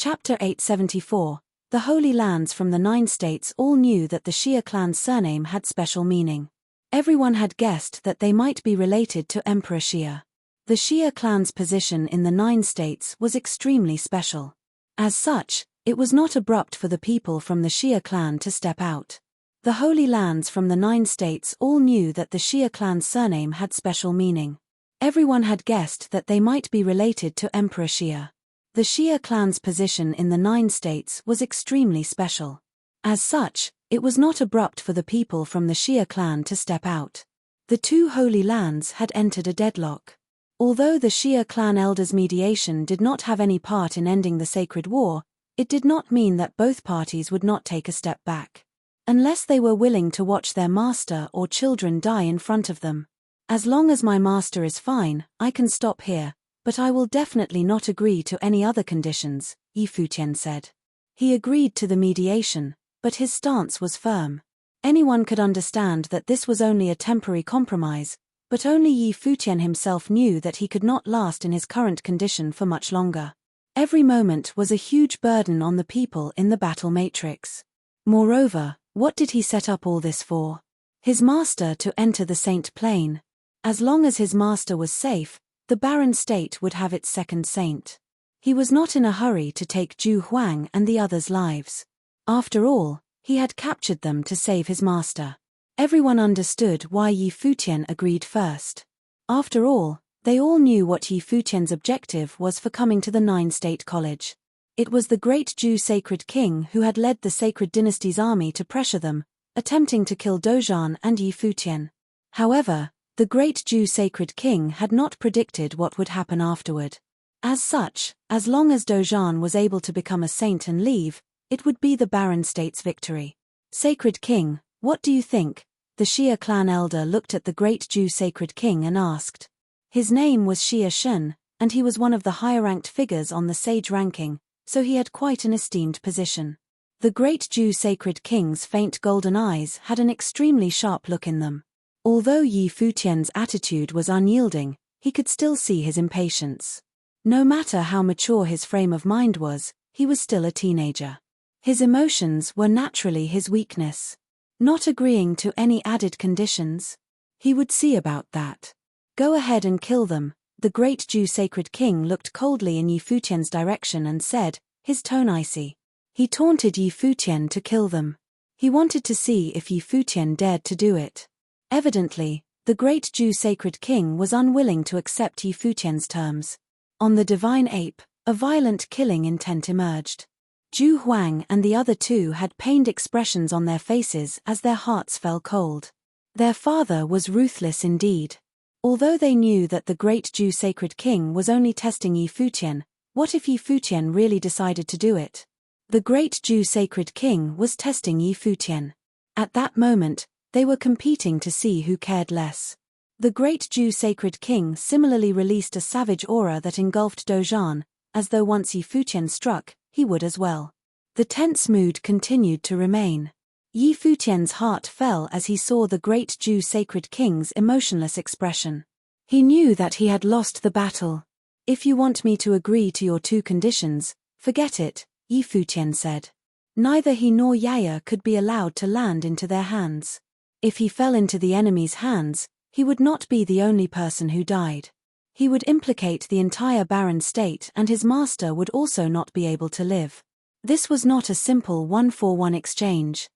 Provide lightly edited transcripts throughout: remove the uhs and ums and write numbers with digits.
Chapter 874. The Holy Lands. From the 9 states all knew that the Xia clan's surname had special meaning. Everyone had guessed that they might be related to Emperor Xia. The Xia clan's position in the 9 states was extremely special. As such, it was not abrupt for the people from the Xia clan to step out. The Holy Lands. From the 9 states all knew that the Xia clan's surname had special meaning. Everyone had guessed that they might be related to Emperor Xia. The Xia clan's position in the 9 states was extremely special. As such, it was not abrupt for the people from the Xia clan to step out. The 2 Holy Lands had entered a deadlock. Although the Xia clan elders' mediation did not have any part in ending the sacred war, it did not mean that both parties would not take a step back. Unless they were willing to watch their master or children die in front of them. As long as my master is fine, I can stop here, but I will definitely not agree to any other conditions, Futian said. He agreed to the mediation, but his stance was firm. Anyone could understand that this was only a temporary compromise, but only Futian himself knew that he could not last in his current condition for much longer. Every moment was a huge burden on the people in the battle matrix. Moreover, what did he set up all this for? His master to enter the Saint Plane. As long as his master was safe, the barren state would have its second saint. He was not in a hurry to take Zhu Huang and the others' lives. After all, he had captured them to save his master. Everyone understood why Futian agreed first. After all, they all knew what Futian's objective was for coming to the 9-state college. It was the great Zhu sacred king who had led the sacred dynasty's army to pressure them, attempting to kill Dozhan and Futian. However, the great Zhu sacred king had not predicted what would happen afterward. As such, as long as Dozhan was able to become a saint and leave, it would be the barren state's victory. Sacred king, what do you think? The Xia clan elder looked at the great Zhu sacred king and asked. His name was Xia Shen, and he was one of the higher-ranked figures on the sage ranking, so he had quite an esteemed position. The great Zhu sacred king's faint golden eyes had an extremely sharp look in them. Although Futian's attitude was unyielding, he could still see his impatience. No matter how mature his frame of mind was, he was still a teenager. His emotions were naturally his weakness. Not agreeing to any added conditions? He would see about that. Go ahead and kill them. The great Zhu sacred king looked coldly in Futian's direction and said, his tone icy. He taunted Futian to kill them. He wanted to see if Futian dared to do it. Evidently, the great Zhu sacred king was unwilling to accept Futian's terms. On the divine ape, a violent killing intent emerged. Zhu Huang and the other 2 had pained expressions on their faces as their hearts fell cold. Their father was ruthless indeed. Although they knew that the great Zhu sacred king was only testing Futian, what if Futian really decided to do it? The great Zhu sacred king was testing Futian. At that moment, they were competing to see who cared less. The great Zhu sacred king similarly released a savage aura that engulfed Dozhan, as though once Futian struck, he would as well. The tense mood continued to remain. Futian's heart fell as he saw the great Zhu sacred king's emotionless expression. He knew that he had lost the battle. If you want me to agree to your 2 conditions, forget it, Futian said. Neither he nor Yaya could be allowed to land into their hands. If he fell into the enemy's hands, he would not be the only person who died. He would implicate the entire barren state and his master would also not be able to live. This was not a simple 1-for-1 exchange.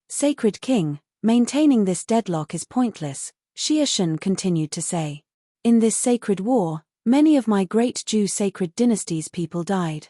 Sacred King, maintaining this deadlock is pointless, Xia Shen continued to say. In this sacred war, many of my great Zhu sacred dynasty's people died.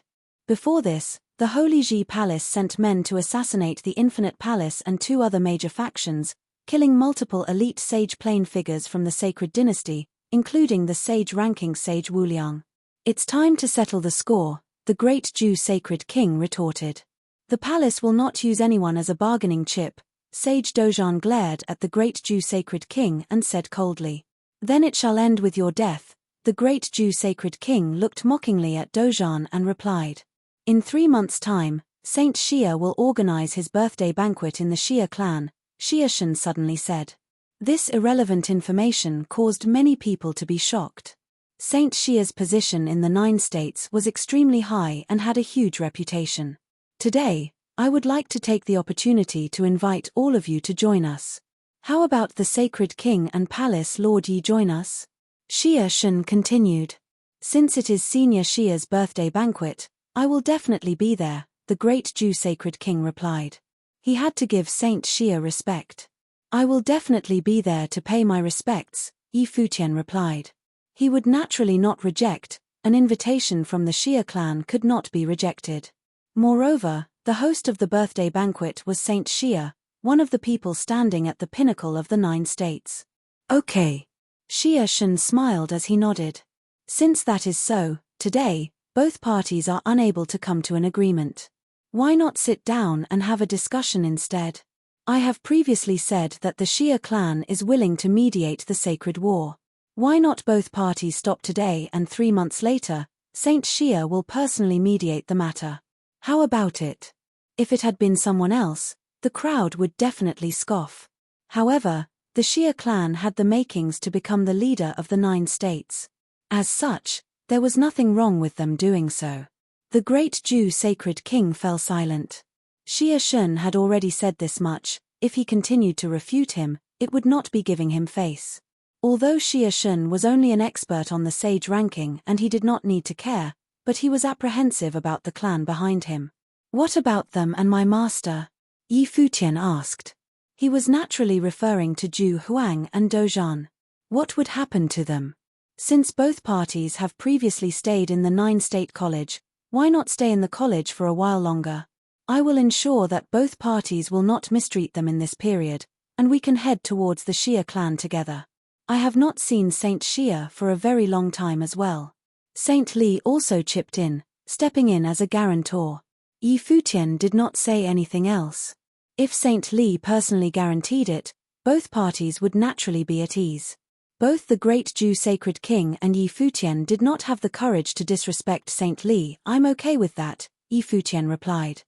Before this, the Holy Ji Palace sent men to assassinate the Infinite Palace and 2 other major factions, killing multiple elite sage plane figures from the sacred dynasty, including the sage-ranking sage Wuliang. It's time to settle the score, the great Zhu sacred king retorted. The palace will not use anyone as a bargaining chip, Sage Dozhan glared at the great Zhu sacred king and said coldly. Then it shall end with your death. The great Zhu sacred king looked mockingly at Dozhan and replied. In 3 months' time, Saint Xia will organize his birthday banquet in the Xia clan, Xia Shen suddenly said. This irrelevant information caused many people to be shocked. Saint Shia's position in the 9 states was extremely high and had a huge reputation. Today, I would like to take the opportunity to invite all of you to join us. How about the Sacred King and Palace Lord ye join us? Xia Shun continued. Since it is Senior Xia's birthday banquet, I will definitely be there, the great Jew Sacred King replied. He had to give Saint Xia respect. I will definitely be there to pay my respects, Yi Futian replied. He would naturally not reject, an invitation from the Xia clan could not be rejected. Moreover, the host of the birthday banquet was Saint Xia, one of the people standing at the pinnacle of the 9 states. Okay. Xia Shun smiled as he nodded. Since that is so, today, both parties are unable to come to an agreement. Why not sit down and have a discussion instead? I have previously said that the Xia clan is willing to mediate the sacred war. Why not both parties stop today and 3 months later, Saint Xia will personally mediate the matter? How about it? If it had been someone else, the crowd would definitely scoff. However, the Xia clan had the makings to become the leader of the 9 states. As such, there was nothing wrong with them doing so. The great Jew Sacred King fell silent. Xia Shun had already said this much: if he continued to refute him, it would not be giving him face. Although Xia Shun was only an expert on the sage ranking and he did not need to care, but he was apprehensive about the clan behind him. What about them and my master? Yi Futian asked. He was naturally referring to Zhu Huang and Dozhan. What would happen to them? Since both parties have previously stayed in the 9-state college, why not stay in the college for a while longer? I will ensure that both parties will not mistreat them in this period, and we can head towards the Xia clan together. I have not seen Saint Xia for a very long time as well. Saint Li also chipped in, stepping in as a guarantor. Yi Futian did not say anything else. If Saint Li personally guaranteed it, both parties would naturally be at ease. Both the great Jew Sacred King and Yi Futian did not have the courage to disrespect Saint Li. I'm okay with that, Yi Futian replied.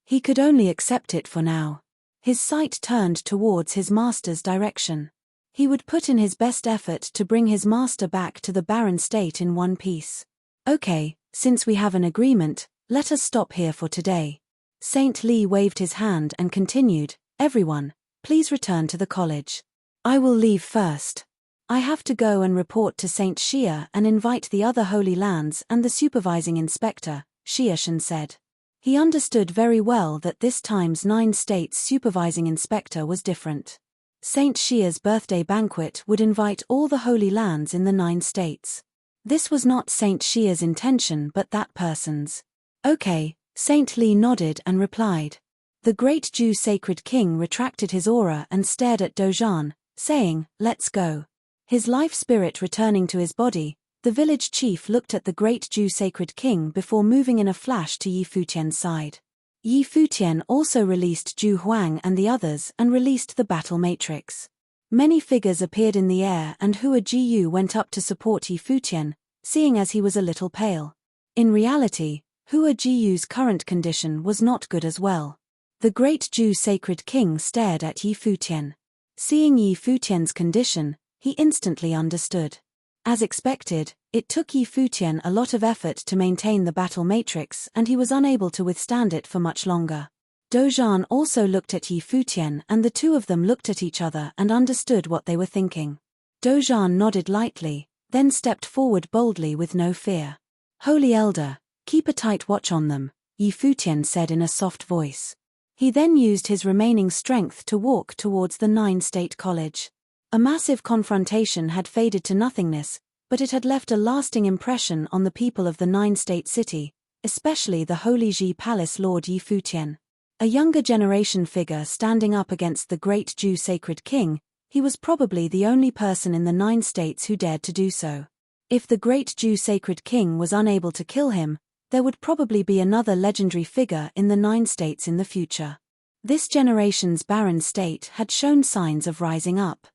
He could only accept it for now. His sight turned towards his master's direction. He would put in his best effort to bring his master back to the barren state in one piece. Okay, since we have an agreement, let us stop here for today. Saint Li waved his hand and continued, everyone, please return to the college. I will leave first. I have to go and report to Saint Xia and invite the other Holy Lands and the supervising inspector, Xia Shun said. He understood very well that this time's 9 states supervising inspector was different. Saint Xia's birthday banquet would invite all the Holy Lands in the 9 states. This was not Saint Xia's intention but that person's. Okay, Saint Li nodded and replied. The great Jew Sacred King retracted his aura and stared at Dozhan, saying, let's go. His life spirit returning to his body, the village chief looked at the great Jew Sacred King before moving in a flash to Yi Futian's side. Yi Futian also released Zhu Huang and the others and released the battle matrix. Many figures appeared in the air and Hua Jiyu went up to support Yi Futian, seeing as he was a little pale. In reality, Hua Jiyu's current condition was not good as well. The great Jew Sacred King stared at Yi Futian. Seeing Yi Futian's condition, he instantly understood. As expected, it took Yi Futian a lot of effort to maintain the battle matrix and he was unable to withstand it for much longer. Dozhan also looked at Yi Futian and the two of them looked at each other and understood what they were thinking. Dozhan nodded lightly, then stepped forward boldly with no fear. Holy Elder, keep a tight watch on them, Yi Futian said in a soft voice. He then used his remaining strength to walk towards the 9-state college. A massive confrontation had faded to nothingness, but it had left a lasting impression on the people of the 9-state city, especially the Holy Ji Palace Lord Yi Futian. A younger generation figure standing up against the great Jew Sacred King, he was probably the only person in the 9 states who dared to do so. If the great Jew Sacred King was unable to kill him, there would probably be another legendary figure in the 9 states in the future. This generation's barren state had shown signs of rising up.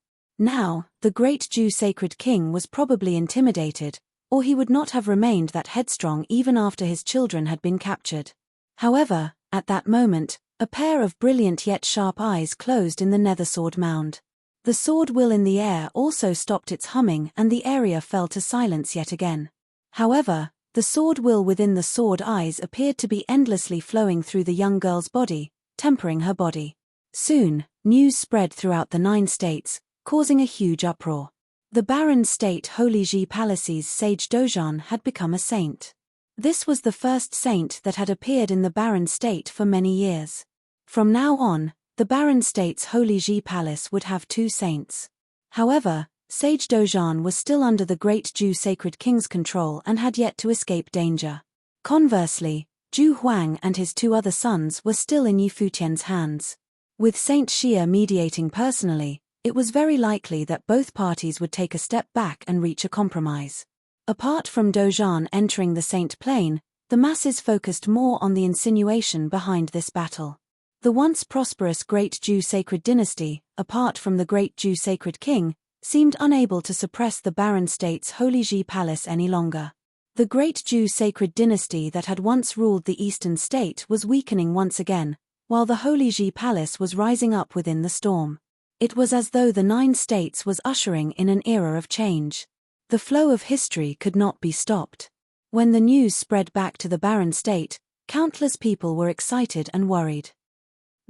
Now, the great Jew Sacred King was probably intimidated, or he would not have remained that headstrong even after his children had been captured. However, at that moment, a pair of brilliant yet sharp eyes closed in the Nethersword Mound. The sword wheel in the air also stopped its humming and the area fell to silence yet again. However, the sword wheel within the sword eyes appeared to be endlessly flowing through the young girl's body, tempering her body. Soon, news spread throughout the 9 states, causing a huge uproar. The barren state Holy Ji Palace's sage Dojan had become a saint. This was the first saint that had appeared in the barren state for many years. From now on, the barren state's Holy Ji Palace would have 2 saints. However, Sage Dojan was still under the great Ju Sacred King's control and had yet to escape danger. Conversely, Ju Huang and his 2 other sons were still in Yi Futian's hands. With Saint Xia mediating personally, it was very likely that both parties would take a step back and reach a compromise. Apart from Dojan entering the Saint Plain, the masses focused more on the insinuation behind this battle. The once prosperous Great Ju Sacred Dynasty, apart from the Great Ju Sacred King, seemed unable to suppress the barren state's Holy Ji Palace any longer. The Great Ju Sacred Dynasty that had once ruled the eastern state was weakening once again, while the Holy Ji Palace was rising up within the storm. It was as though the 9 states was ushering in an era of change. The flow of history could not be stopped. When the news spread back to the barren state, countless people were excited and worried.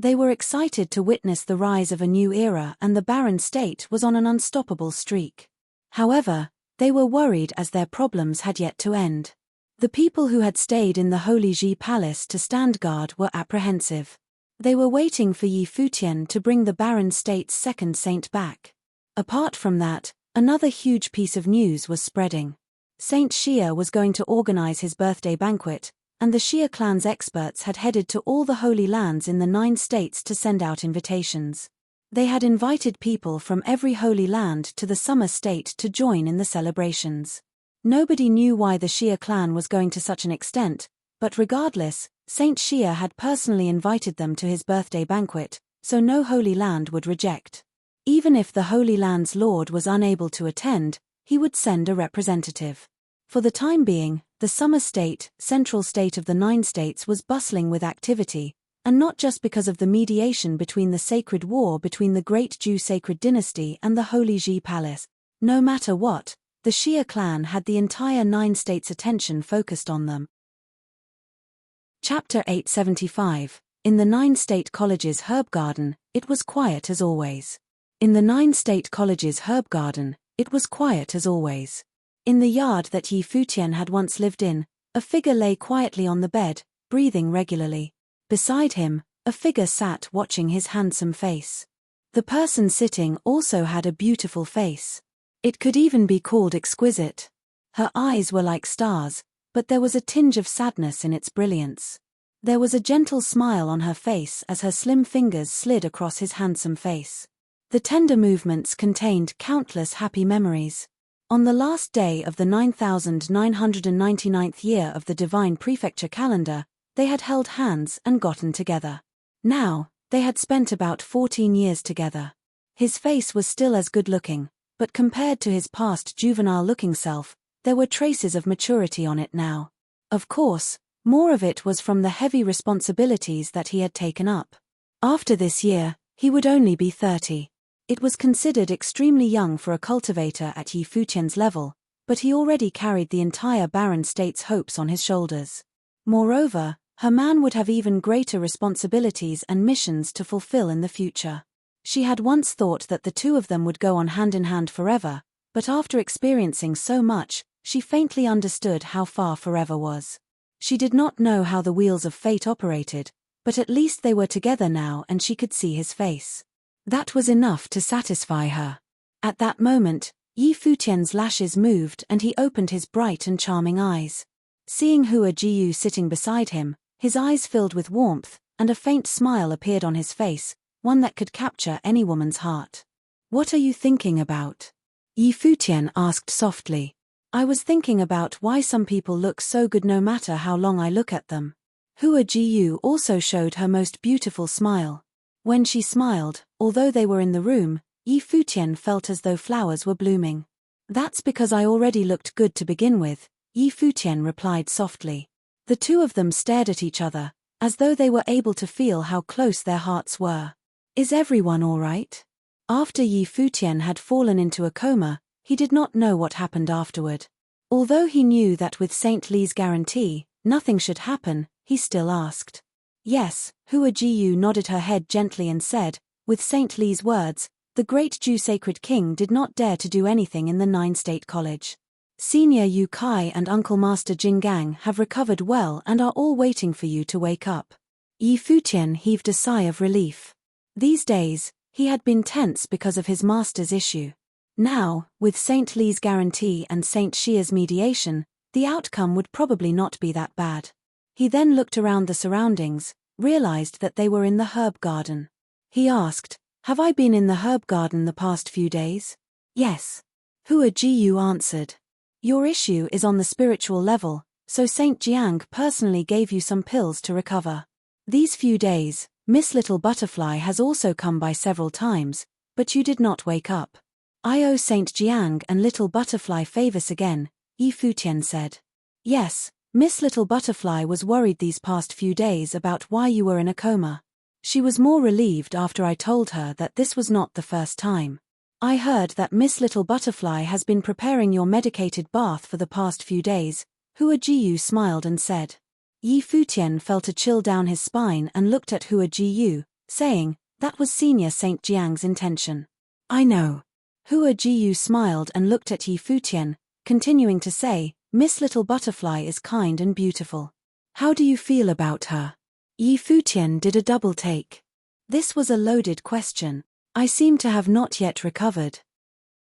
They were excited to witness the rise of a new era and the barren state was on an unstoppable streak. However, they were worried as their problems had yet to end. The people who had stayed in the Holy Ji Palace to stand guard were apprehensive. They were waiting for Yi Futian to bring the barren state's second saint back. Apart from that, another huge piece of news was spreading. Saint Xia was going to organize his birthday banquet, and the Xia clan's experts had headed to all the Holy Lands in the 9 states to send out invitations. They had invited people from every Holy Land to the Summer State to join in the celebrations. Nobody knew why the Xia clan was going to such an extent, but regardless, Saint Xia had personally invited them to his birthday banquet, so no Holy Land would reject. Even if the Holy Land's lord was unable to attend, he would send a representative. For the time being, the Summer State, central state of the 9 states was bustling with activity, and not just because of the mediation between the sacred war between the Great Ju Sacred Dynasty and the Holy Ji Palace. No matter what, the Xia clan had the entire 9 states' attention focused on them. Chapter 875. In the 9 state college's herb garden, it was quiet as always. In the 9 state college's herb garden, it was quiet as always. In the yard that Yi Futian had once lived in, a figure lay quietly on the bed, breathing regularly. Beside him, a figure sat watching his handsome face. The person sitting also had a beautiful face. It could even be called exquisite. Her eyes were like stars, but there was a tinge of sadness in its brilliance. There was a gentle smile on her face as her slim fingers slid across his handsome face. The tender movements contained countless happy memories. On the last day of the 9999th year of the divine prefecture calendar, they had held hands and gotten together. Now, they had spent about 14 years together. His face was still as good-looking, but compared to his past juvenile-looking self, there were traces of maturity on it now. Of course, more of it was from the heavy responsibilities that he had taken up. After this year, he would only be 30. It was considered extremely young for a cultivator at Yi Futian's level, but he already carried the entire barren state's hopes on his shoulders. Moreover, her man would have even greater responsibilities and missions to fulfill in the future. She had once thought that the 2 of them would go on hand in hand forever, but after experiencing so much, she faintly understood how far forever was. She did not know how the wheels of fate operated, but at least they were together now and she could see his face. That was enough to satisfy her. At that moment, Yi Futian's lashes moved and he opened his bright and charming eyes. Seeing Hua Jiyu sitting beside him, his eyes filled with warmth, and a faint smile appeared on his face, one that could capture any woman's heart. "What are you thinking about?" Yi Futian asked softly. "I was thinking about why some people look so good no matter how long I look at them." Hua Jiyu also showed her most beautiful smile. When she smiled, although they were in the room, Yi Futian felt as though flowers were blooming. "That's because I already looked good to begin with," Yi Futian replied softly. The 2 of them stared at each other, as though they were able to feel how close their hearts were. "Is everyone all right?" After Yi Futian had fallen into a coma, he did not know what happened afterward. Although he knew that with Saint Li's guarantee, nothing should happen, he still asked. Yes, Hua Jiyu nodded her head gently and said, with Saint Li's words, the great Ju Sacred King did not dare to do anything in the 9-state college. Senior Yu Kai and Uncle Master Jinggang have recovered well and are all waiting for you to wake up. Yi Futian heaved a sigh of relief. These days, he had been tense because of his master's issue. Now, with Saint Li's guarantee and Saint Xia's mediation, the outcome would probably not be that bad. He then looked around the surroundings, realized that they were in the herb garden. He asked, have I been in the herb garden the past few days? Yes. Hua Jiyu answered. Your issue is on the spiritual level, so Saint Jiang personally gave you some pills to recover. These few days, Miss Little Butterfly has also come by several times, but you did not wake up. I owe Saint Jiang and Little Butterfly favors again, Yi Futian said. Yes, Miss Little Butterfly was worried these past few days about why you were in a coma. She was more relieved after I told her that this was not the first time. I heard that Miss Little Butterfly has been preparing your medicated bath for the past few days, Hua Jiyu smiled and said. Yi Futian felt a chill down his spine and looked at Hua Jiyu, saying, that was Senior Saint Jiang's intention. I know. Hua Jiyu smiled and looked at Yi Futian, continuing to say, Miss Little Butterfly is kind and beautiful. How do you feel about her? Yi Futian did a double take. This was a loaded question. I seem to have not yet recovered.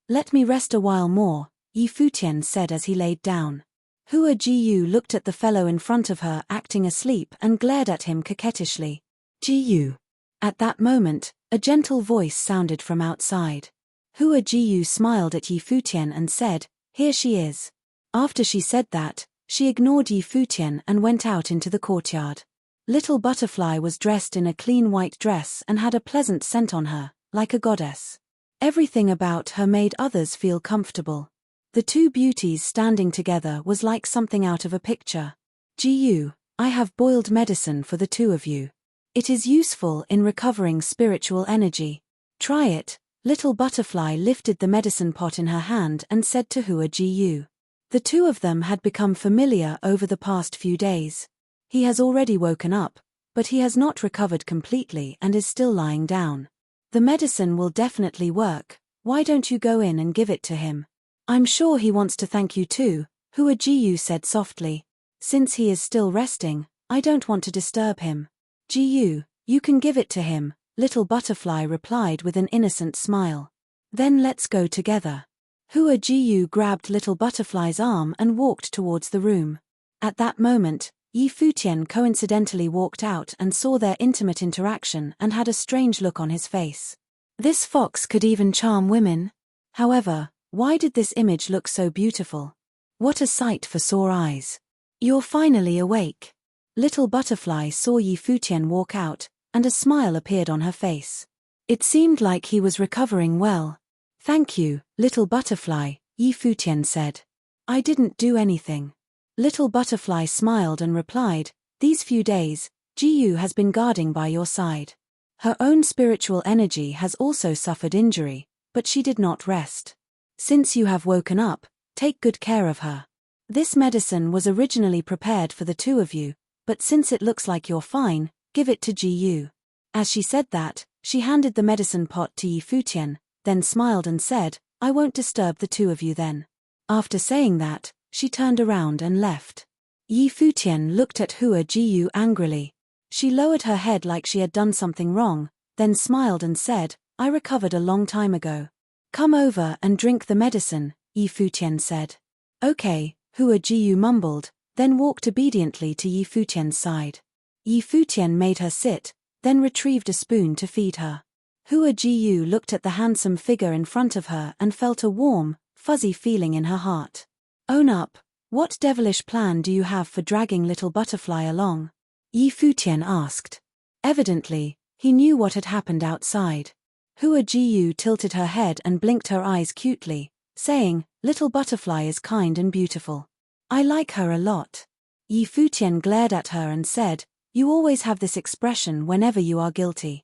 Let me rest a while more, Yi Futian said as he laid down. Hua Jiyu looked at the fellow in front of her acting asleep and glared at him coquettishly. Jiyu. At that moment, a gentle voice sounded from outside. Hua Jiyu smiled at Yi Futian and said, here she is. After she said that, she ignored Yi Futian and went out into the courtyard. Little Butterfly was dressed in a clean white dress and had a pleasant scent on her, like a goddess. Everything about her made others feel comfortable. The two beauties standing together was like something out of a picture. Jiyu, I have boiled medicine for the two of you. It is useful in recovering spiritual energy. Try it. Little Butterfly lifted the medicine pot in her hand and said to Hua Jiyu. The two of them had become familiar over the past few days. He has already woken up, but he has not recovered completely and is still lying down. The medicine will definitely work, why don't you go in and give it to him? I'm sure he wants to thank you too, Hua Jiyu said softly. Since he is still resting, I don't want to disturb him. Jiyu, you can give it to him, Little Butterfly replied with an innocent smile. Then let's go together. Hua Jiyu grabbed Little Butterfly's arm and walked towards the room. At that moment, Yi Futian coincidentally walked out and saw their intimate interaction and had a strange look on his face. This fox could even charm women. However, why did this image look so beautiful? What a sight for sore eyes. You're finally awake. Little Butterfly saw Yi Futian walk out, and a smile appeared on her face. It seemed like he was recovering well. Thank you, Little Butterfly, Yi Futian said. I didn't do anything. Little Butterfly smiled and replied, these few days, Jiyu has been guarding by your side. Her own spiritual energy has also suffered injury, but she did not rest. Since you have woken up, take good care of her. This medicine was originally prepared for the two of you, but since it looks like you're fine, give it to Jiyu. As she said that, she handed the medicine pot to Yi Futian, then smiled and said, I won't disturb the two of you then. After saying that, she turned around and left. Yi Futian looked at Hua Jiyu angrily. She lowered her head like she had done something wrong, then smiled and said, I recovered a long time ago. Come over and drink the medicine, Yi Futian said. Okay, Hua Jiyu mumbled, then walked obediently to Yi Futian's side. Yi Futian made her sit, then retrieved a spoon to feed her. Hua Jiyu looked at the handsome figure in front of her and felt a warm, fuzzy feeling in her heart. Own up, what devilish plan do you have for dragging Little Butterfly along? Yi Futian asked. Evidently, he knew what had happened outside. Hua Jiyu tilted her head and blinked her eyes cutely, saying, Little Butterfly is kind and beautiful. I like her a lot. Yi Futian glared at her and said, you always have this expression whenever you are guilty.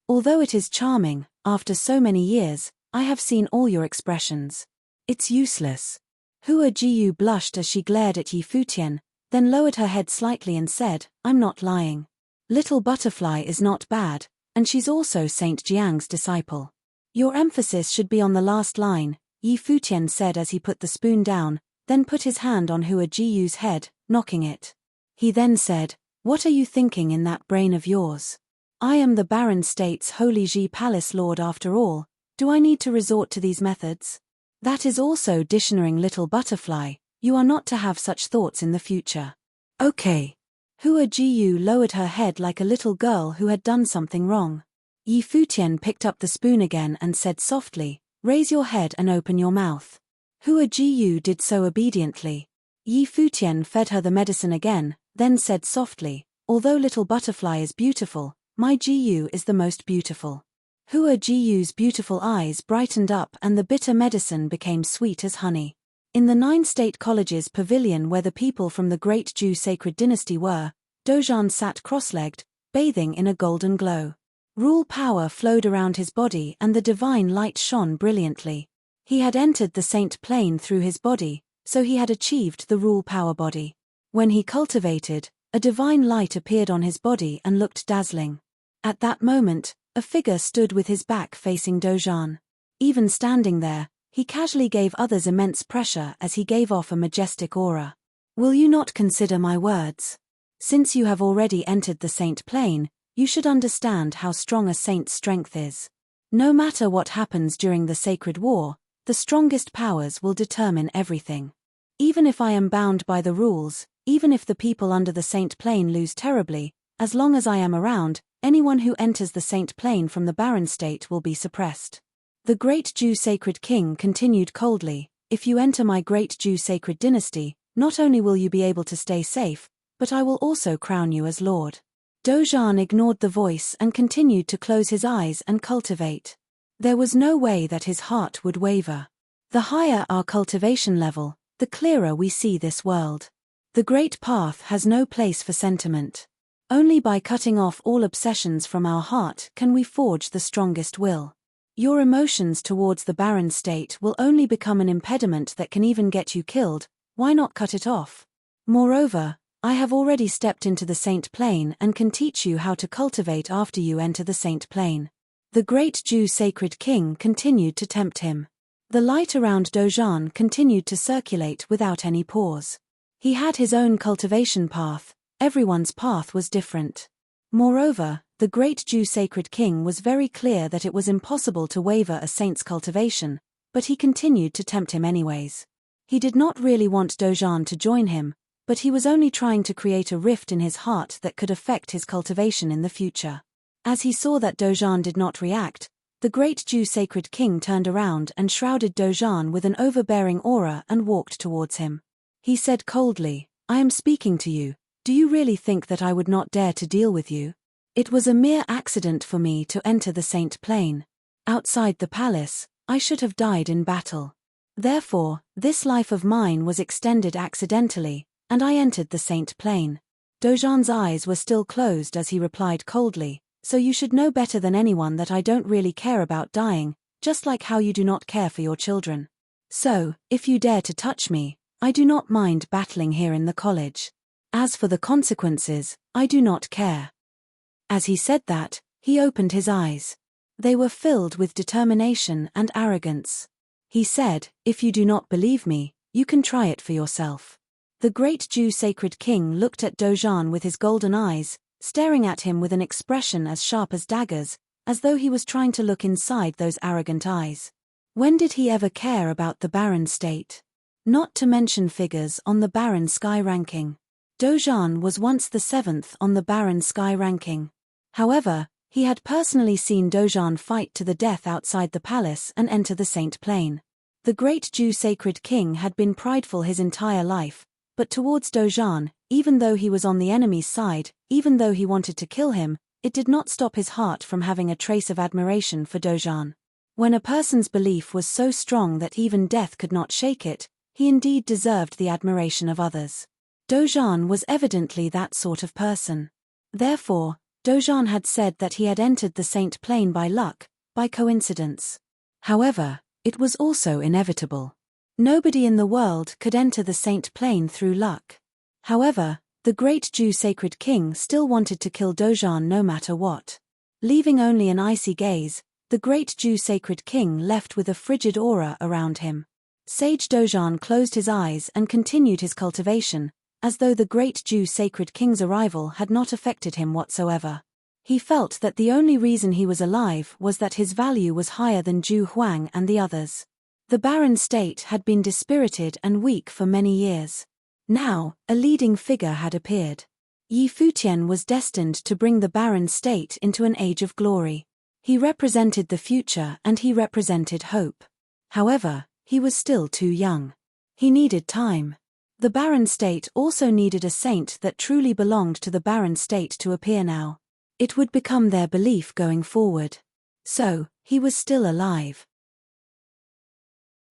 Although it is charming, After so many years, I have seen all your expressions. It's useless. Hua Jiyu blushed as she glared at Yi Futian, then lowered her head slightly and said, I'm not lying. Little Butterfly is not bad, and she's also Saint Jiang's disciple. Your emphasis should be on the last line, Yi Futian said as he put the spoon down, then put his hand on Hua Jiyu's head, knocking it. He then said, What are you thinking in that brain of yours? I am the Barren State's Holy Ji Palace Lord after all. Do I need to resort to these methods? That is also dictionarying Little Butterfly. You are not to have such thoughts in the future. Okay. Hua Jiyu lowered her head like a little girl who had done something wrong. Yi Futian picked up the spoon again and said softly, Raise your head and open your mouth. Hua Jiyu did so obediently. Yi Futian fed her the medicine again, then said softly, Although Little Butterfly is beautiful, my Jiyu is the most beautiful. Hua Jiyu's beautiful eyes brightened up and the bitter medicine became sweet as honey. In the 9 state colleges pavilion where the people from the great Zhu sacred dynasty were, Dozhan sat cross-legged, bathing in a golden glow. Rule power flowed around his body and the divine light shone brilliantly. He had entered the saint plane through his body, so he had achieved the rule power body. When he cultivated, a divine light appeared on his body and looked dazzling. At that moment, a figure stood with his back facing Dozhan. Even standing there, he casually gave others immense pressure as he gave off a majestic aura. Will you not consider my words? Since you have already entered the saint plane, you should understand how strong a saint's strength is. No matter what happens during the sacred war, the strongest powers will determine everything. Even if I am bound by the rules, even if the people under the saint plane lose terribly, as long as I am around, anyone who enters the saint plane from the barren state will be suppressed. The great Zhu sacred king continued coldly, If you enter my great Zhu sacred dynasty, not only will you be able to stay safe, but I will also crown you as lord. Dozhan ignored the voice and continued to close his eyes and cultivate. There was no way that his heart would waver. The higher our cultivation level, the clearer we see this world. The great path has no place for sentiment. Only by cutting off all obsessions from our heart can we forge the strongest will. Your emotions towards the barren state will only become an impediment that can even get you killed. Why not cut it off? Moreover, I have already stepped into the saint plane and can teach you how to cultivate after you enter the saint plane. The great Zhu sacred king continued to tempt him. The light around Dozhan continued to circulate without any pause. He had his own cultivation path, everyone's path was different. Moreover, the great Zhu sacred king was very clear that it was impossible to waver a saint's cultivation, but he continued to tempt him anyways. He did not really want Dozhan to join him, but he was only trying to create a rift in his heart that could affect his cultivation in the future. As he saw that Dozhan did not react, the great Zhu sacred king turned around and shrouded Dozhan with an overbearing aura and walked towards him. He said coldly, I am speaking to you, do you really think that I would not dare to deal with you? It was a mere accident for me to enter the saint plane. Outside the palace, I should have died in battle. Therefore, this life of mine was extended accidentally, and I entered the saint plane. Dozhan's eyes were still closed as he replied coldly, So you should know better than anyone that I don't really care about dying, just like how you do not care for your children. So, if you dare to touch me, I do not mind battling here in the college. As for the consequences, I do not care. As he said that, he opened his eyes. They were filled with determination and arrogance. He said, If you do not believe me, you can try it for yourself. The great Zhu sacred king looked at Dozhan with his golden eyes, staring at him with an expression as sharp as daggers, as though he was trying to look inside those arrogant eyes. When did he ever care about the barren state? Not to mention figures on the barren sky ranking. Dozhan was once the 7th on the barren sky ranking. However, he had personally seen Dozhan fight to the death outside the palace and enter the saint plane. The great Zhu sacred king had been prideful his entire life, but towards Dozhan, even though he was on the enemy's side, even though he wanted to kill him, it did not stop his heart from having a trace of admiration for Dozhan. When a person's belief was so strong that even death could not shake it, he indeed deserved the admiration of others. Dozhan was evidently that sort of person. Therefore, Dozhan had said that he had entered the saint plane by luck, by coincidence. However, it was also inevitable. Nobody in the world could enter the Saint Plane through luck. However, the great Jew sacred king still wanted to kill Dojan no matter what. Leaving only an icy gaze, the great Jew sacred king left with a frigid aura around him. Sage Dojan closed his eyes and continued his cultivation, as though the great Jew sacred king's arrival had not affected him whatsoever. He felt that the only reason he was alive was that his value was higher than Zhu Huang and the others. The barren state had been dispirited and weak for many years. Now, a leading figure had appeared. Yi Futian was destined to bring the barren state into an age of glory. He represented the future and he represented hope. However, he was still too young. He needed time. The barren state also needed a saint that truly belonged to the barren state to appear now. It would become their belief going forward. So, he was still alive.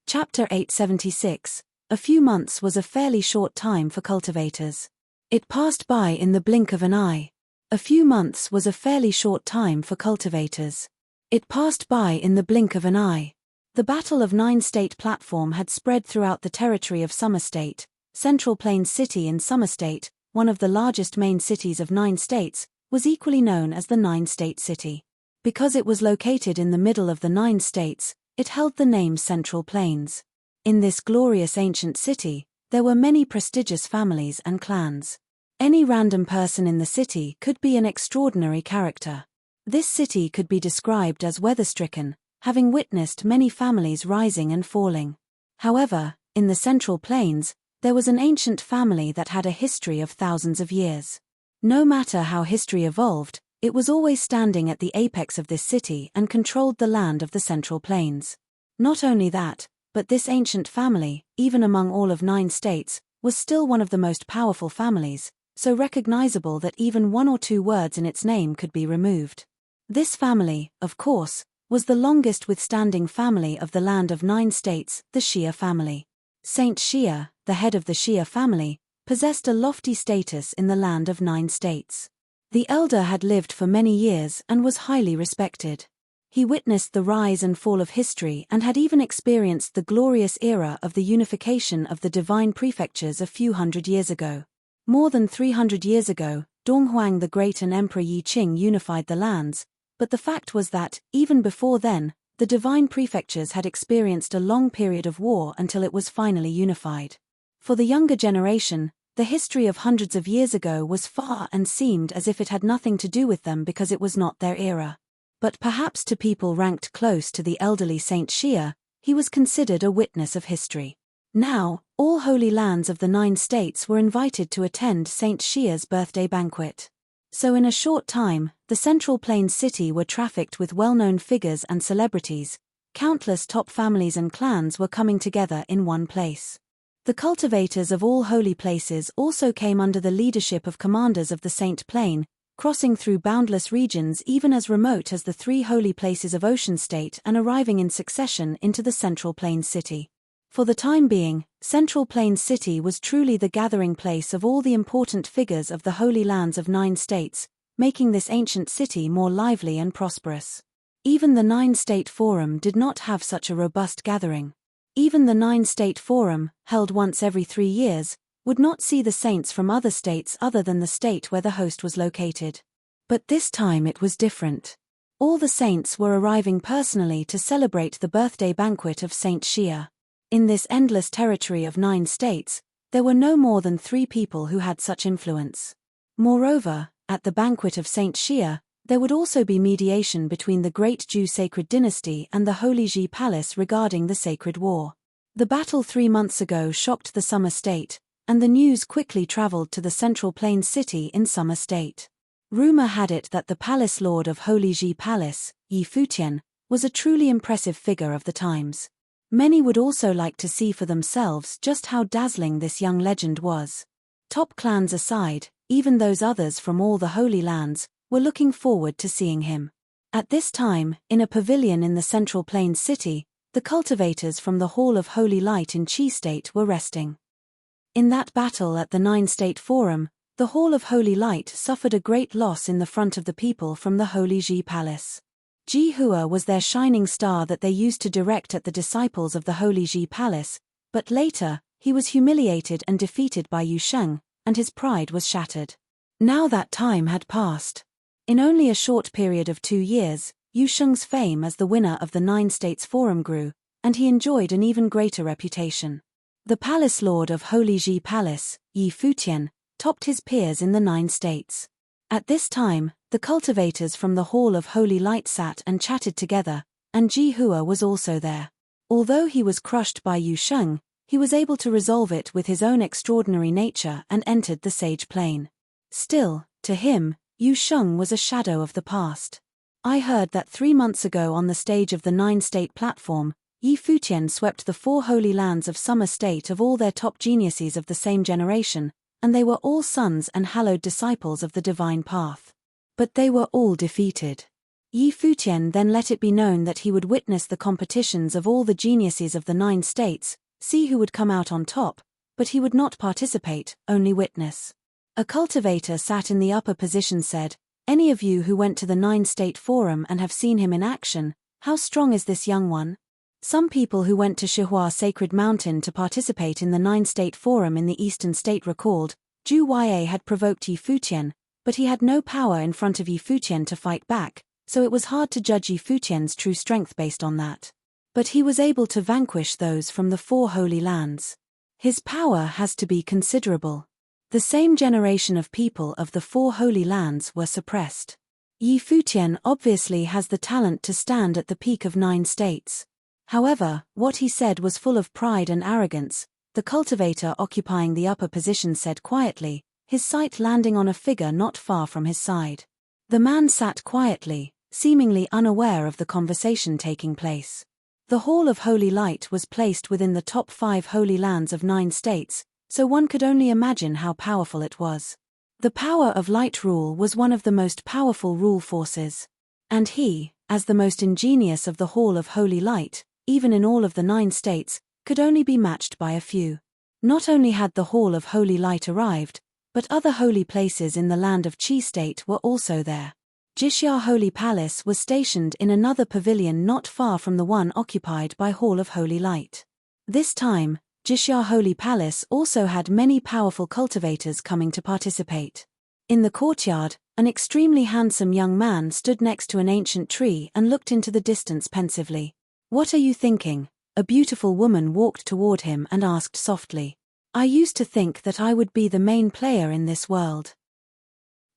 Chapter 876. A few months was a fairly short time for cultivators. It passed by in the blink of an eye. A few months was a fairly short time for cultivators. It passed by in the blink of an eye. The Battle of Nine State platform had spread throughout the territory of Summer State. Central Plains City in Summer State, one of the largest main cities of 9 states, was equally known as the Nine-State City. Because it was located in the middle of the 9 states, it held the name Central Plains. In this glorious ancient city, there were many prestigious families and clans. Any random person in the city could be an extraordinary character. This city could be described as weather-stricken, having witnessed many families rising and falling. However, in the Central Plains, there was an ancient family that had a history of thousands of years. No matter how history evolved, it was always standing at the apex of this city and controlled the land of the Central Plains. Not only that, but this ancient family, even among all of 9 states, was still one of the most powerful families, so recognizable that even 1 or 2 words in its name could be removed. This family, of course, was the longest withstanding family of the land of 9 states, the Xia family. Saint Xia, the head of the Xia family, possessed a lofty status in the land of 9 states. The elder had lived for many years and was highly respected. He witnessed the rise and fall of history and had even experienced the glorious era of the unification of the divine prefectures a few hundred years ago. More than 300 years ago, Donghuang the Great and Emperor Yi Qing unified the lands, but the fact was that, even before then, the divine prefectures had experienced a long period of war until it was finally unified. For the younger generation, the history of hundreds of years ago was far and seemed as if it had nothing to do with them because it was not their era. But perhaps to people ranked close to the elderly Saint Xia, he was considered a witness of history. Now, all holy lands of the 9 states were invited to attend Saint Xia's birthday banquet. So in a short time, the Central Plains city were trafficked with well-known figures and celebrities. Countless top families and clans were coming together in one place. The cultivators of all holy places also came under the leadership of commanders of the Saint Plain, crossing through boundless regions even as remote as the 3 holy places of Ocean State and arriving in succession into the Central Plains city. For the time being, Central Plains city was truly the gathering place of all the important figures of the holy lands of 9 states, making this ancient city more lively and prosperous. Even the 9-state forum did not have such a robust gathering. Even the 9-state forum, held once every 3 years, would not see the saints from other states other than the state where the host was located. But this time it was different. All the saints were arriving personally to celebrate the birthday banquet of Saint Xia. In this endless territory of 9 states, there were no more than 3 people who had such influence. Moreover, at the banquet of Saint Xia, there would also be mediation between the great Zhu sacred dynasty and the Holy Ji Palace regarding the sacred war. The battle 3 months ago shocked the Summer State, and the news quickly traveled to the Central Plains city in Summer State. Rumor had it that the palace lord of Holy Ji Palace, Yi Futian, was a truly impressive figure of the times. Many would also like to see for themselves just how dazzling this young legend was. Top clans aside, even those others from all the Holy Lands were looking forward to seeing him. At this time, in a pavilion in the Central Plains city, the cultivators from the Hall of Holy Light in Qi State were resting. In that battle at the 9-state forum, the Hall of Holy Light suffered a great loss in the front of the people from the Holy Ji Palace. Ji Hua was their shining star that they used to direct at the disciples of the Holy Ji Palace, but later, he was humiliated and defeated by Yu Sheng, and his pride was shattered. Now that time had passed. In only a short period of 2 years, Yu Sheng's fame as the winner of the 9 States Forum grew, and he enjoyed an even greater reputation. The palace lord of Holy Ji Palace, Yi Futian, topped his peers in the 9 states. At this time, the cultivators from the Hall of Holy Light sat and chatted together, and Ji Hua was also there. Although he was crushed by Yu Sheng, he was able to resolve it with his own extraordinary nature and entered the sage plane. Still, to him, Yu Sheng was a shadow of the past. I heard that 3 months ago on the stage of the 9-state platform, Yi Futian swept the 4 holy lands of Summer State of all their top geniuses of the same generation, and they were all sons and hallowed disciples of the divine path. But they were all defeated. Yi Futian then let it be known that he would witness the competitions of all the geniuses of the 9 states, see who would come out on top, but he would not participate, only witness. A cultivator sat in the upper position said, "Any of you who went to the 9-state forum and have seen him in action, how strong is this young one?" Some people who went to Shihua Sacred Mountain to participate in the 9-state forum in the eastern state recalled, Zhu Ya had provoked Yi Futian, but he had no power in front of Yi Futian to fight back, so it was hard to judge Yi Futian's true strength based on that. But he was able to vanquish those from the 4 holy lands. His power has to be considerable. The same generation of people of the 4 holy lands were suppressed. Yi Futian obviously has the talent to stand at the peak of 9 states. However, what he said was full of pride and arrogance. The cultivator occupying the upper position said quietly, his sight landing on a figure not far from his side. The man sat quietly, seemingly unaware of the conversation taking place. The Hall of Holy Light was placed within the top 5 holy lands of 9 states, so one could only imagine how powerful it was. The power of light rule was one of the most powerful rule forces. And he, as the most ingenious of the Hall of Holy Light, even in all of the 9 states, could only be matched by a few. Not only had the Hall of Holy Light arrived, but other holy places in the land of Qi State were also there. Jixia Holy Palace was stationed in another pavilion not far from the one occupied by Hall of Holy Light. This time, Jixia Holy Palace also had many powerful cultivators coming to participate. In the courtyard, an extremely handsome young man stood next to an ancient tree and looked into the distance pensively. "What are you thinking?" A beautiful woman walked toward him and asked softly. "I used to think that I would be the main player in this world.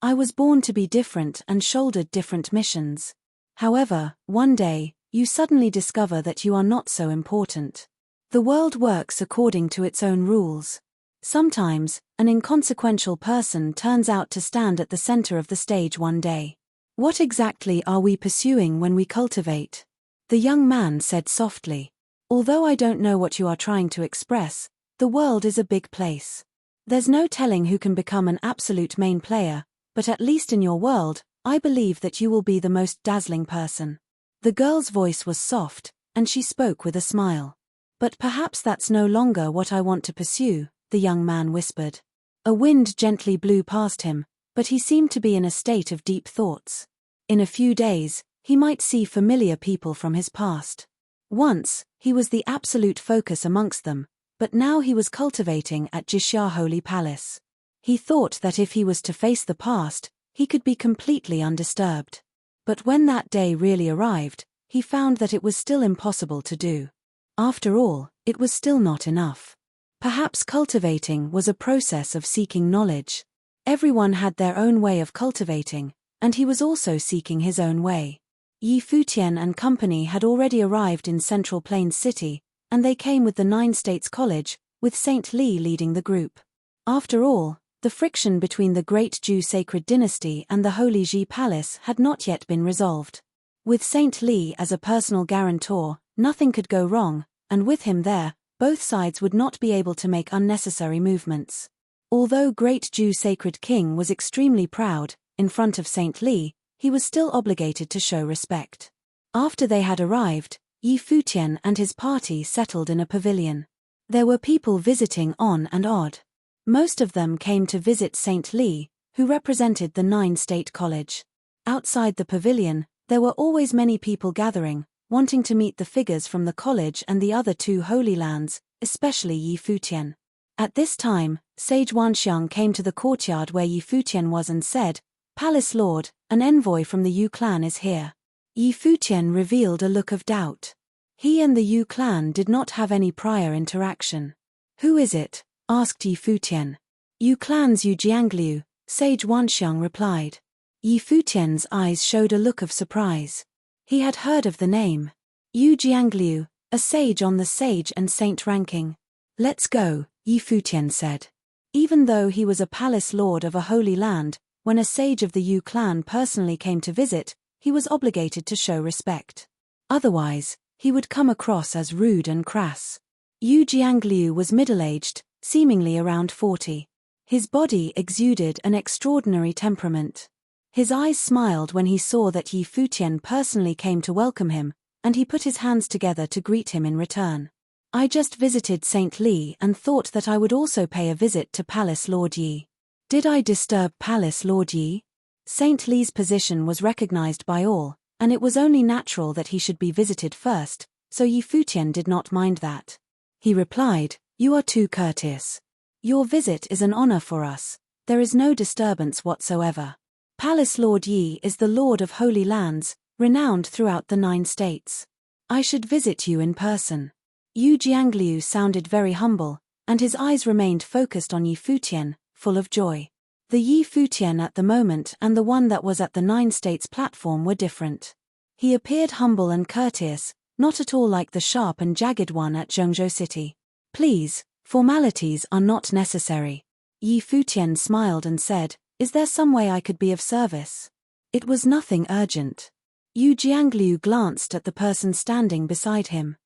I was born to be different and shouldered different missions. However, one day, you suddenly discover that you are not so important. The world works according to its own rules. Sometimes, an inconsequential person turns out to stand at the center of the stage one day. What exactly are we pursuing when we cultivate?" The young man said softly. "Although I don't know what you are trying to express, the world is a big place. There's no telling who can become an absolute main player, but at least in your world, I believe that you will be the most dazzling person." The girl's voice was soft, and she spoke with a smile. "But perhaps that's no longer what I want to pursue," the young man whispered. A wind gently blew past him, but he seemed to be in a state of deep thoughts. In a few days, he might see familiar people from his past. Once, he was the absolute focus amongst them, but now he was cultivating at Jixia Holy Palace. He thought that if he was to face the past, he could be completely undisturbed. But when that day really arrived, he found that it was still impossible to do. After all, it was still not enough. Perhaps cultivating was a process of seeking knowledge. Everyone had their own way of cultivating, and he was also seeking his own way. Yi Futian and company had already arrived in Central Plains City, and they came with the 9 States College, with Saint Li leading the group. After all, the friction between the Great Zhou Sacred Dynasty and the Holy Ji Palace had not yet been resolved. With Saint Li as a personal guarantor, nothing could go wrong, and with him there, both sides would not be able to make unnecessary movements. Although Great Zhou Sacred King was extremely proud, in front of Saint Li, he was still obligated to show respect. After they had arrived, Yi Futian and his party settled in a pavilion. There were people visiting on and odd. Most of them came to visit Saint Li, who represented the 9 State College. Outside the pavilion, There were always many people gathering, wanting to meet the figures from the college and the other two holy lands, especially Yi Futian. At this time, Sage Wanxiang came to the courtyard where Yi Futian was and said, "Palace Lord, an envoy from the Yu clan is here." Yi Futian revealed a look of doubt. He and the Yu clan did not have any prior interaction. "Who is it?" asked Yi Futian. "Yu clan's Yu Jiangliu," Sage Wanxiang replied. Yi Futian's eyes showed a look of surprise. He had heard of the name. Yu Jiangliu, a sage on the sage and saint ranking. "Let's go," Yi Futian said. Even though he was a palace lord of a holy land, when a sage of the Yu clan personally came to visit, he was obligated to show respect. Otherwise, he would come across as rude and crass. Yu Jiangliu was middle-aged, seemingly around 40. His body exuded an extraordinary temperament. His eyes smiled when he saw that Yi Futian personally came to welcome him, and he put his hands together to greet him in return. "I just visited St. Li and thought that I would also pay a visit to Palace Lord Yi. Did I disturb Palace Lord Yi?" St. Li's position was recognized by all, and it was only natural that he should be visited first, so Yi Futian did not mind that. He replied, "You are too courteous. Your visit is an honor for us. There is no disturbance whatsoever. Palace Lord Yi is the Lord of Holy Lands, renowned throughout the 9 states. I should visit you in person." Yu Jiangliu sounded very humble, and his eyes remained focused on Yi Futian, full of joy. The Yi Futian at the moment and the one that was at the 9 states platform were different. He appeared humble and courteous, not at all like the sharp and jagged one at Zhengzhou City. "Please, formalities are not necessary." Yi Futian smiled and said, "Is there some way I could be of service?" It was nothing urgent. Yu Jiangliu glanced at the person standing beside him.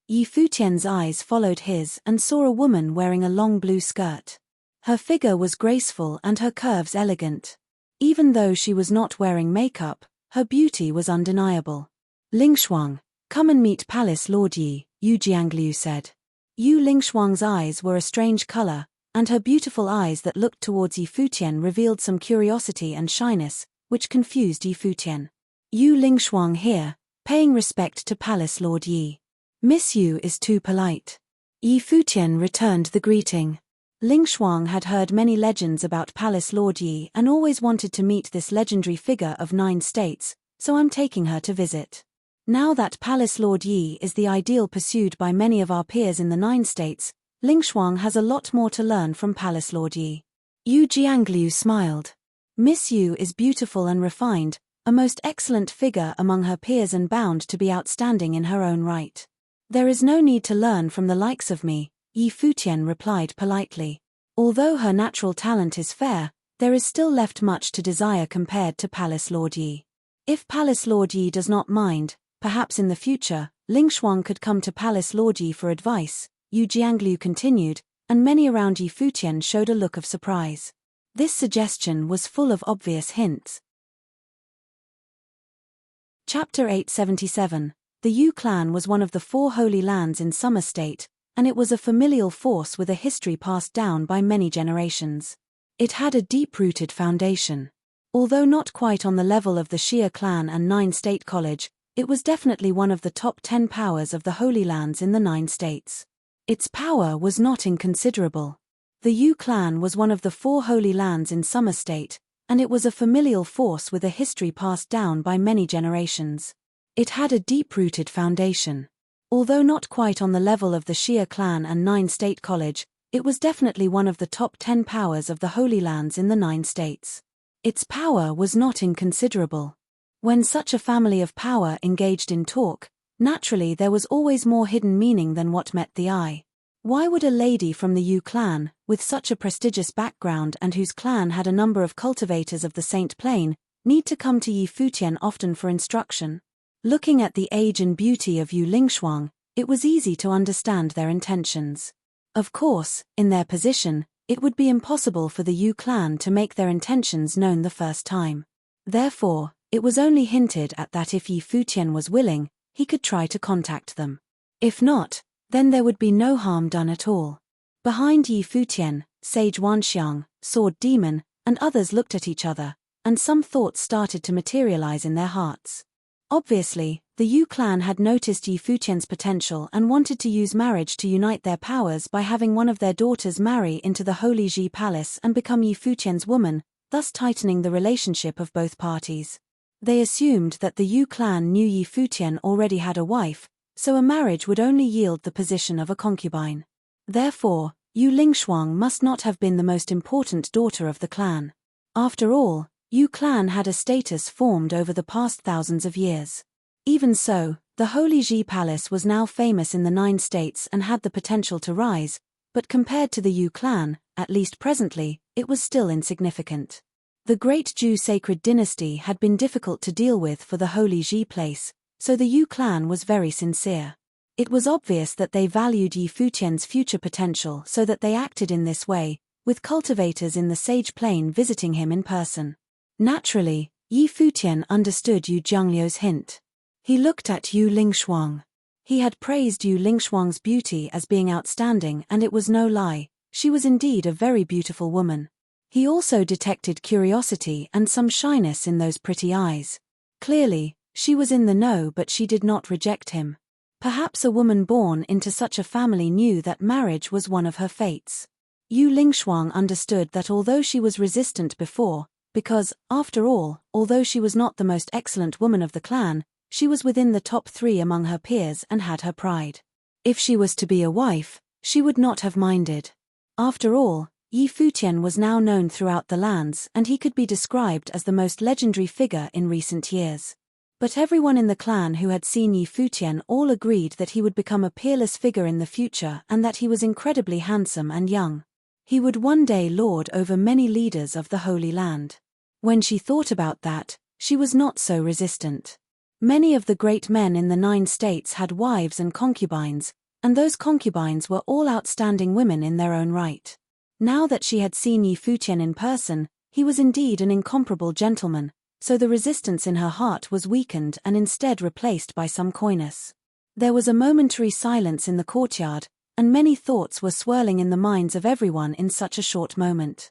Yi Futian's eyes followed his and saw a woman wearing a long blue skirt. Her figure was graceful and her curves elegant. Even though she was not wearing makeup, her beauty was undeniable. "Lingshuang, come and meet Palace Lord Yi," Yu Jiangliu said. Yu Lingshuang's eyes were a strange color, and her beautiful eyes that looked towards Yi Futian revealed some curiosity and shyness, which confused Yi Futian. "Yu Lingshuang here, paying respect to Palace Lord Yi. Miss Yu is too polite." Yi Futian returned the greeting. Lingshuang had heard many legends about Palace Lord Yi and always wanted to meet this legendary figure of 9 states, so I'm taking her to visit. Now that Palace Lord Yi is the ideal pursued by many of our peers in the 9 states, Lingshuang has a lot more to learn from Palace Lord Yi. Yu Jiangliu smiled. Miss Yu is beautiful and refined, a most excellent figure among her peers and bound to be outstanding in her own right. "There is no need to learn from the likes of me," Yi Futian replied politely. Although her natural talent is fair, there is still left much to desire compared to Palace Lord Yi. If Palace Lord Yi does not mind, perhaps in the future, Lingshuang could come to Palace Lord Yi for advice, Yu Jiangliu continued, and many around Yi Futian showed a look of surprise. This suggestion was full of obvious hints. Chapter 877. The Yu clan was one of the 4 holy lands in Summer State, and it was a familial force with a history passed down by many generations. It had a deep-rooted foundation. Although not quite on the level of the Xia clan and 9 State College, it was definitely one of the top 10 powers of the Holy Lands in the 9 states. Its power was not inconsiderable. The Yu clan was one of the 4 holy lands in Summer State, and it was a familial force with a history passed down by many generations. It had a deep-rooted foundation. Although not quite on the level of the Xia clan and 9 State College, it was definitely one of the top 10 powers of the Holy Lands in the 9 states. Its power was not inconsiderable. When such a family of power engaged in talk, naturally there was always more hidden meaning than what met the eye. Why would a lady from the Yu clan, with such a prestigious background and whose clan had a number of cultivators of the Saint Plain, need to come to Yi Futian often for instruction? Looking at the age and beauty of Yu Lingshuang, it was easy to understand their intentions. Of course, in their position, it would be impossible for the Yu clan to make their intentions known the first time. Therefore, it was only hinted at that if Yi Futian was willing, he could try to contact them. If not, then there would be no harm done at all. Behind Yi Futian, Sage Wanxiang, Sword Demon, and others looked at each other, and some thoughts started to materialize in their hearts. Obviously, the Yu clan had noticed Yi Futian's potential and wanted to use marriage to unite their powers by having one of their daughters marry into the Holy Ji Palace and become Yi Futian's woman, thus tightening the relationship of both parties. They assumed that the Yu clan knew Yi Futian already had a wife, so a marriage would only yield the position of a concubine. Therefore, Yu Lingshuang must not have been the most important daughter of the clan. After all, Yu clan had a status formed over the past thousands of years. Even so, the Holy Ji Palace was now famous in the 9 states and had the potential to rise, but compared to the Yu clan, at least presently, it was still insignificant. The great Zhou sacred dynasty had been difficult to deal with for the Holy Ji place, so the Yu clan was very sincere. It was obvious that they valued Yi Futian's future potential, so that they acted in this way, with cultivators in the Sage Plain visiting him in person. Naturally, Yi Futian understood Yu Jiangliu's hint. He looked at Yu Lingshuang. He had praised Yu Lingshuang's beauty as being outstanding, and it was no lie, she was indeed a very beautiful woman. He also detected curiosity and some shyness in those pretty eyes. Clearly, she was in the know, but she did not reject him. Perhaps a woman born into such a family knew that marriage was one of her fates. Yu Lingshuang understood that although she was resistant before, because, after all, although she was not the most excellent woman of the clan, she was within the top 3 among her peers and had her pride. If she was to be a wife, she would not have minded. After all, Yi Futian was now known throughout the lands, and he could be described as the most legendary figure in recent years. But everyone in the clan who had seen Yi Futian all agreed that he would become a peerless figure in the future and that he was incredibly handsome and young. He would one day lord over many leaders of the Holy Land. When she thought about that, she was not so resistant. Many of the great men in the 9 states had wives and concubines, and those concubines were all outstanding women in their own right. Now that she had seen Yi Futian in person, he was indeed an incomparable gentleman, so the resistance in her heart was weakened and instead replaced by some coyness. There was a momentary silence in the courtyard, and many thoughts were swirling in the minds of everyone in such a short moment.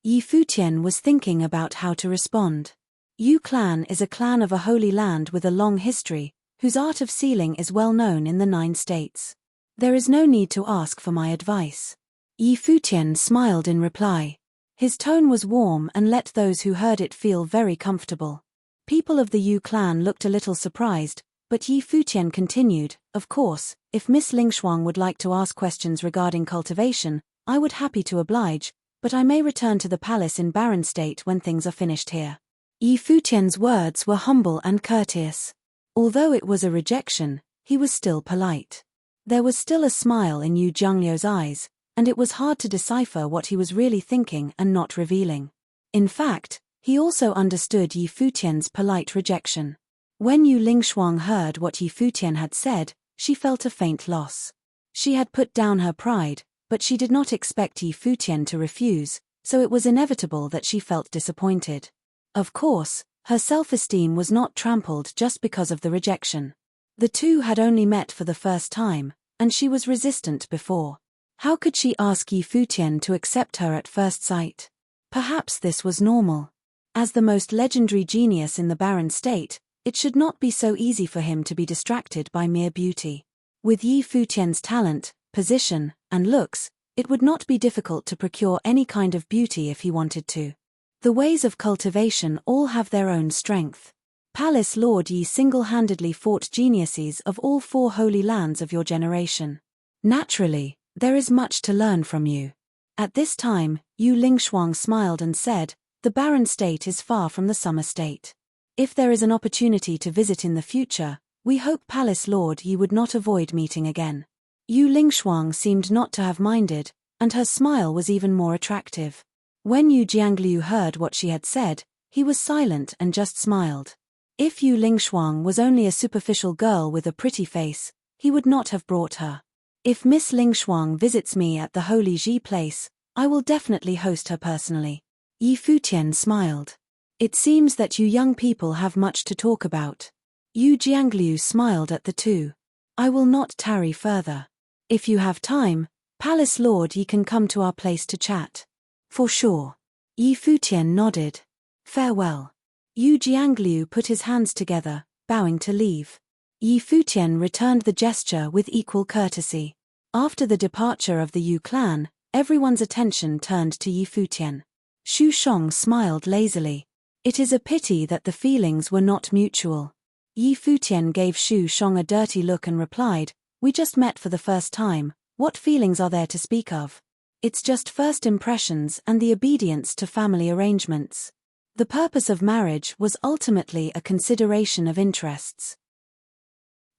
Yi Futian was thinking about how to respond. Yu clan is a clan of a holy land with a long history, whose art of sealing is well known in the 9 states. There is no need to ask for my advice. Yi Futian smiled in reply. His tone was warm and let those who heard it feel very comfortable. People of the Yu clan looked a little surprised, but Yi Futian continued, "Of course, if Miss Lingshuang would like to ask questions regarding cultivation, I would happy to oblige, but I may return to the palace in Barren State when things are finished here." Yi Futian's words were humble and courteous. Although it was a rejection, he was still polite. There was still a smile in Yu Jiangliu's eyes, and it was hard to decipher what he was really thinking and not revealing. In fact, he also understood Yi Futian's polite rejection. When Yu Lingshuang heard what Yi Futian had said, she felt a faint loss. She had put down her pride, but she did not expect Yi Futian to refuse, so it was inevitable that she felt disappointed. Of course, her self-esteem was not trampled just because of the rejection. The two had only met for the first time, and she was resistant before. How could she ask Yi Futian to accept her at first sight? Perhaps this was normal. As the most legendary genius in the Barren State, it should not be so easy for him to be distracted by mere beauty. With Yi Futian's talent, position, and looks, it would not be difficult to procure any kind of beauty if he wanted to. The ways of cultivation all have their own strength. Palace Lord Yi single-handedly fought geniuses of all 4 holy lands of your generation. Naturally, there is much to learn from you. At this time, Yu Lingshuang smiled and said, "The Barren State is far from the Summer State. If there is an opportunity to visit in the future, we hope Palace Lord Yi would not avoid meeting again." Yu Lingshuang seemed not to have minded, and her smile was even more attractive. When Yu Jiangliu heard what she had said, he was silent and just smiled. If Yu Lingshuang was only a superficial girl with a pretty face, he would not have brought her. If Miss Lingshuang visits me at the Holy Ji place, I will definitely host her personally. Yi Futian smiled. It seems that you young people have much to talk about. Yu Jiangliu smiled at the two. I will not tarry further. If you have time, Palace Lord Yi can come to our place to chat. For sure. Yi Futian nodded. Farewell. Yu Jiangliu put his hands together, bowing to leave. Yi Futian returned the gesture with equal courtesy. After the departure of the Yu clan, everyone's attention turned to Yi Futian. Xu Shong smiled lazily. It is a pity that the feelings were not mutual. Yi Futian gave Xu Shong a dirty look and replied, "We just met for the first time, what feelings are there to speak of? It's just first impressions and the obedience to family arrangements. The purpose of marriage was ultimately a consideration of interests."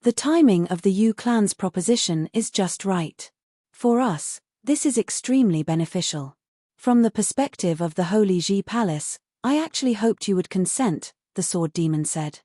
The timing of the Yu clan's proposition is just right. For us, this is extremely beneficial. From the perspective of the Holy Ji Palace, I actually hoped you would consent, the Sword Demon said.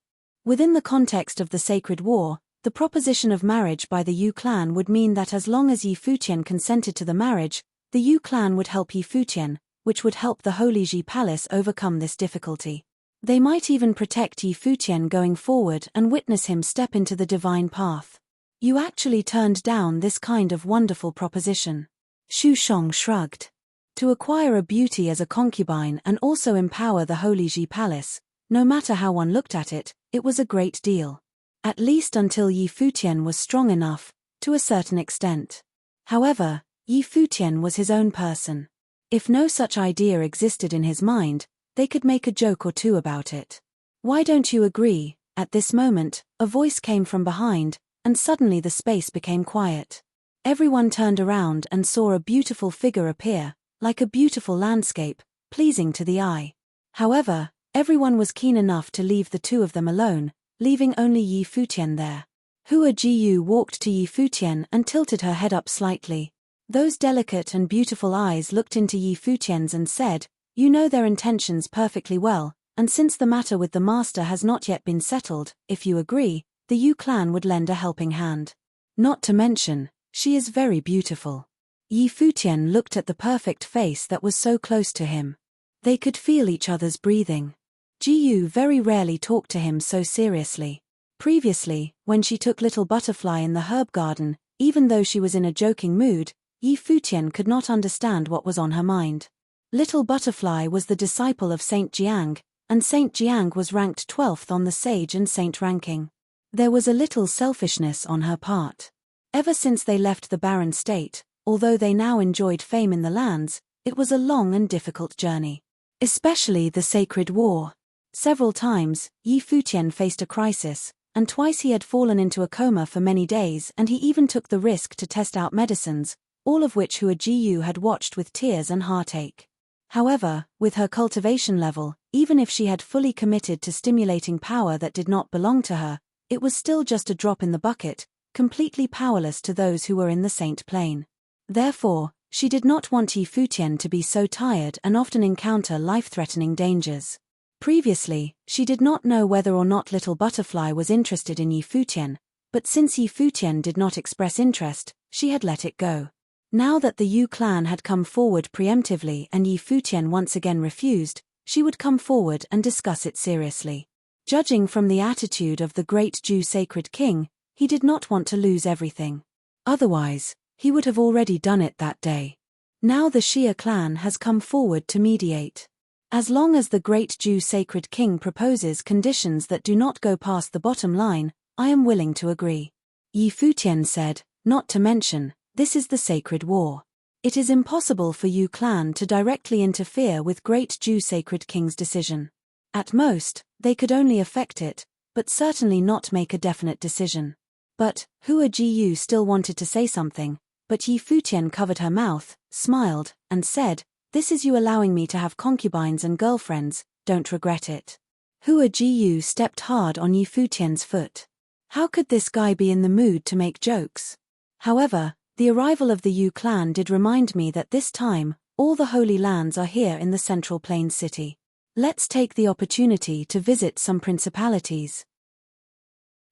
Within the context of the Sacred War, the proposition of marriage by the Yu clan would mean that as long as Yi Futian consented to the marriage, the Yu clan would help Yi Futian, which would help the Holy Ji Palace overcome this difficulty. They might even protect Yi Futian going forward and witness him step into the divine path. You actually turned down this kind of wonderful proposition. Xu Shong shrugged. To acquire a beauty as a concubine and also empower the Holy Ji Palace, no matter how one looked at it, it was a great deal. At least until Yi Futian was strong enough, to a certain extent. However, Yi Futian was his own person. If no such idea existed in his mind, they could make a joke or two about it. "Why don't you agree?" At this moment, a voice came from behind, and suddenly the space became quiet. Everyone turned around and saw a beautiful figure appear, like a beautiful landscape, pleasing to the eye. However, everyone was keen enough to leave the two of them alone, leaving only Yi Futian there. Hua Jiyu walked to Yi Futian and tilted her head up slightly. Those delicate and beautiful eyes looked into Yi Futian's and said, "You know their intentions perfectly well, and since the matter with the master has not yet been settled, if you agree, the Yu clan would lend a helping hand. Not to mention, she is very beautiful." Yi Futian looked at the perfect face that was so close to him. They could feel each other's breathing. Jiyu very rarely talked to him so seriously. Previously, when she took Little Butterfly in the herb garden, even though she was in a joking mood, Yi Futian could not understand what was on her mind. Little Butterfly was the disciple of Saint Jiang, and Saint Jiang was ranked 12th on the sage and saint ranking. There was a little selfishness on her part. Ever since they left the barren state, although they now enjoyed fame in the lands, it was a long and difficult journey. Especially the Sacred War. Several times, Yi Futian faced a crisis, and twice he had fallen into a coma for many days, and he even took the risk to test out medicines, all of which Hua Jiyu had watched with tears and heartache. However, with her cultivation level, even if she had fully committed to stimulating power that did not belong to her, it was still just a drop in the bucket, completely powerless to those who were in the Saint Plane. Therefore, she did not want Yi Futian to be so tired and often encounter life-threatening dangers. Previously, she did not know whether or not Little Butterfly was interested in Yi Futian, but since Yi Futian did not express interest, she had let it go. Now that the Yu clan had come forward preemptively and Yi Futian once again refused, she would come forward and discuss it seriously. Judging from the attitude of the great Jew sacred king, he did not want to lose everything. Otherwise, he would have already done it that day. Now the Shia clan has come forward to mediate. As long as the great Jew sacred king proposes conditions that do not go past the bottom line, I am willing to agree. Yi Futian said, "Not to mention, this is the Sacred War. It is impossible for Yu clan to directly interfere with great Jew sacred king's decision. At most, they could only affect it, but certainly not make a definite decision." But, Hua Jiyu still wanted to say something, but Yi Futian covered her mouth, smiled, and said, "This is you allowing me to have concubines and girlfriends, don't regret it." Hua Jiyu stepped hard on Yi Futian's foot. How could this guy be in the mood to make jokes? However, the arrival of the Yu clan did remind me that this time, all the Holy Lands are here in the Central Plains city. Let's take the opportunity to visit some principalities.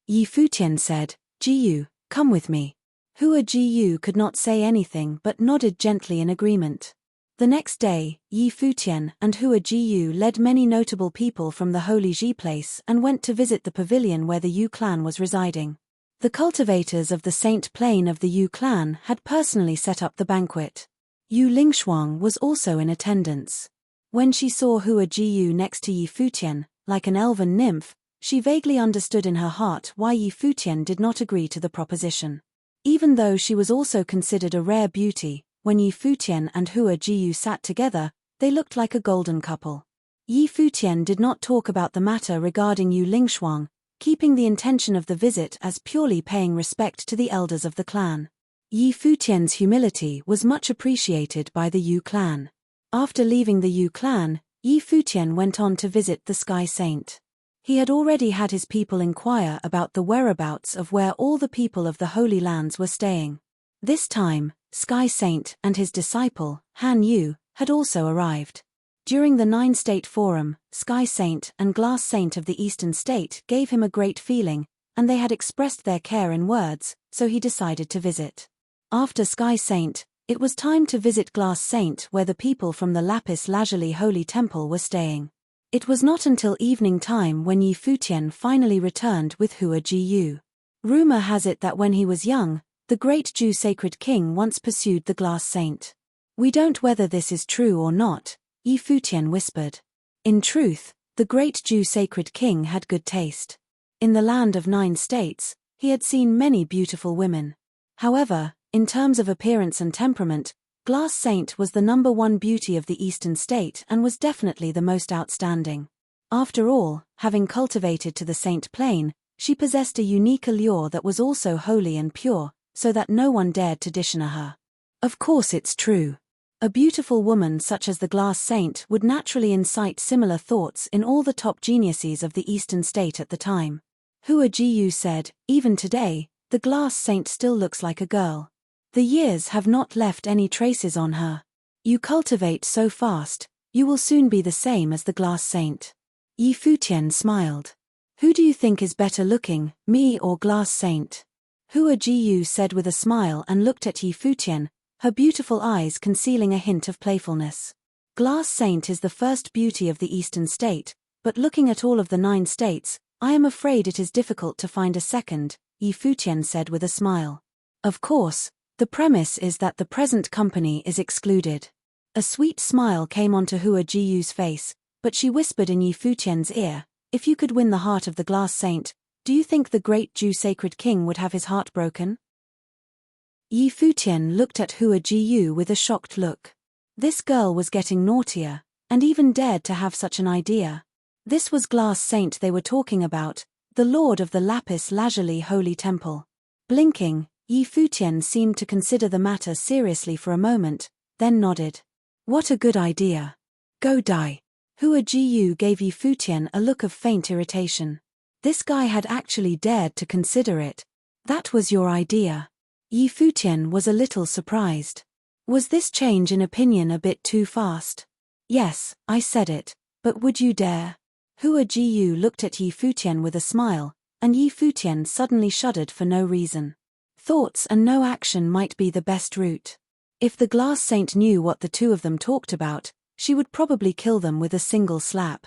Yi Futian said, "Jiyu, come with me." Hua Jiyu could not say anything but nodded gently in agreement. The next day, Yi Futian and Hua Jiyu led many notable people from the Holy Ji place and went to visit the pavilion where the Yu clan was residing. The cultivators of the Saint Plain of the Yu clan had personally set up the banquet. Yu Lingshuang was also in attendance. When she saw Hua Jiyu next to Yi Futian, like an elven nymph, she vaguely understood in her heart why Yi Futian did not agree to the proposition. Even though she was also considered a rare beauty, when Yi Futian and Hua Jiyu sat together, they looked like a golden couple. Yi Futian did not talk about the matter regarding Yu Lingshuang, keeping the intention of the visit as purely paying respect to the elders of the clan. Yi Futian's humility was much appreciated by the Yu clan. After leaving the Yu clan, Yi Futian went on to visit the Sky Saint. He had already had his people inquire about the whereabouts of where all the people of the Holy Lands were staying. This time, Sky Saint and his disciple, Han Yu, had also arrived. During the 9-state forum, Sky Saint and Glass Saint of the Eastern State gave him a great feeling, and they had expressed their care in words, so he decided to visit. After Sky Saint, it was time to visit Glass Saint where the people from the Lapis Lazuli Holy Temple were staying. It was not until evening time when Yi Futian finally returned with Hua Jiyu. Rumor has it that when he was young, the great Jew sacred king once pursued the Glass Saint. We don't whether this is true or not, Yi Futian whispered. In truth, the great Jew sacred king had good taste. In the land of 9 states, he had seen many beautiful women. However, in terms of appearance and temperament, Glass Saint was the #1 beauty of the Eastern State and was definitely the most outstanding. After all, having cultivated to the saint plane, she possessed a unique allure that was also holy and pure, so that no one dared to dishonor her. Of course it's true. A beautiful woman such as the Glass Saint would naturally incite similar thoughts in all the top geniuses of the Eastern State at the time. Hua Jiyu said, even today, the Glass Saint still looks like a girl. The years have not left any traces on her. You cultivate so fast, you will soon be the same as the Glass Saint. Yi Futian smiled. Who do you think is better looking, me or Glass Saint? Hua Jiyu said with a smile and looked at Yi Futian, her beautiful eyes concealing a hint of playfulness. Glass Saint is the first beauty of the Eastern State, but looking at all of the 9 states, I am afraid it is difficult to find a second, Yi Futian said with a smile. Of course, the premise is that the present company is excluded. A sweet smile came onto Hua Jiyu's face, but she whispered in Yi Futian's ear, if you could win the heart of the Glass Saint, do you think the great Jew sacred king would have his heart broken? Yi Futian looked at Hua Jiyu with a shocked look. This girl was getting naughtier, and even dared to have such an idea. This was Glass Saint they were talking about, the lord of the Lapis Lazuli Holy Temple. Blinking, Yi Futian seemed to consider the matter seriously for a moment, then nodded. What a good idea. Go die. Hua Jiyu gave Yi Futian a look of faint irritation. This guy had actually dared to consider it. That was your idea. Yi Futian was a little surprised. Was this change in opinion a bit too fast? Yes, I said it, but would you dare? Hua Jiyu looked at Yi Futian with a smile, and Yi Futian suddenly shuddered for no reason. Thoughts and no action might be the best route. If the Glass Saint knew what the two of them talked about, she would probably kill them with a single slap.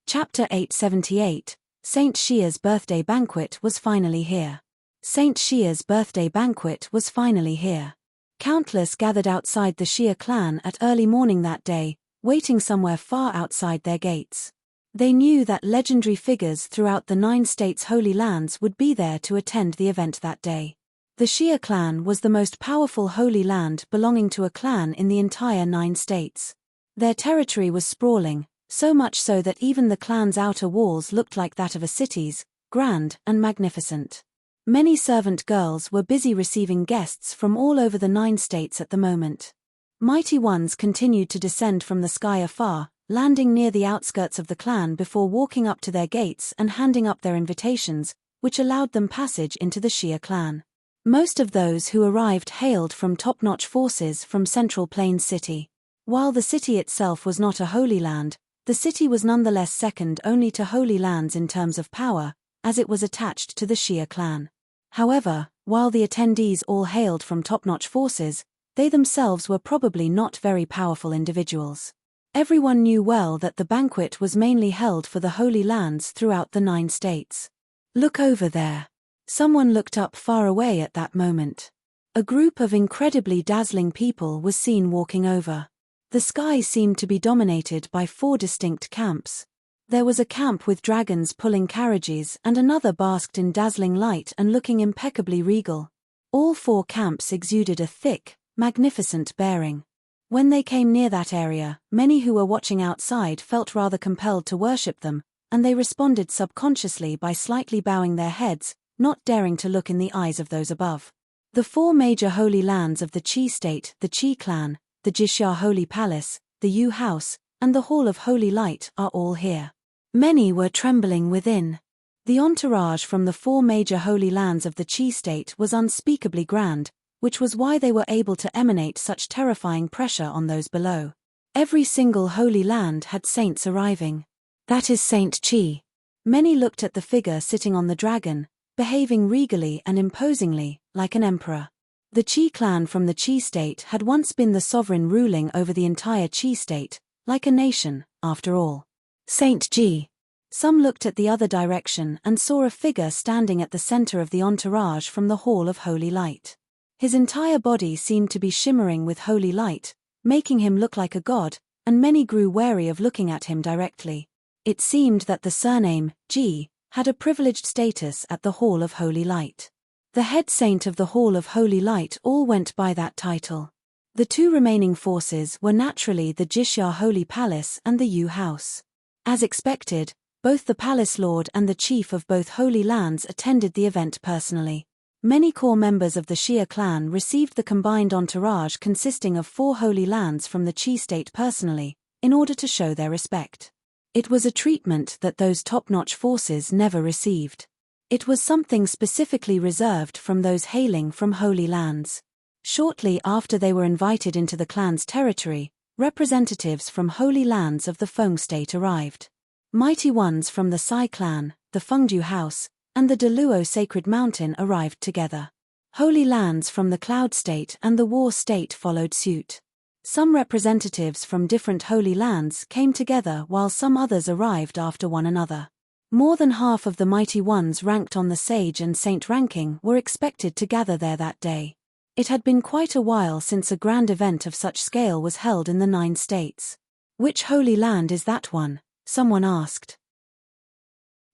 Chapter 878, Saint Shia's birthday banquet was finally here. Saint Shia's birthday banquet was finally here. Countless gathered outside the Shia clan at early morning that day, waiting somewhere far outside their gates. They knew that legendary figures throughout the 9 states' holy lands would be there to attend the event that day. The Shia clan was the most powerful holy land belonging to a clan in the entire 9 states. Their territory was sprawling, so much so that even the clan's outer walls looked like that of a city's, grand and magnificent. Many servant girls were busy receiving guests from all over the 9 states at the moment. Mighty ones continued to descend from the sky afar, landing near the outskirts of the clan before walking up to their gates and handing up their invitations, which allowed them passage into the Shia clan. Most of those who arrived hailed from top-notch forces from Central Plains City. While the city itself was not a holy land, the city was nonetheless second only to holy lands in terms of power, as it was attached to the Shia clan. However, while the attendees all hailed from top-notch forces, they themselves were probably not very powerful individuals. Everyone knew well that the banquet was mainly held for the holy lands throughout the 9 states. Look over there. Someone looked up far away at that moment. A group of incredibly dazzling people was seen walking over. The sky seemed to be dominated by 4 distinct camps. There was a camp with dragons pulling carriages, and another basked in dazzling light and looking impeccably regal. All 4 camps exuded a thick, magnificent bearing. When they came near that area, many who were watching outside felt rather compelled to worship them, and they responded subconsciously by slightly bowing their heads, not daring to look in the eyes of those above. The 4 major holy lands of the Qi state, the Qi clan, the Jixia Holy Palace, the Yu House, and the Hall of Holy Light are all here. Many were trembling within. The entourage from the 4 major holy lands of the Qi state was unspeakably grand, which was why they were able to emanate such terrifying pressure on those below. Every single holy land had saints arriving. That is Saint Qi. Many looked at the figure sitting on the dragon, behaving regally and imposingly, like an emperor. The Qi clan from the Qi state had once been the sovereign ruling over the entire Qi state, like a nation, after all. Saint Qi. Some looked at the other direction and saw a figure standing at the center of the entourage from the Hall of Holy Light. His entire body seemed to be shimmering with holy light, making him look like a god, and many grew wary of looking at him directly. It seemed that the surname, Qi, had a privileged status at the Hall of Holy Light. The head saint of the Hall of Holy Light all went by that title. The 2 remaining forces were naturally the Jixia Holy Palace and the Yu House. As expected, both the palace lord and the chief of both holy lands attended the event personally. Many core members of the Xia clan received the combined entourage consisting of 4 holy lands from the Qi state personally, in order to show their respect. It was a treatment that those top-notch forces never received. It was something specifically reserved from those hailing from holy lands. Shortly after they were invited into the clan's territory, representatives from holy lands of the Feng state arrived. Mighty ones from the Sai clan, the Fengju house, and the Deluo sacred mountain arrived together. Holy lands from the Cloud state and the War state followed suit. Some representatives from different holy lands came together while some others arrived after one another. More than half of the mighty ones ranked on the sage and saint ranking were expected to gather there that day. It had been quite a while since a grand event of such scale was held in the 9 states. Which holy land is that one? Someone asked.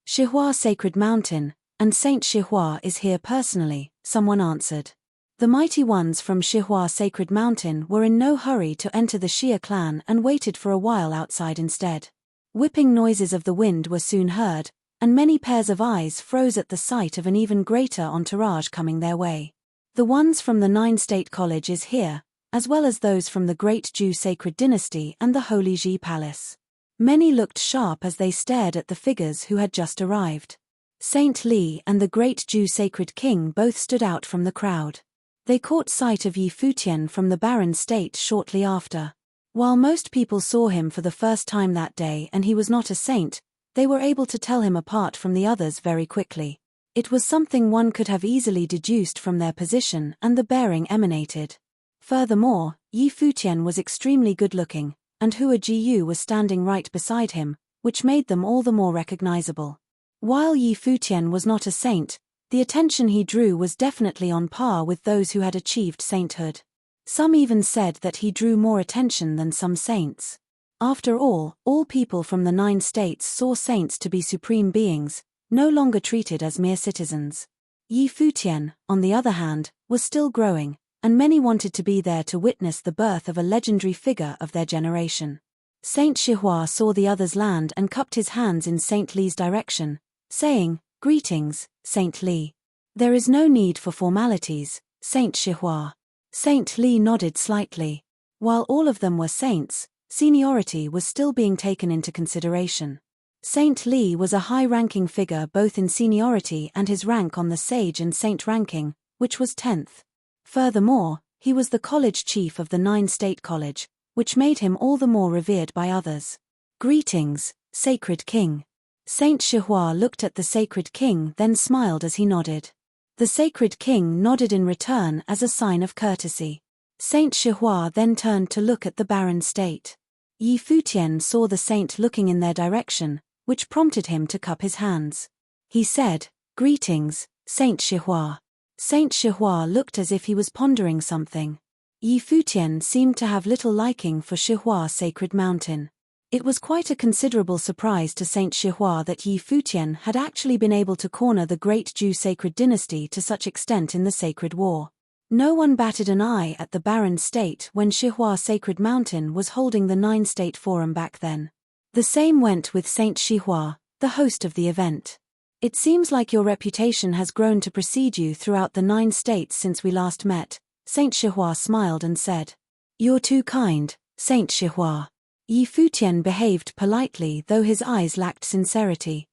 Shihua Sacred Mountain, and Saint Shihua is here personally, someone answered. The mighty ones from Shihua Sacred Mountain were in no hurry to enter the Xia clan and waited for a while outside instead. Whipping noises of the wind were soon heard, and many pairs of eyes froze at the sight of an even greater entourage coming their way. The ones from the 9 State College is here, as well as those from the Great Ju Sacred Dynasty and the Holy Ji Palace. Many looked sharp as they stared at the figures who had just arrived. Saint Li and the Great Ju Sacred King both stood out from the crowd. They caught sight of Yi Futian from the Barren State shortly after. While most people saw him for the first time that day and he was not a saint, they were able to tell him apart from the others very quickly. It was something one could have easily deduced from their position and the bearing emanated. Furthermore, Yi Futian was extremely good-looking, and Hua Jiyu was standing right beside him, which made them all the more recognizable. While Yi Futian was not a saint, the attention he drew was definitely on par with those who had achieved sainthood. Some even said that he drew more attention than some saints. After all people from the 9 states saw saints to be supreme beings, no longer treated as mere citizens. Yi Futian, on the other hand, was still growing, and many wanted to be there to witness the birth of a legendary figure of their generation. Saint Shihua saw the others land and cupped his hands in Saint Li's direction, saying, "Greetings, Saint Li. There is no need for formalities, Saint Shihua." Saint Li nodded slightly. While all of them were saints, seniority was still being taken into consideration. Saint Li was a high-ranking figure both in seniority and his rank on the sage and saint ranking, which was 10th. Furthermore, he was the college chief of the 9 State College, which made him all the more revered by others. "Greetings, Sacred King." Saint Shihua looked at the Sacred King then smiled as he nodded. The Sacred King nodded in return as a sign of courtesy. Saint Shihua then turned to look at the barren state. Yi Futian saw the saint looking in their direction, which prompted him to cup his hands. He said, "Greetings, Saint Shihua." Saint Shihua looked as if he was pondering something. Yi Futian seemed to have little liking for Shihua Sacred Mountain. It was quite a considerable surprise to Saint Shihua that Yi Futian had actually been able to corner the great Zhu sacred dynasty to such extent in the Sacred War. No one batted an eye at the barren state when Shihua Sacred Mountain was holding the 9-state forum back then. The same went with Saint Shihua, the host of the event. It seems like your reputation has grown to precede you throughout the 9 states since we last met. Saint Shihua smiled and said. You're too kind, Saint Shihua. Yi Futian behaved politely though his eyes lacked sincerity.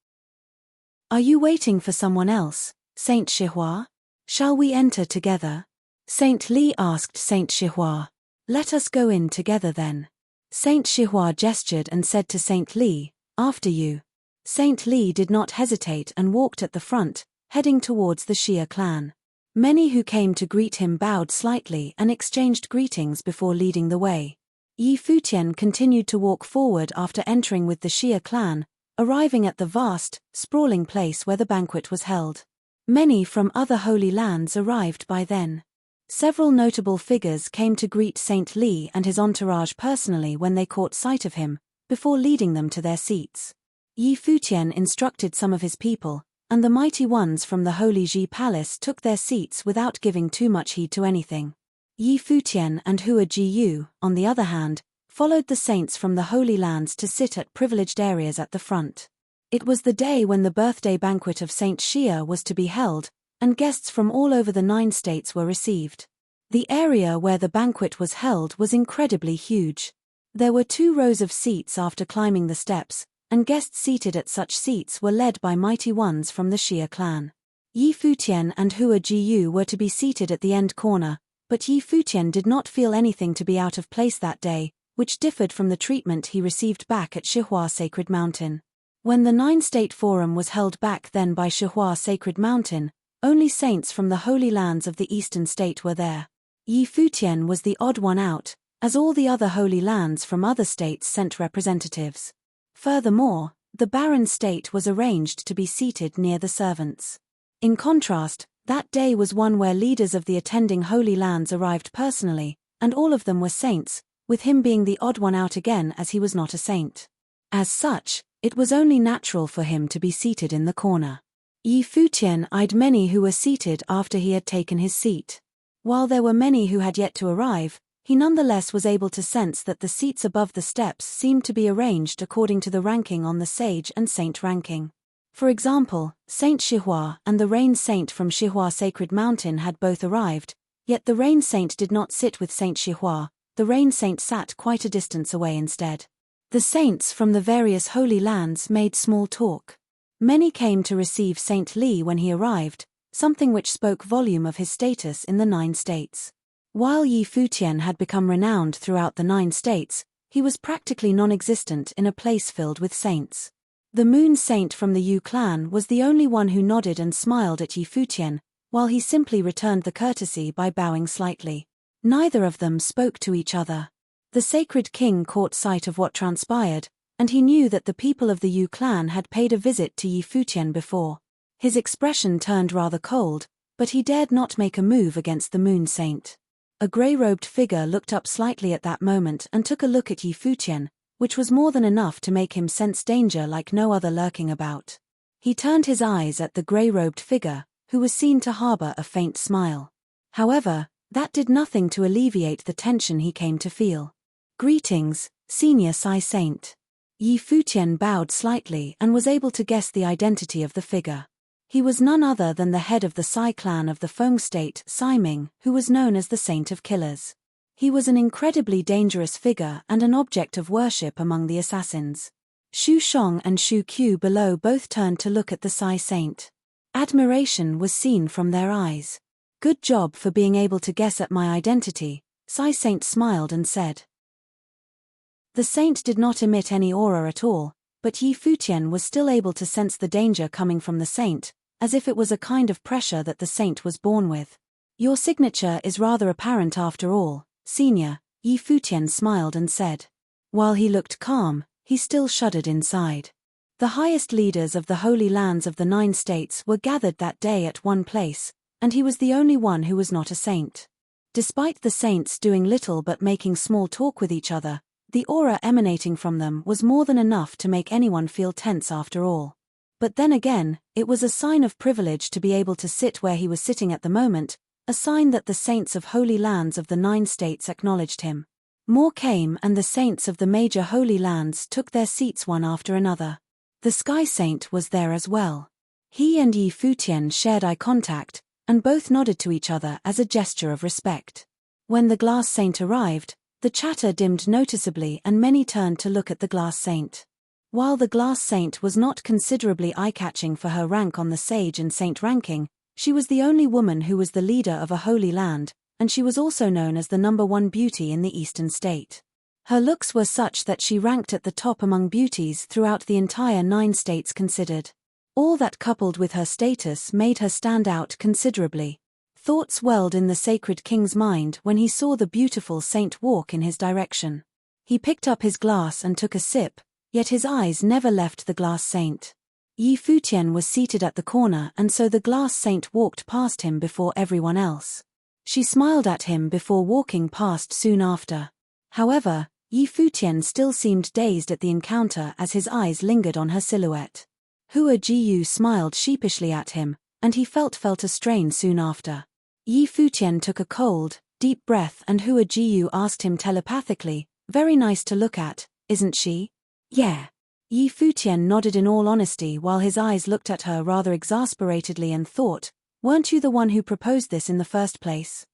Are you waiting for someone else, Saint Shihua? Shall we enter together? Saint Li asked Saint Shihua. Let us go in together then. Saint Shihua gestured and said to Saint Li, after you. Saint Li did not hesitate and walked at the front, heading towards the Xia clan. Many who came to greet him bowed slightly and exchanged greetings before leading the way. Yi Futian continued to walk forward after entering with the Xia clan, arriving at the vast, sprawling place where the banquet was held. Many from other holy lands arrived by then. Several notable figures came to greet Saint Li and his entourage personally when they caught sight of him, before leading them to their seats. Yi Futian instructed some of his people, and the mighty ones from the Holy Ji Palace took their seats without giving too much heed to anything. Yi Futian and Hua Jiyu, on the other hand, followed the saints from the Holy Lands to sit at privileged areas at the front. It was the day when the birthday banquet of Saint Xia was to be held, and guests from all over the 9 states were received. The area where the banquet was held was incredibly huge. There were 2 rows of seats after climbing the steps, and guests seated at such seats were led by mighty ones from the Xia clan. Yi Futian and Hua Jiyu were to be seated at the end corner, but Yi Futian did not feel anything to be out of place that day, which differed from the treatment he received back at Shihua Sacred Mountain. When the 9-state forum was held back then by Shihua Sacred Mountain, only saints from the Holy Lands of the Eastern State were there. Yi Futian was the odd one out, as all the other Holy Lands from other states sent representatives. Furthermore, the barren state was arranged to be seated near the servants. In contrast, that day was one where leaders of the attending Holy Lands arrived personally, and all of them were saints, with him being the odd one out again as he was not a saint. As such, it was only natural for him to be seated in the corner. Yi Futian eyed many who were seated after he had taken his seat. While there were many who had yet to arrive, he nonetheless was able to sense that the seats above the steps seemed to be arranged according to the ranking on the sage and saint ranking. For example, Saint Shihua and the Rain Saint from Shihua Sacred Mountain had both arrived, yet the Rain Saint did not sit with Saint Shihua, the Rain Saint sat quite a distance away instead. The saints from the various holy lands made small talk. Many came to receive Saint Li when he arrived, something which spoke volume of his status in the 9 states. While Yi Futian had become renowned throughout the 9 states, he was practically non-existent in a place filled with saints. The Moon Saint from the Yu clan was the only one who nodded and smiled at Yi Futian, while he simply returned the courtesy by bowing slightly. Neither of them spoke to each other. The Sacred King caught sight of what transpired, and he knew that the people of the Yu clan had paid a visit to Yi Futian before. His expression turned rather cold, but he dared not make a move against the Moon Saint. A grey-robed figure looked up slightly at that moment and took a look at Yi Futian, which was more than enough to make him sense danger like no other lurking about. He turned his eyes at the grey-robed figure, who was seen to harbour a faint smile. However, that did nothing to alleviate the tension he came to feel. Greetings, Senior Sai Saint. Yi Futian bowed slightly and was able to guess the identity of the figure. He was none other than the head of the Sai clan of the Feng state, Sai Ming, who was known as the Saint of Killers. He was an incredibly dangerous figure and an object of worship among the assassins. Xu Shong and Xu Qiu below both turned to look at the Sai Saint. Admiration was seen from their eyes. Good job for being able to guess at my identity, Sai Saint smiled and said. The saint did not emit any aura at all, but Yi Futian was still able to sense the danger coming from the saint, as if it was a kind of pressure that the saint was born with. Your signature is rather apparent after all, Senior, Yi Futian smiled and said. While he looked calm, he still shuddered inside. The highest leaders of the Holy Lands of the 9 states were gathered that day at one place, and he was the only one who was not a saint. Despite the saints doing little but making small talk with each other, the aura emanating from them was more than enough to make anyone feel tense after all. But then again, it was a sign of privilege to be able to sit where he was sitting at the moment, a sign that the saints of holy lands of the 9 states acknowledged him. More came, and the saints of the major holy lands took their seats one after another. The Sky Saint was there as well. He and Yi Futian shared eye contact, and both nodded to each other as a gesture of respect. When the Glass Saint arrived, the chatter dimmed noticeably and many turned to look at the Glass Saint. While the Glass Saint was not considerably eye-catching for her rank on the sage and saint ranking, she was the only woman who was the leader of a holy land, and she was also known as the #1 beauty in the eastern state. Her looks were such that she ranked at the top among beauties throughout the entire 9 states considered. All that coupled with her status made her stand out considerably. Thoughts welled in the sacred king's mind when he saw the beautiful saint walk in his direction. He picked up his glass and took a sip, yet his eyes never left the Glass Saint. Yi Futian was seated at the corner, and so the Glass Saint walked past him before everyone else. She smiled at him before walking past soon after. However, Yi Futian still seemed dazed at the encounter as his eyes lingered on her silhouette. Hua Jiyu smiled sheepishly at him, and he felt a strain soon after. Yi Futian took a cold, deep breath and Hua Jiyu asked him telepathically, "Very nice to look at, isn't she?" "Yeah." Yi Futian nodded in all honesty while his eyes looked at her rather exasperatedly and thought, "Weren't you the one who proposed this in the first place?"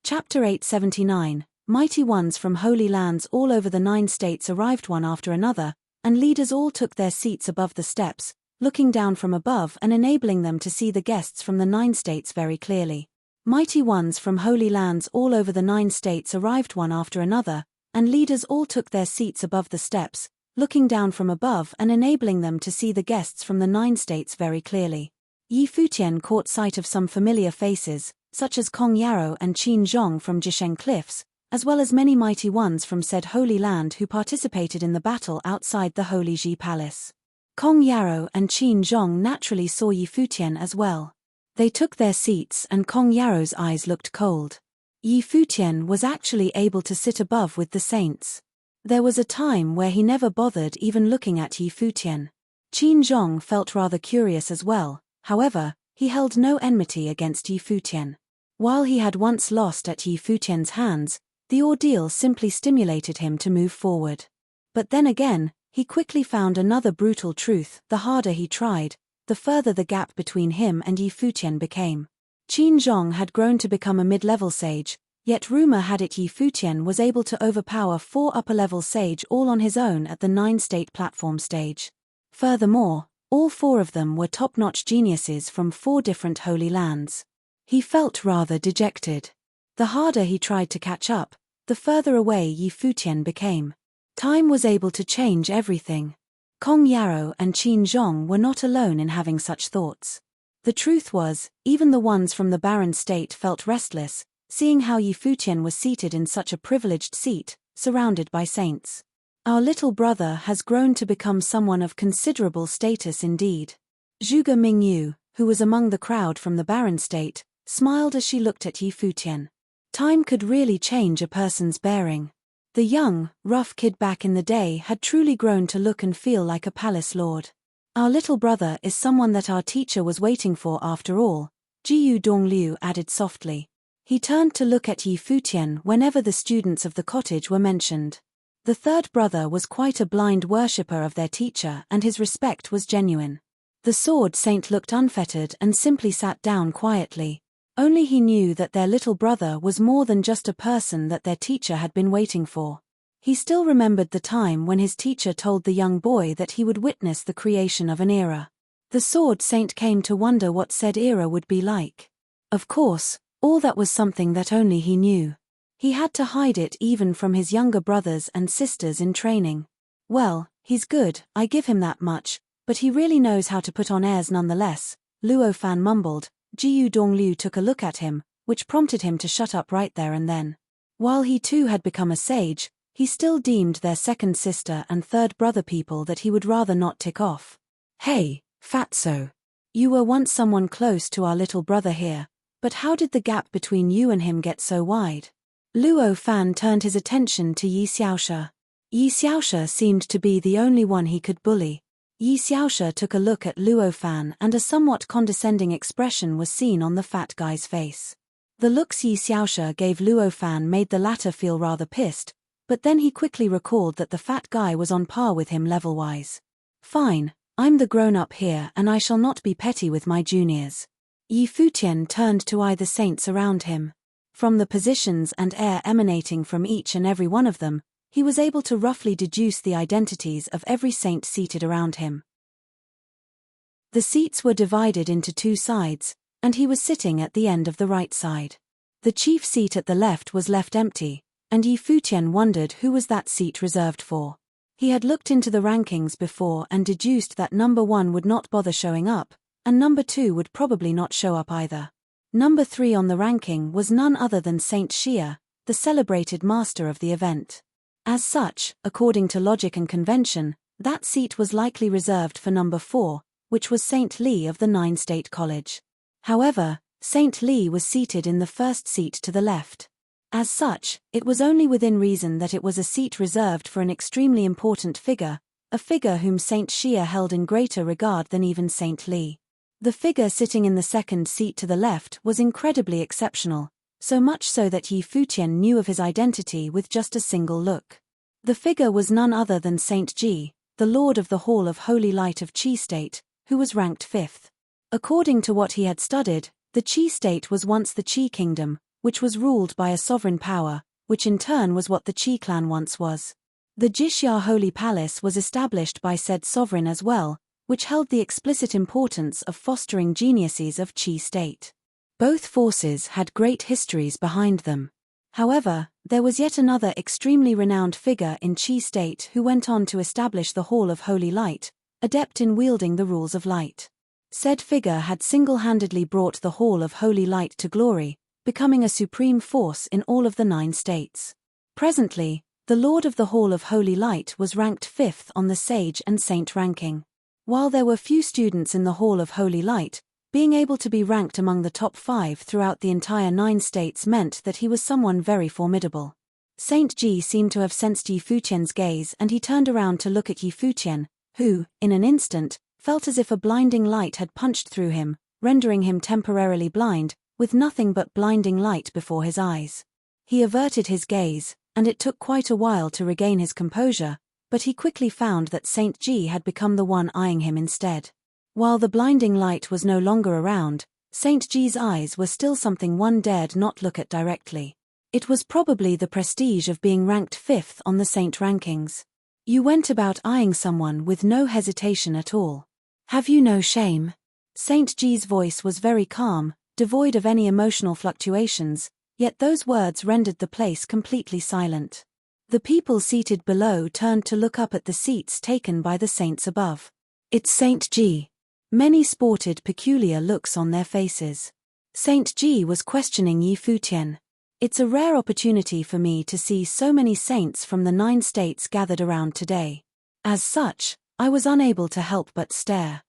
Chapter 879, Mighty ones from holy lands all over the 9 states arrived one after another, and leaders all took their seats above the steps, looking down from above and enabling them to see the guests from the 9 states very clearly. Mighty ones from holy lands all over the 9 states arrived one after another, and leaders all took their seats above the steps, looking down from above and enabling them to see the guests from the 9 states very clearly. Yi Futian caught sight of some familiar faces, such as Kong Yarrow and Qin Zhong from Jisheng Cliffs, as well as many mighty ones from said holy land who participated in the battle outside the Holy Ji Palace. Kong Yarrow and Qin Zhong naturally saw Yi Futian as well. They took their seats and Kong Yarrow's eyes looked cold. Yi Futian was actually able to sit above with the saints. There was a time where he never bothered even looking at Yi Futian. Qin Zhong felt rather curious as well, however, he held no enmity against Yi Futian. While he had once lost at Yi Futian's hands, the ordeal simply stimulated him to move forward. But then again, he quickly found another brutal truth: the harder he tried, the further the gap between him and Yi Futian became. Qin Zhong had grown to become a mid-level sage, yet rumor had it Yi Futian was able to overpower 4 upper-level sage all on his own at the 9-state platform stage. Furthermore, all 4 of them were top-notch geniuses from 4 different holy lands. He felt rather dejected. The harder he tried to catch up, the further away Yi Futian became. Time was able to change everything. Kong Yarrow and Qin Zhong were not alone in having such thoughts. The truth was, even the ones from the barren state felt restless, seeing how Yi Futian was seated in such a privileged seat, surrounded by saints. Our little brother has grown to become someone of considerable status indeed. Zhuge Mingyu, who was among the crowd from the barren state, smiled as she looked at Yi Futian. Time could really change a person's bearing. The young, rough kid back in the day had truly grown to look and feel like a palace lord. Our little brother is someone that our teacher was waiting for after all, Jiyu Dongliu added softly. He turned to look at Yi Futian whenever the students of the cottage were mentioned. The third brother was quite a blind worshipper of their teacher and his respect was genuine. The sword saint looked unfettered and simply sat down quietly. Only he knew that their little brother was more than just a person that their teacher had been waiting for. He still remembered the time when his teacher told the young boy that he would witness the creation of an era. The sword saint came to wonder what said era would be like. Of course, all that was something that only he knew. He had to hide it even from his younger brothers and sisters in training. Well, he's good, I give him that much, but he really knows how to put on airs nonetheless, Luo Fan mumbled. Jiyu Dongliu took a look at him, which prompted him to shut up right there and then. While he too had become a sage, he still deemed their second sister and third brother people that he would rather not tick off. "Hey, fatso. You were once someone close to our little brother here, but how did the gap between you and him get so wide? Luo Fan turned his attention to Yi Xiaoshe. Yi Xiaoshe seemed to be the only one he could bully. Yi Xiaoshe took a look at Luo Fan and a somewhat condescending expression was seen on the fat guy's face. The looks Yi Xiaoshe gave Luo Fan made the latter feel rather pissed, but then he quickly recalled that the fat guy was on par with him level-wise. Fine, I'm the grown-up here and I shall not be petty with my juniors. Yi Futian turned to eye the saints around him. From the positions and air emanating from each and every one of them, he was able to roughly deduce the identities of every saint seated around him. The seats were divided into two sides, and he was sitting at the end of the right side. The chief seat at the left was left empty, and Yi Futian wondered who was that seat reserved for. He had looked into the rankings before and deduced that number 1 would not bother showing up, and number 2 would probably not show up either. Number 3 on the ranking was none other than Saint Xia, the celebrated master of the event. As such, according to logic and convention, that seat was likely reserved for number 4, which was Saint Li of the 9-state college. However, Saint Li was seated in the first seat to the left. As such, it was only within reason that it was a seat reserved for an extremely important figure, a figure whom Saint Xia held in greater regard than even Saint Li. The figure sitting in the second seat to the left was incredibly exceptional, so much so that Yi Futian knew of his identity with just a single look. The figure was none other than Saint Ji, the Lord of the Hall of Holy Light of Qi State, who was ranked 5th. According to what he had studied, the Qi State was once the Qi Kingdom, which was ruled by a sovereign power, which in turn was what the Qi clan once was. The Jixia Holy Palace was established by said sovereign as well, which held the explicit importance of fostering geniuses of Qi State. Both forces had great histories behind them. However, there was yet another extremely renowned figure in Qi State who went on to establish the Hall of Holy Light, adept in wielding the rules of light. Said figure had single-handedly brought the Hall of Holy Light to glory, becoming a supreme force in all of the 9 states. Presently, the Lord of the Hall of Holy Light was ranked 5th on the Sage and Saint ranking. While there were few students in the Hall of Holy Light, being able to be ranked among the top 5 throughout the entire 9 states meant that he was someone very formidable. Saint Ji seemed to have sensed Yi Futian's gaze and he turned around to look at Yi Futian, who, in an instant, felt as if a blinding light had punched through him, rendering him temporarily blind, with nothing but blinding light before his eyes. He averted his gaze, and it took quite a while to regain his composure, but he quickly found that Saint Ji had become the one eyeing him instead. While the blinding light was no longer around, Saint Ji's eyes were still something one dared not look at directly. It was probably the prestige of being ranked 5th on the Saint rankings. You went about eyeing someone with no hesitation at all. Have you no shame? Saint Ji's voice was very calm, devoid of any emotional fluctuations, yet those words rendered the place completely silent. The people seated below turned to look up at the seats taken by the saints above. It's Saint Ji. Many sported peculiar looks on their faces. Saint Ji was questioning Yi Futian. It's a rare opportunity for me to see so many saints from the 9 states gathered around today. As such, I was unable to help but stare.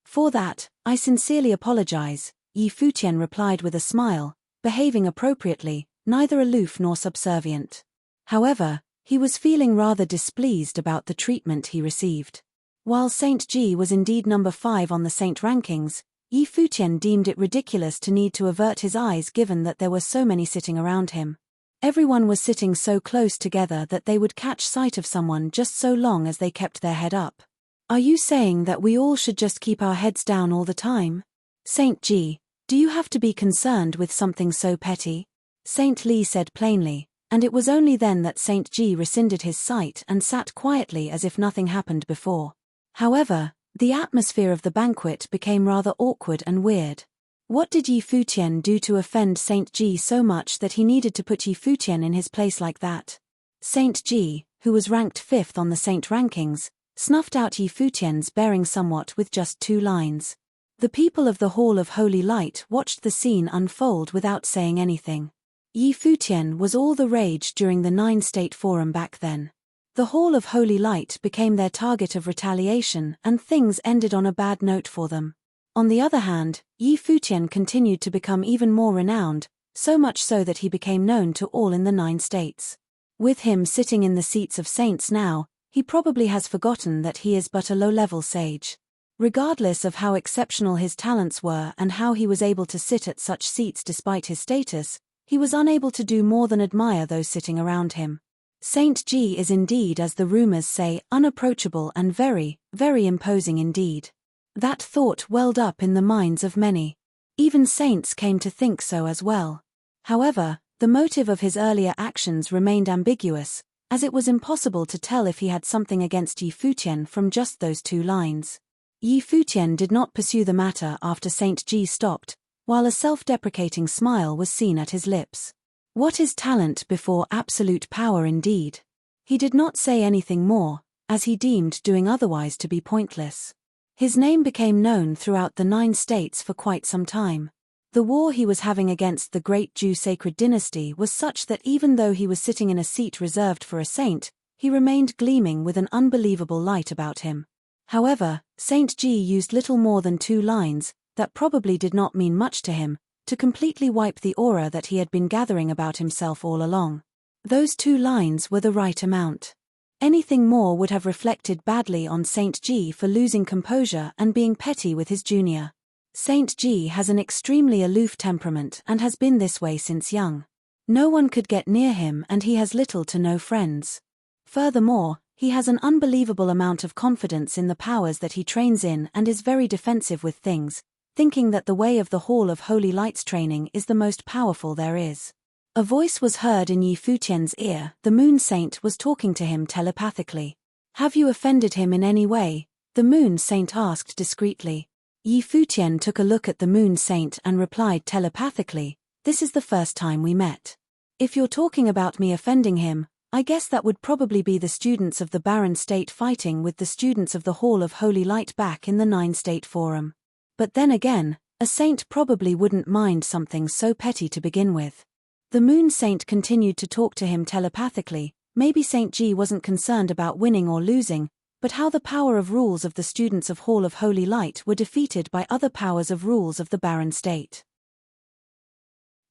For that, I sincerely apologize, Yi Futian replied with a smile, behaving appropriately, neither aloof nor subservient. However, he was feeling rather displeased about the treatment he received. While Saint Ji was indeed number 5 on the saint rankings, Yi Futian deemed it ridiculous to need to avert his eyes given that there were so many sitting around him. Everyone was sitting so close together that they would catch sight of someone just so long as they kept their head up. Are you saying that we all should just keep our heads down all the time? Saint Ji, do you have to be concerned with something so petty? Saint Li said plainly, and it was only then that Saint Ji rescinded his sight and sat quietly as if nothing happened before. However, the atmosphere of the banquet became rather awkward and weird. What did Yi Futian do to offend Saint Ji so much that he needed to put Yi Futian in his place like that? Saint Ji, who was ranked 5th on the saint rankings, snuffed out Yi Futian's bearing somewhat with just 2 lines. The people of the Hall of Holy Light watched the scene unfold without saying anything. Yi Futian was all the rage during the 9-state forum back then. The Hall of Holy Light became their target of retaliation, and things ended on a bad note for them. On the other hand, Futian continued to become even more renowned, so much so that he became known to all in the 9 states. With him sitting in the seats of saints now, he probably has forgotten that he is but a low-level sage. Regardless of how exceptional his talents were and how he was able to sit at such seats despite his status, he was unable to do more than admire those sitting around him. Saint G is indeed, as the rumors say, unapproachable and very, very imposing indeed. That thought welled up in the minds of many. Even saints came to think so as well. However, the motive of his earlier actions remained ambiguous, as it was impossible to tell if he had something against Futian from just those 2 lines. Futian did not pursue the matter after Saint G stopped, while a self-deprecating smile was seen at his lips. What is talent before absolute power indeed? He did not say anything more, as he deemed doing otherwise to be pointless. His name became known throughout the 9 states for quite some time. The war he was having against the great Jew sacred dynasty was such that even though he was sitting in a seat reserved for a saint, he remained gleaming with an unbelievable light about him. However, Saint G used little more than 2 lines, that probably did not mean much to him, to completely wipe the aura that he had been gathering about himself all along. Those 2 lines were the right amount. Anything more would have reflected badly on Saint G for losing composure and being petty with his junior. Saint G has an extremely aloof temperament and has been this way since young. No one could get near him and he has little to no friends. Furthermore, he has an unbelievable amount of confidence in the powers that he trains in and is very defensive with things, thinking that the way of the Hall of Holy Light's training is the most powerful there is. A voice was heard in Futian's ear. The Moon Saint was talking to him telepathically. "Have you offended him in any way?" the Moon Saint asked discreetly. Futian took a look at the Moon Saint and replied telepathically, "This is the first time we met. If you're talking about me offending him, I guess that would probably be the students of the Barren State fighting with the students of the Hall of Holy Light back in the 9-state forum. But then again, a saint probably wouldn't mind something so petty to begin with." The Moon Saint continued to talk to him telepathically. Maybe Saint G wasn't concerned about winning or losing, but how the power of rules of the students of Hall of Holy Light were defeated by other powers of rules of the Barren State.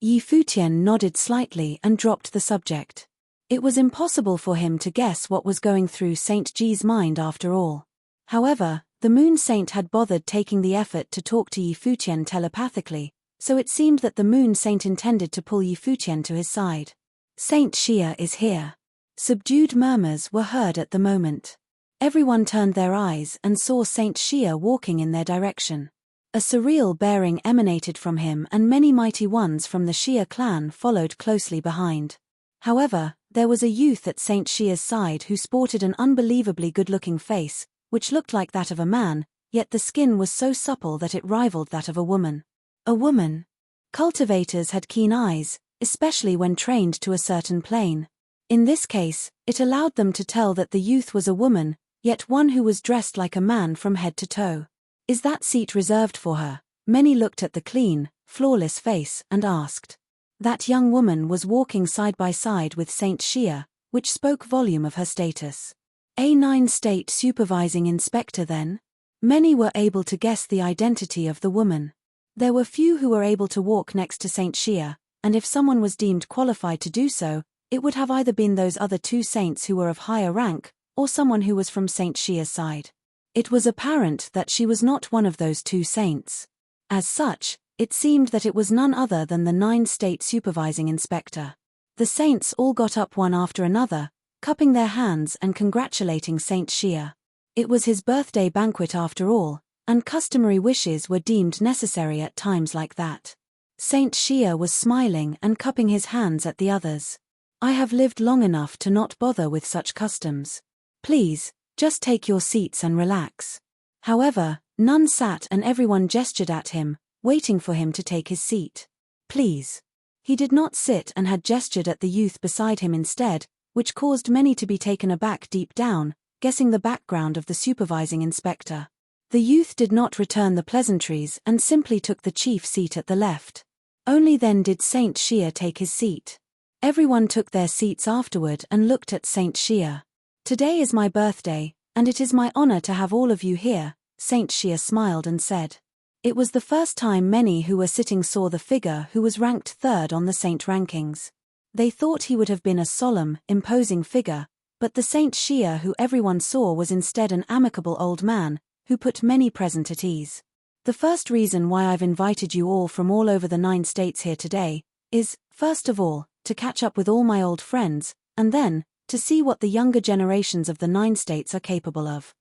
Futian nodded slightly and dropped the subject. It was impossible for him to guess what was going through Saint G's mind after all. However, the Moon Saint had bothered taking the effort to talk to Futian telepathically, so it seemed that the Moon Saint intended to pull Futian to his side. "Saint Shia is here." Subdued murmurs were heard at the moment. Everyone turned their eyes and saw Saint Shia walking in their direction. A surreal bearing emanated from him and many mighty ones from the Shia clan followed closely behind. However, there was a youth at Saint Shia's side who sported an unbelievably good-looking face, which looked like that of a man, yet the skin was so supple that it rivaled that of a woman. A woman. Cultivators had keen eyes, especially when trained to a certain plane. In this case, it allowed them to tell that the youth was a woman, yet one who was dressed like a man from head to toe. "Is that seat reserved for her?" Many looked at the clean, flawless face and asked. That young woman was walking side by side with Saint Shia, which spoke volume of her status. A 9-state supervising inspector then? Many were able to guess the identity of the woman. There were few who were able to walk next to Saint Shia, and if someone was deemed qualified to do so, it would have either been those other 2 saints who were of higher rank, or someone who was from Saint Shia's side. It was apparent that she was not one of those 2 saints. As such, it seemed that it was none other than the 9-state supervising inspector. The saints all got up one after another, cupping their hands and congratulating Saint Shia. It was his birthday banquet after all, and customary wishes were deemed necessary at times like that. Saint Shia was smiling and cupping his hands at the others. "I have lived long enough to not bother with such customs. Please, just take your seats and relax." However, none sat and everyone gestured at him, waiting for him to take his seat. "Please." He did not sit and had gestured at the youth beside him instead, which caused many to be taken aback deep down, guessing the background of the supervising inspector. The youth did not return the pleasantries and simply took the chief seat at the left. Only then did Saint Shia take his seat. Everyone took their seats afterward and looked at Saint Shia. Today is my birthday, and it is my honor to have all of you here, Saint Xia smiled and said. It was the first time many who were sitting saw the figure who was ranked third on the saint rankings. They thought he would have been a solemn, imposing figure, but the Saint Xia who everyone saw was instead an amicable old man, who put many present at ease. The first reason why I've invited you all from all over the 9 states here today is, first of all, to catch up with all my old friends, and then, to see what the younger generations of the 9 states are capable of.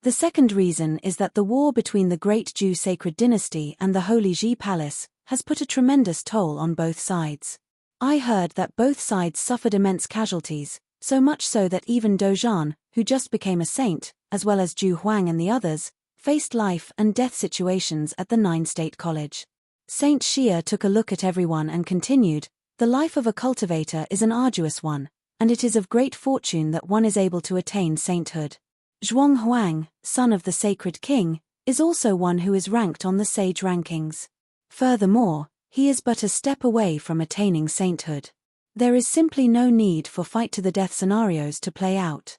The second reason is that the war between the Great Zhou Sacred Dynasty and the Holy Ji Palace has put a tremendous toll on both sides. I heard that both sides suffered immense casualties, so much so that even Dozhan, who just became a saint, as well as Zhu Huang and the others, faced life and death situations at the 9-state college. Saint Xia took a look at everyone and continued, "The life of a cultivator is an arduous one, and it is of great fortune that one is able to attain sainthood. Zhuang Huang, son of the sacred king, is also one who is ranked on the sage rankings. Furthermore, he is but a step away from attaining sainthood. There is simply no need for fight-to-the-death scenarios to play out."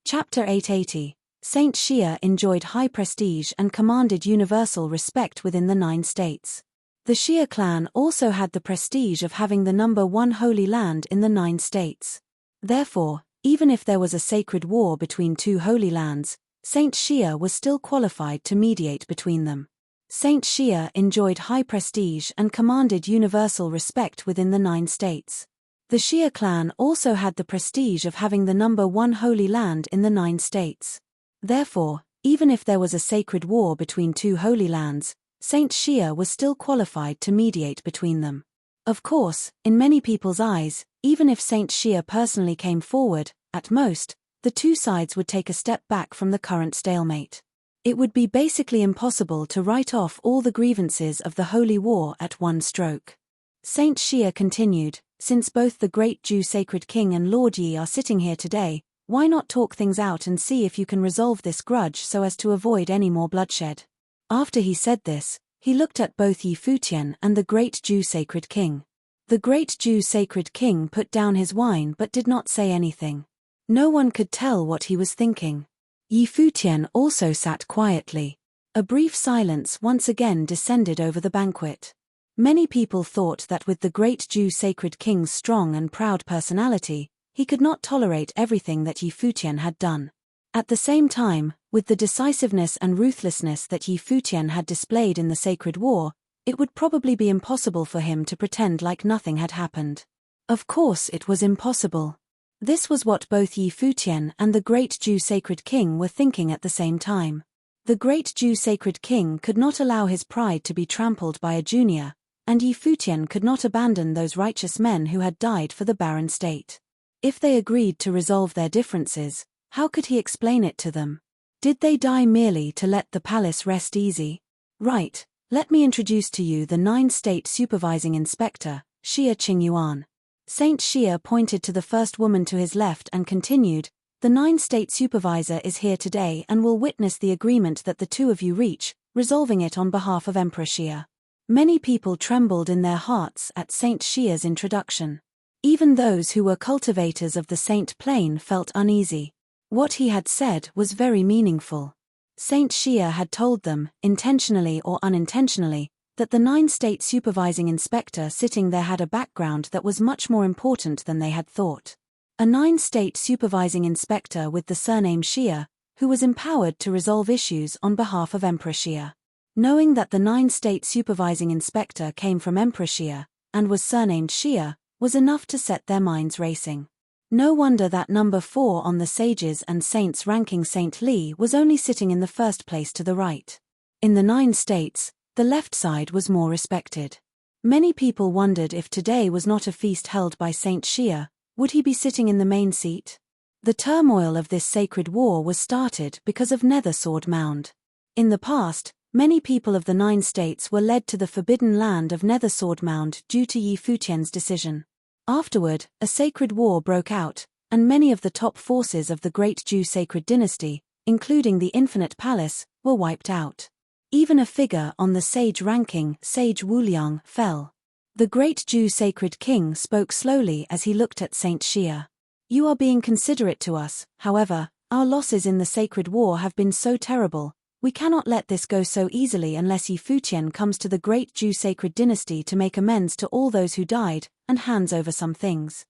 Chapter 880. Saint Xia enjoyed high prestige and commanded universal respect within the 9 states. The Xia clan also had the prestige of having the number 1 holy land in the 9 states. Therefore, even if there was a sacred war between 2 holy lands, Saint Xia was still qualified to mediate between them. Saint Xia enjoyed high prestige and commanded universal respect within the 9 states. The Xia clan also had the prestige of having the number 1 holy land in the 9 states. Therefore, even if there was a sacred war between 2 holy lands, Saint Xia was still qualified to mediate between them. Of course, in many people's eyes, even if Saint Xia personally came forward, at most, the 2 sides would take a step back from the current stalemate. It would be basically impossible to write off all the grievances of the holy war at one stroke. Saint Xia continued, "Since both the great Zhou Sacred King and Lord Yi are sitting here today, why not talk things out and see if you can resolve this grudge so as to avoid any more bloodshed?" After he said this, he looked at both Yi Futian and the great Zhou Sacred King. The great Zhou Sacred King put down his wine but did not say anything. No one could tell what he was thinking. Yi Futian also sat quietly. A brief silence once again descended over the banquet. Many people thought that with the great Zhou Sacred King's strong and proud personality, he could not tolerate everything that Yi Futian had done. At the same time, with the decisiveness and ruthlessness that Yi Futian had displayed in the sacred war, it would probably be impossible for him to pretend like nothing had happened. Of course it was impossible. This was what both Yi Futian and the great Zhou Sacred King were thinking at the same time. The great Zhou Sacred King could not allow his pride to be trampled by a junior, and Yi Futian could not abandon those righteous men who had died for the barren state. If they agreed to resolve their differences, how could he explain it to them? Did they die merely to let the palace rest easy? Right, let me introduce to you the 9-state supervising inspector, Xia Qingyuan. Saint Xia pointed to the first woman to his left and continued, "The 9-state supervisor is here today and will witness the agreement that the 2 of you reach, resolving it on behalf of Emperor Xia." Many people trembled in their hearts at Saint Xia's introduction. Even those who were cultivators of the Saint Plane felt uneasy. What he had said was very meaningful. Saint Xia had told them, intentionally or unintentionally, that the 9-state supervising inspector sitting there had a background that was much more important than they had thought. A 9-state supervising inspector with the surname Xia, who was empowered to resolve issues on behalf of Emperor Xia. Knowing that the 9-state supervising inspector came from Emperor Xia, and was surnamed Xia, was enough to set their minds racing. No wonder that number 4 on the sages and saints ranking Saint Li was only sitting in the first place to the right. In the 9 states, the left side was more respected. Many people wondered if today was not a feast held by Saint Xia, would he be sitting in the main seat? The turmoil of this sacred war was started because of Nether Sword Mound. In the past, many people of the 9 states were led to the forbidden land of Nether Sword Mound due to Yi Futian's decision. Afterward, a sacred war broke out, and many of the top forces of the Great Zhou Sacred Dynasty, including the Infinite Palace, were wiped out. Even a figure on the sage ranking, Sage Wuliang, fell. The great Jew sacred king spoke slowly as he looked at Saint Shia. You are being considerate to us, however, our losses in the sacred war have been so terrible, we cannot let this go so easily unless Yi Futian comes to the great Jew sacred dynasty to make amends to all those who died, and hands over some things.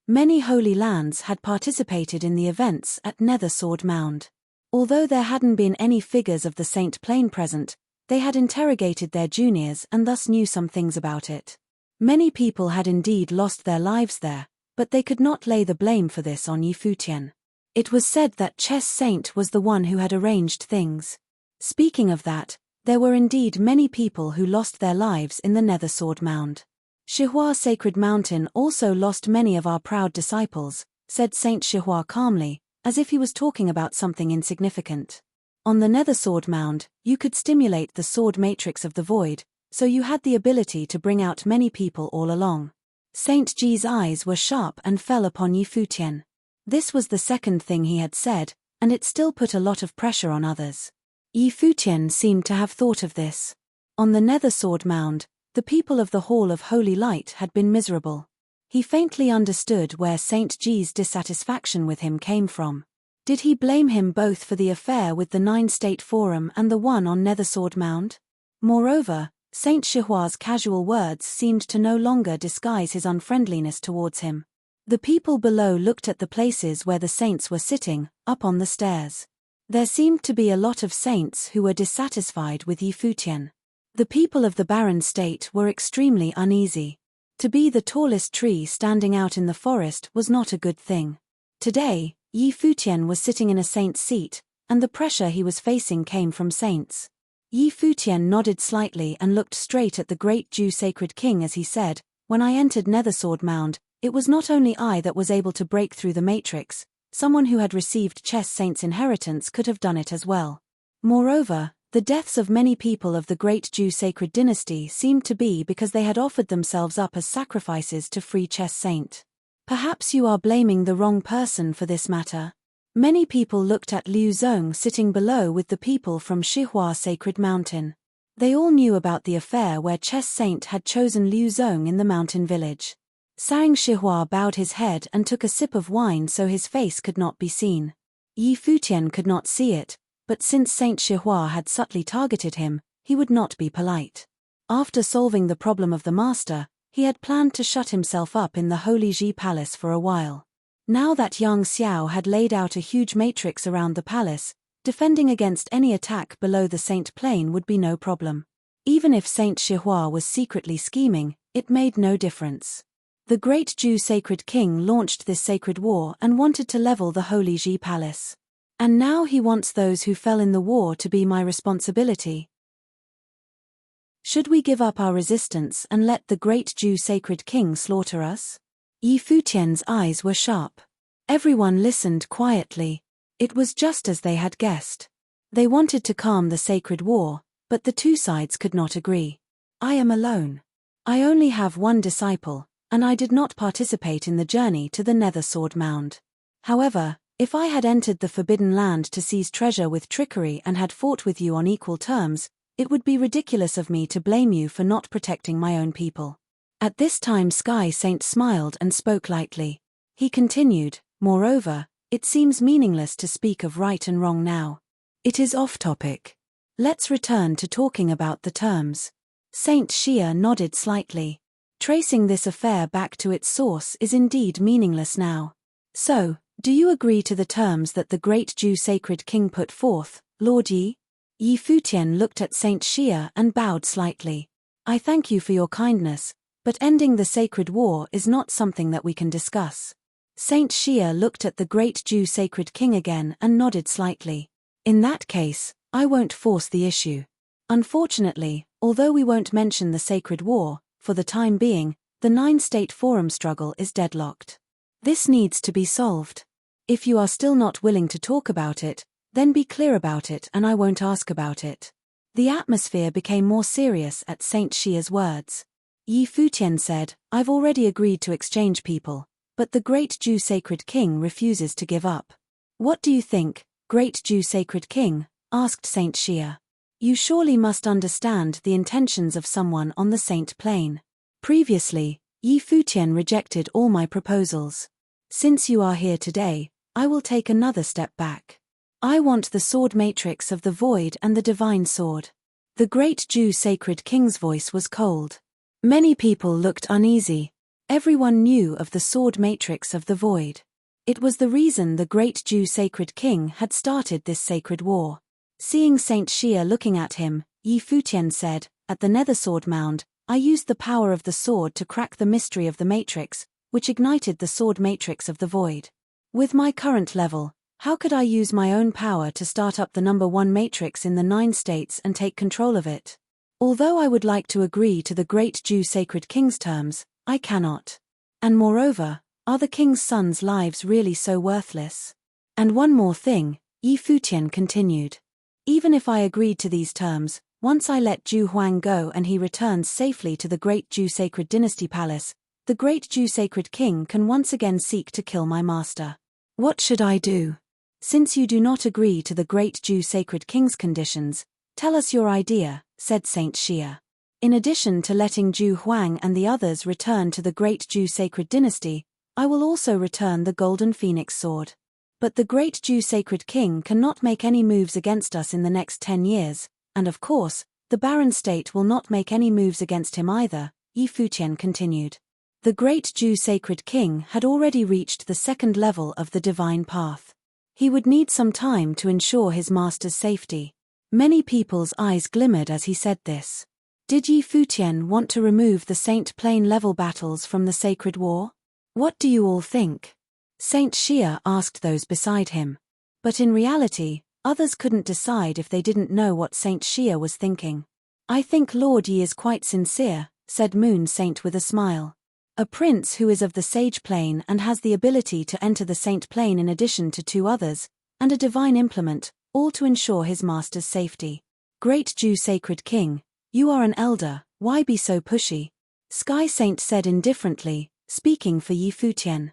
Many holy lands had participated in the events at Nether Sword Mound. Although there hadn't been any figures of the Saint Plain present, they had interrogated their juniors and thus knew some things about it. Many people had indeed lost their lives there, but they could not lay the blame for this on Yi Futian. It was said that Chess Saint was the one who had arranged things. Speaking of that, there were indeed many people who lost their lives in the Nether Sword Mound. Shihua Sacred Mountain also lost many of our proud disciples, said Saint Shihua calmly, as if he was talking about something insignificant. On the Nether Sword Mound, you could stimulate the sword matrix of the void, so you had the ability to bring out many people all along. Saint Ji's eyes were sharp and fell upon Yi Futian. This was the second thing he had said, and it still put a lot of pressure on others. Yi Futian seemed to have thought of this. On the Nether Sword Mound, the people of the Hall of Holy Light had been miserable. He faintly understood where Saint Ji's dissatisfaction with him came from. Did he blame him both for the affair with the 9-State Forum and the one on Nether Sword Mound? Moreover, Saint Shihua's casual words seemed to no longer disguise his unfriendliness towards him. The people below looked at the places where the saints were sitting, up on the stairs. There seemed to be a lot of saints who were dissatisfied with Yi Futian. The people of the barren state were extremely uneasy. To be the tallest tree standing out in the forest was not a good thing. Today, Yi Futian was sitting in a saint's seat, and the pressure he was facing came from saints. Yi Futian nodded slightly and looked straight at the great Jew sacred king as he said, "When I entered Nethersword Mound, it was not only I that was able to break through the matrix, someone who had received Chess Saint's inheritance could have done it as well. Moreover, the deaths of many people of the great Jew sacred dynasty seemed to be because they had offered themselves up as sacrifices to free Chess Saint. Perhaps you are blaming the wrong person for this matter." Many people looked at Liu Zong sitting below with the people from Shihua Sacred Mountain. They all knew about the affair where Chess Saint had chosen Liu Zong in the mountain village. Sang Shihua bowed his head and took a sip of wine so his face could not be seen. Yi Futian could not see it, but since Saint Shihua had subtly targeted him, he would not be polite. After solving the problem of the master, he had planned to shut himself up in the Holy Ji Palace for a while. Now that Yang Xiao had laid out a huge matrix around the palace, defending against any attack below the Saint Plain would be no problem. Even if Saint Shihua was secretly scheming, it made no difference. The great Jew sacred king launched this sacred war and wanted to level the Holy Ji Palace. And now he wants those who fell in the war to be my responsibility. Should we give up our resistance and let the great Jew sacred king slaughter us? Yi Futian's eyes were sharp. Everyone listened quietly. It was just as they had guessed. They wanted to calm the sacred war, but the two sides could not agree. I am alone. I only have one disciple, and I did not participate in the journey to the Nether Sword Mound. However, if I had entered the Forbidden Land to seize treasure with trickery and had fought with you on equal terms, it would be ridiculous of me to blame you for not protecting my own people. At this time Sky Saint smiled and spoke lightly. He continued, "Moreover, it seems meaningless to speak of right and wrong now. It is off topic. Let's return to talking about the terms." Saint Shia nodded slightly. Tracing this affair back to its source is indeed meaningless now. So, do you agree to the terms that the great Jew sacred king put forth, Lord Yi? Yi Futian looked at Saint Shia and bowed slightly. "I thank you for your kindness, but ending the sacred war is not something that we can discuss." Saint Shia looked at the great Jew sacred king again and nodded slightly. "In that case, I won't force the issue. Unfortunately, although we won't mention the sacred war, for the time being, the 9-State Forum struggle is deadlocked. This needs to be solved. If you are still not willing to talk about it, then be clear about it and I won't ask about it." The atmosphere became more serious at Saint Shia's words. Yi Futian said, "I've already agreed to exchange people, but the great Jew sacred king refuses to give up." "What do you think, great Jew sacred king?" asked Saint Shia. You surely must understand the intentions of someone on the Saint Plain. Previously, Yi Futian rejected all my proposals. Since you are here today, I will take another step back. I want the sword matrix of the void and the divine sword. The great Jew sacred king's voice was cold. Many people looked uneasy. Everyone knew of the sword matrix of the void. It was the reason the great Jew sacred king had started this sacred war. Seeing Saint Xia looking at him, Yi Futian said, "At the nether sword mound, I used the power of the sword to crack the mystery of the matrix, which ignited the sword matrix of the void. With my current level, how could I use my own power to start up the number 1 matrix in the 9 states and take control of it? Although I would like to agree to the great Jew sacred king's terms, I cannot. And moreover, are the king's sons' lives really so worthless? And one more thing," Yi Futian continued. "Even if I agreed to these terms, once I let Zhu Huang go and he returns safely to the great Jew sacred dynasty palace, the great Jew sacred king can once again seek to kill my master. What should I do? Since you do not agree to the great Jew sacred king's conditions, tell us your idea," said Saint Xia. "In addition to letting Zhu Huang and the others return to the great Jew sacred dynasty, I will also return the golden phoenix sword. But the great Jew sacred king cannot make any moves against us in the next 10 years, and of course, the barren state will not make any moves against him either," Yi Futian continued. The great Jew sacred king had already reached the 2nd level of the divine path. He would need some time to ensure his master's safety. Many people's eyes glimmered as he said this. Did Yi Futian want to remove the Saint Plain level battles from the sacred war? What do you all think? Saint Xia asked those beside him. But in reality, others couldn't decide if they didn't know what Saint Xia was thinking. "I think Lord Yi is quite sincere," said Moon Saint with a smile. "A prince who is of the Sage Plane and has the ability to enter the Saint Plane in addition to 2 others, and a divine implement, all to ensure his master's safety. Great Jew sacred king, you are an elder, why be so pushy?" Sky Saint said indifferently, speaking for Yi Futian.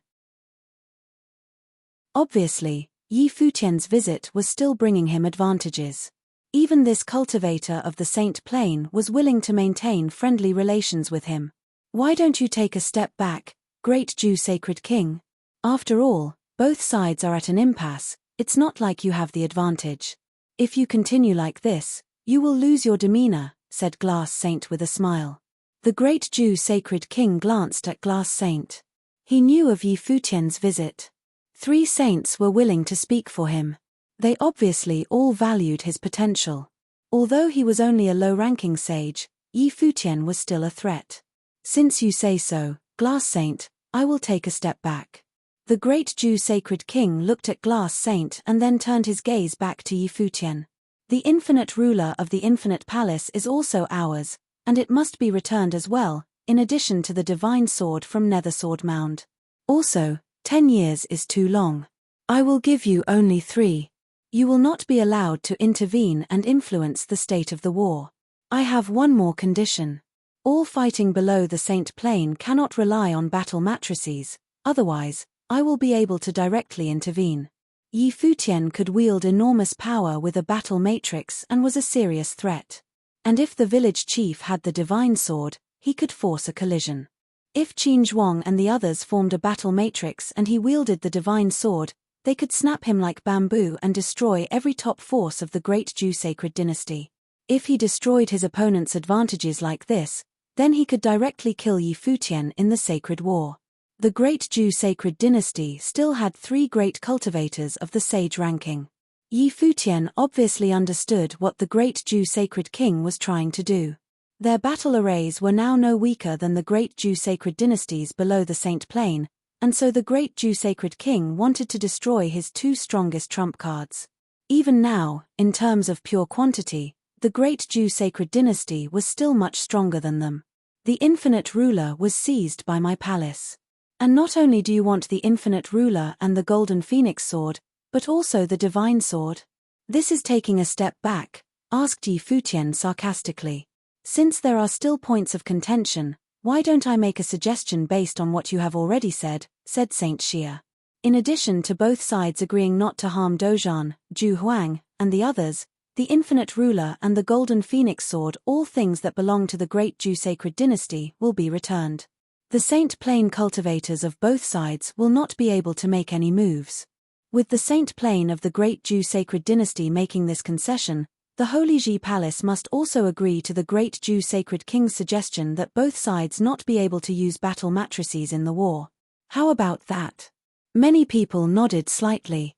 Obviously, Yi Futian's visit was still bringing him advantages. Even this cultivator of the Saint Plain was willing to maintain friendly relations with him. "Why don't you take a step back, great Jew sacred king? After all, both sides are at an impasse, it's not like you have the advantage. If you continue like this, you will lose your demeanor," said Glass Saint with a smile. The great Jew sacred king glanced at Glass Saint. He knew of Yi Futian's visit. 3 saints were willing to speak for him. They obviously all valued his potential. Although he was only a low-ranking sage, Yi Futian was still a threat. "Since you say so, Glass Saint, I will take a step back." The great Jew sacred king looked at Glass Saint and then turned his gaze back to Yi Futian. "The infinite ruler of the infinite palace is also ours, and it must be returned as well, in addition to the divine sword from Nether Sword Mound. Also, 10 years is too long. I will give you only 3. You will not be allowed to intervene and influence the state of the war. I have one more condition. All fighting below the Saint Plain cannot rely on battle matrices, otherwise, I will be able to directly intervene." Yi Futian could wield enormous power with a battle matrix and was a serious threat. And if the village chief had the divine sword, he could force a collision. If Qin Zhuang and the others formed a battle matrix and he wielded the divine sword, they could snap him like bamboo and destroy every top force of the great Jew sacred dynasty. If he destroyed his opponent's advantages like this, then he could directly kill Yi Futian in the sacred war. The great Jew sacred dynasty still had 3 great cultivators of the sage ranking. Yi Futian obviously understood what the great Jew sacred king was trying to do. Their battle arrays were now no weaker than the great Jew sacred dynasties below the Saint Plain, and so the great Jew sacred king wanted to destroy his 2 strongest trump cards. Even now, in terms of pure quantity, the great Jew sacred dynasty was still much stronger than them. The infinite ruler was seized by my palace. And not only do you want the infinite ruler and the golden phoenix sword, but also the divine sword? This is taking a step back, asked Yi Futian sarcastically. Since there are still points of contention, why don't I make a suggestion based on what you have already said, said Saint Xia. In addition to both sides agreeing not to harm Dozhan, Zhu Huang, and the others, the infinite ruler and the golden phoenix sword, all things that belong to the great Jew sacred dynasty, will be returned. The Saint Plain cultivators of both sides will not be able to make any moves. With the Saint Plain of the great Jew sacred dynasty making this concession, the Holy Ji Palace must also agree to the great Jew sacred king's suggestion that both sides not be able to use battle matrices in the war. How about that? Many people nodded slightly.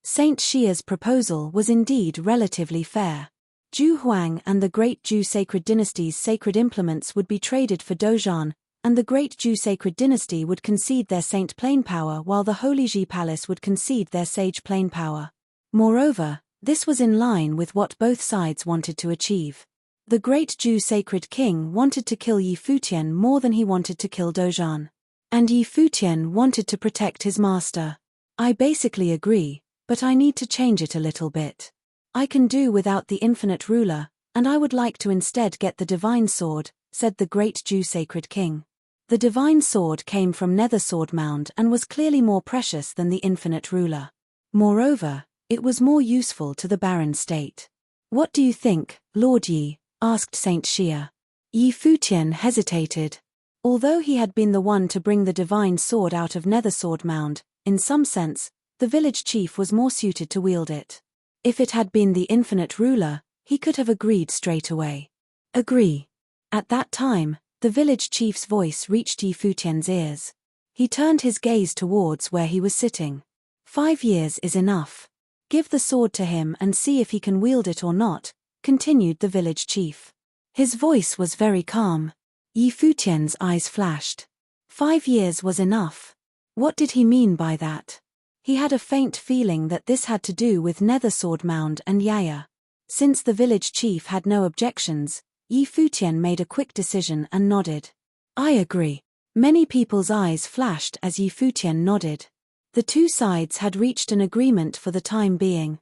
Saint Shia's proposal was indeed relatively fair. Zhu Huang and the great Jew sacred dynasty's sacred implements would be traded for Dozhan, and the great Jew sacred dynasty would concede their Saint Plain power while the Holy Ji Palace would concede their Sage Plain power. Moreover, this was in line with what both sides wanted to achieve. The great Jew sacred king wanted to kill Yi Futian more than he wanted to kill Dozhan. And Yi Futian wanted to protect his master. I basically agree, but I need to change it a little bit. I can do without the infinite ruler, and I would like to instead get the divine sword, said the great Jew sacred king. The divine sword came from Nether Sword Mound and was clearly more precious than the infinite ruler. Moreover, it was more useful to the barren state. What do you think, Lord Yi? Asked Saint Xia. Yi Futian hesitated. Although he had been the one to bring the divine sword out of Nether Sword Mound, in some sense, the village chief was more suited to wield it. If it had been the infinite ruler, he could have agreed straight away. Agree. At that time, the village chief's voice reached Yi Futian's ears. He turned his gaze towards where he was sitting. 5 years is enough. Give the sword to him and see if he can wield it or not, continued the village chief. His voice was very calm. Yi Futian's eyes flashed. 5 years was enough. What did he mean by that? He had a faint feeling that this had to do with Nether Sword Mound and Yaya. Since the village chief had no objections, Yi Futian made a quick decision and nodded. I agree. Many people's eyes flashed as Yi Futian nodded. The two sides had reached an agreement for the time being.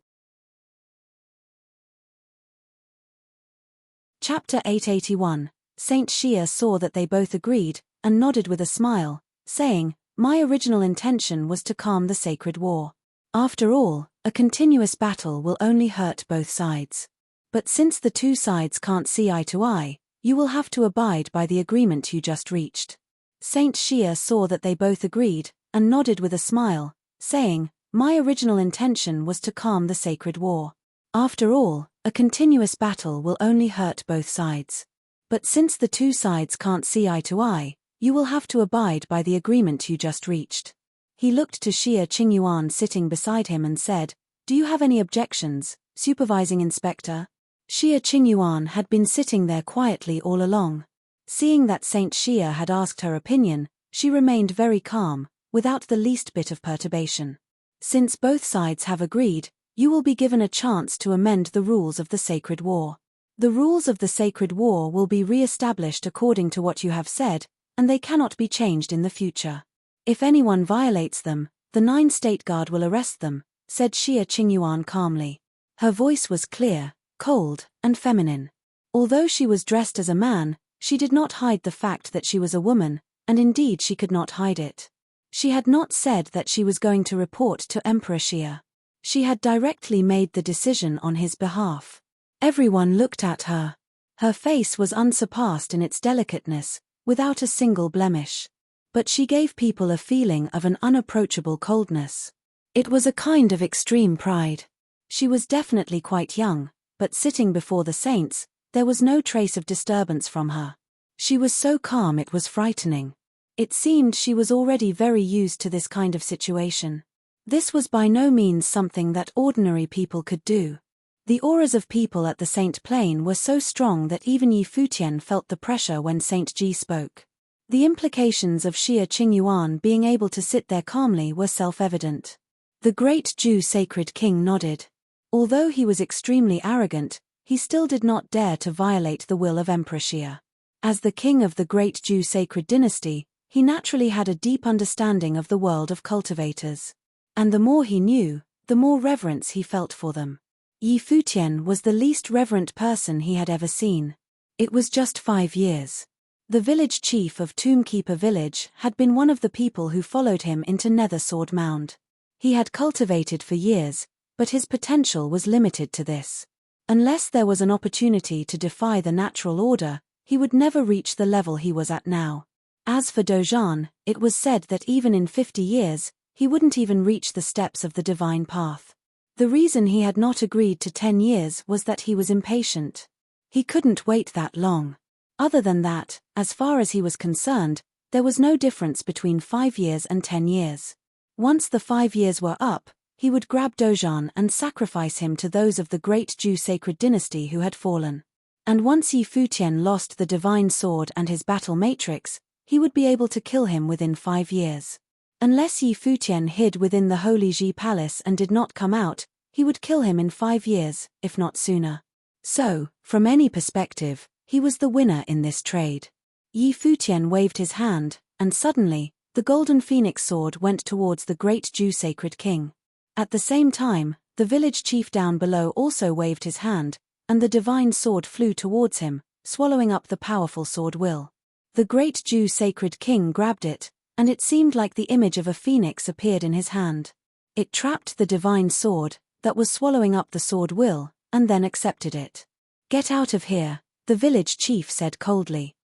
Chapter 881. Saint Xia saw that they both agreed, and nodded with a smile, saying, My original intention was to calm the sacred war. After all, a continuous battle will only hurt both sides. But since the two sides can't see eye to eye, you will have to abide by the agreement you just reached. Saint Xia saw that they both agreed, and nodded with a smile, saying, My original intention was to calm the sacred war. After all, a continuous battle will only hurt both sides. But since the two sides can't see eye to eye, you will have to abide by the agreement you just reached. He looked to Xia Qingyuan sitting beside him and said, Do you have any objections, supervising inspector? Xia Qingyuan had been sitting there quietly all along. Seeing that Saint Xia had asked her opinion, she remained very calm, without the least bit of perturbation. Since both sides have agreed, you will be given a chance to amend the rules of the sacred war. The rules of the sacred war will be re-established according to what you have said, and they cannot be changed in the future. If anyone violates them, the 9 State Guard will arrest them, said Xia Qingyuan calmly. Her voice was clear, cold, and feminine. Although she was dressed as a man, she did not hide the fact that she was a woman, and indeed she could not hide it. She had not said that she was going to report to Emperor Xia. She had directly made the decision on his behalf. Everyone looked at her. Her face was unsurpassed in its delicateness, without a single blemish. But she gave people a feeling of an unapproachable coldness. It was a kind of extreme pride. She was definitely quite young, but sitting before the saints, there was no trace of disturbance from her. She was so calm it was frightening. It seemed she was already very used to this kind of situation. This was by no means something that ordinary people could do. The auras of people at the Saint Plain were so strong that even Yi Futian felt the pressure when Saint Ji spoke. The implications of Xia Qingyuan being able to sit there calmly were self-evident. The great Jew sacred king nodded. Although he was extremely arrogant, he still did not dare to violate the will of Emperor Xia. As the king of the great Jew sacred dynasty, he naturally had a deep understanding of the world of cultivators. And the more he knew, the more reverence he felt for them. Yi Futian was the least reverent person he had ever seen. It was just 5 years. The village chief of Tombkeeper village had been one of the people who followed him into Nether Sword Mound. He had cultivated for years, but his potential was limited to this. Unless there was an opportunity to defy the natural order, he would never reach the level he was at now. As for Dojan, it was said that even in 50 years, he wouldn't even reach the steps of the divine path. The reason he had not agreed to 10 years was that he was impatient. He couldn't wait that long. Other than that, as far as he was concerned, there was no difference between 5 years and 10 years. Once the 5 years were up, he would grab Dojan and sacrifice him to those of the great Jew sacred dynasty who had fallen. And once Futian lost the divine sword and his battle matrix, he would be able to kill him within 5 years. Unless Futian hid within the Holy Ji Palace and did not come out, he would kill him in 5 years, if not sooner. So, from any perspective, he was the winner in this trade. Futian waved his hand, and suddenly, the golden phoenix sword went towards the great Jew sacred king. At the same time, the village chief down below also waved his hand, and the divine sword flew towards him, swallowing up the powerful sword will. The great Jew sacred king grabbed it, and it seemed like the image of a phoenix appeared in his hand. It trapped the divine sword, that was swallowing up the sword will, and then accepted it. "Get out of here," the village chief said coldly.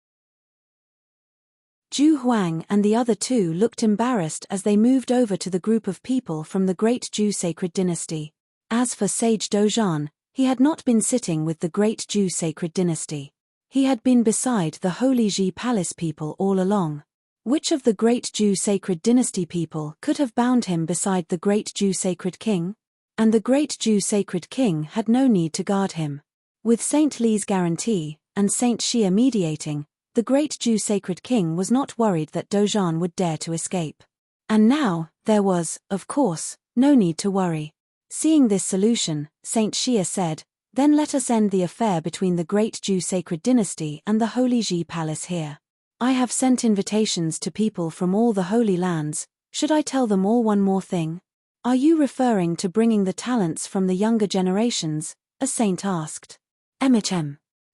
Zhu Huang and the other two looked embarrassed as they moved over to the group of people from the great Jew sacred dynasty. As for Sage Dojan, he had not been sitting with the great Jew sacred dynasty. He had been beside the Holy Ji Palace people all along. Which of the great Jew sacred dynasty people could have bound him beside the great Jew sacred king? And the great Jew sacred king had no need to guard him. With Saint Li's guarantee, and Saint Xia mediating, the great Jew sacred king was not worried that Dojan would dare to escape. And now, there was, of course, no need to worry. Seeing this solution, Saint Xia said, "Then let us end the affair between the great Jew sacred dynasty and the Holy Ji Palace here. I have sent invitations to people from all the Holy Lands. Should I tell them all one more thing?" "Are you referring to bringing the talents from the younger generations?" a saint asked.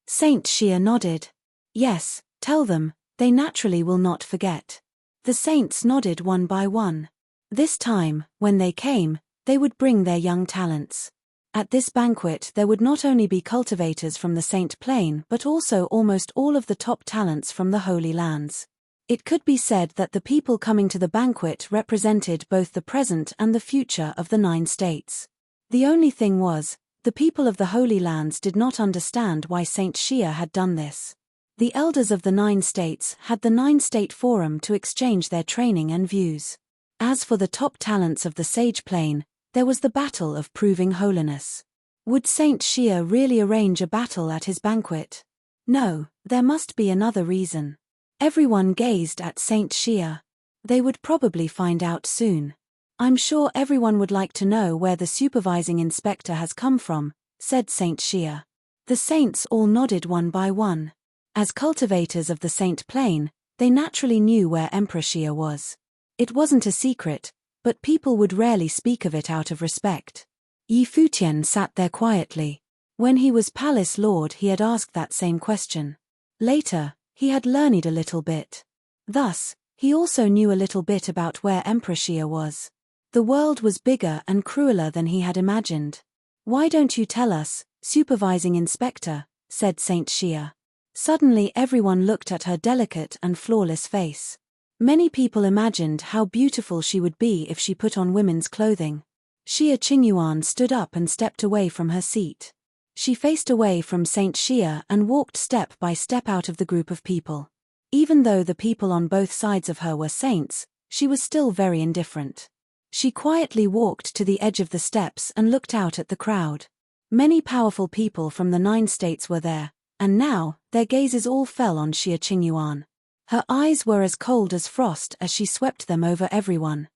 Saint Xia nodded. "Yes, tell them, they naturally will not forget." The saints nodded one by one. This time, when they came, they would bring their young talents. At this banquet there would not only be cultivators from the Saint Plain but also almost all of the top talents from the Holy Lands. It could be said that the people coming to the banquet represented both the present and the future of the 9 states. The only thing was, the people of the Holy Lands did not understand why Saint Xia had done this. The elders of the 9 states had the 9-state forum to exchange their training and views. As for the top talents of the Sage Plain, there was the battle of proving holiness. Would Saint Xia really arrange a battle at his banquet? No, there must be another reason. Everyone gazed at Saint Xia. They would probably find out soon. "I'm sure everyone would like to know where the supervising inspector has come from," said Saint Xia. The saints all nodded one by one. As cultivators of the Saint Plain, they naturally knew where Emperor Xia was. It wasn't a secret, but people would rarely speak of it out of respect. Futian sat there quietly. When he was palace lord he had asked that same question. Later, he had learned a little bit. Thus, he also knew a little bit about where Emperor Xia was. The world was bigger and crueler than he had imagined. "Why don't you tell us, supervising inspector?" said Saint Xia. Suddenly everyone looked at her delicate and flawless face. Many people imagined how beautiful she would be if she put on women's clothing. Xia Qingyuan stood up and stepped away from her seat. She faced away from Saint Xia and walked step by step out of the group of people. Even though the people on both sides of her were saints, she was still very indifferent. She quietly walked to the edge of the steps and looked out at the crowd. Many powerful people from the 9 states were there, and now, their gazes all fell on Xia Qingyuan. Her eyes were as cold as frost as she swept them over everyone.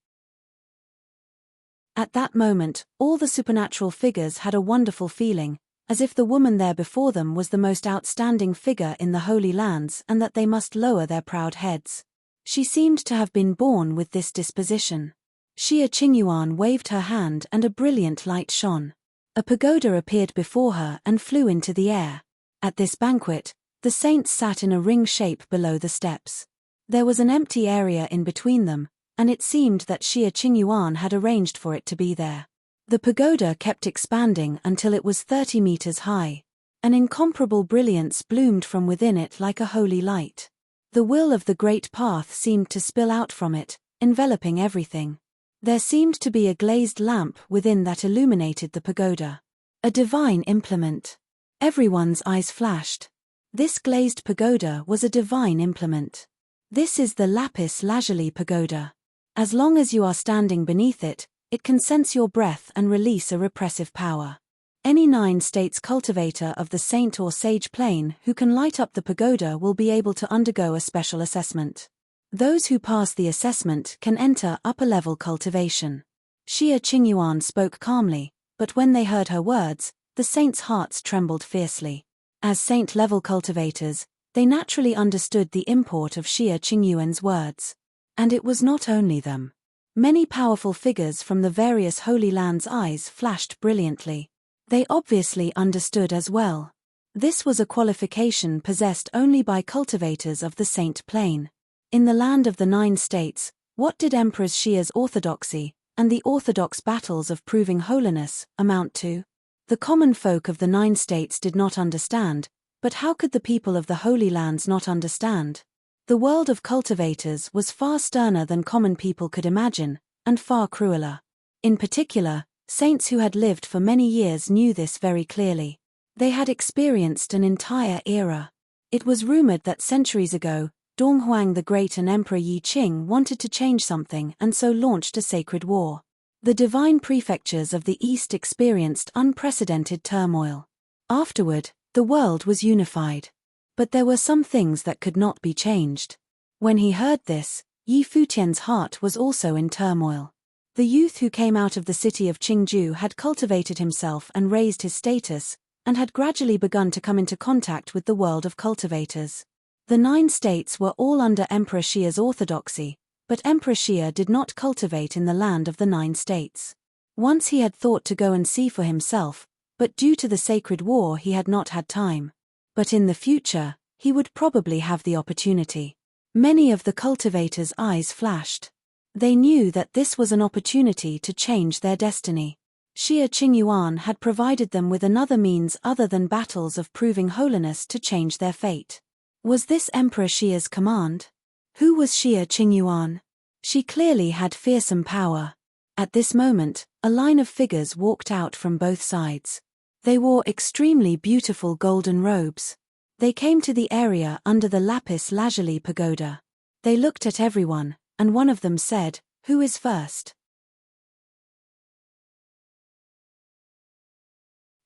At that moment, all the supernatural figures had a wonderful feeling, as if the woman there before them was the most outstanding figure in the Holy Lands and that they must lower their proud heads. She seemed to have been born with this disposition. Xia Qingyuan waved her hand and a brilliant light shone. A pagoda appeared before her and flew into the air. At this banquet, the saints sat in a ring shape below the steps. There was an empty area in between them, and it seemed that Xia Qingyuan had arranged for it to be there. The pagoda kept expanding until it was 30 meters high. An incomparable brilliance bloomed from within it like a holy light. The will of the great path seemed to spill out from it, enveloping everything. There seemed to be a glazed lamp within that illuminated the pagoda. A divine implement. Everyone's eyes flashed. This glazed pagoda was a divine implement. This is the lapis lazuli pagoda. As long as you are standing beneath it, it can sense your breath and release a repressive power. Any 9 states cultivator of the saint or sage plane who can light up the pagoda will be able to undergo a special assessment. Those who pass the assessment can enter upper-level cultivation. Xia Qingyuan spoke calmly, but when they heard her words, the saints' hearts trembled fiercely. As saint-level cultivators, they naturally understood the import of Xia Qingyuan's words. And it was not only them. Many powerful figures from the various Holy Lands' eyes flashed brilliantly. They obviously understood as well. This was a qualification possessed only by cultivators of the saint plane. In the land of the 9 states, what did Emperor Xia's orthodoxy, and the orthodox battles of proving holiness, amount to? The common folk of the 9 states did not understand, but how could the people of the Holy Lands not understand? The world of cultivators was far sterner than common people could imagine, and far crueler. In particular, saints who had lived for many years knew this very clearly. They had experienced an entire era. It was rumored that centuries ago, Donghuang the Great and Emperor Yi Qing wanted to change something and so launched a sacred war. The divine prefectures of the East experienced unprecedented turmoil. Afterward, the world was unified. But there were some things that could not be changed. When he heard this, Yi Futian's heart was also in turmoil. The youth who came out of the city of Qingju had cultivated himself and raised his status, and had gradually begun to come into contact with the world of cultivators. The 9 states were all under Emperor Xia's orthodoxy, but Emperor Xia did not cultivate in the land of the 9 states. Once he had thought to go and see for himself, but due to the sacred war he had not had time. But in the future, he would probably have the opportunity. Many of the cultivators' eyes flashed. They knew that this was an opportunity to change their destiny. Xia Qingyuan had provided them with another means other than battles of proving holiness to change their fate. Was this Emperor Xia's command? Who was Xia Qingyuan? She clearly had fearsome power. At this moment, a line of figures walked out from both sides. They wore extremely beautiful golden robes. They came to the area under the lapis lazuli pagoda. They looked at everyone, and one of them said, "Who is first?"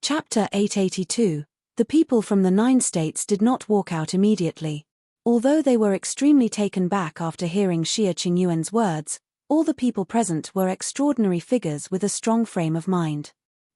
Chapter 882. The people from the 9 states did not walk out immediately. Although they were extremely taken back after hearing Xia Qingyuan's words, all the people present were extraordinary figures with a strong frame of mind.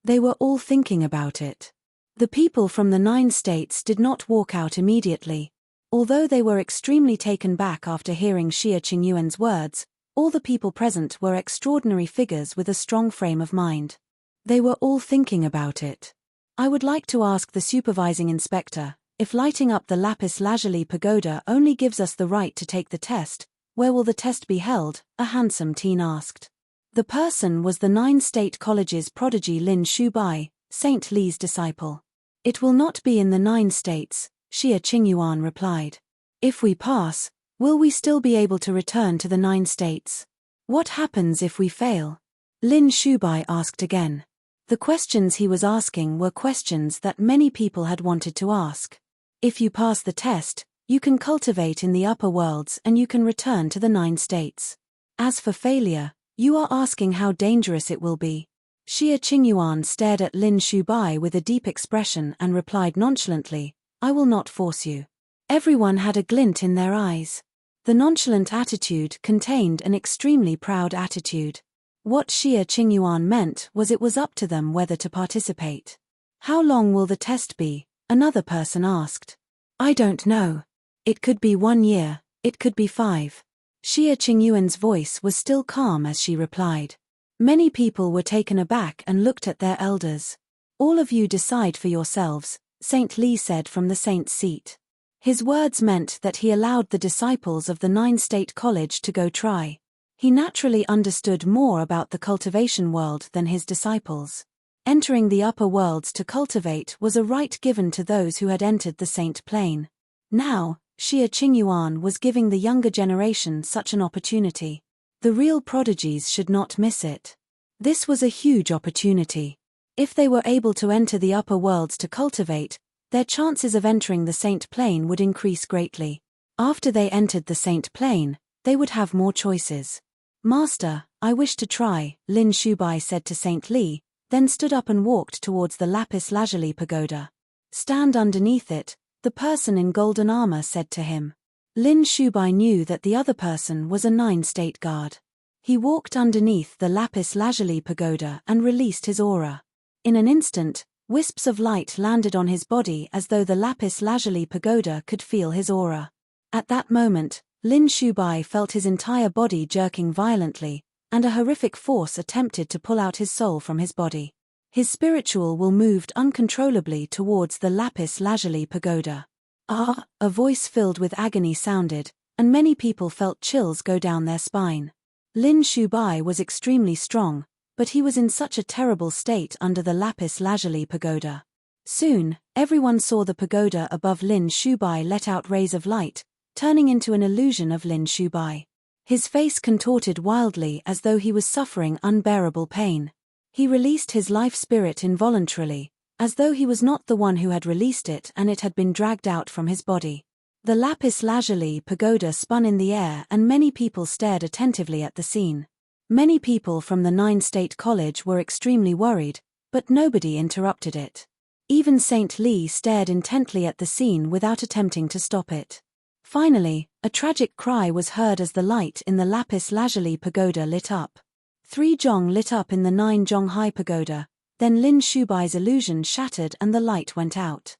They were all thinking about it. The people from the 9 states did not walk out immediately. Although they were extremely taken back after hearing Xia Qingyuan's words, all the people present were extraordinary figures with a strong frame of mind. They were all thinking about it. I would like to ask the supervising inspector, if lighting up the lapis lazuli pagoda only gives us the right to take the test, where will the test be held? A handsome teen asked. The person was the 9 State College's prodigy Lin Shubai, Saint Li's disciple. It will not be in the 9 states, Xia Qingyuan replied. If we pass, will we still be able to return to the 9 states? What happens if we fail? Lin Shubai asked again. The questions he was asking were questions that many people had wanted to ask. If you pass the test, you can cultivate in the upper worlds and you can return to the 9 states. As for failure, you are asking how dangerous it will be. Xia Qingyuan stared at Lin Shubai with a deep expression and replied nonchalantly, "I will not force you." Everyone had a glint in their eyes. The nonchalant attitude contained an extremely proud attitude. What Xia Qingyuan meant was it was up to them whether to participate. How long will the test be? Another person asked. I don't know. It could be 1 year, it could be 5. Xia Qingyuan's voice was still calm as she replied. Many people were taken aback and looked at their elders. All of you decide for yourselves, Saint Li said from the saint's seat. His words meant that he allowed the disciples of the 9 State College to go try. He naturally understood more about the cultivation world than his disciples. Entering the upper worlds to cultivate was a right given to those who had entered the Saint Plane. Now, Xia Qingyuan was giving the younger generation such an opportunity. The real prodigies should not miss it. This was a huge opportunity. If they were able to enter the upper worlds to cultivate, their chances of entering the Saint Plane would increase greatly. After they entered the Saint Plane, they would have more choices. "Master, I wish to try," Lin Shubai said to Saint Li, then stood up and walked towards the lapis lazuli pagoda. "Stand underneath it," the person in golden armor said to him. Lin Shubai knew that the other person was a 9-state guard. He walked underneath the lapis lazuli pagoda and released his aura. In an instant, wisps of light landed on his body as though the lapis lazuli pagoda could feel his aura. At that moment, Lin Shubai felt his entire body jerking violently, and a horrific force attempted to pull out his soul from his body. His spiritual will moved uncontrollably towards the lapis lazuli pagoda. "Ah!" a voice filled with agony sounded, and many people felt chills go down their spine. Lin Shubai was extremely strong, but he was in such a terrible state under the lapis lazuli pagoda. Soon, everyone saw the pagoda above Lin Shubai let out rays of light, turning into an illusion of Lin Shubai. His face contorted wildly as though he was suffering unbearable pain. He released his life spirit involuntarily, as though he was not the one who had released it and it had been dragged out from his body. The lapis lazuli pagoda spun in the air and many people stared attentively at the scene. Many people from the 9-state college were extremely worried, but nobody interrupted it. Even Saint Li stared intently at the scene without attempting to stop it. Finally, a tragic cry was heard as the light in the lapis lazuli pagoda lit up. 3 zhong lit up in the 9 zhong high pagoda, then Lin Shubai's illusion shattered and the light went out.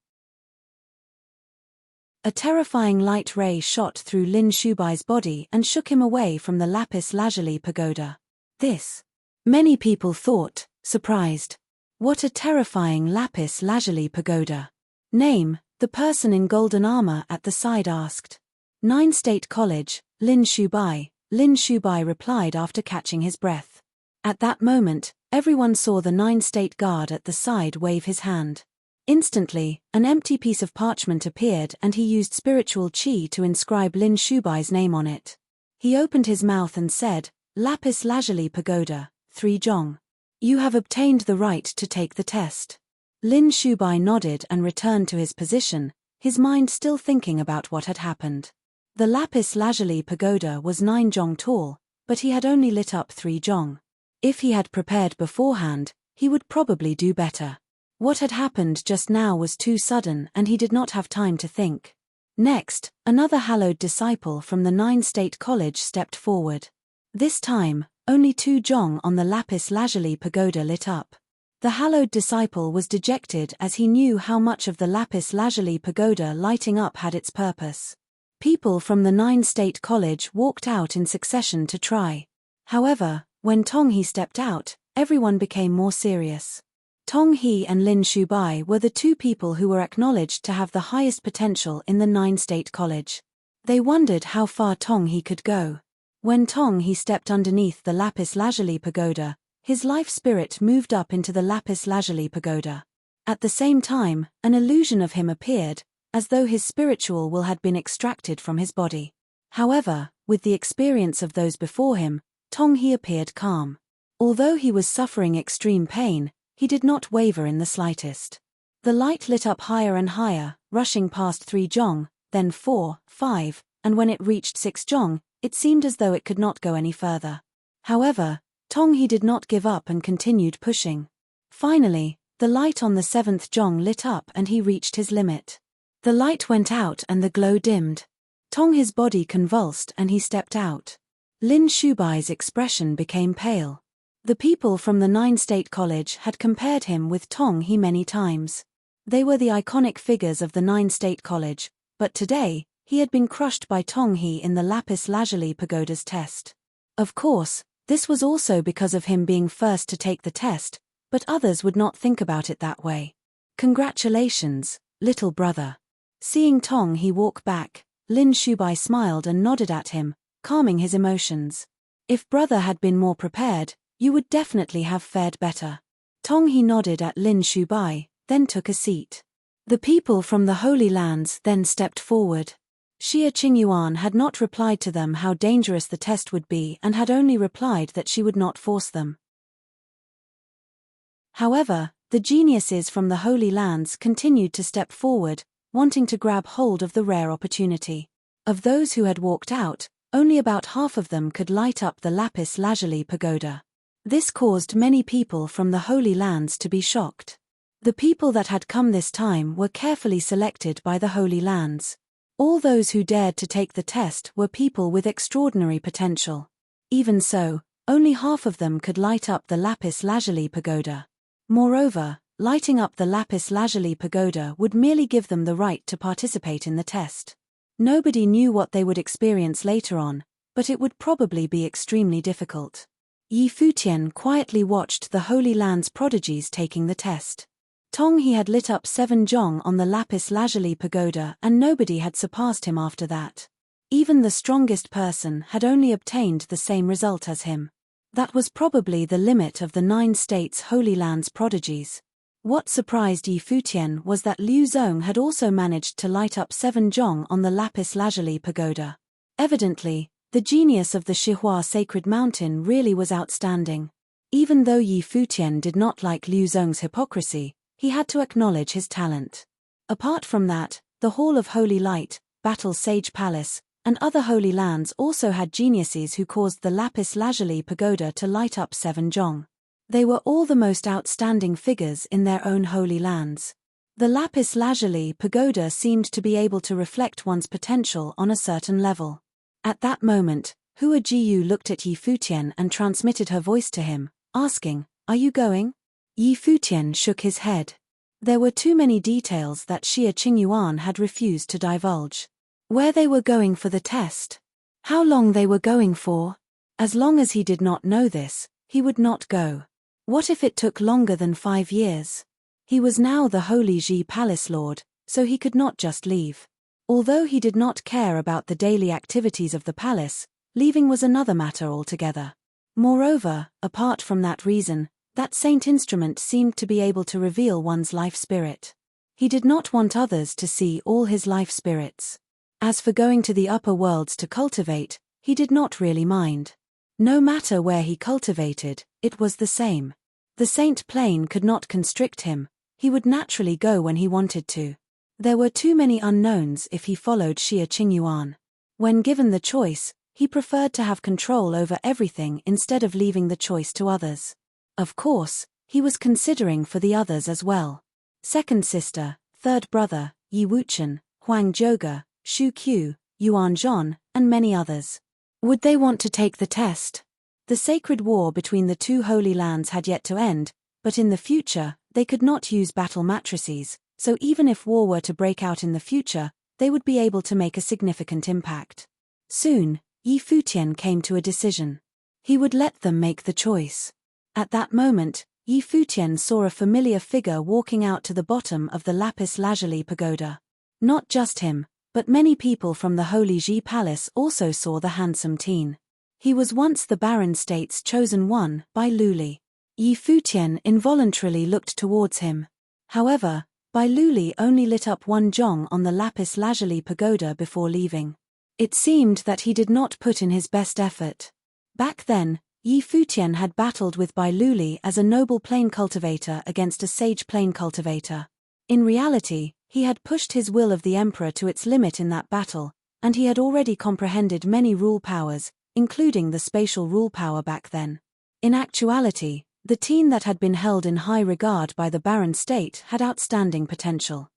A terrifying light ray shot through Lin Shubai's body and shook him away from the lapis lazuli pagoda. "This," many people thought, surprised. "What a terrifying lapis lazuli pagoda." "Name," the person in golden armor at the side asked. 9-state college, Lin Shubai," Lin Shubai replied after catching his breath. At that moment, everyone saw the 9-state guard at the side wave his hand. Instantly, an empty piece of parchment appeared and he used spiritual qi to inscribe Lin Shubai's name on it. He opened his mouth and said, "Lapis lazuli pagoda, 3 zhong. You have obtained the right to take the test." Lin Shubai nodded and returned to his position, his mind still thinking about what had happened. The lapis lazuli pagoda was 9 zhong tall, but he had only lit up 3 zhong. If he had prepared beforehand, he would probably do better. What had happened just now was too sudden and he did not have time to think. Next, another hallowed disciple from the 9-state college stepped forward. This time, only 2 zhong on the lapis lazuli pagoda lit up. The hallowed disciple was dejected as he knew how much of the lapis lazuli pagoda lighting up had its purpose. People from the 9-state college walked out in succession to try. However, when Tong He stepped out, everyone became more serious. Tong He and Lin Shubai were the 2 people who were acknowledged to have the highest potential in the 9-state college. They wondered how far Tong He could go. When Tong He stepped underneath the lapis lazuli pagoda, his life spirit moved up into the lapis lazuli pagoda. At the same time, an illusion of him appeared, as though his spiritual will had been extracted from his body. However, with the experience of those before him, Tong He appeared calm. Although he was suffering extreme pain, he did not waver in the slightest. The light lit up higher and higher, rushing past 3 zhong, then 4, 5, and when it reached 6 zhong, it seemed as though it could not go any further. However, Tong He did not give up and continued pushing. Finally, the light on the 7th zhong lit up and he reached his limit. The light went out and the glow dimmed. Tong He's body convulsed and he stepped out. Lin Shubai's expression became pale. The people from the 9-state college had compared him with Tong He many times. They were the iconic figures of the 9-state college, but today, he had been crushed by Tong He in the lapis lazuli pagoda's test. Of course, this was also because of him being first to take the test, but others would not think about it that way. "Congratulations, little brother." Seeing Tong He walk back, Lin Shubai smiled and nodded at him, calming his emotions. If brother had been more prepared, you would definitely have fared better. Tong He nodded at Lin Shubai, then took a seat. The people from the Holy Lands then stepped forward. Xia Qingyuan had not replied to them how dangerous the test would be and had only replied that she would not force them. However, the geniuses from the Holy Lands continued to step forward, wanting to grab hold of the rare opportunity. Of those who had walked out, only about half of them could light up the lapis lazuli pagoda. This caused many people from the Holy Lands to be shocked. The people that had come this time were carefully selected by the Holy Lands. All those who dared to take the test were people with extraordinary potential. Even so, only half of them could light up the lapis lazuli pagoda. Moreover, lighting up the lapis lazuli pagoda would merely give them the right to participate in the test. Nobody knew what they would experience later on, but it would probably be extremely difficult. Yi Futian quietly watched the Holy Land's prodigies taking the test. Tong He had lit up 7 zhong on the lapis lazuli pagoda and nobody had surpassed him after that. Even the strongest person had only obtained the same result as him. That was probably the limit of the 9 states Holy Land's prodigies. What surprised Yi Futian was that Liu Zong had also managed to light up 7 zhong on the lapis lazuli pagoda. Evidently, the genius of the Shihua sacred mountain really was outstanding. Even though Yi Futian did not like Liu Zong's hypocrisy, he had to acknowledge his talent. Apart from that, the Hall of Holy Light, Battle Sage Palace, and other holy lands also had geniuses who caused the lapis lazuli pagoda to light up 7 zhong. They were all the most outstanding figures in their own holy lands. The lapis lazuli pagoda seemed to be able to reflect one's potential on a certain level. At that moment, Hua Jiyu looked at Yi Futian and transmitted her voice to him, asking, "Are you going?" Yi Futian shook his head. There were too many details that Xia Qingyuan had refused to divulge. Where they were going for the test? How long they were going for? As long as he did not know this, he would not go. What if it took longer than 5 years? He was now the Holy Ji Palace Lord, so he could not just leave. Although he did not care about the daily activities of the palace, leaving was another matter altogether. Moreover, apart from that reason, that saint instrument seemed to be able to reveal one's life spirit. He did not want others to see all his life spirits. As for going to the upper worlds to cultivate, he did not really mind. No matter where he cultivated, it was the same. The saint plane could not constrict him, he would naturally go when he wanted to. There were too many unknowns if he followed Xia Qingyuan. When given the choice, he preferred to have control over everything instead of leaving the choice to others. Of course, he was considering for the others as well. Second sister, third brother, Yi Wuchen, Huang Zhouge, Shu Qiu, Yuan Zhon, and many others. Would they want to take the test? The sacred war between the 2 holy lands had yet to end, but in the future, they could not use battle matrices, so even if war were to break out in the future, they would be able to make a significant impact. Soon, Yi Futian came to a decision. He would let them make the choice. At that moment, Yi Futian saw a familiar figure walking out to the bottom of the lapis lazuli pagoda. Not just him, but many people from the Holy Ji Palace also saw the handsome teen. He was once the Baron State's chosen one by Luli. Yi Futian involuntarily looked towards him. However, Bai Luli only lit up 1 zhong on the lapis lazuli pagoda before leaving. It seemed that he did not put in his best effort. Back then, Yi Futian had battled with Bai Luli as a noble plain cultivator against a sage plain cultivator. In reality, he had pushed his will of the emperor to its limit in that battle, and he had already comprehended many rule powers, including the spatial rule power back then. In actuality, the teen that had been held in high regard by the Baron State had outstanding potential.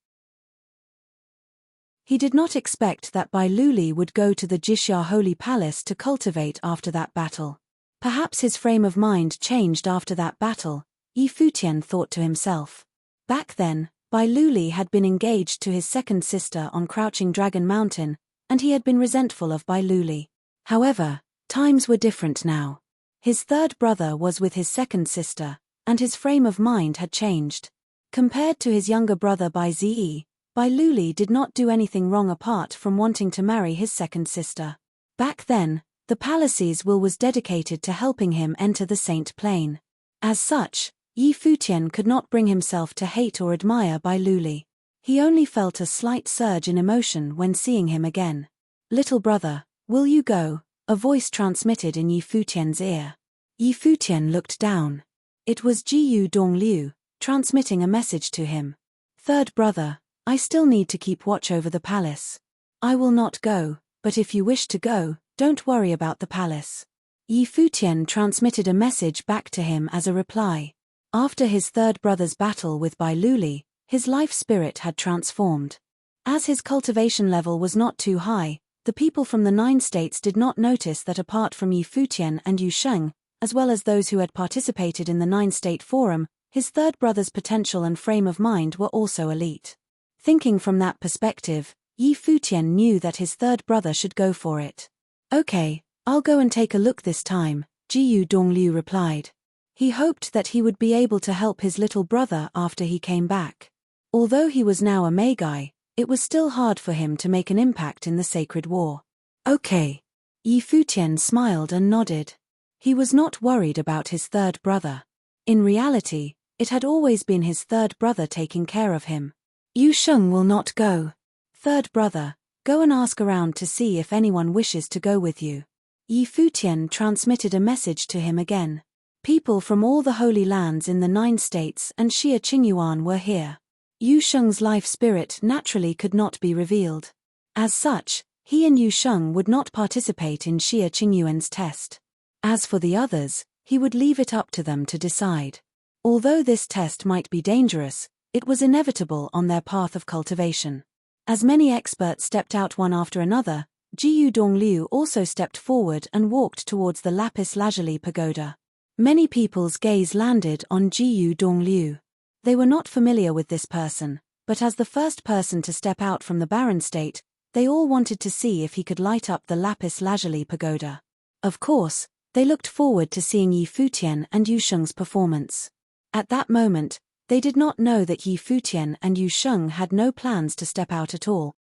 He did not expect that Bai Luli would go to the Jixia Holy Palace to cultivate after that battle. Perhaps his frame of mind changed after that battle, Yi Futian thought to himself. Back then, Bai Luli had been engaged to his second sister on Crouching Dragon Mountain, and he had been resentful of Bai Luli. However, times were different now. His third brother was with his second sister, and his frame of mind had changed. Compared to his younger brother Bai Zi, Bai Luli did not do anything wrong apart from wanting to marry his second sister. Back then, The palace's will was dedicated to helping him enter the Saint Plane. As such, Yi Futian could not bring himself to hate or admire Bai Luli. He only felt a slight surge in emotion when seeing him again. "Little brother, will you go?" a voice transmitted in Yi Futian's ear. Yi Futian looked down. It was Jiyu Dongliu, transmitting a message to him. "Third brother, I still need to keep watch over the palace. I will not go, but if you wish to go, don't worry about the palace." Yi Futian transmitted a message back to him as a reply. After his third brother's battle with Bai Luli, his life spirit had transformed. As his cultivation level was not too high, the people from the 9 states did not notice that apart from Yi Futian and Yu Sheng, as well as those who had participated in the 9-state forum, his third brother's potential and frame of mind were also elite. Thinking from that perspective, Yi Futian knew that his third brother should go for it. "Okay, I'll go and take a look this time," Jiyu Dongliu replied. He hoped that he would be able to help his little brother after he came back. Although he was now a Magi, it was still hard for him to make an impact in the sacred war. "Okay." Yi Futian smiled and nodded. He was not worried about his third brother. In reality, it had always been his third brother taking care of him. "Yu Sheng will not go. Third brother, go and ask around to see if anyone wishes to go with you." Yi Futian transmitted a message to him again. People from all the holy lands in the 9 states and Xia Qingyuan were here. Yu Sheng's life spirit naturally could not be revealed. As such, he and Yu Sheng would not participate in Xia Qingyuan's test. As for the others, he would leave it up to them to decide. Although this test might be dangerous, it was inevitable on their path of cultivation. As many experts stepped out one after another, Jiyu Dongliu also stepped forward and walked towards the lapis lazuli pagoda. Many people's gaze landed on Jiyu Dongliu. They were not familiar with this person, but as the first person to step out from the barren state, they all wanted to see if he could light up the lapis lazuli pagoda. Of course, they looked forward to seeing Yi Futian and Yu Sheng's performance. At that moment, they did not know that Yi Futian and Yu Sheng had no plans to step out at all.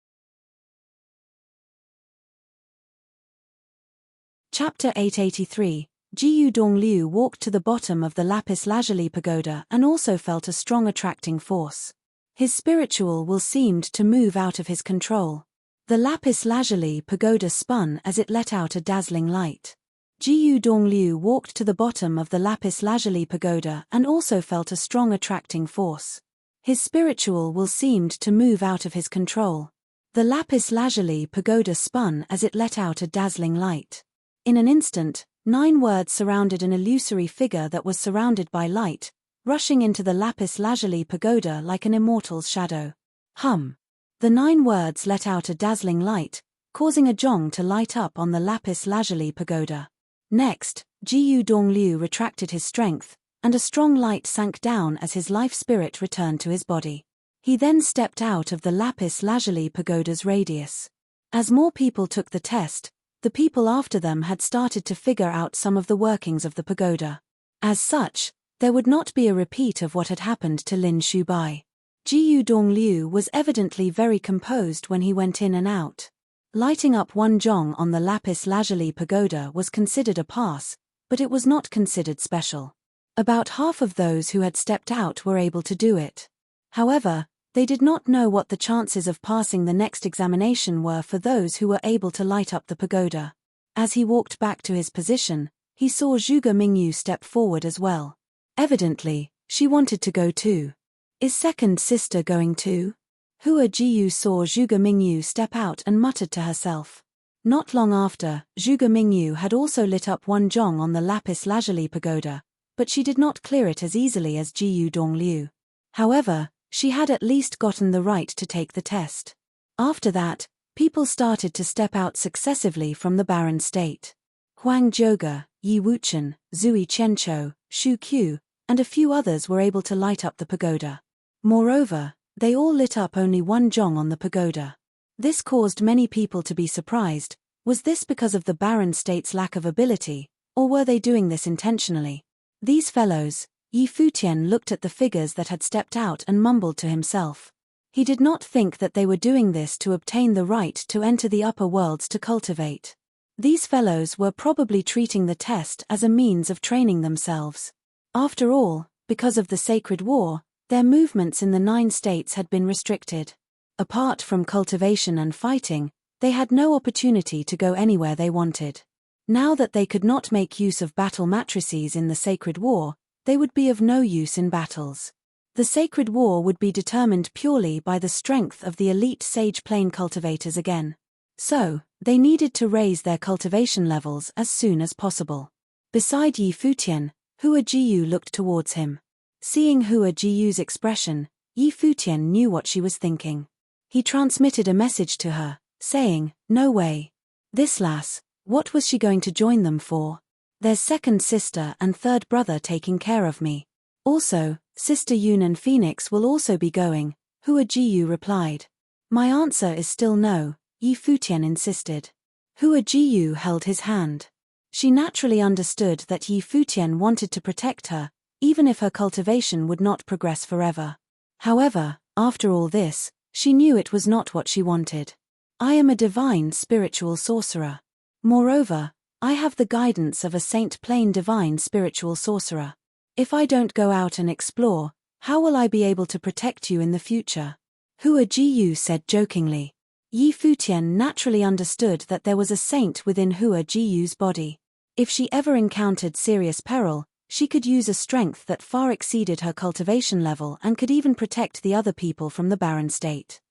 Chapter 883. Jiyu Dongliu walked to the bottom of the lapis lazuli pagoda and also felt a strong attracting force. His spiritual will seemed to move out of his control. The lapis lazuli pagoda spun as it let out a dazzling light. Jiyu Dongliu walked to the bottom of the lapis lazuli pagoda and also felt a strong attracting force. His spiritual will seemed to move out of his control. The lapis lazuli pagoda spun as it let out a dazzling light. In an instant, 9 words surrounded an illusory figure that was surrounded by light, rushing into the lapis lazuli pagoda like an immortal's shadow. Hum. The 9 words let out a dazzling light, causing a jong to light up on the lapis lazuli pagoda. Next, Jiyu Dongliu retracted his strength, and a strong light sank down as his life spirit returned to his body. He then stepped out of the lapis lazuli pagoda's radius. As more people took the test, the people after them had started to figure out some of the workings of the pagoda. As such, there would not be a repeat of what had happened to Lin Shubai. Jiyu Dongliu was evidently very composed when he went in and out. Lighting up one jong on the lapis lazuli pagoda was considered a pass, but it was not considered special. About half of those who had stepped out were able to do it. However, they did not know what the chances of passing the next examination were for those who were able to light up the pagoda. As he walked back to his position, he saw Zhuge Mingyu step forward as well. Evidently, she wanted to go too. Is second sister going too? Hua Jiyu saw Zhuge Mingyu step out and muttered to herself. Not long after, Zhuge Mingyu had also lit up one jong on the lapis lazuli pagoda, but she did not clear it as easily as Jiyu Dongliu. However, she had at least gotten the right to take the test. After that, people started to step out successively from the barren state. Huang Zhouge, Yi Wuchen, Zui Chencho, Shu Qiu, and a few others were able to light up the pagoda. Moreover, they all lit up only one jong on the pagoda. This caused many people to be surprised. Was this because of the barren state's lack of ability, or were they doing this intentionally? These fellows, Yi Futian looked at the figures that had stepped out and mumbled to himself. He did not think that they were doing this to obtain the right to enter the upper worlds to cultivate. These fellows were probably treating the test as a means of training themselves. After all, because of the sacred war, their movements in the 9 states had been restricted. Apart from cultivation and fighting, they had no opportunity to go anywhere they wanted. Now that they could not make use of battle matrices in the sacred war, they would be of no use in battles. The sacred war would be determined purely by the strength of the elite sage plane cultivators again. So, they needed to raise their cultivation levels as soon as possible. Beside Yi Futian, Hua Jiyu looked towards him. Seeing Hua Jiyu's expression, Yi Futian knew what she was thinking. He transmitted a message to her, saying, "No way. This lass, what was she going to join them for? There's second sister and third brother taking care of me. Also, Sister Yun and Phoenix will also be going," Hua Jiyu replied. "My answer is still no," Yi Futian insisted. Hua Jiyu held his hand. She naturally understood that Yi Futian wanted to protect her, even if her cultivation would not progress forever. However, after all this, she knew it was not what she wanted. "I am a divine spiritual sorcerer. Moreover, I have the guidance of a saint plane divine spiritual sorcerer. If I don't go out and explore, how will I be able to protect you in the future?" Hua Jiyu said jokingly. Yi Futian naturally understood that there was a saint within Hua Jiyu's body. If she ever encountered serious peril, she could use a strength that far exceeded her cultivation level and could even protect the other people from the barren state.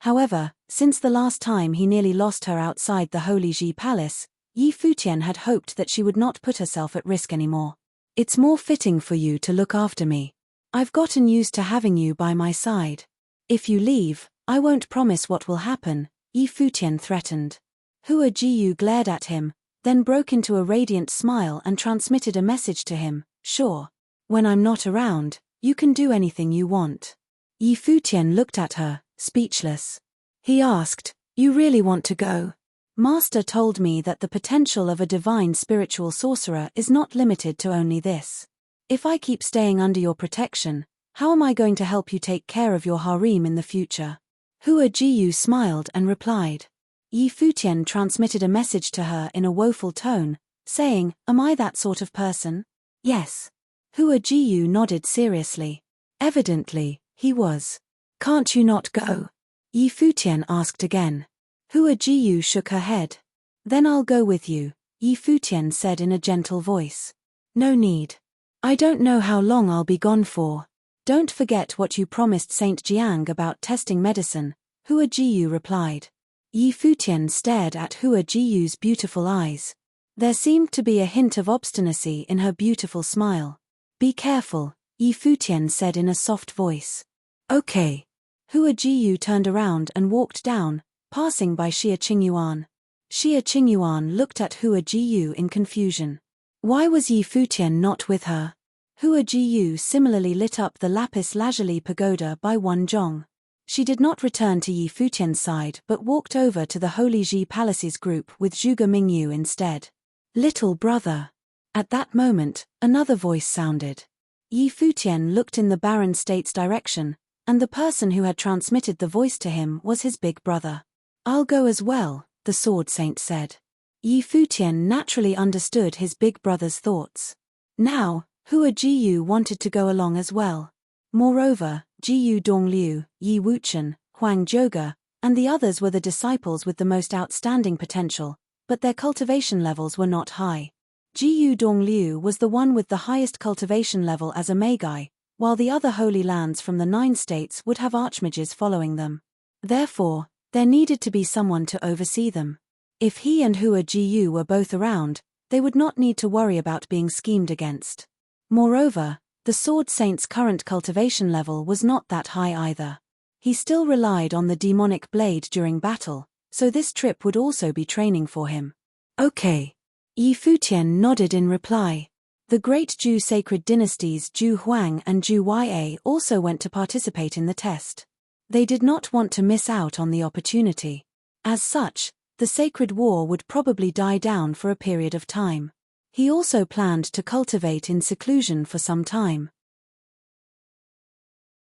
However, since the last time he nearly lost her outside the Holy Ji Palace, Yi Futian had hoped that she would not put herself at risk anymore. "It's more fitting for you to look after me. I've gotten used to having you by my side. If you leave, I won't promise what will happen," Yi Futian threatened. Hua Jiyu glared at him, then broke into a radiant smile and transmitted a message to him, "Sure. When I'm not around, you can do anything you want." Yi Futian looked at her, speechless. He asked, "You really want to go? Master told me that the potential of a divine spiritual sorcerer is not limited to only this. If I keep staying under your protection, how am I going to help you take care of your harem in the future?" Hua Jiyu smiled and replied. Yi Futian transmitted a message to her in a woeful tone, saying, "Am I that sort of person?" "Yes." Hua Jiyu nodded seriously. Evidently, he was. "Can't you not go?" Yi Futian asked again. Hua Jiyu shook her head. "Then I'll go with you," Yi Futian said in a gentle voice. "No need. I don't know how long I'll be gone for. Don't forget what you promised Saint Jiang about testing medicine," Hua Jiyu replied. Yi Futian stared at Hua Jiyu's beautiful eyes. There seemed to be a hint of obstinacy in her beautiful smile. "Be careful," Yi Futian said in a soft voice. "Okay." Hua Jiyu turned around and walked down, passing by Xia Qingyuan. Xia Qingyuan looked at Hua Jiyu in confusion. Why was Yi Futian not with her? Hua Jiyu similarly lit up the lapis lazuli pagoda by one zhong. She did not return to Yi Futian's side but walked over to the Holy Ji Palace's group with Zhuge Mingyu instead. "Little brother." At that moment, another voice sounded. Yi Futian looked in the barren state's direction, and the person who had transmitted the voice to him was his big brother. "I'll go as well," the sword saint said. Yi Futian naturally understood his big brother's thoughts. Now, Hua Jiyu wanted to go along as well. Moreover, Jiyu Dongliu, Yi Wuchen, Huang Zhouge, and the others were the disciples with the most outstanding potential, but their cultivation levels were not high. Jiyu Dongliu was the one with the highest cultivation level as a Magi, while the other holy lands from the 9 states would have archmages following them. Therefore, there needed to be someone to oversee them. If he and Hua Jiyu were both around, they would not need to worry about being schemed against. Moreover, the Sword Saint's current cultivation level was not that high either. He still relied on the demonic blade during battle, so this trip would also be training for him. "Okay." Yi Futian nodded in reply. The great Zhou sacred dynasties Zhou Huang and Zhou Ya also went to participate in the test. They did not want to miss out on the opportunity. As such, the sacred war would probably die down for a period of time. He also planned to cultivate in seclusion for some time.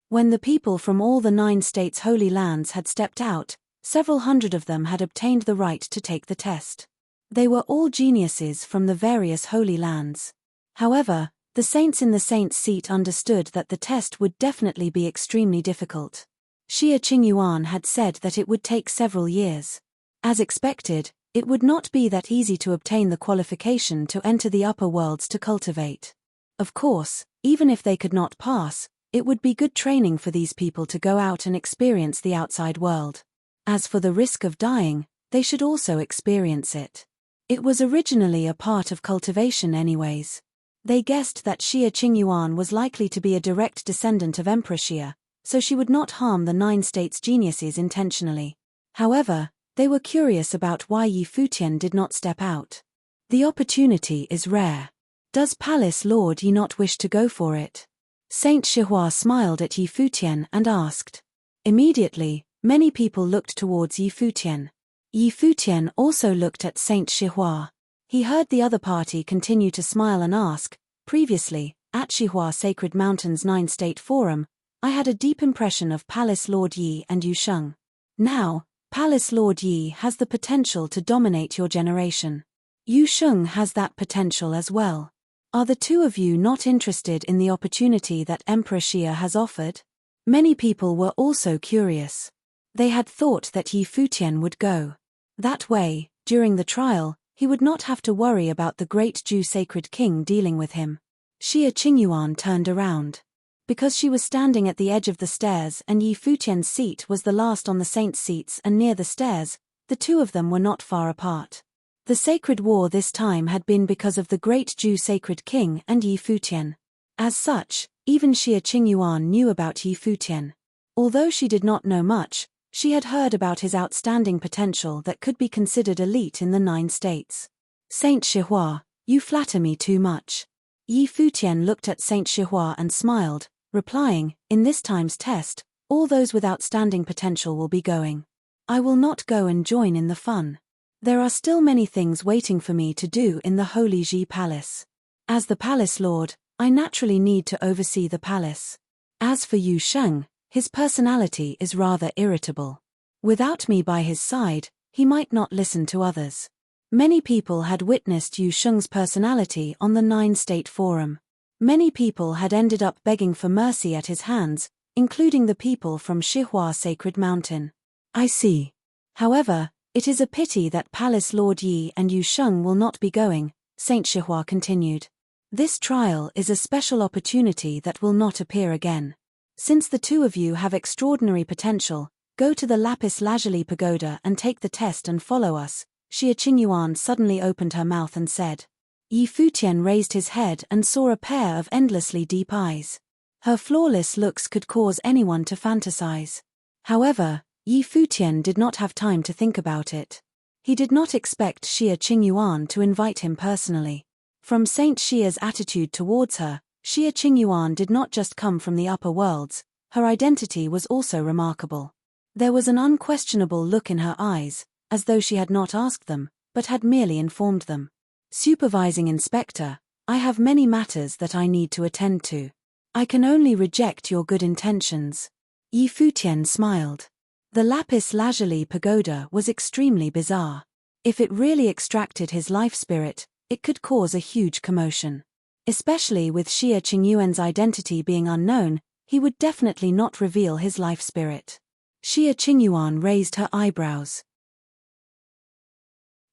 When the people from all the 9 states' holy lands had stepped out, Several hundred of them had obtained the right to take the test. They were all geniuses from the various Holy Lands. However, the saints in the saint's seat understood that the test would definitely be extremely difficult. Xie Qingyuan had said that it would take several years. As expected, it would not be that easy to obtain the qualification to enter the upper worlds to cultivate. Of course, even if they could not pass, it would be good training for these people to go out and experience the outside world. As for the risk of dying, they should also experience it. It was originally a part of cultivation anyways. They guessed that Xie Qingyuan was likely to be a direct descendant of Emperor Xie, so she would not harm the 9 states' geniuses intentionally. However, they were curious about why Yi Futian did not step out. The opportunity is rare. Does Palace Lord Yi not wish to go for it? Saint Shihua smiled at Yi Futian and asked. Immediately, many people looked towards Yi Futian. Yi Futian also looked at Saint Shihua. He heard the other party continue to smile and ask, previously, at Shihua Sacred Mountain's 9-state forum, I had a deep impression of Palace Lord Yi and Yu Sheng. Now, Palace Lord Yi has the potential to dominate your generation. Yu Sheng has that potential as well. Are the two of you not interested in the opportunity that Emperor Xie has offered? Many people were also curious. They had thought that Yi Futian would go. That way, during the trial, he would not have to worry about the great Zhu sacred king dealing with him. Xie Qingyuan turned around. Because she was standing at the edge of the stairs and Yi Futian's seat was the last on the saints' seats and near the stairs, the two of them were not far apart. The sacred war this time had been because of the great Zhu sacred king and Yi Futian. As such, even Xie Qingyuan knew about Yi Futian. Although she did not know much, she had heard about his outstanding potential that could be considered elite in the 9 states. Saint Shihua, you flatter me too much. Yi Futian looked at Saint Shihua and smiled, replying, in this time's test, all those with outstanding potential will be going. I will not go and join in the fun. There are still many things waiting for me to do in the Holy Ji Palace. As the Palace Lord, I naturally need to oversee the palace. As for Yu Sheng, his personality is rather irritable. Without me by his side, he might not listen to others. Many people had witnessed Yu Sheng's personality on the 9-state forum. Many people had ended up begging for mercy at his hands, including the people from Shihua Sacred Mountain. I see. However, it is a pity that Palace Lord Yi and Yu Sheng will not be going, Saint Shihua continued. This trial is a special opportunity that will not appear again. Since the two of you have extraordinary potential, go to the Lapis Lazuli Pagoda and take the test and follow us. Xie Qingyuan suddenly opened her mouth and said. Yi Futian raised his head and saw a pair of endlessly deep eyes. Her flawless looks could cause anyone to fantasize. However, Yi Futian did not have time to think about it. He did not expect Xie Qingyuan to invite him personally. From Saint Xie's attitude towards her, Xie Qingyuan did not just come from the upper worlds, her identity was also remarkable. There was an unquestionable look in her eyes, as though she had not asked them, but had merely informed them. Supervising Inspector, I have many matters that I need to attend to. I can only reject your good intentions. Yi Futian smiled. The Lapis Lazuli Pagoda was extremely bizarre. If it really extracted his life spirit, it could cause a huge commotion. Especially with Xie Qingyuan's identity being unknown, he would definitely not reveal his life spirit. Xie Qingyuan raised her eyebrows.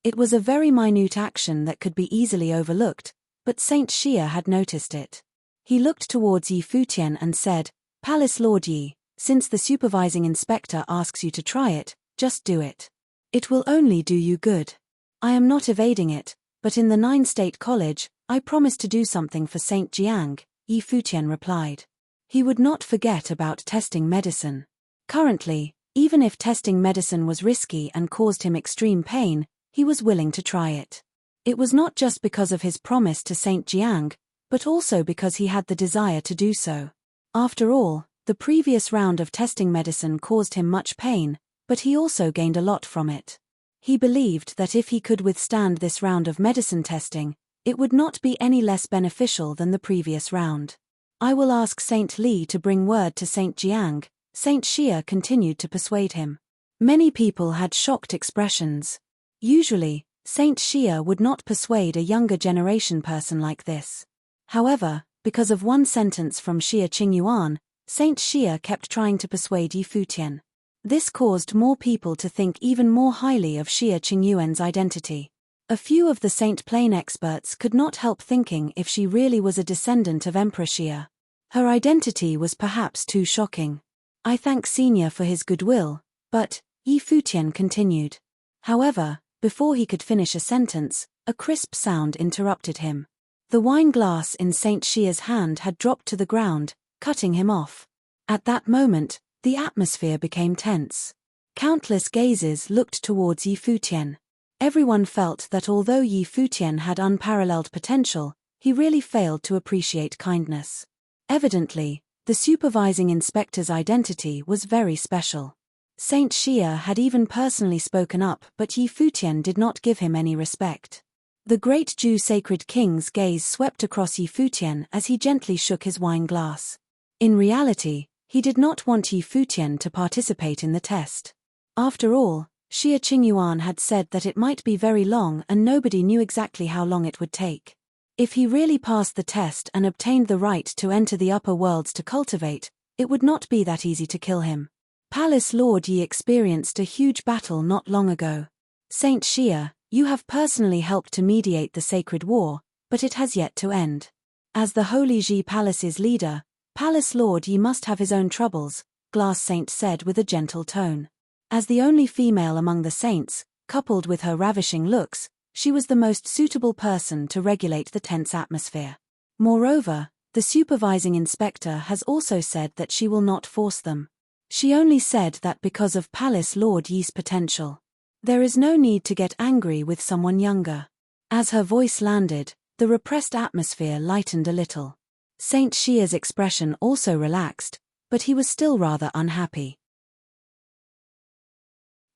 It was a very minute action that could be easily overlooked, but Saint Xie had noticed it. He looked towards Yi Futian and said, Palace Lord Yi, since the supervising inspector asks you to try it, just do it. It will only do you good. I am not evading it, but in the 9-state college, I promised to do something for Saint Jiang, Yi Futian replied. He would not forget about testing medicine. Currently, even if testing medicine was risky and caused him extreme pain, he was willing to try it. It was not just because of his promise to Saint Jiang, but also because he had the desire to do so. After all, the previous round of testing medicine caused him much pain, but he also gained a lot from it. He believed that if he could withstand this round of medicine testing, it would not be any less beneficial than the previous round. I will ask Saint Li to bring word to Saint Jiang, Saint Xie continued to persuade him. Many people had shocked expressions. Usually, Saint Xia would not persuade a younger generation person like this. However, because of one sentence from Xia Qingyuan, Saint Xia kept trying to persuade Yi Futian. This caused more people to think even more highly of Xia Qingyuan's identity. A few of the Saint Plain experts could not help thinking if she really was a descendant of Emperor Xia. Her identity was perhaps too shocking. I thank Senior for his goodwill, but, Yi Futian continued. However, before he could finish a sentence, a crisp sound interrupted him. The wine glass in Saint Xia's hand had dropped to the ground, cutting him off. At that moment, the atmosphere became tense. Countless gazes looked towards Yi Futian. Everyone felt that although Yi Futian had unparalleled potential, he really failed to appreciate kindness. Evidently, the supervising inspector's identity was very special. Saint Xia had even personally spoken up, but Yi Futian did not give him any respect. The great Jew sacred king's gaze swept across Yi Futian as he gently shook his wine glass. In reality, he did not want Yi Futian to participate in the test. After all, Xia Qingyuan had said that it might be very long and nobody knew exactly how long it would take. If he really passed the test and obtained the right to enter the upper worlds to cultivate, it would not be that easy to kill him. Palace Lord Yi experienced a huge battle not long ago. Saint Xia, you have personally helped to mediate the sacred war, but it has yet to end. As the Holy Ji Palace's leader, Palace Lord Yi must have his own troubles, Glass Saint said with a gentle tone. As the only female among the saints, coupled with her ravishing looks, she was the most suitable person to regulate the tense atmosphere. Moreover, the supervising inspector has also said that she will not force them. She only said that because of Palace Lord Yi's potential. There is no need to get angry with someone younger. As her voice landed, the repressed atmosphere lightened a little. Saint Xia's expression also relaxed, but he was still rather unhappy.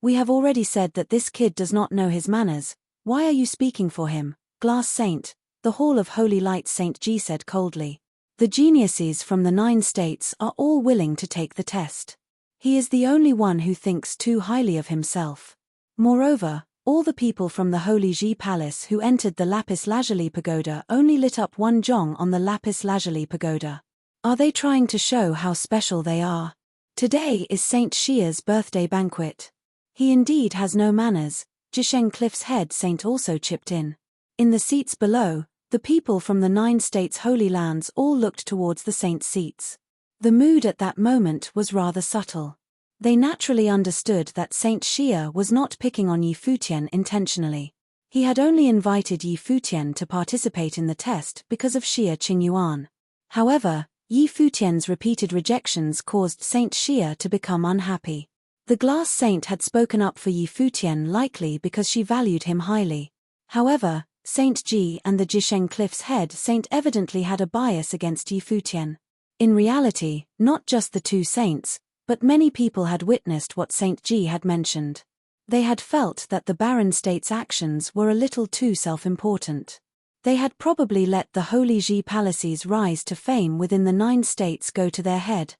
We have already said that this kid does not know his manners. Why are you speaking for him, Glass Saint? The Hall of Holy Light Saint Ji said coldly. The geniuses from the 9 states are all willing to take the test. He is the only one who thinks too highly of himself. Moreover, all the people from the Holy Ji Palace who entered the Lapis Lazuli Pagoda only lit up one jong on the Lapis Lazuli Pagoda. Are they trying to show how special they are? Today is Saint Xia's birthday banquet. He indeed has no manners, Jisheng Cliff's head saint also chipped in. In the seats below, the people from the 9 states' holy lands all looked towards the saints' seats. The mood at that moment was rather subtle. They naturally understood that Saint Xia was not picking on Yi Futian intentionally. He had only invited Yi Futian to participate in the test because of Xia Qingyuan. However, Yi Futian's repeated rejections caused Saint Xia to become unhappy. The Glass Saint had spoken up for Yi Futian likely because she valued him highly. However, Saint Ji and the Jisheng Cliff's head saint evidently had a bias against Yi Futian. In reality, not just the 2 saints, but many people had witnessed what Saint Ji had mentioned. They had felt that the Barren State's actions were a little too self-important. They had probably let the Holy Ji Palace's rise to fame within the 9 states go to their head.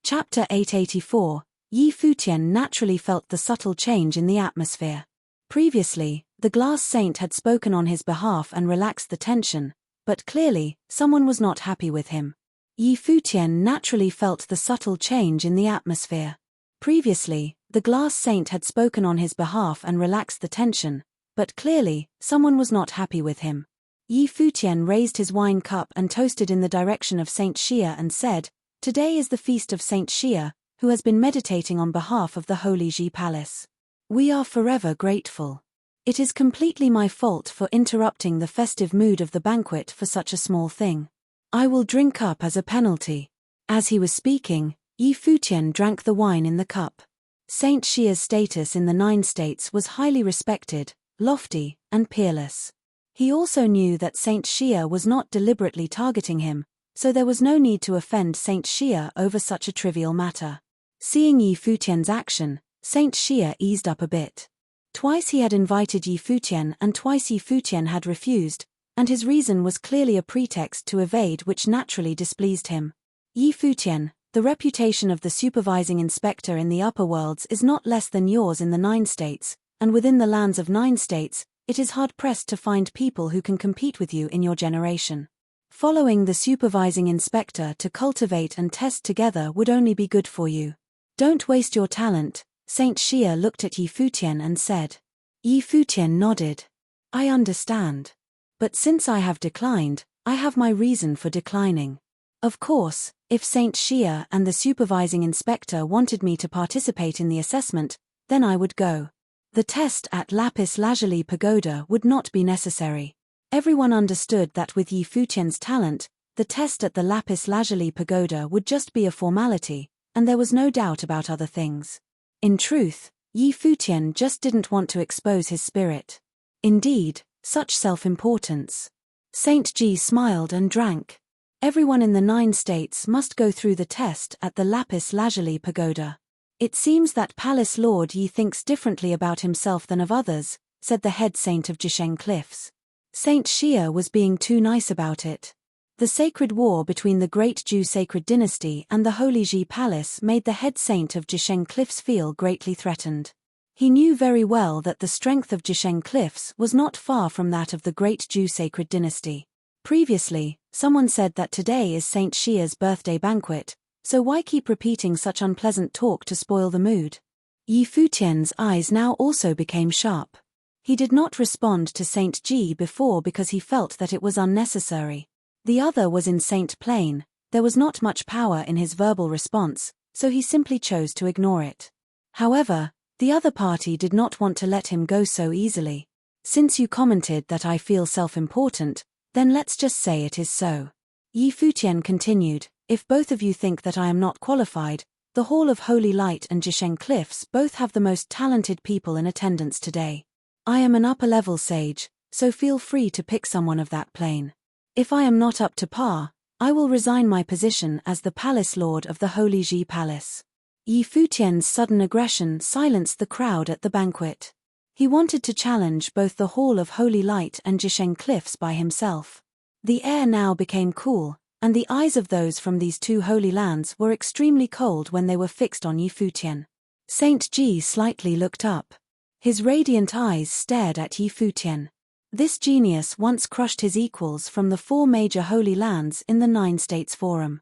Chapter 884, Yi Futian naturally felt the subtle change in the atmosphere. Previously, the Glass Saint had spoken on his behalf and relaxed the tension, but clearly, someone was not happy with him. Yi Futian naturally felt the subtle change in the atmosphere. Previously, the Glass Saint had spoken on his behalf and relaxed the tension, but clearly, someone was not happy with him. Yi Futian raised his wine cup and toasted in the direction of Saint Xia and said, "Today is the feast of Saint Xia, who has been meditating on behalf of the Holy Ji Palace. We are forever grateful. It is completely my fault for interrupting the festive mood of the banquet for such a small thing. I will drink up as a penalty." As he was speaking, Yi Futian drank the wine in the cup. Saint Xia's status in the 9 states was highly respected, lofty, and peerless. He also knew that Saint Xia was not deliberately targeting him, so there was no need to offend Saint Xia over such a trivial matter. Seeing Yi Futian's action, Saint Xia eased up a bit. Twice he had invited Yi Futian and twice Yi Futian had refused, and his reason was clearly a pretext to evade which naturally displeased him. Yi Futian, the reputation of the supervising inspector in the upper worlds is not less than yours in the 9 states, and within the lands of 9 states, it is hard-pressed to find people who can compete with you in your generation. Following the supervising inspector to cultivate and test together would only be good for you. Don't waste your talent. Saint Xia looked at Yi Futian and said. Yi Futian nodded. I understand. But since I have declined, I have my reason for declining. Of course, if Saint Xia and the supervising inspector wanted me to participate in the assessment, then I would go. The test at Lapis Lazuli Pagoda would not be necessary. Everyone understood that with Yi Futian's talent, the test at the Lapis Lazuli Pagoda would just be a formality, and there was no doubt about other things. In truth, Yi Futian just didn't want to expose his spirit. Indeed, such self-importance. Saint Ji smiled and drank. Everyone in the 9 states must go through the test at the Lapis Lazuli Pagoda. It seems that Palace Lord Yi thinks differently about himself than of others, said the head saint of Jisheng Cliffs. Saint Xia was being too nice about it. The sacred war between the Great Zhu Sacred Dynasty and the Holy Ji Palace made the head saint of Jisheng Cliffs feel greatly threatened. He knew very well that the strength of Jisheng Cliffs was not far from that of the Great Zhu Sacred Dynasty. Previously, someone said that today is Saint Xia's birthday banquet, so why keep repeating such unpleasant talk to spoil the mood? Yi Futian's eyes now also became sharp. He did not respond to Saint Ji before because he felt that it was unnecessary. The other was in Saint Plain, there was not much power in his verbal response, so he simply chose to ignore it. However, the other party did not want to let him go so easily. Since you commented that I feel self-important, then let's just say it is so. Yi Futian continued, if both of you think that I am not qualified, the Hall of Holy Light and Jisheng Cliffs both have the most talented people in attendance today. I am an upper-level sage, so feel free to pick someone of that plane. If I am not up to par, I will resign my position as the Palace Lord of the Holy Ji Palace. Yi Futian's sudden aggression silenced the crowd at the banquet. He wanted to challenge both the Hall of Holy Light and Jisheng Cliffs by himself. The air now became cool, and the eyes of those from these 2 holy lands were extremely cold when they were fixed on Yi Futian. Saint Ji slightly looked up. His radiant eyes stared at Yi Futian. This genius once crushed his equals from the 4 major holy lands in the 9 States Forum.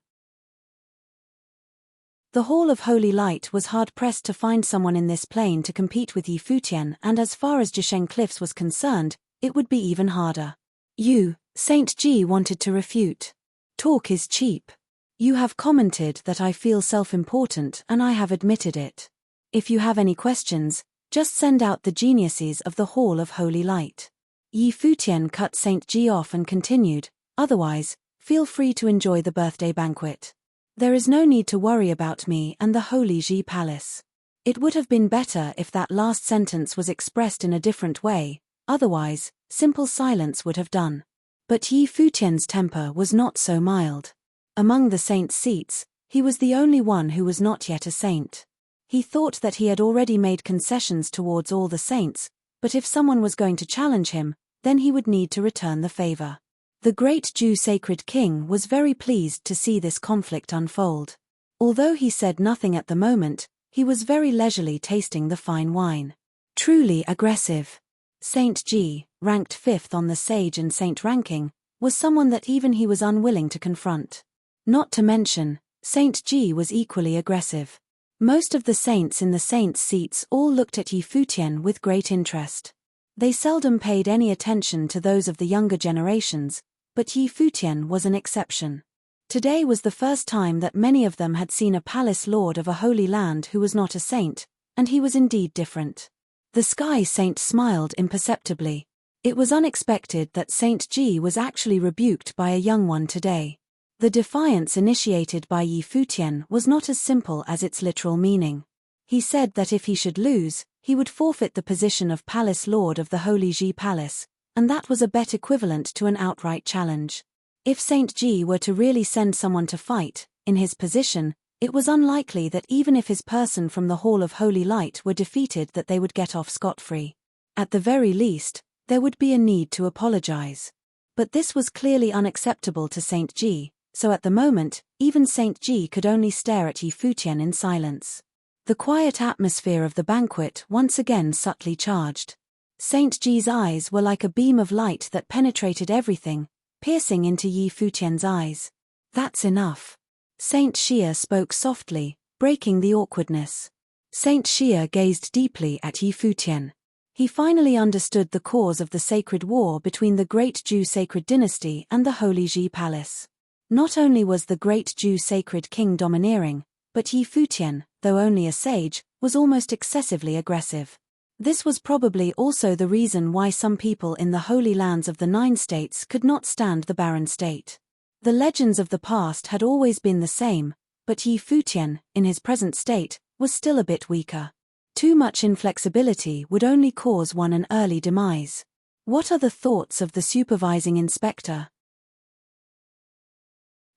The Hall of Holy Light was hard-pressed to find someone in this plane to compete with Yi Futian, and as far as Jisheng Cliffs was concerned, it would be even harder. Saint Ji wanted to refute. Talk is cheap. You have commented that I feel self-important and I have admitted it. If you have any questions, just send out the geniuses of the Hall of Holy Light. Yi Futian cut Saint Ji off and continued, otherwise, feel free to enjoy the birthday banquet. There is no need to worry about me and the Holy Ji Palace. It would have been better if that last sentence was expressed in a different way, otherwise, simple silence would have done. But Yi Futian's temper was not so mild. Among the saints' seats, he was the only one who was not yet a saint. He thought that he had already made concessions towards all the saints, but if someone was going to challenge him, then he would need to return the favor. The great Zhu Sacred King was very pleased to see this conflict unfold. Although he said nothing at the moment, he was very leisurely tasting the fine wine. Truly aggressive. Saint Ji, ranked 5th on the sage and saint ranking, was someone that even he was unwilling to confront. Not to mention, Saint Ji was equally aggressive. Most of the saints in the saints' seats all looked at Yi Futian with great interest. They seldom paid any attention to those of the younger generations, but Yi Futian was an exception. Today was the first time that many of them had seen a palace lord of a holy land who was not a saint, and he was indeed different. The Sky Saint smiled imperceptibly. It was unexpected that Saint Ji was actually rebuked by a young one today. The defiance initiated by Yi Futian was not as simple as its literal meaning. He said that if he should lose, he would forfeit the position of Palace Lord of the Holy Ji Palace, and that was a bet equivalent to an outright challenge. If Saint Ji were to really send someone to fight, in his position, it was unlikely that even if his person from the Hall of Holy Light were defeated that they would get off scot-free. At the very least, there would be a need to apologize. But this was clearly unacceptable to Saint Ji, so at the moment, even Saint Ji could only stare at Yi Futian in silence. The quiet atmosphere of the banquet once again subtly charged. Saint Ji's eyes were like a beam of light that penetrated everything, piercing into Yi Futian's eyes. "That's enough." Saint Xia spoke softly, breaking the awkwardness. Saint Xia gazed deeply at Yi Futian. He finally understood the cause of the sacred war between the Great Zhou Sacred Dynasty and the Holy Ji Palace. Not only was the Great Zhou Sacred King domineering, but Yi Futian, though only a sage, was almost excessively aggressive. This was probably also the reason why some people in the Holy Lands of the Nine States could not stand the barren state. The legends of the past had always been the same, but Yi Futian, in his present state, was still a bit weaker. Too much inflexibility would only cause one an early demise. What are the thoughts of the supervising inspector?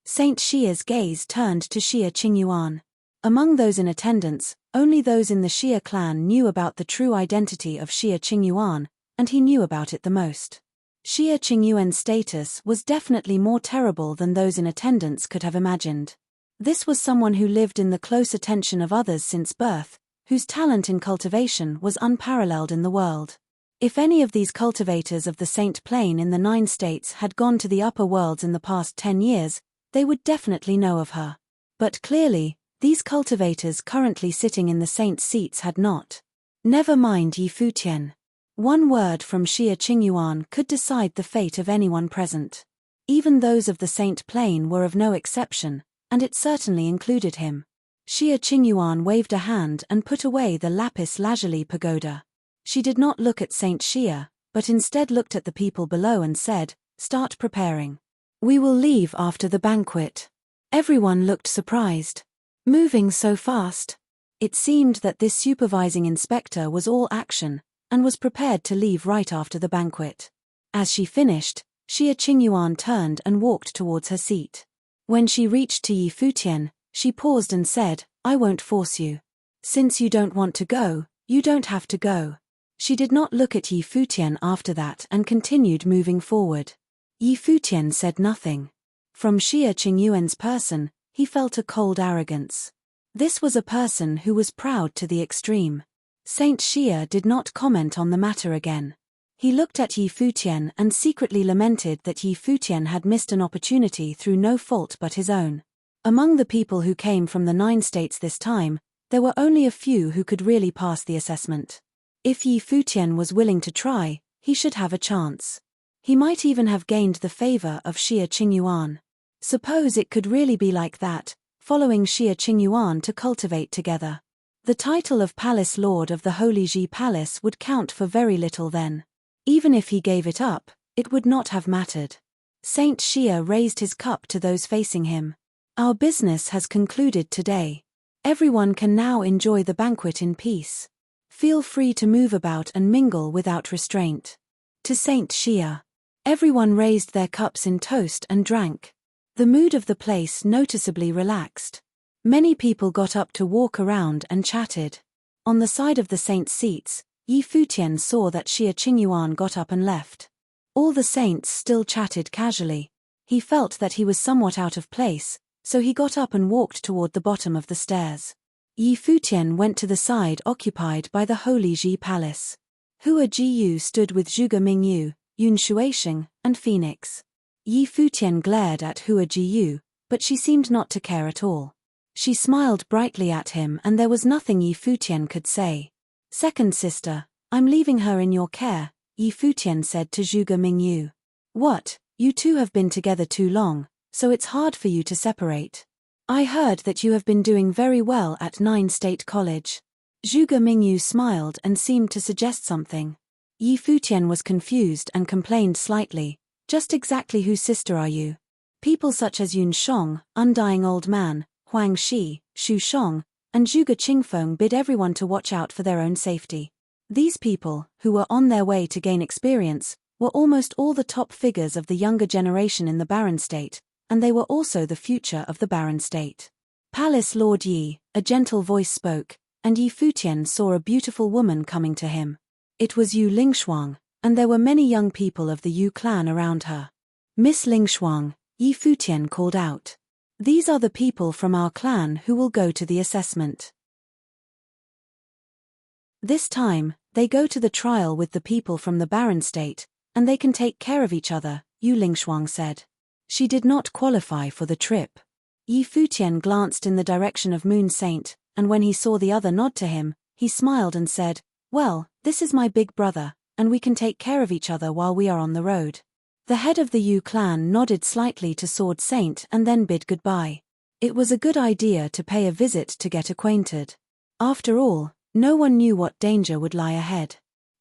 Saint Xia's gaze turned to Xia Qingyuan. Among those in attendance, only those in the Xia clan knew about the true identity of Xia Qingyuan, and he knew about it the most. Xia Qingyuan's status was definitely more terrible than those in attendance could have imagined. This was someone who lived in the close attention of others since birth, whose talent in cultivation was unparalleled in the world. If any of these cultivators of the Saint Plain in the Nine States had gone to the upper worlds in the past 10 years, they would definitely know of her. But clearly, these cultivators currently sitting in the Saint's seats had not. Never mind Yi Futian. One word from Xia Qingyuan could decide the fate of anyone present. Even those of the Saint Plain were of no exception, and it certainly included him. Xia Qingyuan waved a hand and put away the lapis lazuli pagoda. She did not look at Saint Xia, but instead looked at the people below and said, "Start preparing. We will leave after the banquet." Everyone looked surprised. Moving so fast? It seemed that this supervising inspector was all action, and was prepared to leave right after the banquet. As she finished, Xia Qingyuan turned and walked towards her seat. When she reached to Yi Futian, she paused and said, "I won't force you. Since you don't want to go, you don't have to go." She did not look at Yi Futian after that and continued moving forward. Yi Futian said nothing. From Xia Qingyuan's person, he felt a cold arrogance. This was a person who was proud to the extreme. Saint Xia did not comment on the matter again. He looked at Yi Futian and secretly lamented that Yi Futian had missed an opportunity through no fault but his own. Among the people who came from the Nine States this time, there were only a few who could really pass the assessment. If Yi Futian was willing to try, he should have a chance. He might even have gained the favor of Xia Qingyuan. Suppose it could really be like that, following Xia Qingyuan to cultivate together. The title of Palace Lord of the Holy Ji Palace would count for very little then. Even if he gave it up, it would not have mattered. Saint Xia raised his cup to those facing him. "Our business has concluded today. Everyone can now enjoy the banquet in peace. Feel free to move about and mingle without restraint." To Saint Xia. Everyone raised their cups in toast and drank. The mood of the place noticeably relaxed. Many people got up to walk around and chatted. On the side of the saint's seats, Yi Futian saw that Xia Qingyuan got up and left. All the saints still chatted casually. He felt that he was somewhat out of place, so he got up and walked toward the bottom of the stairs. Yi Futian went to the side occupied by the Holy Ji Palace. Hua Jiyu stood with Zhuge Mingyu, Yun Shuaisheng, and Phoenix. Yi Futian glared at Hua Jiyu, but she seemed not to care at all. She smiled brightly at him and there was nothing Yi Futian could say. "Second sister, I'm leaving her in your care," Yi Futian said to Zhuge Mingyu. "What, you two have been together too long, so it's hard for you to separate. I heard that you have been doing very well at Nine State College." Zhuge Mingyu smiled and seemed to suggest something. Yi Futian was confused and complained slightly, "Just exactly whose sister are you?" People such as Yun Shong, Undying Old Man, Huang Shi, Shu Shong, and Zhuge Qingfeng bid everyone to watch out for their own safety. These people, who were on their way to gain experience, were almost all the top figures of the younger generation in the Barren State, and they were also the future of the Barren State. "Palace Lord Yi," a gentle voice spoke, and Yi Futian saw a beautiful woman coming to him. It was Yu Lingshuang, and there were many young people of the Yu clan around her. "Miss Lingshuang, Yi Futian called out. These are the people from our clan who will go to the assessment. This time, they go to the trial with the people from the barren state, and they can take care of each other, Yu Lingshuang said. She did not qualify for the trip. Yi Futian glanced in the direction of Moon Saint, and when he saw the other nod to him, he smiled and said, "Well, this is my big brother, and we can take care of each other while we are on the road." The head of the Yu clan nodded slightly to Sword Saint and then bid goodbye. It was a good idea to pay a visit to get acquainted. After all, no one knew what danger would lie ahead.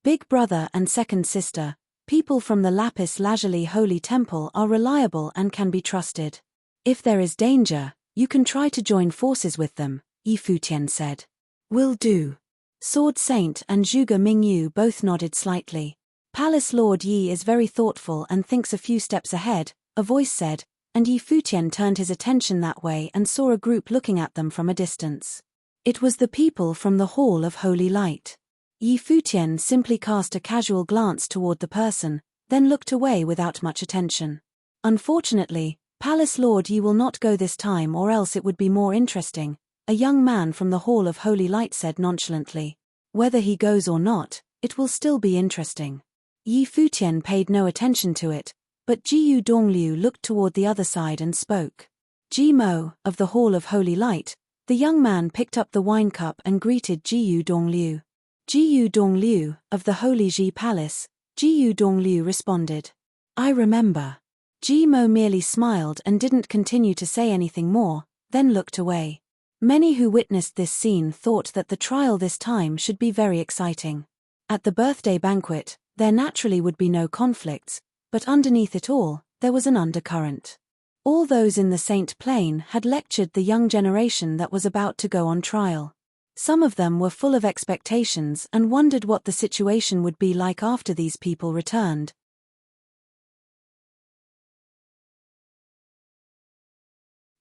Big brother and second sister, people from the Lapis Lazuli Holy Temple are reliable and can be trusted. If there is danger, you can try to join forces with them, Yi Futian said. Will do. Sword Saint and Zhuge Mingyu both nodded slightly. Palace Lord Yi is very thoughtful and thinks a few steps ahead, a voice said, and Yi Futian turned his attention that way and saw a group looking at them from a distance. It was the people from the Hall of Holy Light. Yi Futian simply cast a casual glance toward the person, then looked away without much attention. Unfortunately, Palace Lord Yi will not go this time, or else it would be more interesting, a young man from the Hall of Holy Light said nonchalantly. Whether he goes or not, it will still be interesting. Yi Futian paid no attention to it, but Jiyu Dongliu looked toward the other side and spoke. Ji Mo, of the Hall of Holy Light, the young man picked up the wine cup and greeted Jiyu Dongliu. Jiyu Dongliu, of the Holy Ji Palace, Jiyu Dongliu responded. I remember. Ji Mo merely smiled and didn't continue to say anything more, then looked away. Many who witnessed this scene thought that the trial this time should be very exciting. At the birthday banquet, there naturally would be no conflicts, but underneath it all, there was an undercurrent. All those in the Saint Plain had lectured the young generation that was about to go on trial. Some of them were full of expectations and wondered what the situation would be like after these people returned.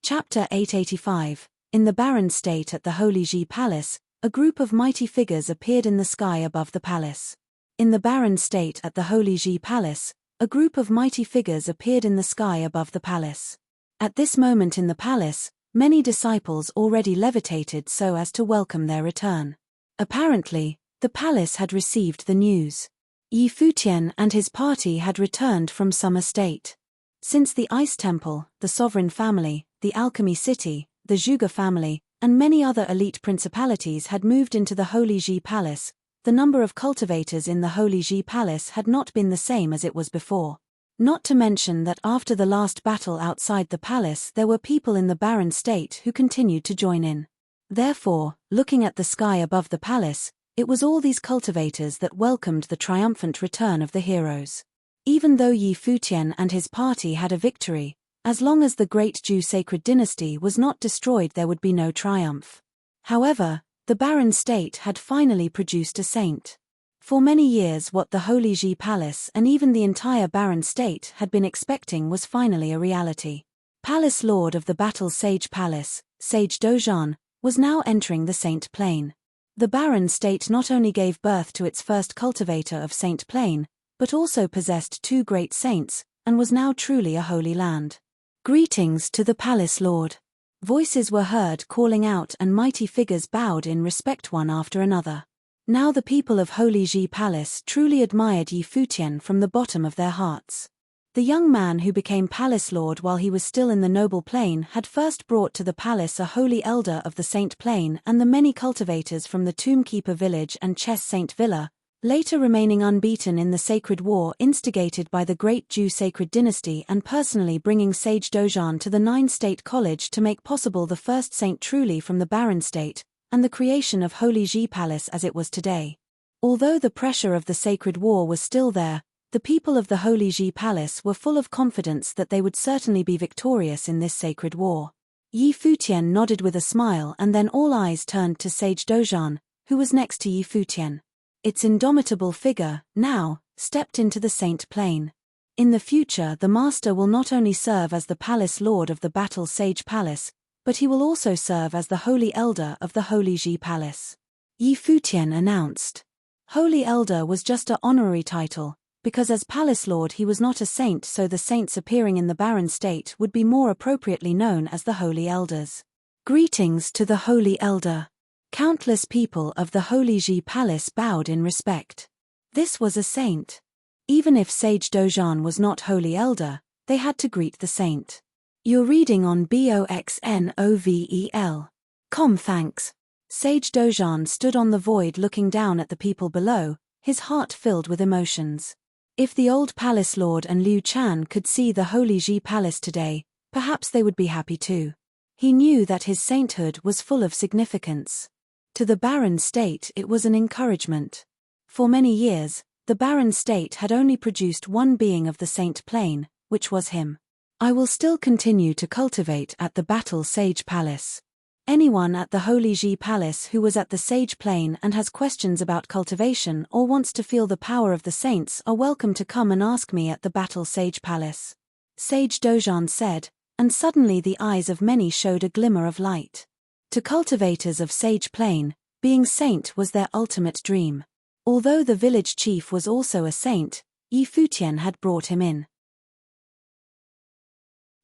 Chapter 885. In the barren state at the Holy Ji Palace, a group of mighty figures appeared in the sky above the palace. In the barren state at the Holy Ji Palace, a group of mighty figures appeared in the sky above the palace. At this moment in the palace, many disciples already levitated so as to welcome their return. Apparently, the palace had received the news. Yi Futian and his party had returned from some estate. Since the Ice Temple, the Sovereign Family, the Alchemy City, the Zhuge family, and many other elite principalities had moved into the Holy Ji Palace, the number of cultivators in the Holy Ji Palace had not been the same as it was before. Not to mention that after the last battle outside the palace there were people in the barren state who continued to join in. Therefore, looking at the sky above the palace, it was all these cultivators that welcomed the triumphant return of the heroes. Even though Yi Futian and his party had a victory, as long as the great Zhu sacred dynasty was not destroyed there would be no triumph. However, the barren state had finally produced a saint. For many years what the Holy Ji Palace and even the entire barren state had been expecting was finally a reality. Palace Lord of the Battle Sage Palace, Sage Dozhan, was now entering the Saint Plain. The barren state not only gave birth to its first cultivator of Saint Plain, but also possessed two great saints, and was now truly a holy land. Greetings to the Palace Lord. Voices were heard calling out and mighty figures bowed in respect one after another. Now the people of Holy Ji Palace truly admired Yi Futian from the bottom of their hearts. The young man who became Palace Lord while he was still in the noble plane had first brought to the palace a holy elder of the Saint Plain and the many cultivators from the Tombkeeper village and Chess Saint Villa, later remaining unbeaten in the sacred war instigated by the great Zhu sacred dynasty and personally bringing Sage Dozhan to the Nine-State College to make possible the first saint truly from the barren state, and the creation of Holy Ji Palace as it was today. Although the pressure of the sacred war was still there, the people of the Holy Ji Palace were full of confidence that they would certainly be victorious in this sacred war. Yi Futian nodded with a smile and then all eyes turned to Sage Dozhan, who was next to Yi Futian. Its indomitable figure, now, stepped into the Saint Plain. In the future the master will not only serve as the Palace Lord of the Battle Sage Palace, but he will also serve as the Holy Elder of the Holy Ji Palace. Yi Futian announced. Holy Elder was just an honorary title, because as palace lord he was not a saint, so the saints appearing in the barren state would be more appropriately known as the holy elders. Greetings to the holy elder. Countless people of the Holy Ji Palace bowed in respect. This was a saint. Even if Sage Dojan was not holy elder, they had to greet the saint. You're reading on boxnovel.com. Thanks. Sage Dojan stood on the void looking down at the people below, his heart filled with emotions. If the old palace lord and Liu Chan could see the Holy Ji Palace today, perhaps they would be happy too. He knew that his sainthood was full of significance. To the barren state it was an encouragement. For many years, the barren state had only produced one being of the saint plane, which was him. I will still continue to cultivate at the Battle Sage Palace. Anyone at the Holy Ji Palace who was at the Sage Plane and has questions about cultivation or wants to feel the power of the saints are welcome to come and ask me at the Battle Sage Palace. Sage Dojan said, and suddenly the eyes of many showed a glimmer of light. To cultivators of Sage Plane, being saint was their ultimate dream. Although the village chief was also a saint, Futian had brought him in.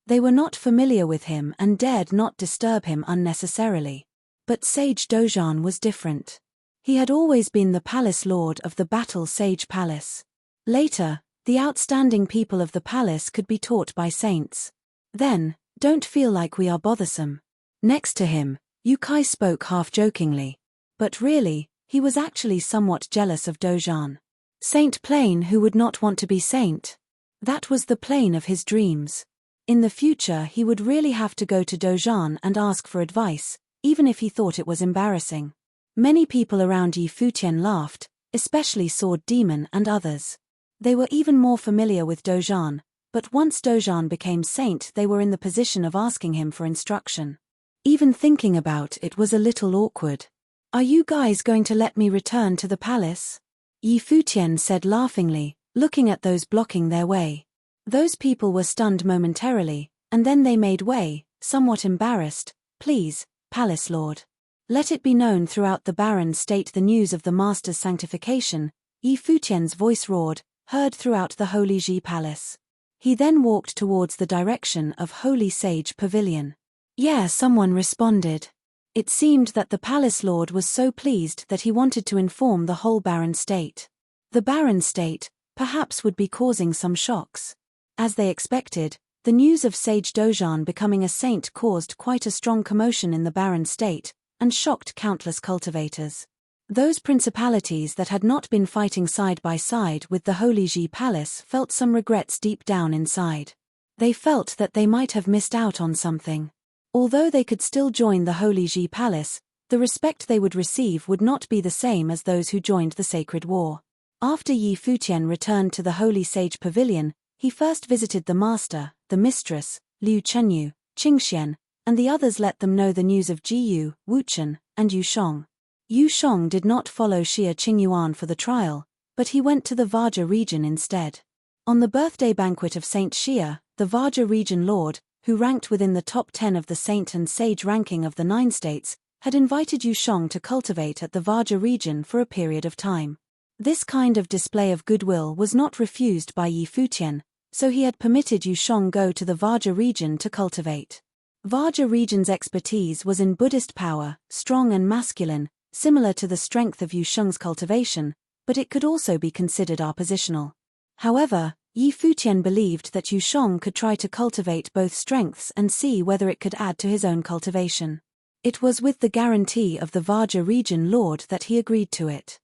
They were not familiar with him and dared not disturb him unnecessarily. But Sage Dojan was different. He had always been the palace lord of the Battle Sage Palace. Later, the outstanding people of the palace could be taught by saints. Then, don't feel like we are bothersome. Next to him, Yukai spoke half-jokingly. But really, he was actually somewhat jealous of Dojan. Saint Plane who would not want to be saint. That was the plane of his dreams. In the future he would really have to go to Dojan and ask for advice, even if he thought it was embarrassing. Many people around Futian laughed, especially Sword Demon and others. They were even more familiar with Dojan, but once Dojan became saint they were in the position of asking him for instruction. Even thinking about it was a little awkward. Are you guys going to let me return to the palace? Futian said laughingly, looking at those blocking their way. Those people were stunned momentarily, and then they made way, somewhat embarrassed. Please, Palace Lord. Let it be known throughout the barren state the news of the Master's sanctification. Futian's voice roared, heard throughout the Holy Ji Palace. He then walked towards the direction of Holy Sage Pavilion. Yeah, someone responded. It seemed that the Palace Lord was so pleased that he wanted to inform the whole barren state. The barren state, perhaps, would be causing some shocks. As they expected, the news of Sage Dojan becoming a saint caused quite a strong commotion in the barren state, and shocked countless cultivators. Those principalities that had not been fighting side by side with the Holy Ji Palace felt some regrets deep down inside. They felt that they might have missed out on something. Although they could still join the Holy Ji Palace, the respect they would receive would not be the same as those who joined the Sacred War. After Futian returned to the Holy Sage Pavilion, he first visited the master, the mistress, Liu Chenyu, Qingxian, and the others let them know the news of Jiyu, Wuchen, and Yushong. Yushong did not follow Xia Qingyuan for the trial, but he went to the Vaja region instead. On the birthday banquet of Saint Xia, the Vaja region lord, who ranked within the top 10 of the saint and sage ranking of the 9 states, had invited Yushong to cultivate at the Vaja region for a period of time. This kind of display of goodwill was not refused by Futian, so he had permitted Yushong go to the Vaja region to cultivate. Vaja region's expertise was in Buddhist power, strong and masculine, similar to the strength of Yusheng's cultivation, but it could also be considered oppositional. However, Futian believed that Yushong could try to cultivate both strengths and see whether it could add to his own cultivation. It was with the guarantee of the Vaja region lord that he agreed to it.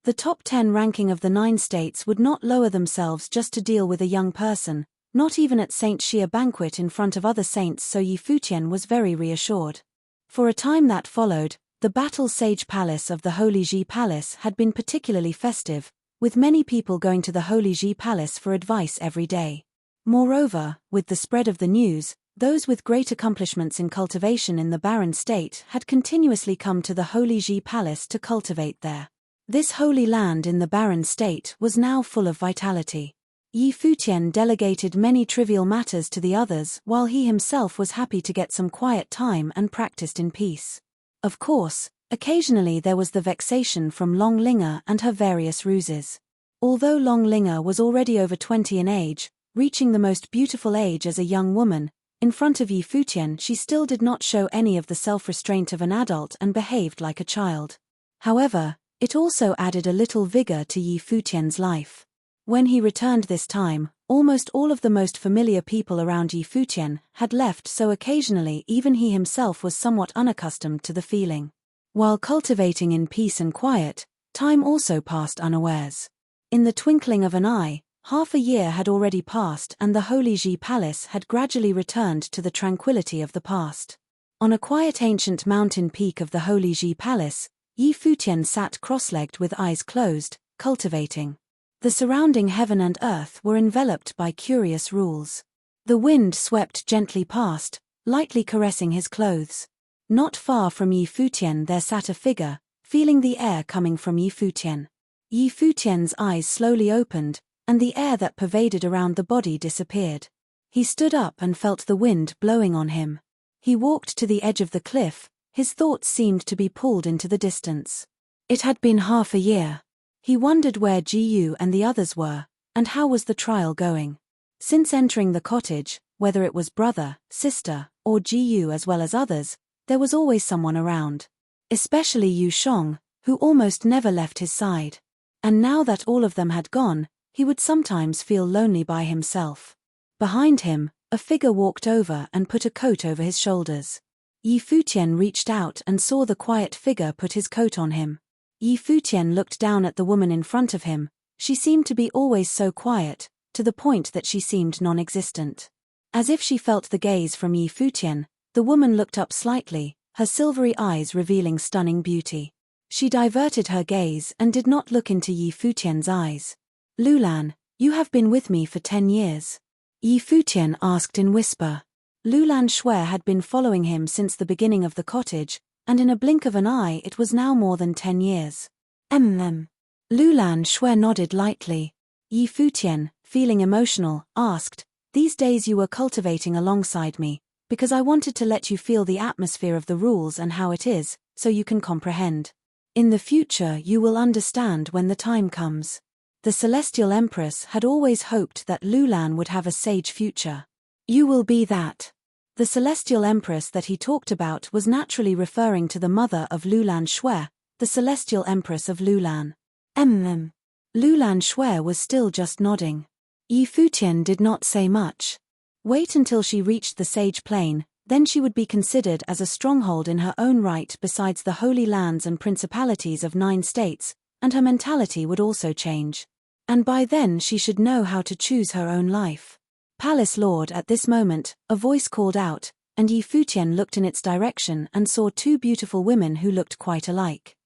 The top 10 ranking of the 9 states would not lower themselves just to deal with a young person, not even at Saint Xia banquet in front of other saints, so Futian was very reassured. For a time that followed, the Battle Sage Palace of the Holy Ji Palace had been particularly festive, with many people going to the Holy Ji Palace for advice every day. Moreover, with the spread of the news, those with great accomplishments in cultivation in the barren state had continuously come to the Holy Ji Palace to cultivate there. This holy land in the barren state was now full of vitality. Futian delegated many trivial matters to the others while he himself was happy to get some quiet time and practiced in peace. Of course, Occasionally there was the vexation from Long Linger and her various ruses. Although Long Linger was already over 20 in age, reaching the most beautiful age as a young woman, in front of Yi Futian she still did not show any of the self-restraint of an adult and behaved like a child. However, it also added a little vigor to Yi Futian's life. When he returned this time, almost all of the most familiar people around Yi Futian had left, so occasionally even he himself was somewhat unaccustomed to the feeling. While cultivating in peace and quiet, time also passed unawares. In the twinkling of an eye, half a year had already passed and the Holy Ji Palace had gradually returned to the tranquility of the past. On a quiet ancient mountain peak of the Holy Ji Palace, Yi Futian sat cross-legged with eyes closed, cultivating. The surrounding heaven and earth were enveloped by curious rules. The wind swept gently past, lightly caressing his clothes. Not far from Yi Futian there sat a figure, feeling the air coming from Yi Futian. Yi Futian's eyes slowly opened, and the air that pervaded around the body disappeared. He stood up and felt the wind blowing on him. He walked to the edge of the cliff, his thoughts seemed to be pulled into the distance. It had been half a year. He wondered where Ji Yu and the others were, and how was the trial going. Since entering the cottage, whether it was brother, sister, or Ji Yu as well as others, there was always someone around. Especially Yu Shong, who almost never left his side. And now that all of them had gone, he would sometimes feel lonely by himself. Behind him, a figure walked over and put a coat over his shoulders. Yi Futian reached out and saw the quiet figure put his coat on him. Yi Futian looked down at the woman in front of him. She seemed to be always so quiet, to the point that she seemed non-existent. As if she felt the gaze from Yi Futian, the woman looked up slightly, her silvery eyes revealing stunning beauty. She diverted her gaze and did not look into Yi Futian's eyes. "Lulan, you have been with me for 10 years. Yi Futian asked in whisper. Lulan Shui had been following him since the beginning of the cottage, and in a blink of an eye it was now more than 10 years. Lulan Shui nodded lightly. Yi Futian, feeling emotional, asked, "These days you were cultivating alongside me, because I wanted to let you feel the atmosphere of the rules and how it is, so you can comprehend. In the future you will understand when the time comes." The Celestial Empress had always hoped that Lulan would have a sage future. "You will be that." The Celestial Empress that he talked about was naturally referring to the mother of Lulan Shui, the Celestial Empress of Lulan. Lulan Shui was still just nodding. Yi Futian did not say much. Wait until she reached the sage plane, then she would be considered as a stronghold in her own right besides the holy lands and principalities of 9 states, and her mentality would also change. And by then she should know how to choose her own life. "Palace Lord," at this moment, a voice called out, and Yi Futian looked in its direction and saw 2 beautiful women who looked quite alike.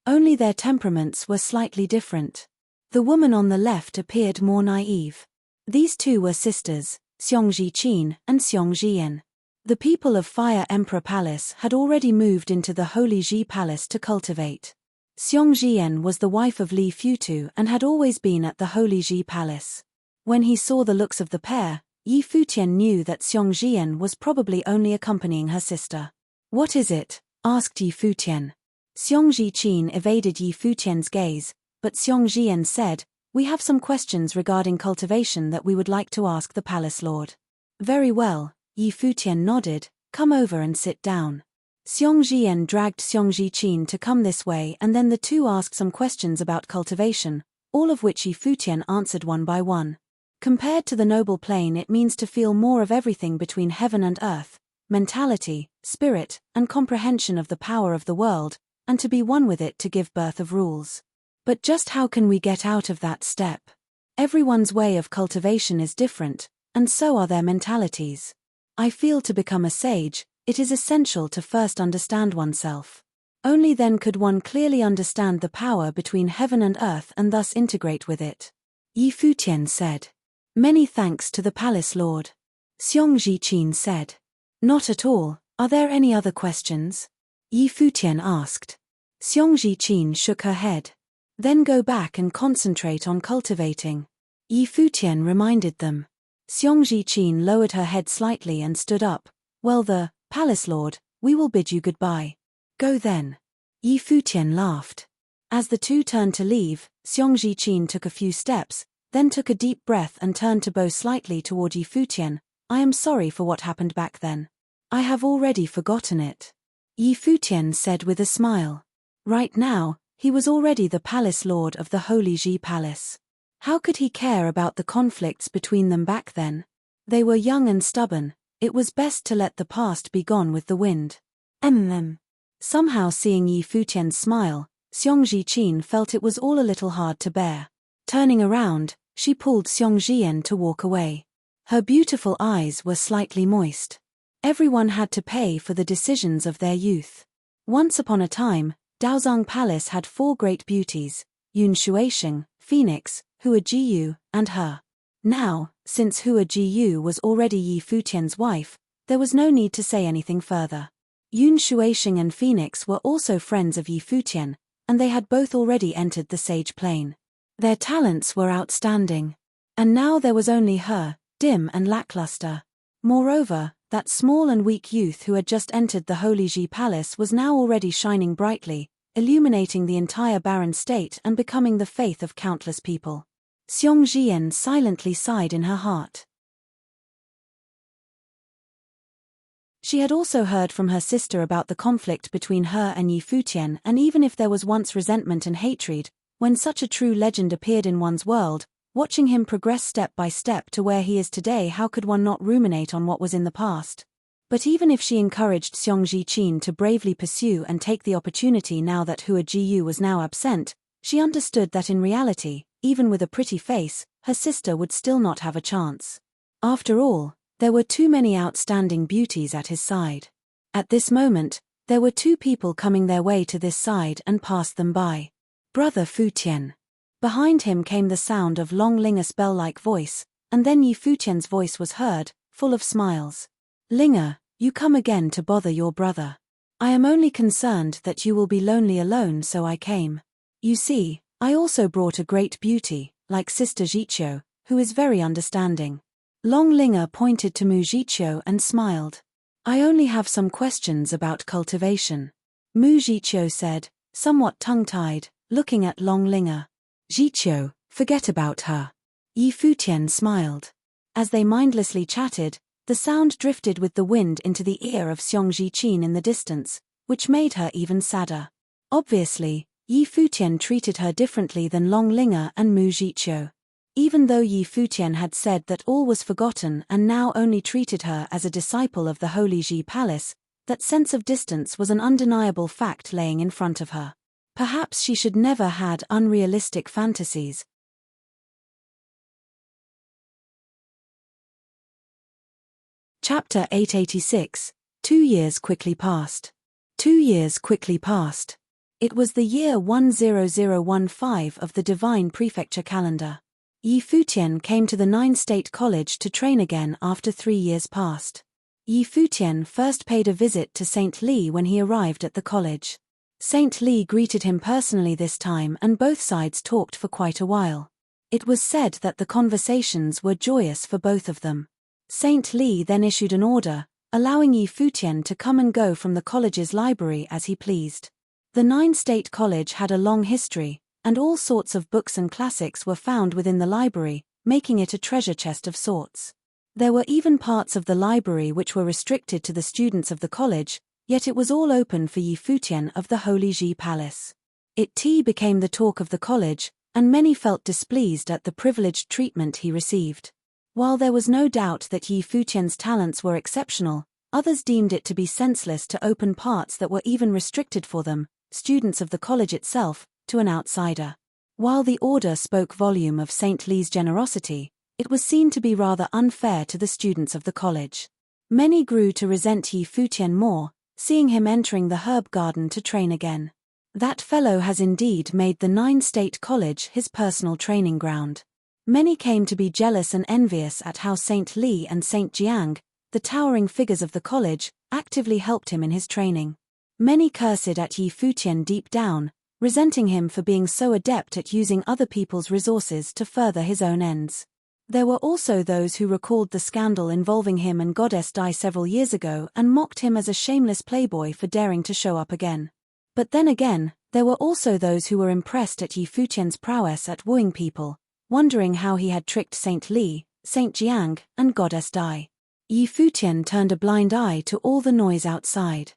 Only their temperaments were slightly different. The woman on the left appeared more naive. These 2 were sisters, Xiong Qin and Xiong Jian. The people of Fire Emperor Palace had already moved into the Holy Ji Palace to cultivate. Xiong Jian was the wife of Li Futu and had always been at the Holy Ji Palace. When he saw the looks of the pair, Yi Futian knew that Xiong Jian was probably only accompanying her sister. "What is it?" asked Yi Futian. Xiong Qin evaded Yi Futian's gaze, but Xiong Jian said, "We have some questions regarding cultivation that we would like to ask the Palace Lord." "Very well," Yi Futian nodded, "come over and sit down." Xiong Jian dragged Xiong Qin to come this way and then the 2 asked some questions about cultivation, all of which Yi Futian answered one by one. Compared to the noble plane, it means to feel more of everything between heaven and earth, mentality, spirit, and comprehension of the power of the world, and to be one with it to give birth of rules. But just how can we get out of that step? Everyone's way of cultivation is different, and so are their mentalities. I feel to become a sage, it is essential to first understand oneself. Only then could one clearly understand the power between heaven and earth and thus integrate with it. Yi Futian said. "Many thanks to the Palace Lord." Xiong Qin said. "Not at all, are there any other questions?" Yi Futian asked. Xiong Qin shook her head. "Then go back and concentrate on cultivating," Yi Futian reminded them. Xiong Qin lowered her head slightly and stood up. "Well, the Palace Lord, We will bid you goodbye. Go then. Yi Futian laughed. As the two turned to leave, Xiong Zhiqin took a few steps, then took a deep breath and turned to bow slightly toward Yi Futian. I am sorry for what happened back then. I have already forgotten it. Yi Futian said with a smile. Right now, he was already the palace lord of the Holy Ji Palace. How could he care about the conflicts between them back then? They were young and stubborn. It was best to let the past be gone with the wind. Somehow seeing Yi Futian's smile, Xiong Zhiqin felt it was all a little hard to bear. Turning around, she pulled Xiong Zhiyan to walk away. Her beautiful eyes were slightly moist. Everyone had to pay for the decisions of their youth. Once upon a time, Daozang Palace had 4 great beauties, Yun Shuaisheng, Phoenix, Hua Jiyu, and her. Now, since Hua Jiyu was already Yi Futian's wife, there was no need to say anything further. Yun Shuaisheng and Phoenix were also friends of Yi Futian, and they had both already entered the sage plane. Their talents were outstanding. And now there was only her, dim and lackluster. Moreover, that small and weak youth who had just entered the Holy Ji Palace was now already shining brightly, illuminating the entire barren state and becoming the faith of countless people. Xiong Zhiyan silently sighed in her heart. She had also heard from her sister about the conflict between her and Yi Futian, and even if there was once resentment and hatred, when such a true legend appeared in one's world, watching him progress step by step to where he is today, how could one not ruminate on what was in the past? But even if she encouraged Xiong Zhiqin to bravely pursue and take the opportunity now that Hua Jiyu was now absent, she understood that in reality, even with a pretty face, her sister would still not have a chance. After all, there were too many outstanding beauties at his side. At this moment, there were 2 people coming their way to this side and passed them by. Brother Futian. Behind him came the sound of Long Linger's bell-like voice, and then Yi Futian's voice was heard, full of smiles. Linger, you come again to bother your brother. I am only concerned that you will be lonely alone, so I came. You see, I also brought a great beauty, like Sister Zhiqiu, who is very understanding. Long Linger pointed to Mu Zhiqiu and smiled. I only have some questions about cultivation. Mu Zhiqiu said, somewhat tongue-tied, looking at Long Linger. Zhiqiu, forget about her. Yi Futian smiled. As they mindlessly chatted, the sound drifted with the wind into the ear of Xiong Zhiqin in the distance, which made her even sadder. Obviously, Yi Futian treated her differently than Long Linger and Mu Zhiqiu. Even though Yi Futian had said that all was forgotten and now only treated her as a disciple of the Holy Ji Palace, that sense of distance was an undeniable fact laying in front of her. Perhaps she should never had unrealistic fantasies. Chapter 886. 2 years quickly passed. 2 years quickly passed. It was the year 10015 of the Divine Prefecture calendar. Yi Futian came to the 9-state college to train again after 3 years past. Yi Futian first paid a visit to Saint Li when he arrived at the college. Saint Li greeted him personally this time and both sides talked for quite a while. It was said that the conversations were joyous for both of them. Saint Li then issued an order, allowing Yi Futian to come and go from the college's library as he pleased. The 9-state college had a long history, and all sorts of books and classics were found within the library, making it a treasure chest of sorts. There were even parts of the library which were restricted to the students of the college, yet it was all open for Yi Futian of the Holy Ji Palace. It became the talk of the college, and many felt displeased at the privileged treatment he received. While there was no doubt that Yi Futian's talents were exceptional, others deemed it to be senseless to open parts that were even restricted for them, students of the college itself, to an outsider. While the order spoke volume of Saint Li's generosity, it was seen to be rather unfair to the students of the college. Many grew to resent Yi Futian more, seeing him entering the herb garden to train again. That fellow has indeed made the 9-state college his personal training ground. Many came to be jealous and envious at how Saint Li and Saint Jiang, the towering figures of the college, actively helped him in his training. Many cursed at Yi Futian deep down, resenting him for being so adept at using other people's resources to further his own ends. There were also those who recalled the scandal involving him and Goddess Dai several years ago and mocked him as a shameless playboy for daring to show up again. But then again, there were also those who were impressed at Yi Futian's prowess at wooing people, wondering how he had tricked Saint Li, Saint Jiang, and Goddess Dai. Yi Futian turned a blind eye to all the noise outside.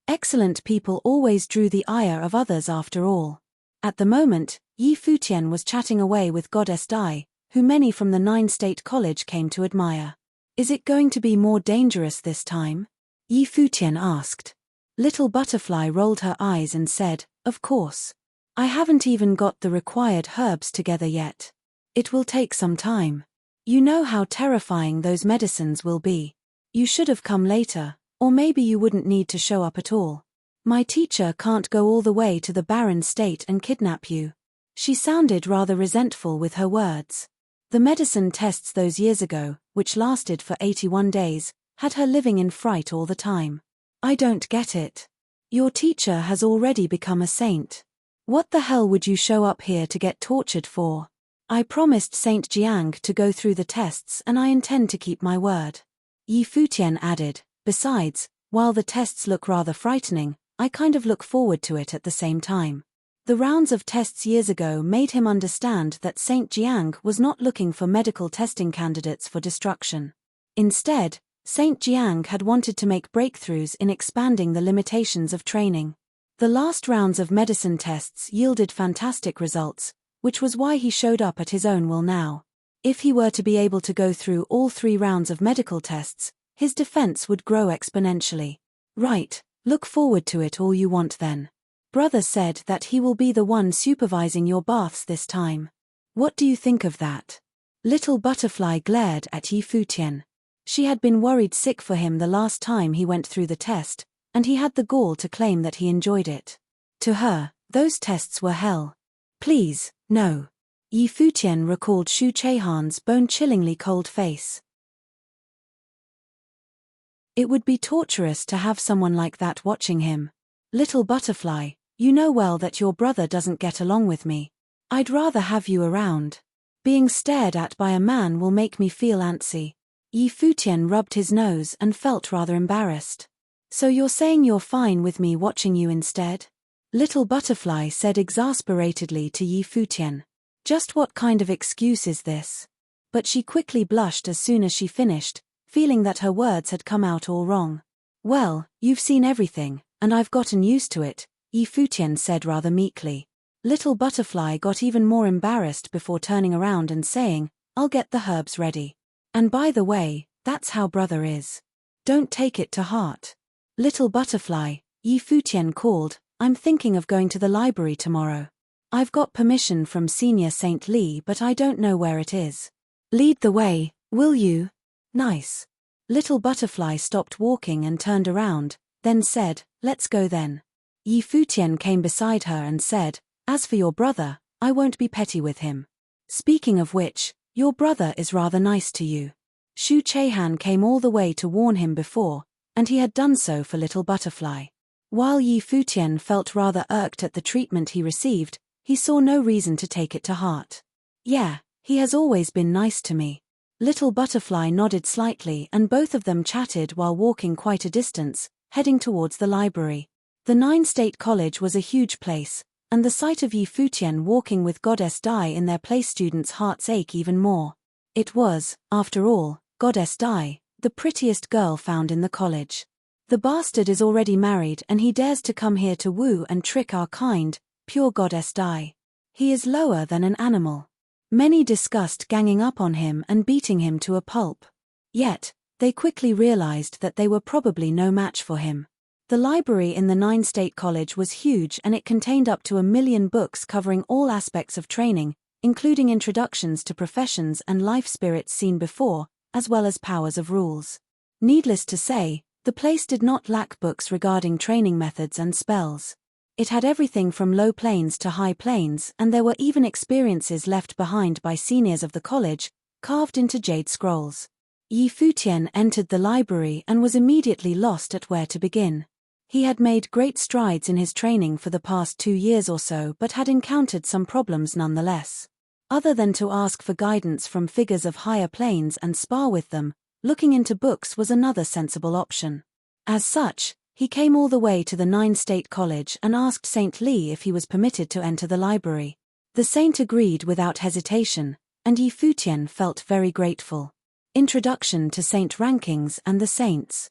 Excellent people always drew the ire of others after all. At the moment, Yi Futian was chatting away with Goddess Dai, who many from the Nine-State College came to admire. "Is it going to be more dangerous this time?" Yi Futian asked. Little Butterfly rolled her eyes and said, "Of course. I haven't even got the required herbs together yet. It will take some time. You know how terrifying those medicines will be. You should have come later, or maybe you wouldn't need to show up at all. My teacher can't go all the way to the barren state and kidnap you." She sounded rather resentful with her words. The medicine tests those years ago, which lasted for 81 days, had her living in fright all the time. "I don't get it. Your teacher has already become a saint. What the hell would you show up here to get tortured for?" "I promised Saint Jiang to go through the tests and I intend to keep my word," Yi Futian added. "Besides, while the tests look rather frightening, I kind of look forward to it at the same time." The rounds of tests years ago made him understand that Saint Jiang was not looking for medical testing candidates for destruction. Instead, Saint Jiang had wanted to make breakthroughs in expanding the limitations of training. The last rounds of medicine tests yielded fantastic results, which was why he showed up at his own will now. If he were to be able to go through all 3 rounds of medical tests, his defense would grow exponentially. "Right, look forward to it all you want then. Brother said that he will be the one supervising your baths this time. What do you think of that?" Little Butterfly glared at Yi Futian. She had been worried sick for him the last time he went through the test, and he had the gall to claim that he enjoyed it. To her, those tests were hell. "Please, no." Yi Futian recalled Shu Chehan's bone-chillingly cold face. It would be torturous to have someone like that watching him. "Little Butterfly, you know well that your brother doesn't get along with me. I'd rather have you around. Being stared at by a man will make me feel antsy." Yi Futian rubbed his nose and felt rather embarrassed. "So you're saying you're fine with me watching you instead?" Little Butterfly said exasperatedly to Yi Futian. "Just what kind of excuse is this?" But she quickly blushed as soon as she finished, feeling that her words had come out all wrong. "Well, you've seen everything, and I've gotten used to it," Yi Futian said rather meekly. Little Butterfly got even more embarrassed before turning around and saying, "I'll get the herbs ready. And by the way, that's how brother is. Don't take it to heart." "Little Butterfly," Yi Futian called, "I'm thinking of going to the library tomorrow. I've got permission from Senior Saint Li, but I don't know where it is. Lead the way, will you?" "Nice." Little Butterfly stopped walking and turned around, then said, "Let's go then." Yi Futian came beside her and said, "As for your brother, I won't be petty with him. Speaking of which, your brother is rather nice to you. Shu Chehan came all the way to warn him before, and he had done so for Little Butterfly." While Yi Futian felt rather irked at the treatment he received, he saw no reason to take it to heart. "Yeah, he has always been nice to me." Little Butterfly nodded slightly and both of them chatted while walking quite a distance, heading towards the library. The Nine-State College was a huge place, and the sight of Yi Futian walking with Goddess Dai in their place students' hearts ache even more. It was, after all, Goddess Dai, the prettiest girl found in the college. "The bastard is already married and he dares to come here to woo and trick our kind, pure Goddess Dai. He is lower than an animal." Many discussed ganging up on him and beating him to a pulp. Yet, they quickly realized that they were probably no match for him. The library in the Nine-State College was huge and it contained up to 1 million books covering all aspects of training, including introductions to professions and life spirits seen before, as well as powers of rules. Needless to say, the place did not lack books regarding training methods and spells. It had everything from low planes to high planes, and there were even experiences left behind by seniors of the college, carved into jade scrolls. Yi Futian entered the library and was immediately lost at where to begin. He had made great strides in his training for the past 2 years or so but had encountered some problems nonetheless. Other than to ask for guidance from figures of higher planes and spar with them, looking into books was another sensible option. As such, he came all the way to the Nine-State College and asked Saint Li if he was permitted to enter the library. The saint agreed without hesitation, and Yi Futian felt very grateful. Introduction to Saint Rankings and the Saints.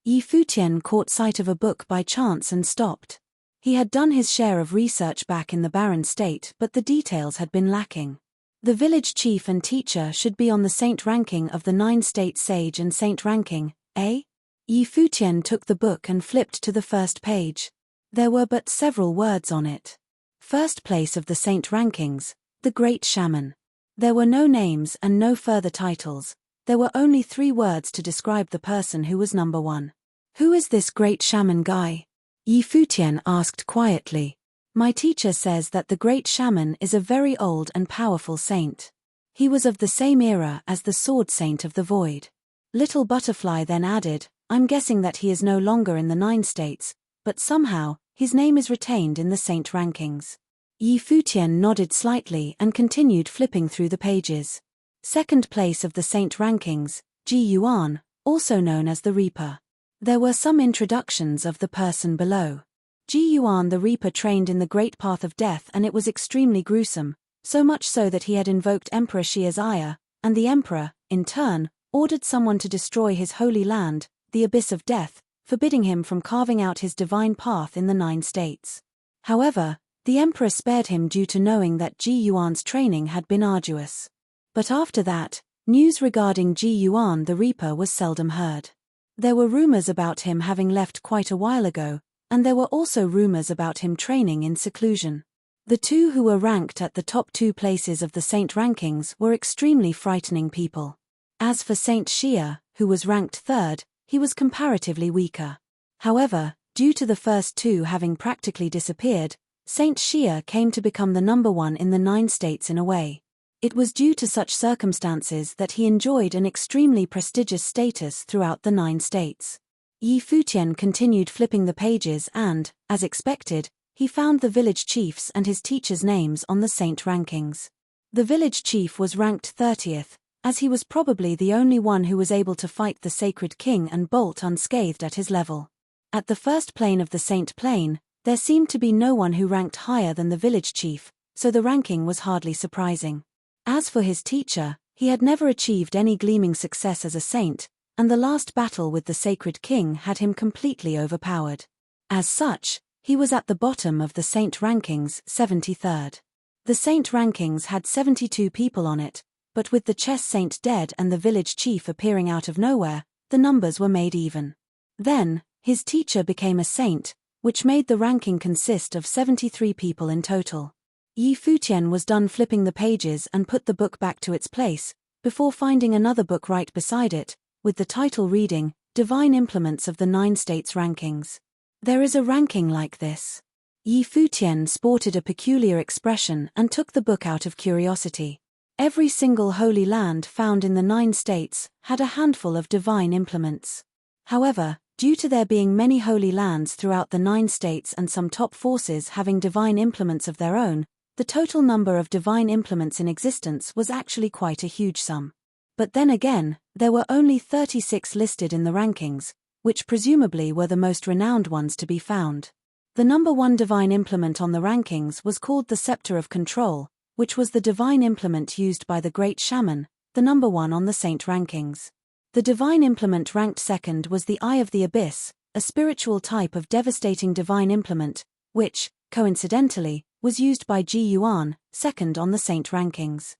Yi Futian caught sight of a book by chance and stopped. He had done his share of research back in the barren state, but the details had been lacking. The village chief and teacher should be on the saint ranking of the Nine-State Sage and saint ranking, eh? Yi Futian took the book and flipped to the first page. There were but several words on it. First place of the saint rankings, the Great Shaman. There were no names and no further titles. There were only 3 words to describe the person who was number 1. Who is this Great Shaman guy? Yi Futian asked quietly. My teacher says that the Great Shaman is a very old and powerful saint. He was of the same era as the Sword Saint of the Void. Little Butterfly then added, I'm guessing that he is no longer in the 9 states, but somehow, his name is retained in the saint rankings. Yi Futian nodded slightly and continued flipping through the pages. Second place of the saint rankings, Ji Yuan, also known as the Reaper. There were some introductions of the person below. Ji Yuan the Reaper trained in the Great Path of Death, and it was extremely gruesome, so much so that he had invoked Emperor Xia's ire, and the Emperor, in turn, ordered someone to destroy his holy land, the Abyss of Death, forbidding him from carving out his divine path in the 9 states. However, the Emperor spared him due to knowing that Ji Yuan's training had been arduous. But after that, news regarding Ji Yuan the Reaper was seldom heard. There were rumors about him having left quite a while ago, and there were also rumors about him training in seclusion. The 2 who were ranked at the top 2 places of the saint rankings were extremely frightening people. As for Saint Xia, who was ranked 3rd, he was comparatively weaker. However, due to the first 2 having practically disappeared, Saint Xia came to become the number 1 in the 9 states in a way. It was due to such circumstances that he enjoyed an extremely prestigious status throughout the 9 states. Yi Futian continued flipping the pages and, as expected, he found the village chiefs and his teachers' names on the saint rankings. The village chief was ranked 30th, as he was probably the only one who was able to fight the sacred king and bolt unscathed at his level. At the first plane of the saint plane, there seemed to be no one who ranked higher than the village chief, so the ranking was hardly surprising. As for his teacher, he had never achieved any gleaming success as a saint, and the last battle with the sacred king had him completely overpowered. As such, he was at the bottom of the saint rankings, 73rd. The saint rankings had 72 people on it, but with the chess saint dead and the village chief appearing out of nowhere, the numbers were made even. Then, his teacher became a saint, which made the ranking consist of 73 people in total. Yi Futian was done flipping the pages and put the book back to its place, before finding another book right beside it, with the title reading, Divine Implements of the 9 States Rankings. There is a ranking like this. Yi Futian sported a peculiar expression and took the book out of curiosity. Every single holy land found in the 9 states had a handful of divine implements. However, due to there being many holy lands throughout the 9 states and some top forces having divine implements of their own, the total number of divine implements in existence was actually quite a huge sum. But then again, there were only 36 listed in the rankings, which presumably were the most renowned ones to be found. The number 1 divine implement on the rankings was called the Scepter of Control, which was the divine implement used by the Great Shaman, the number 1 on the saint rankings. The divine implement ranked 2nd was the Eye of the Abyss, a spiritual type of devastating divine implement, which, coincidentally, was used by Ji Yuan, 2nd on the saint rankings.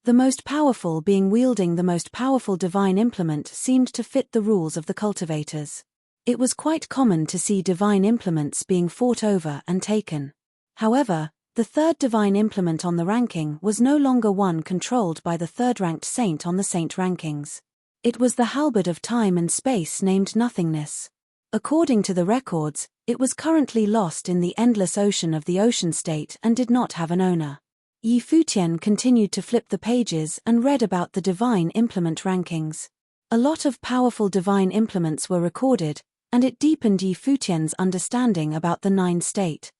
The most powerful being wielding the most powerful divine implement seemed to fit the rules of the cultivators. It was quite common to see divine implements being fought over and taken. However, the 3rd divine implement on the ranking was no longer one controlled by the 3rd-ranked saint on the saint rankings. It was the halberd of time and space named Nothingness. According to the records, it was currently lost in the endless ocean of the ocean state and did not have an owner. Yi Futian continued to flip the pages and read about the divine implement rankings. A lot of powerful divine implements were recorded, and it deepened Yi Futian's understanding about the 9 state.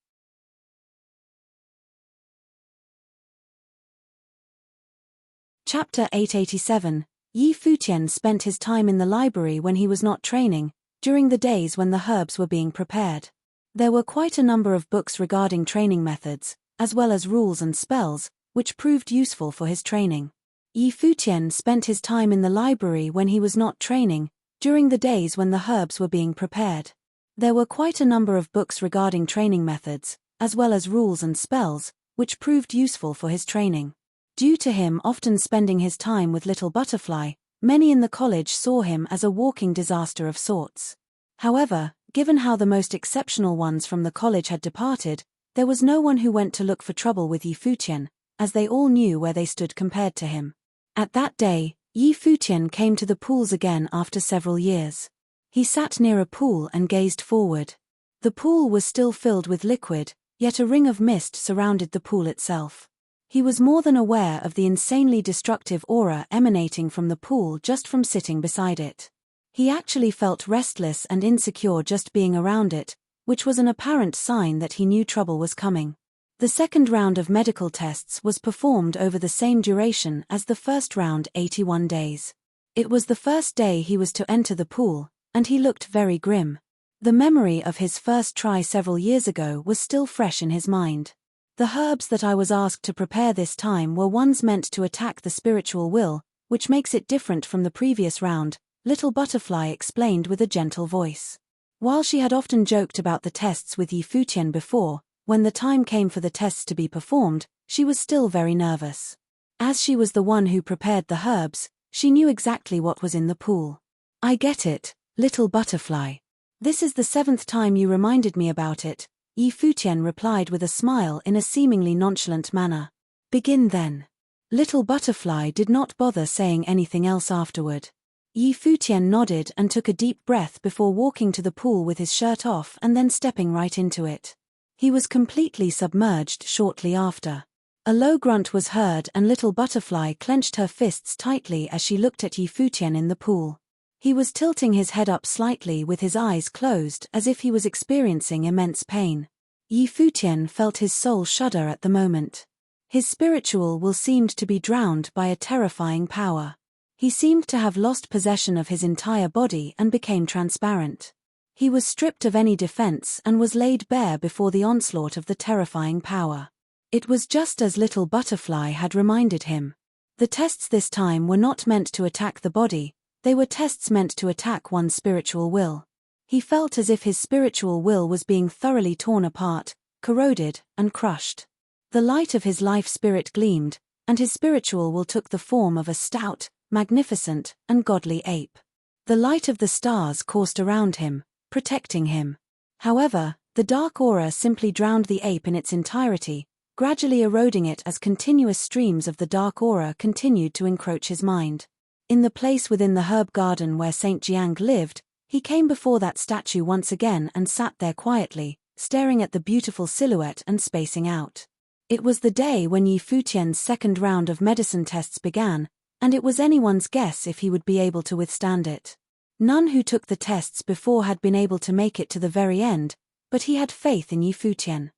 Chapter 887. Yi Futian spent his time in the library when he was not training, during the days when the herbs were being prepared. There were quite a number of books regarding training methods, as well as rules and spells, which proved useful for his training. Yi Futian spent his time in the library when he was not training, during the days when the herbs were being prepared. There were quite a number of books regarding training methods, as well as rules and spells, which proved useful for his training. Due to him often spending his time with Little Butterfly, many in the college saw him as a walking disaster of sorts. However, given how the most exceptional ones from the college had departed, there was no one who went to look for trouble with Yi Futian, as they all knew where they stood compared to him. At that day, Yi Futian came to the pools again after several years. He sat near a pool and gazed forward. The pool was still filled with liquid, yet a ring of mist surrounded the pool itself. He was more than aware of the insanely destructive aura emanating from the pool just from sitting beside it. He actually felt restless and insecure just being around it, which was an apparent sign that he knew trouble was coming. The second round of medical tests was performed over the same duration as the first round, 81 days. It was the first day he was to enter the pool, and he looked very grim. The memory of his first try several years ago was still fresh in his mind. The herbs that I was asked to prepare this time were ones meant to attack the spiritual will, which makes it different from the previous round, Little Butterfly explained with a gentle voice. While she had often joked about the tests with Yi Futian before, when the time came for the tests to be performed, she was still very nervous. As she was the one who prepared the herbs, she knew exactly what was in the pool. I get it, Little Butterfly. This is the 7th time you reminded me about it, Yi Futian replied with a smile in a seemingly nonchalant manner. Begin then. Little Butterfly did not bother saying anything else afterward. Yi Futian nodded and took a deep breath before walking to the pool with his shirt off and then stepping right into it. He was completely submerged shortly after. A low grunt was heard and Little Butterfly clenched her fists tightly as she looked at Yi Futian in the pool. He was tilting his head up slightly with his eyes closed as if he was experiencing immense pain. Yi Futian felt his soul shudder at the moment. His spiritual will seemed to be drowned by a terrifying power. He seemed to have lost possession of his entire body and became transparent. He was stripped of any defense and was laid bare before the onslaught of the terrifying power. It was just as Little Butterfly had reminded him. The tests this time were not meant to attack the body, they were tests meant to attack one's spiritual will. He felt as if his spiritual will was being thoroughly torn apart, corroded, and crushed. The light of his life spirit gleamed, and his spiritual will took the form of a stout, magnificent, and godly ape. The light of the stars coursed around him, protecting him. However, the dark aura simply drowned the ape in its entirety, gradually eroding it as continuous streams of the dark aura continued to encroach his mind. In the place within the herb garden where Saint Jiang lived, he came before that statue once again and sat there quietly, staring at the beautiful silhouette and spacing out. It was the day when Yi Futian's second round of medicine tests began, and it was anyone's guess if he would be able to withstand it. None who took the tests before had been able to make it to the very end, but he had faith in Yi Futian.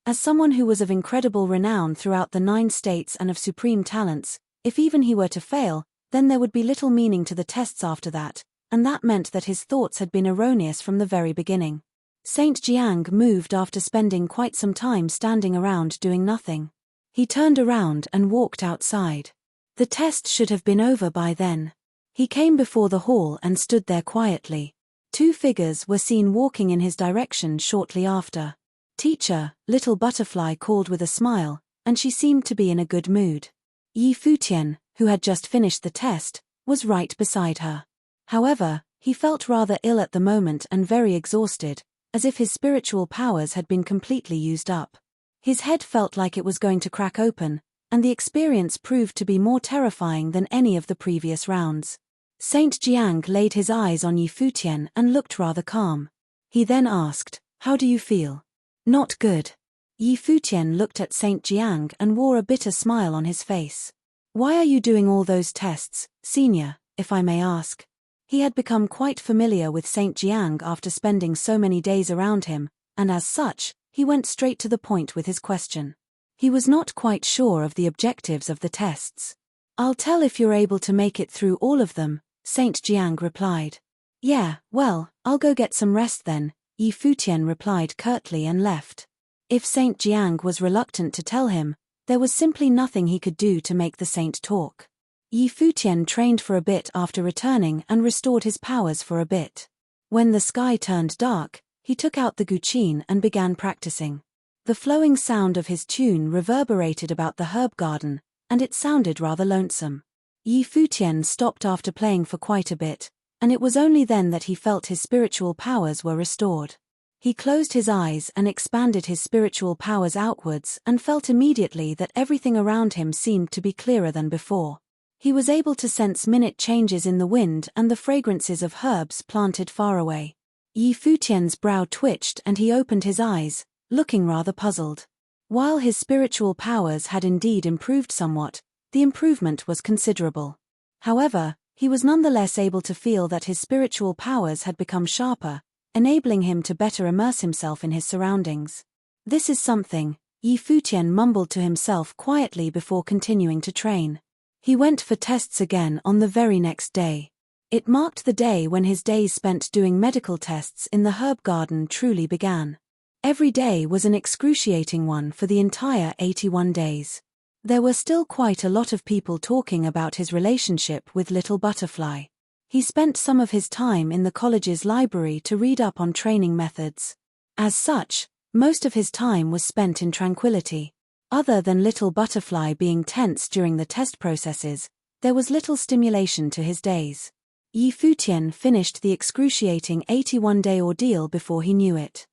As someone who was of incredible renown throughout the 9 states and of supreme talents, if even he were to fail, then there would be little meaning to the tests after that, and that meant that his thoughts had been erroneous from the very beginning. Saint Jiang moved after spending quite some time standing around doing nothing. He turned around and walked outside. The test should have been over by then. He came before the hall and stood there quietly. 2 figures were seen walking in his direction shortly after. Teacher, Little Butterfly called with a smile, and she seemed to be in a good mood. Yi Futian, who had just finished the test, was right beside her. However, he felt rather ill at the moment and very exhausted, as if his spiritual powers had been completely used up. His head felt like it was going to crack open, and the experience proved to be more terrifying than any of the previous rounds. Saint Jiang laid his eyes on Yi Futian and looked rather calm. He then asked, "How do you feel?" "Not good." Yi Futian looked at Saint Jiang and wore a bitter smile on his face. "Why are you doing all those tests, senior, if I may ask?" He had become quite familiar with Saint Jiang after spending so many days around him, and as such, he went straight to the point with his question. He was not quite sure of the objectives of the tests. "I'll tell if you're able to make it through all of them," Saint Jiang replied. "Yeah, well, I'll go get some rest then," Yi Futian replied curtly and left. If Saint Jiang was reluctant to tell him, there was simply nothing he could do to make the saint talk. Yi Futian trained for a bit after returning and restored his powers for a bit. When the sky turned dark, he took out the guqin and began practicing. The flowing sound of his tune reverberated about the herb garden, and it sounded rather lonesome. Yi Futian stopped after playing for quite a bit, and it was only then that he felt his spiritual powers were restored. He closed his eyes and expanded his spiritual powers outwards and felt immediately that everything around him seemed to be clearer than before. He was able to sense minute changes in the wind and the fragrances of herbs planted far away. Yi Futian's brow twitched and he opened his eyes, looking rather puzzled. While his spiritual powers had indeed improved somewhat, the improvement was considerable. However, he was nonetheless able to feel that his spiritual powers had become sharper, enabling him to better immerse himself in his surroundings. "This is something," Yi Futian mumbled to himself quietly before continuing to train. He went for tests again on the very next day. It marked the day when his days spent doing medical tests in the herb garden truly began. Every day was an excruciating one for the entire 81 days. There were still quite a lot of people talking about his relationship with Little Butterfly. He spent some of his time in the college's library to read up on training methods. As such, most of his time was spent in tranquility. Other than Little Butterfly being tense during the test processes, there was little stimulation to his days. Yi Futian finished the excruciating 81-day ordeal before he knew it.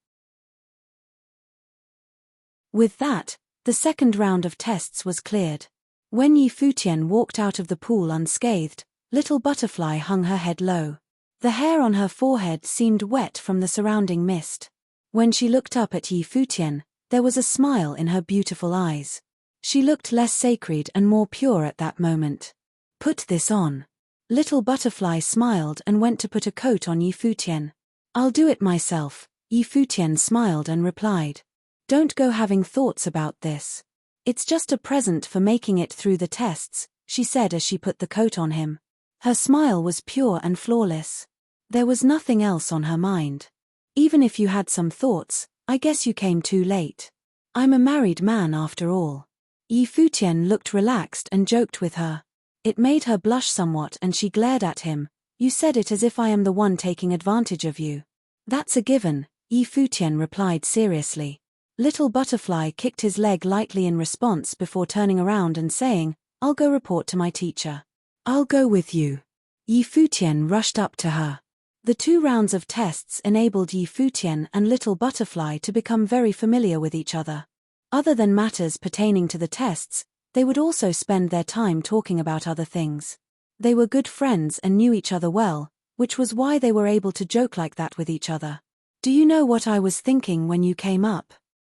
With that, the second round of tests was cleared. When Yi Futian walked out of the pool unscathed, Little Butterfly hung her head low. The hair on her forehead seemed wet from the surrounding mist. When she looked up at Yi Futian, there was a smile in her beautiful eyes. She looked less sacred and more pure at that moment. "Put this on." Little Butterfly smiled and went to put a coat on Yi Futian. "I'll do it myself," Yi Futian smiled and replied. "Don't go having thoughts about this. It's just a present for making it through the tests," she said as she put the coat on him. Her smile was pure and flawless. There was nothing else on her mind. "Even if you had some thoughts, I guess you came too late. I'm a married man after all." Yi Futian looked relaxed and joked with her. It made her blush somewhat and she glared at him. "You said it as if I am the one taking advantage of you." "That's a given," Yi Futian replied seriously. Little Butterfly kicked his leg lightly in response before turning around and saying, "I'll go report to my teacher." "I'll go with you." Yi Futian rushed up to her. The 2 rounds of tests enabled Yi Futian and Little Butterfly to become very familiar with each other. Other than matters pertaining to the tests, they would also spend their time talking about other things. They were good friends and knew each other well, which was why they were able to joke like that with each other. "Do you know what I was thinking when you came up?"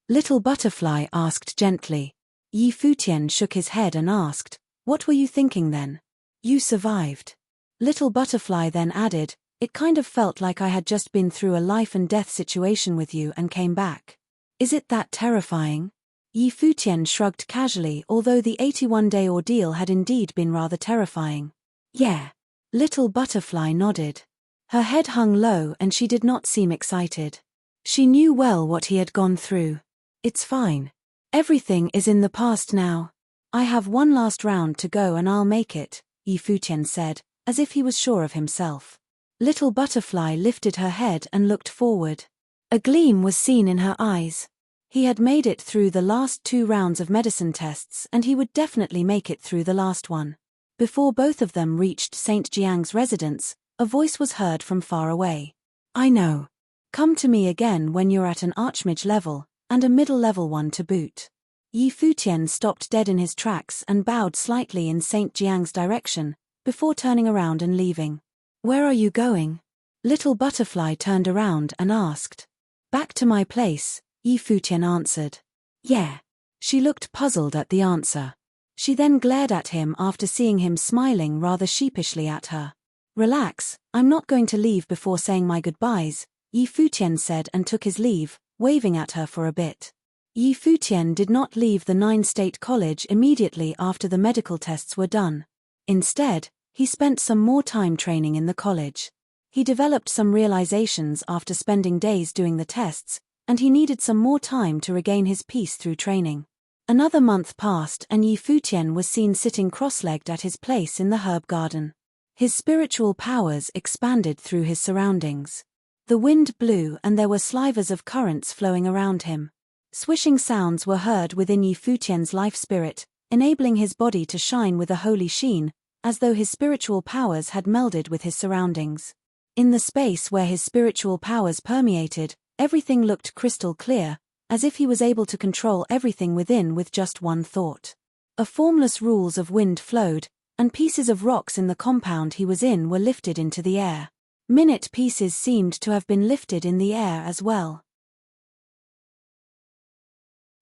Little Butterfly asked gently. Yi Futian shook his head and asked, "What were you thinking then?" "You survived." Little Butterfly then added, "It kind of felt like I had just been through a life and death situation with you and came back." "Is it that terrifying?" Yi Futian shrugged casually, although the 81-day ordeal had indeed been rather terrifying. "Yeah." Little Butterfly nodded. Her head hung low and she did not seem excited. She knew well what he had gone through. "It's fine. Everything is in the past now. I have one last round to go and I'll make it," Yi Futian said, as if he was sure of himself. Little Butterfly lifted her head and looked forward. A gleam was seen in her eyes. He had made it through the last 2 rounds of medicine tests and he would definitely make it through the last one. Before both of them reached Saint Jiang's residence, a voice was heard from far away. "I know. Come to me again when you're at an archmage level, and a middle level one to boot." Yi Futian stopped dead in his tracks and bowed slightly in Saint Jiang's direction, before turning around and leaving. "Where are you going?" Little Butterfly turned around and asked. "Back to my place," Yi Futian answered. "Yeah." She looked puzzled at the answer. She then glared at him after seeing him smiling rather sheepishly at her. "Relax, I'm not going to leave before saying my goodbyes," Yi Futian said and took his leave, waving at her for a bit. Yi Futian did not leave the nine-state college immediately after the medical tests were done. Instead, he spent some more time training in the college. He developed some realizations after spending days doing the tests, and he needed some more time to regain his peace through training. Another month passed and Yi Futian was seen sitting cross-legged at his place in the herb garden. His spiritual powers expanded through his surroundings. The wind blew and there were slivers of currents flowing around him. Swishing sounds were heard within Yi Futian's life spirit, enabling his body to shine with a holy sheen, as though his spiritual powers had melded with his surroundings. In the space where his spiritual powers permeated, everything looked crystal clear, as if he was able to control everything within with just one thought. A formless rules of wind flowed, and pieces of rocks in the compound he was in were lifted into the air. Minute pieces seemed to have been lifted in the air as well.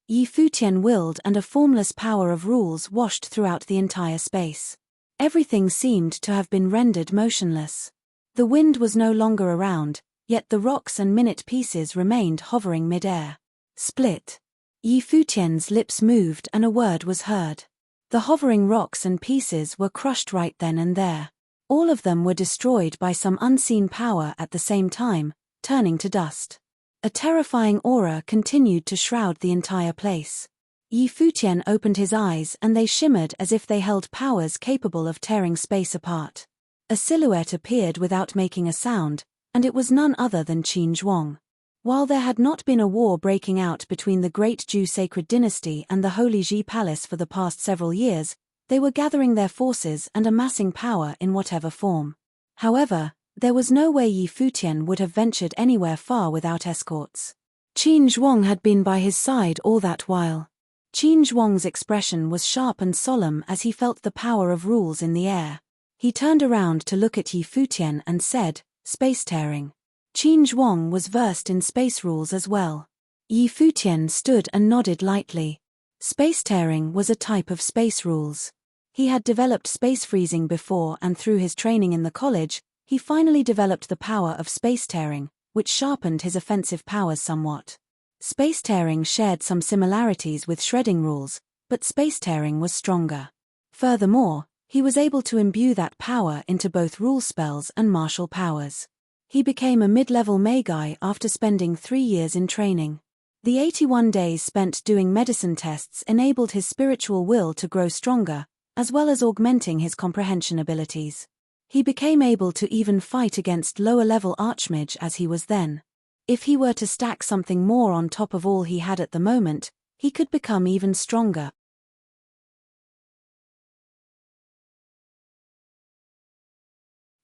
Yi Futian willed and a formless power of rules washed throughout the entire space. Everything seemed to have been rendered motionless. The wind was no longer around, yet the rocks and minute pieces remained hovering mid-air. Split. Yi Futian's lips moved and a word was heard. The hovering rocks and pieces were crushed right then and there. All of them were destroyed by some unseen power at the same time, turning to dust. A terrifying aura continued to shroud the entire place. Yi Futian opened his eyes and they shimmered as if they held powers capable of tearing space apart. A silhouette appeared without making a sound, and it was none other than Qin Zhuang. While there had not been a war breaking out between the Great Zhou Sacred Dynasty and the Holy Ji Palace for the past several years, they were gathering their forces and amassing power in whatever form. However, there was no way Yi Futian would have ventured anywhere far without escorts. Qin Zhuang had been by his side all that while. Qin Zhuang's expression was sharp and solemn as he felt the power of rules in the air. He turned around to look at Yi Futian and said, "Space-tearing." Qin Zhuang was versed in space rules as well. Yi Futian stood and nodded lightly. Space-tearing was a type of space rules. He had developed space freezing before and through his training in the college, he finally developed the power of space-tearing, which sharpened his offensive powers somewhat. Space-tearing shared some similarities with shredding rules, but space-tearing was stronger. Furthermore, he was able to imbue that power into both rule spells and martial powers. He became a mid-level Magi after spending 3 years in training. The 81 days spent doing medicine tests enabled his spiritual will to grow stronger, as well as augmenting his comprehension abilities. He became able to even fight against lower-level archmage as he was then. If he were to stack something more on top of all he had at the moment, he could become even stronger.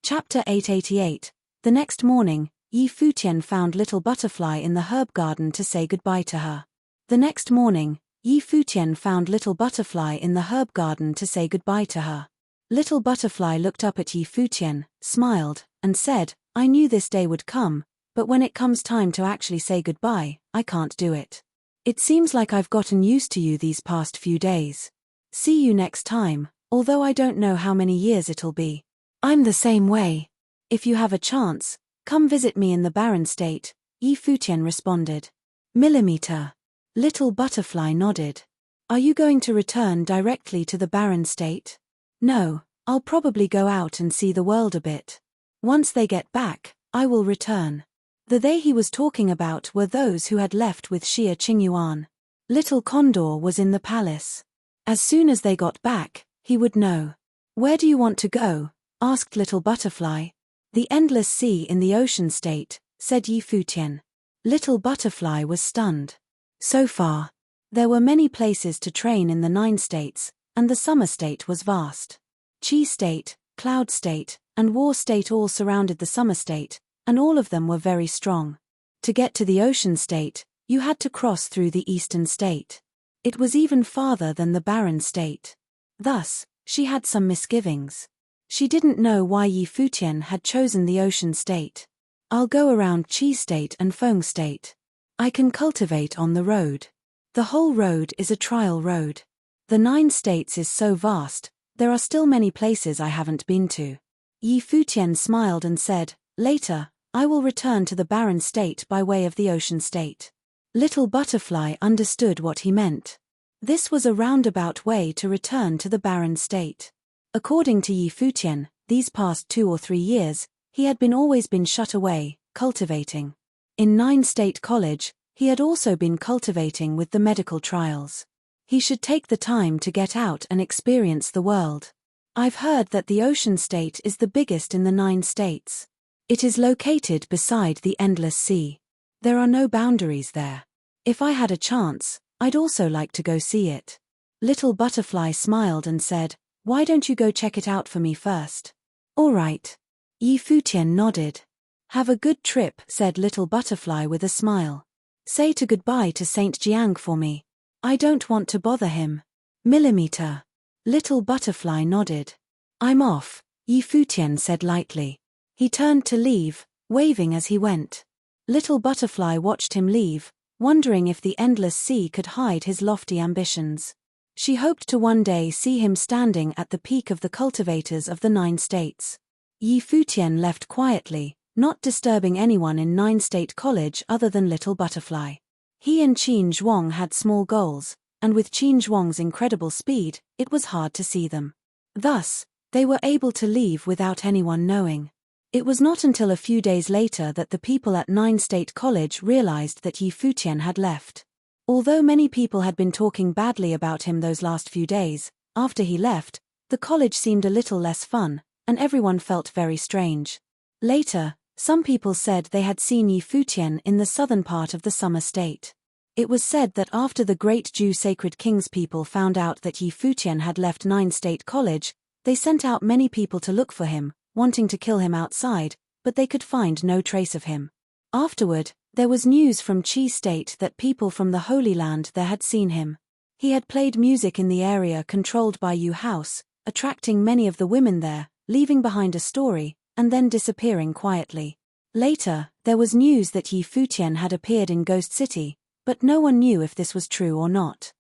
Chapter 888. The next morning, Yi Futian found Little Butterfly in the herb garden to say goodbye to her. The next morning, Yi Futian found Little Butterfly in the herb garden to say goodbye to her. Little Butterfly looked up at Yi Futian, smiled, and said, "I knew this day would come, but when it comes time to actually say goodbye, I can't do it. It seems like I've gotten used to you these past few days. See you next time, although I don't know how many years it'll be. I'm the same way. If you have a chance, come visit me in the barren state," Yi Futian responded. Millimeter. Little Butterfly nodded. "Are you going to return directly to the barren state?" "No, I'll probably go out and see the world a bit. Once they get back, I will return." The they he was talking about were those who had left with Xia Qingyuan. Little Condor was in the palace. As soon as they got back, he would know. "Where do you want to go?" asked Little Butterfly. "The endless sea in the ocean state," said Yi Futian. Little Butterfly was stunned. So far, there were many places to train in the 9 states, and the summer state was vast. Qi state, cloud state, and war state all surrounded the summer state, and all of them were very strong. To get to the ocean state, you had to cross through the eastern state. It was even farther than the barren state. Thus, she had some misgivings. She didn't know why Yi Futian had chosen the ocean state. "I'll go around Qi state and Feng state. I can cultivate on the road. The whole road is a trial road. The 9 states is so vast, there are still many places I haven't been to." Yi Futian smiled and said, "Later, I will return to the barren state by way of the ocean state." Little Butterfly understood what he meant. This was a roundabout way to return to the barren state. According to Futian, these past 2 or 3 years, he had always been shut away, cultivating. In 9-state college, he had also been cultivating with the medical trials. He should take the time to get out and experience the world. I've heard that the ocean state is the biggest in the 9 states. It is located beside the endless sea. There are no boundaries there. If I had a chance, I'd also like to go see it. Little Butterfly smiled and said, "Why don't you go check it out for me first?" "All right." Futian nodded. "Have a good trip," said Little Butterfly with a smile. "Say to goodbye to Saint Jiang for me. I don't want to bother him." Millimeter. Little Butterfly nodded. "I'm off," Futian said lightly. He turned to leave, waving as he went. Little Butterfly watched him leave, wondering if the endless sea could hide his lofty ambitions. She hoped to one day see him standing at the peak of the cultivators of the 9 states. Futian left quietly, not disturbing anyone in 9-state college other than Little Butterfly. He and Qin Zhuang had small goals, and with Qin Zhuang's incredible speed, it was hard to see them. Thus, they were able to leave without anyone knowing. It was not until a few days later that the people at 9-state college realized that Futian had left. Although many people had been talking badly about him those last few days, after he left, the college seemed a little less fun, and everyone felt very strange. Later, some people said they had seen Futian in the southern part of the summer state. It was said that after the great Jew Sacred King's people found out that Futian had left 9-state college, they sent out many people to look for him, wanting to kill him outside, but they could find no trace of him. Afterward, there was news from Qi State that people from the Holy Land there had seen him. He had played music in the area controlled by Yu House, attracting many of the women there, leaving behind a story, and then disappearing quietly. Later, there was news that Futian had appeared in Ghost City, but no one knew if this was true or not.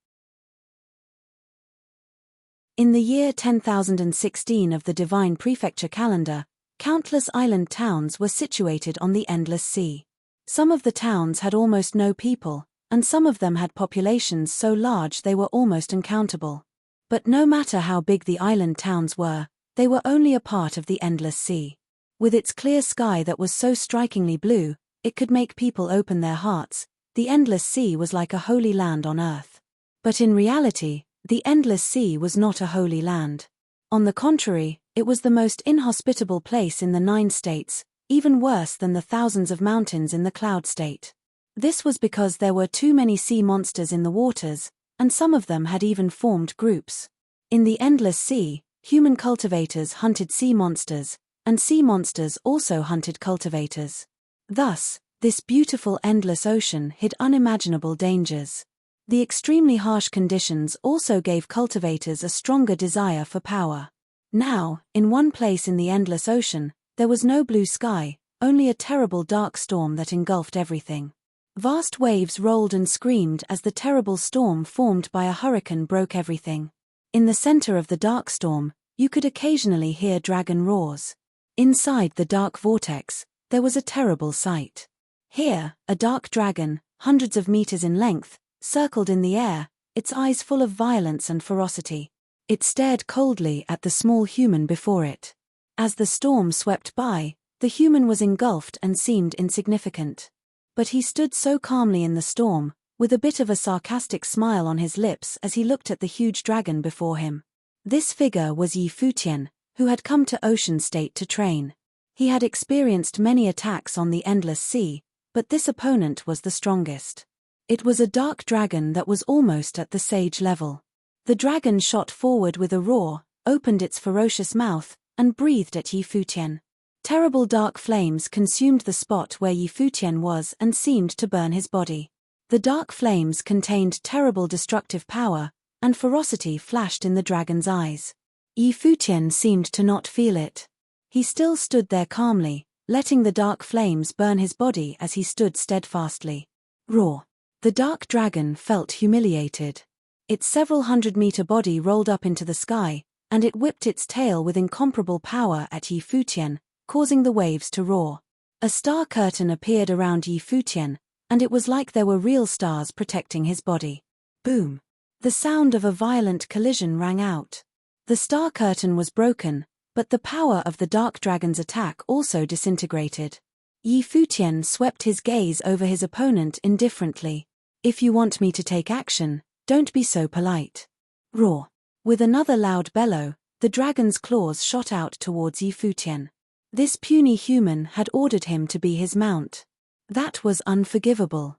In the year 10,016 of the Divine Prefecture calendar, countless island towns were situated on the endless sea. Some of the towns had almost no people, and some of them had populations so large they were almost uncountable. But no matter how big the island towns were, they were only a part of the endless sea. With its clear sky that was so strikingly blue, it could make people open their hearts. The endless sea was like a holy land on earth. But in reality, the endless sea was not a holy land. On the contrary, it was the most inhospitable place in the 9 states, even worse than the thousands of mountains in the cloud state. This was because there were too many sea monsters in the waters, and some of them had even formed groups. In the endless sea, human cultivators hunted sea monsters, and sea monsters also hunted cultivators. Thus, this beautiful endless ocean hid unimaginable dangers. The extremely harsh conditions also gave cultivators a stronger desire for power. Now, in one place in the endless ocean, there was no blue sky, only a terrible dark storm that engulfed everything. Vast waves rolled and screamed as the terrible storm formed by a hurricane broke everything. In the center of the dark storm, you could occasionally hear dragon roars. Inside the dark vortex, there was a terrible sight. Here, a dark dragon, hundreds of meters in length, circled in the air, its eyes full of violence and ferocity. It stared coldly at the small human before it. As the storm swept by, the human was engulfed and seemed insignificant. But he stood so calmly in the storm, with a bit of a sarcastic smile on his lips as he looked at the huge dragon before him. This figure was Futian, who had come to Ocean State to train. He had experienced many attacks on the endless sea, but this opponent was the strongest. It was a dark dragon that was almost at the sage level. The dragon shot forward with a roar, opened its ferocious mouth, and breathed at Futian. Terrible dark flames consumed the spot where Futian was and seemed to burn his body. The dark flames contained terrible destructive power, and ferocity flashed in the dragon's eyes. Futian seemed to not feel it. He still stood there calmly, letting the dark flames burn his body as he stood steadfastly. Roar. The dark dragon felt humiliated. Its several hundred-meter body rolled up into the sky, and it whipped its tail with incomparable power at Futian, causing the waves to roar. A star curtain appeared around Futian, and it was like there were real stars protecting his body. Boom! The sound of a violent collision rang out. The star curtain was broken, but the power of the dark dragon's attack also disintegrated. Futian swept his gaze over his opponent indifferently. "If you want me to take action, don't be so polite." Roar! With another loud bellow, the dragon's claws shot out towards Futian. This puny human had ordered him to be his mount. That was unforgivable.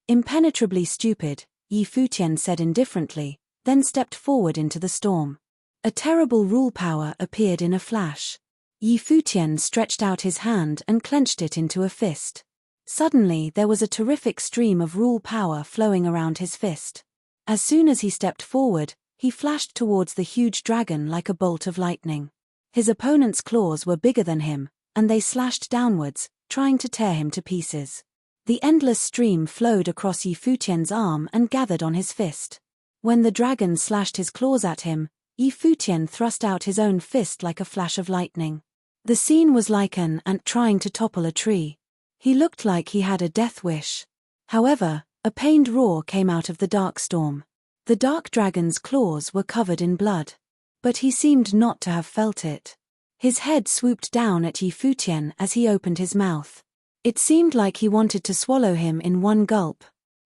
"Impenetrably stupid," Futian said indifferently, then stepped forward into the storm. A terrible rule power appeared in a flash. Futian stretched out his hand and clenched it into a fist. Suddenly there was a terrific stream of rule power flowing around his fist. As soon as he stepped forward, he flashed towards the huge dragon like a bolt of lightning. His opponent's claws were bigger than him, and they slashed downwards, trying to tear him to pieces. The endless stream flowed across Futian's arm and gathered on his fist. When the dragon slashed his claws at him, Futian thrust out his own fist like a flash of lightning. The scene was like an ant trying to topple a tree. He looked like he had a death wish. However, a pained roar came out of the dark storm. The dark dragon's claws were covered in blood. But he seemed not to have felt it. His head swooped down at Futian as he opened his mouth. It seemed like he wanted to swallow him in one gulp.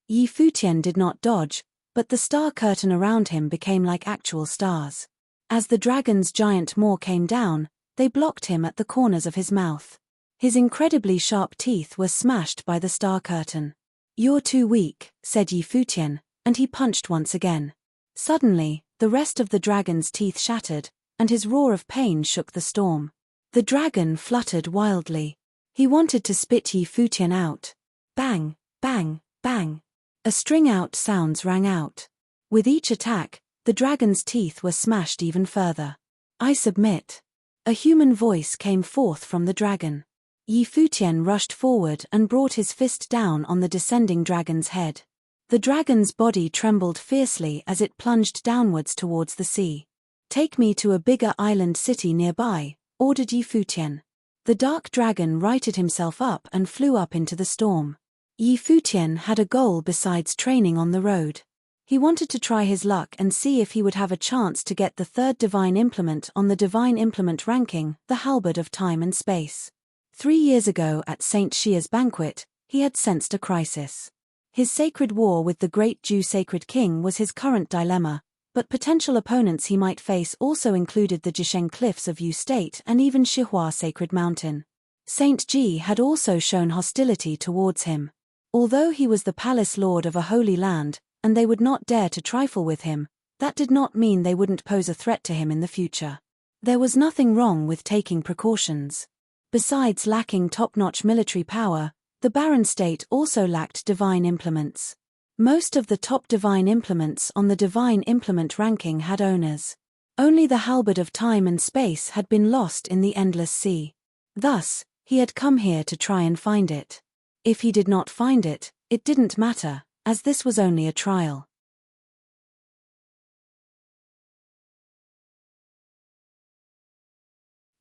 Futian did not dodge, but the star curtain around him became like actual stars. As the dragon's giant maw came down, they blocked him at the corners of his mouth. His incredibly sharp teeth were smashed by the star curtain. "You're too weak," said Futian, and he punched once again. Suddenly, the rest of the dragon's teeth shattered, and his roar of pain shook the storm. The dragon fluttered wildly. He wanted to spit Futian out. Bang, bang, bang. A string out sounds rang out. With each attack, the dragon's teeth were smashed even further. "I submit." A human voice came forth from the dragon. Futian rushed forward and brought his fist down on the descending dragon's head. The dragon's body trembled fiercely as it plunged downwards towards the sea. "Take me to a bigger island city nearby," ordered Futian. The dark dragon righted himself up and flew up into the storm. Futian had a goal besides training on the road. He wanted to try his luck and see if he would have a chance to get the third divine implement on the divine implement ranking, the halberd of time and space. 3 years ago at Saint Shia's banquet, he had sensed a crisis. His sacred war with the great Jew sacred king was his current dilemma, but potential opponents he might face also included the Jisheng cliffs of Yu State and even Shihua Sacred Mountain. Saint Ji had also shown hostility towards him. Although he was the palace lord of a holy land, and they would not dare to trifle with him, that did not mean they wouldn't pose a threat to him in the future. There was nothing wrong with taking precautions. Besides lacking top-notch military power, the Barren State also lacked divine implements. Most of the top divine implements on the divine implement ranking had owners. Only the halberd of time and space had been lost in the endless sea. Thus, he had come here to try and find it. If he did not find it, it didn't matter, as this was only a trial.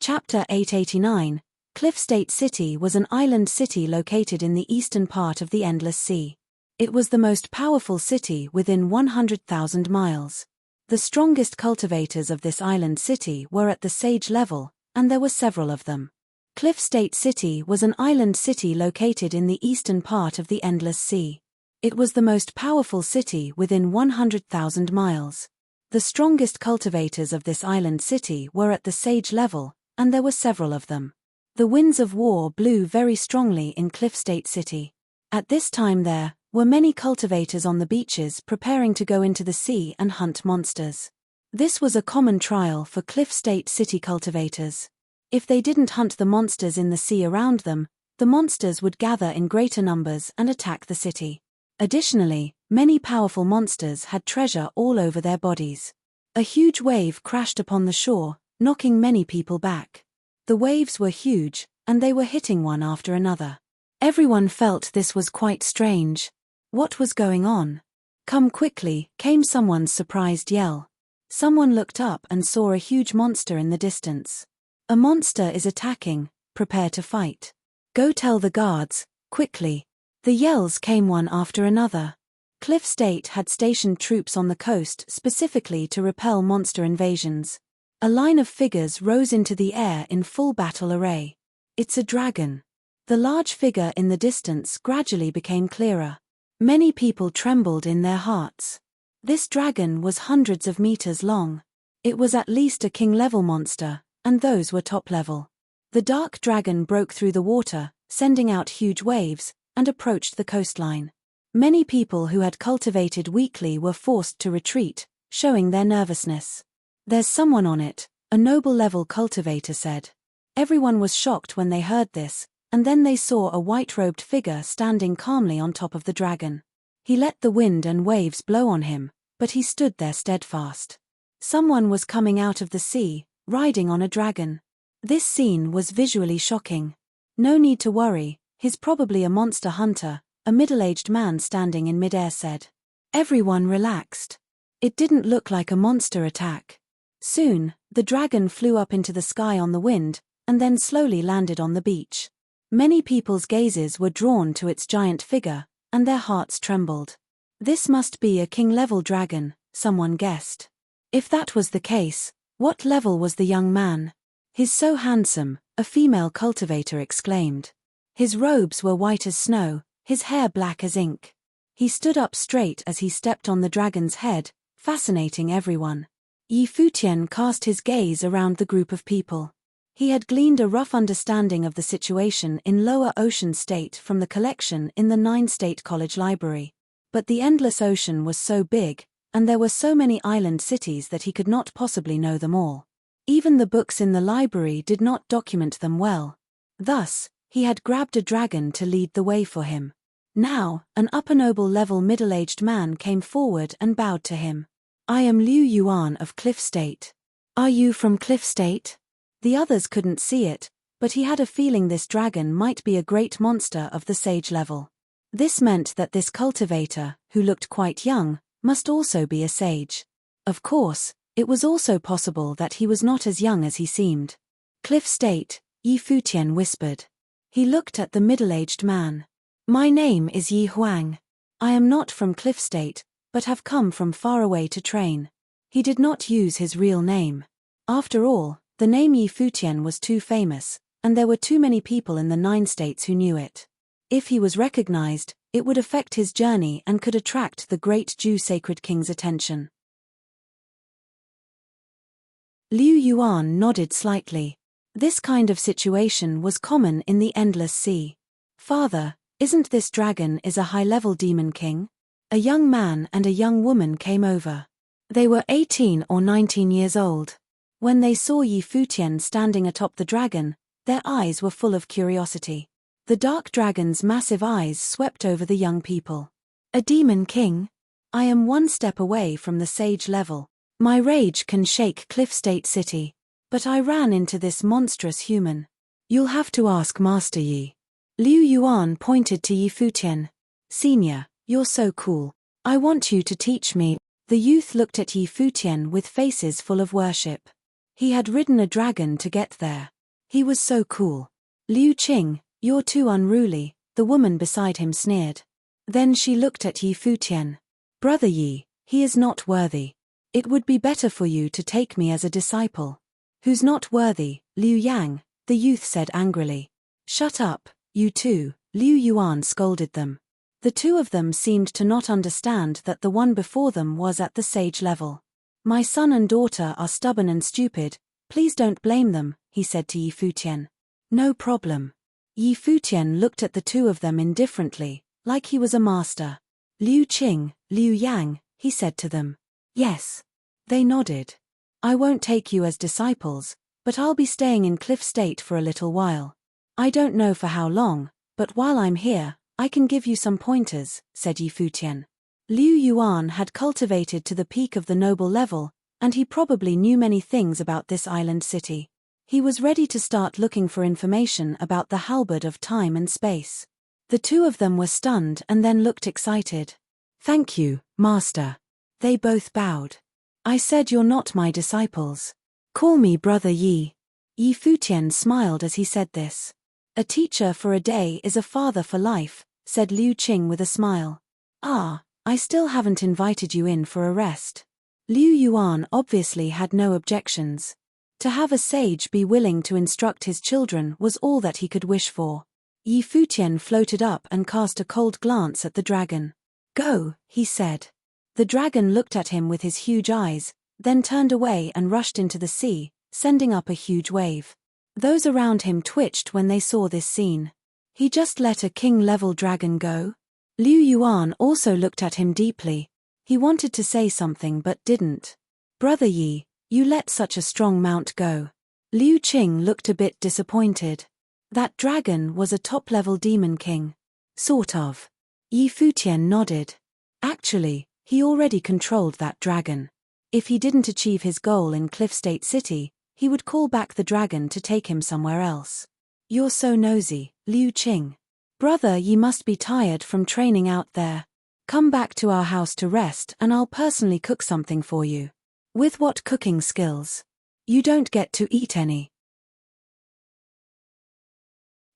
Chapter 889, Cliff State City was an island city located in the eastern part of the Endless Sea. It was the most powerful city within 100,000 miles. The strongest cultivators of this island city were at the sage level, and there were several of them. Cliff State City was an island city located in the eastern part of the Endless Sea. It was the most powerful city within 100,000 miles. The strongest cultivators of this island city were at the sage level, and there were several of them. The winds of war blew very strongly in Cliff State City. At this time there were many cultivators on the beaches preparing to go into the sea and hunt monsters. This was a common trial for Cliff State City cultivators. If they didn't hunt the monsters in the sea around them, the monsters would gather in greater numbers and attack the city. Additionally, many powerful monsters had treasure all over their bodies. A huge wave crashed upon the shore, knocking many people back. The waves were huge, and they were hitting one after another. Everyone felt this was quite strange. What was going on? "Come quickly," came someone's surprised yell. Someone looked up and saw a huge monster in the distance. "A monster is attacking, prepare to fight." Go tell the guards, quickly. The yells came one after another. Cliff State had stationed troops on the coast specifically to repel monster invasions. A line of figures rose into the air in full battle array. It's a dragon. The large figure in the distance gradually became clearer. Many people trembled in their hearts. This dragon was hundreds of meters long. It was at least a king-level monster, and those were top-level. The dark dragon broke through the water, sending out huge waves, and approached the coastline. Many people who had cultivated weakly were forced to retreat, showing their nervousness. There's someone on it, a noble-level cultivator said. Everyone was shocked when they heard this, and then they saw a white-robed figure standing calmly on top of the dragon. He let the wind and waves blow on him, but he stood there steadfast. Someone was coming out of the sea, riding on a dragon. This scene was visually shocking. No need to worry, he's probably a monster hunter, a middle-aged man standing in midair said. Everyone relaxed. It didn't look like a monster attack. Soon, the dragon flew up into the sky on the wind, and then slowly landed on the beach. Many people's gazes were drawn to its giant figure, and their hearts trembled. This must be a king-level dragon, someone guessed. If that was the case, what level was the young man? He's so handsome, a female cultivator exclaimed. His robes were white as snow, his hair black as ink. He stood up straight as he stepped on the dragon's head, fascinating everyone. Futian cast his gaze around the group of people. He had gleaned a rough understanding of the situation in Lower Ocean State from the collection in the 9-State College Library. But the endless ocean was so big, and there were so many island cities that he could not possibly know them all. Even the books in the library did not document them well. Thus, he had grabbed a dragon to lead the way for him. Now, an upper noble-level middle-aged man came forward and bowed to him. I am Liu Yuan of Cliff State. Are you from Cliff State? The others couldn't see it, but he had a feeling this dragon might be a great monster of the sage level. This meant that this cultivator, who looked quite young, must also be a sage. Of course, it was also possible that he was not as young as he seemed. Cliff State, Futian whispered. He looked at the middle-aged man. My name is Yi Huang. I am not from Cliff State, but have come from far away to train. He did not use his real name. After all, the name Yi Futian was too famous, and there were too many people in the 9 states who knew it. If he was recognized, it would affect his journey and could attract the great Jew sacred king's attention. Liu Yuan nodded slightly. This kind of situation was common in the Endless Sea. Father, isn't this dragon a high-level demon king? A young man and a young woman came over. They were 18 or 19 years old. When they saw Yi Futian standing atop the dragon, their eyes were full of curiosity. The dark dragon's massive eyes swept over the young people. A demon king? I am one step away from the sage level. My rage can shake Cliff State City. But I ran into this monstrous human. You'll have to ask Master Yi. Liu Yuan pointed to Yi Futian. Senior, you're so cool. I want you to teach me. The youth looked at Yi Futian with faces full of worship. He had ridden a dragon to get there. He was so cool. Liu Qing, you're too unruly, the woman beside him sneered. Then she looked at Yi Futian. Brother Yi, he is not worthy. It would be better for you to take me as a disciple. Who's not worthy, Liu Yang? The youth said angrily. Shut up, you two, Liu Yuan scolded them. The two of them seemed to not understand that the one before them was at the sage level. My son and daughter are stubborn and stupid, please don't blame them, he said to Yi Futian. No problem. Yi Futian looked at the two of them indifferently, like he was a master. Liu Qing, Liu Yang, he said to them. Yes. They nodded. I won't take you as disciples, but I'll be staying in Cliff State for a little while. I don't know for how long, but while I'm here, I can give you some pointers, said Yi Futian. Liu Yuan had cultivated to the peak of the noble level, and he probably knew many things about this island city. He was ready to start looking for information about the halberd of time and space. The two of them were stunned and then looked excited. Thank you, Master. They both bowed. I said you're not my disciples. Call me Brother Yi. Yi Futian smiled as he said this. A teacher for a day is a father for life, said Liu Qing with a smile. Ah, I still haven't invited you in for a rest. Liu Yuan obviously had no objections. To have a sage be willing to instruct his children was all that he could wish for. Yi Futian floated up and cast a cold glance at the dragon. Go, he said. The dragon looked at him with his huge eyes, then turned away and rushed into the sea, sending up a huge wave. Those around him twitched when they saw this scene. He just let a king-level dragon go? Liu Yuan also looked at him deeply. He wanted to say something but didn't. Brother Yi, you let such a strong mount go. Liu Qing looked a bit disappointed. That dragon was a top-level demon king. Sort of. Yi Futian nodded. Actually, he already controlled that dragon. If he didn't achieve his goal in Cliff State City, he would call back the dragon to take him somewhere else. You're so nosy, Liu Qing. Brother, Yi must be tired from training out there. Come back to our house to rest and I'll personally cook something for you. With what cooking skills? You don't get to eat any.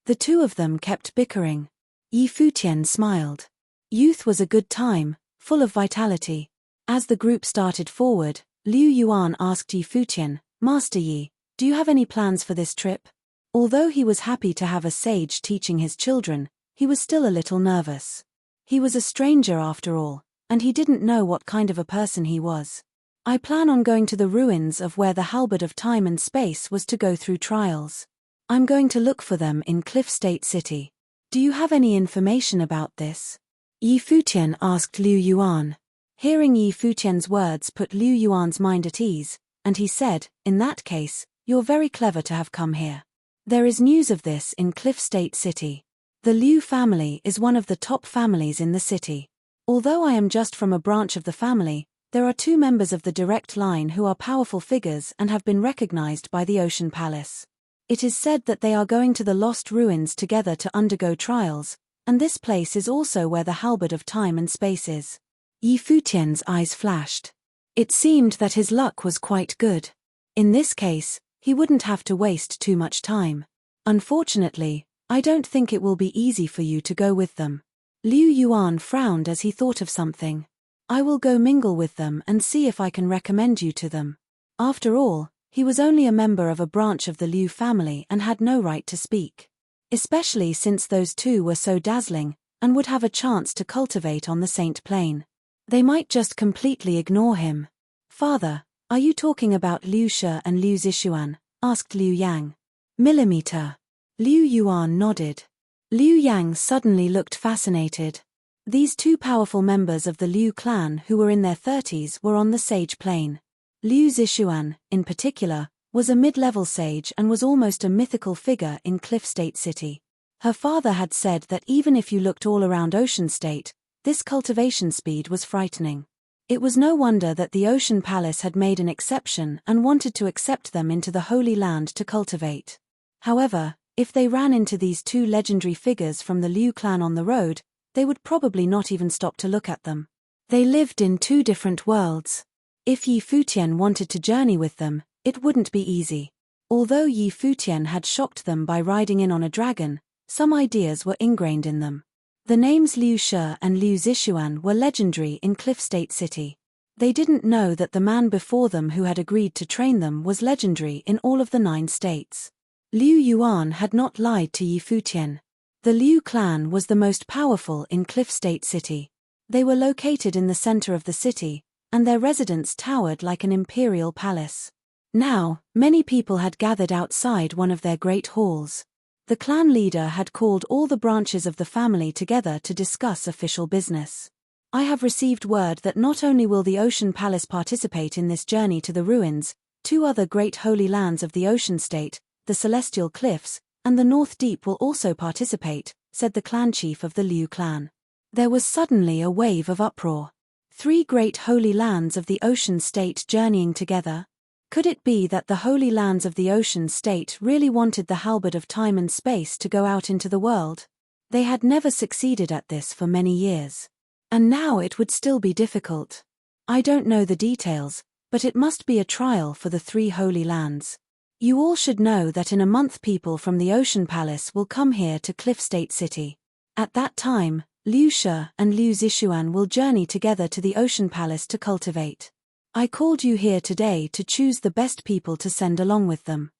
The two of them kept bickering. Yi Futian smiled. Youth was a good time, full of vitality. As the group started forward, Liu Yuan asked Yi Futian, Master Yi, do you have any plans for this trip? Although he was happy to have a sage teaching his children, he was still a little nervous. He was a stranger after all, and he didn't know what kind of a person he was. I plan on going to the ruins of where the halberd of time and space was to go through trials. I'm going to look for them in Cliff State City. Do you have any information about this? Yi Futian asked Liu Yuan. Hearing Yi Futian's words put Liu Yuan's mind at ease, and he said, in that case, you're very clever to have come here. There is news of this in Cliff State City. The Liu family is one of the top families in the city. Although I am just from a branch of the family, there are two members of the direct line who are powerful figures and have been recognized by the Ocean Palace. It is said that they are going to the lost ruins together to undergo trials, and this place is also where the halberd of time and space is. Yi Futian's eyes flashed. It seemed that his luck was quite good. In this case, he wouldn't have to waste too much time. Unfortunately, I don't think it will be easy for you to go with them. Liu Yuan frowned as he thought of something. I will go mingle with them and see if I can recommend you to them. After all, he was only a member of a branch of the Liu family and had no right to speak. Especially since those two were so dazzling, and would have a chance to cultivate on the Saint Plane. They might just completely ignore him. Father, are you talking about Liu Shi and Liu Zixuan? Asked Liu Yang. Millimeter. Liu Yuan nodded. Liu Yang suddenly looked fascinated. These two powerful members of the Liu clan who were in their 30s were on the sage plane. Liu Zixuan, in particular, was a mid-level sage and was almost a mythical figure in Cliff State City. Her father had said that even if you looked all around Ocean State, this cultivation speed was frightening. It was no wonder that the Ocean Palace had made an exception and wanted to accept them into the Holy Land to cultivate. However, if they ran into these two legendary figures from the Liu clan on the road, they would probably not even stop to look at them. They lived in two different worlds. If Yi Futian wanted to journey with them, it wouldn't be easy. Although Yi Futian had shocked them by riding in on a dragon, some ideas were ingrained in them. The names Liu Shi and Liu Zixuan were legendary in Cliff State City. They didn't know that the man before them who had agreed to train them was legendary in all of the 9 states. Liu Yuan had not lied to Yi Futian. The Liu clan was the most powerful in Cliff State City. They were located in the center of the city, and their residence towered like an imperial palace. Now, many people had gathered outside one of their great halls. The clan leader had called all the branches of the family together to discuss official business. I have received word that not only will the Ocean Palace participate in this journey to the ruins, 2 other great holy lands of the Ocean State, the Celestial Cliffs, and the North Deep will also participate, said the clan chief of the Liu clan. There was suddenly a wave of uproar. 3 great holy lands of the Ocean State journeying together? Could it be that the holy lands of the Ocean State really wanted the halberd of time and space to go out into the world? They had never succeeded at this for many years. And now it would still be difficult. I don't know the details, but it must be a trial for the 3 holy lands. You all should know that in a month people from the Ocean Palace will come here to Cliff State City. At that time, Liu Shi and Liu Zixuan will journey together to the Ocean Palace to cultivate. I called you here today to choose the best people to send along with them.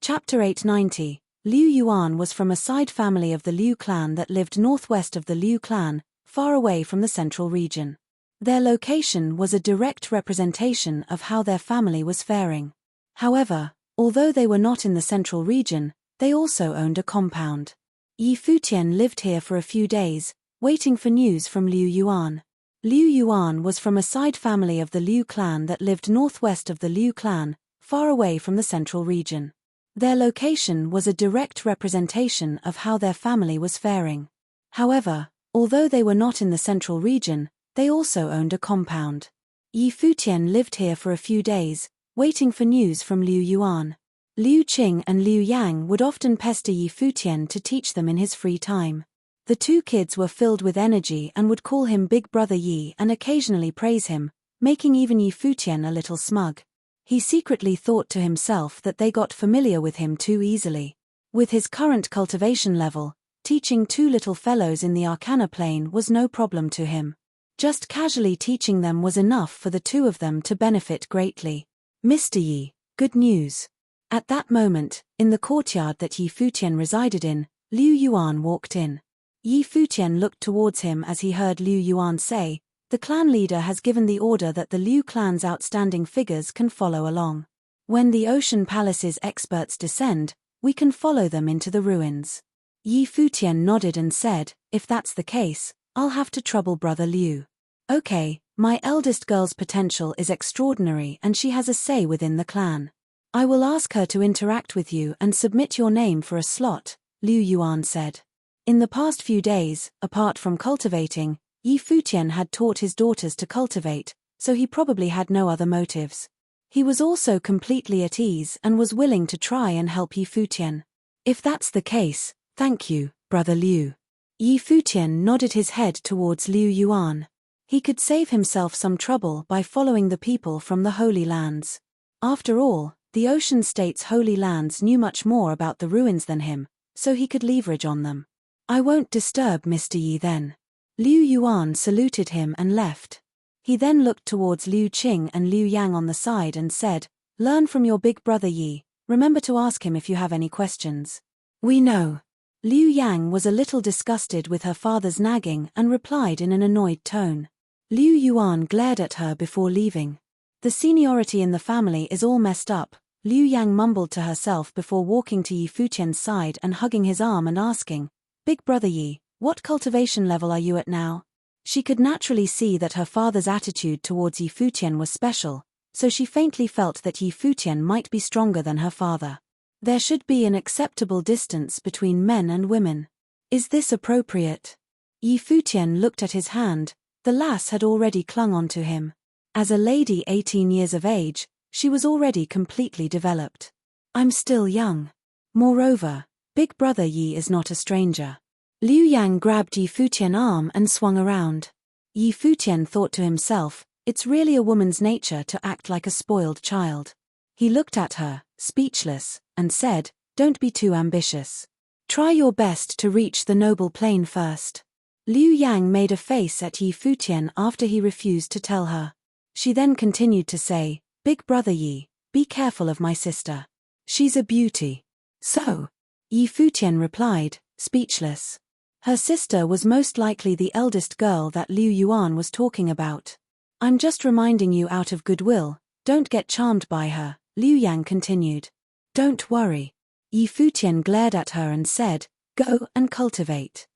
Chapter 890. Liu Yuan was from a side family of the Liu clan that lived northwest of the Liu clan, far away from the central region. Their location was a direct representation of how their family was faring. However, although they were not in the central region, they also owned a compound. Futian lived here for a few days, waiting for news from Liu Yuan. Liu Yuan was from a side family of the Liu clan that lived northwest of the Liu clan, far away from the central region. Their location was a direct representation of how their family was faring. However, although they were not in the central region, they also owned a compound. Futian lived here for a few days, waiting for news from Liu Yuan. Liu Qing and Liu Yang would often pester Futian to teach them in his free time. The two kids were filled with energy and would call him Big Brother Yi and occasionally praise him, making even Futian a little smug. He secretly thought to himself that they got familiar with him too easily. With his current cultivation level, teaching two little fellows in the Arcana plane was no problem to him. Just casually teaching them was enough for the two of them to benefit greatly. Mr. Yi, good news. At that moment, in the courtyard that Futian resided in, Liu Yuan walked in. Futian looked towards him as he heard Liu Yuan say, "The clan leader has given the order that the Liu clan's outstanding figures can follow along. When the Ocean Palace's experts descend, we can follow them into the ruins." Futian nodded and said, "If that's the case, I'll have to trouble Brother Liu. Okay, my eldest girl's potential is extraordinary and she has a say within the clan. I will ask her to interact with you and submit your name for a slot," Liu Yuan said. In the past few days, apart from cultivating, Futian had taught his daughters to cultivate, so he probably had no other motives. He was also completely at ease and was willing to try and help Futian. "If that's the case, thank you, Brother Liu." Futian nodded his head towards Liu Yuan. He could save himself some trouble by following the people from the Holy Lands. After all, the Ocean State's Holy Lands knew much more about the ruins than him, so he could leverage on them. "I won't disturb Mr. Yi then." Liu Yuan saluted him and left. He then looked towards Liu Qing and Liu Yang on the side and said, "Learn from your big brother Yi, remember to ask him if you have any questions." "We know." Liu Yang was a little disgusted with her father's nagging and replied in an annoyed tone. Liu Yuan glared at her before leaving. "The seniority in the family is all messed up," Liu Yang mumbled to herself before walking to Futian's side and hugging his arm and asking, "Big Brother Yi, what cultivation level are you at now?" She could naturally see that her father's attitude towards Futian was special, so she faintly felt that Futian might be stronger than her father. There should be an acceptable distance between men and women. Is this appropriate? Futian looked at his hand. The lass had already clung onto him. As a lady 18 years of age, she was already completely developed. "I'm still young. Moreover, Big Brother Yi is not a stranger." Liu Yang grabbed Futian's arm and swung around. Futian thought to himself, it's really a woman's nature to act like a spoiled child. He looked at her, speechless, and said, "Don't be too ambitious. Try your best to reach the noble plane first." Liu Yang made a face at Futian after he refused to tell her. She then continued to say, "Big Brother Yi, be careful of my sister. She's a beauty." "So?" Futian replied, speechless. Her sister was most likely the eldest girl that Liu Yuan was talking about. "I'm just reminding you out of goodwill, don't get charmed by her," Liu Yang continued. "Don't worry." Futian glared at her and said, "Go and cultivate."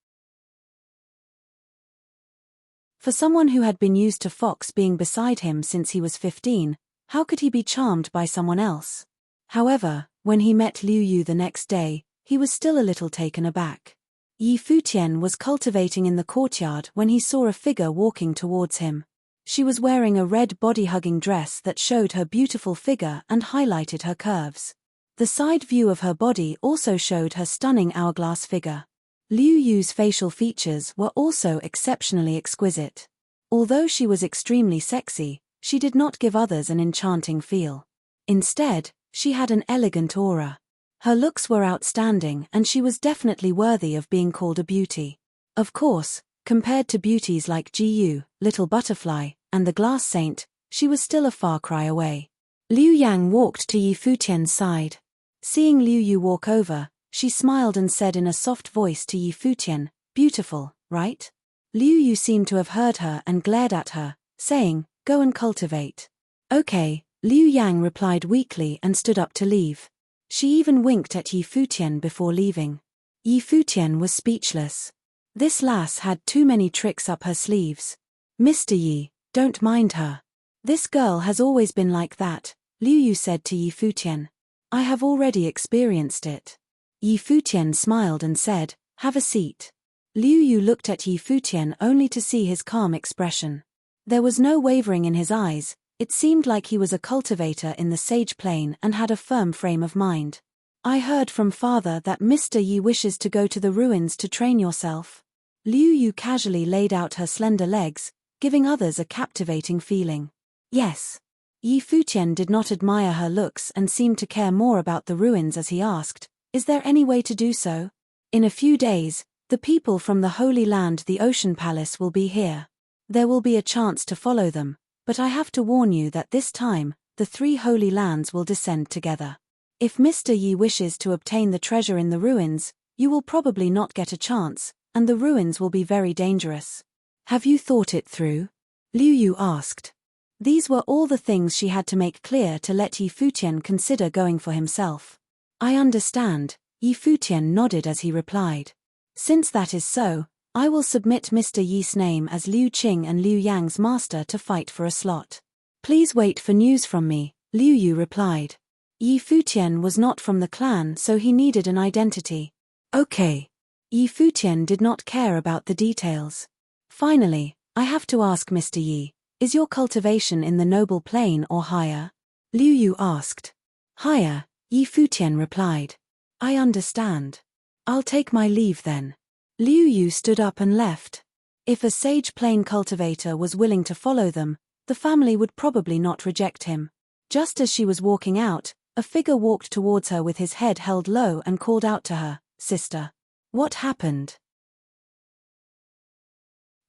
For someone who had been used to Fox being beside him since he was 15, how could he be charmed by someone else? However, when he met Liu Yu the next day, he was still a little taken aback. Futian was cultivating in the courtyard when he saw a figure walking towards him. She was wearing a red body-hugging dress that showed her beautiful figure and highlighted her curves. The side view of her body also showed her stunning hourglass figure. Liu Yu's facial features were also exceptionally exquisite. Although she was extremely sexy, she did not give others an enchanting feel. Instead, she had an elegant aura. Her looks were outstanding and she was definitely worthy of being called a beauty. Of course, compared to beauties like Gu, Little Butterfly, and the Glass Saint, she was still a far cry away. Liu Yang walked to Yi Futian's side. Seeing Liu Yu walk over, she smiled and said in a soft voice to Yi Futian, "Beautiful, right?" Liu Yu seemed to have heard her and glared at her, saying, "Go and cultivate." "Okay," Liu Yang replied weakly and stood up to leave. She even winked at Yi Futian before leaving. Yi Futian was speechless. This lass had too many tricks up her sleeves. "Mr. Yi, don't mind her. This girl has always been like that," Liu Yu said to Yi Futian. "I have already experienced it." Yi Futian smiled and said, "Have a seat." Liu Yu looked at Yi Futian only to see his calm expression. There was no wavering in his eyes. It seemed like he was a cultivator in the sage plane and had a firm frame of mind. "I heard from father that Mr. Yi wishes to go to the ruins to train yourself." Liu Yu casually laid out her slender legs, giving others a captivating feeling. "Yes." Yi Futian did not admire her looks and seemed to care more about the ruins as he asked, "Is there any way to do so?" "In a few days, the people from the Holy Land, the Ocean Palace, will be here. There will be a chance to follow them. But I have to warn you that this time, the 3 holy lands will descend together. If Mr. Yi wishes to obtain the treasure in the ruins, you will probably not get a chance, and the ruins will be very dangerous. Have you thought it through?" Liu Yu asked. These were all the things she had to make clear to let Yi Futian consider going for himself. "I understand," Yi Futian nodded as he replied. "Since that is so, I will submit Mr. Yi's name as Liu Qing and Liu Yang's master to fight for a slot. Please wait for news from me," Liu Yu replied. Yi Futian was not from the clan, so he needed an identity. "Okay." Yi Futian did not care about the details. "Finally, I have to ask Mr. Yi, is your cultivation in the noble plane or higher?" Liu Yu asked. "Higher," Yi Futian replied. "I understand. I'll take my leave then." Liu Yu stood up and left. If a sage plane cultivator was willing to follow them, the family would probably not reject him. Just as she was walking out, a figure walked towards her with his head held low and called out to her, "Sister." "What happened?"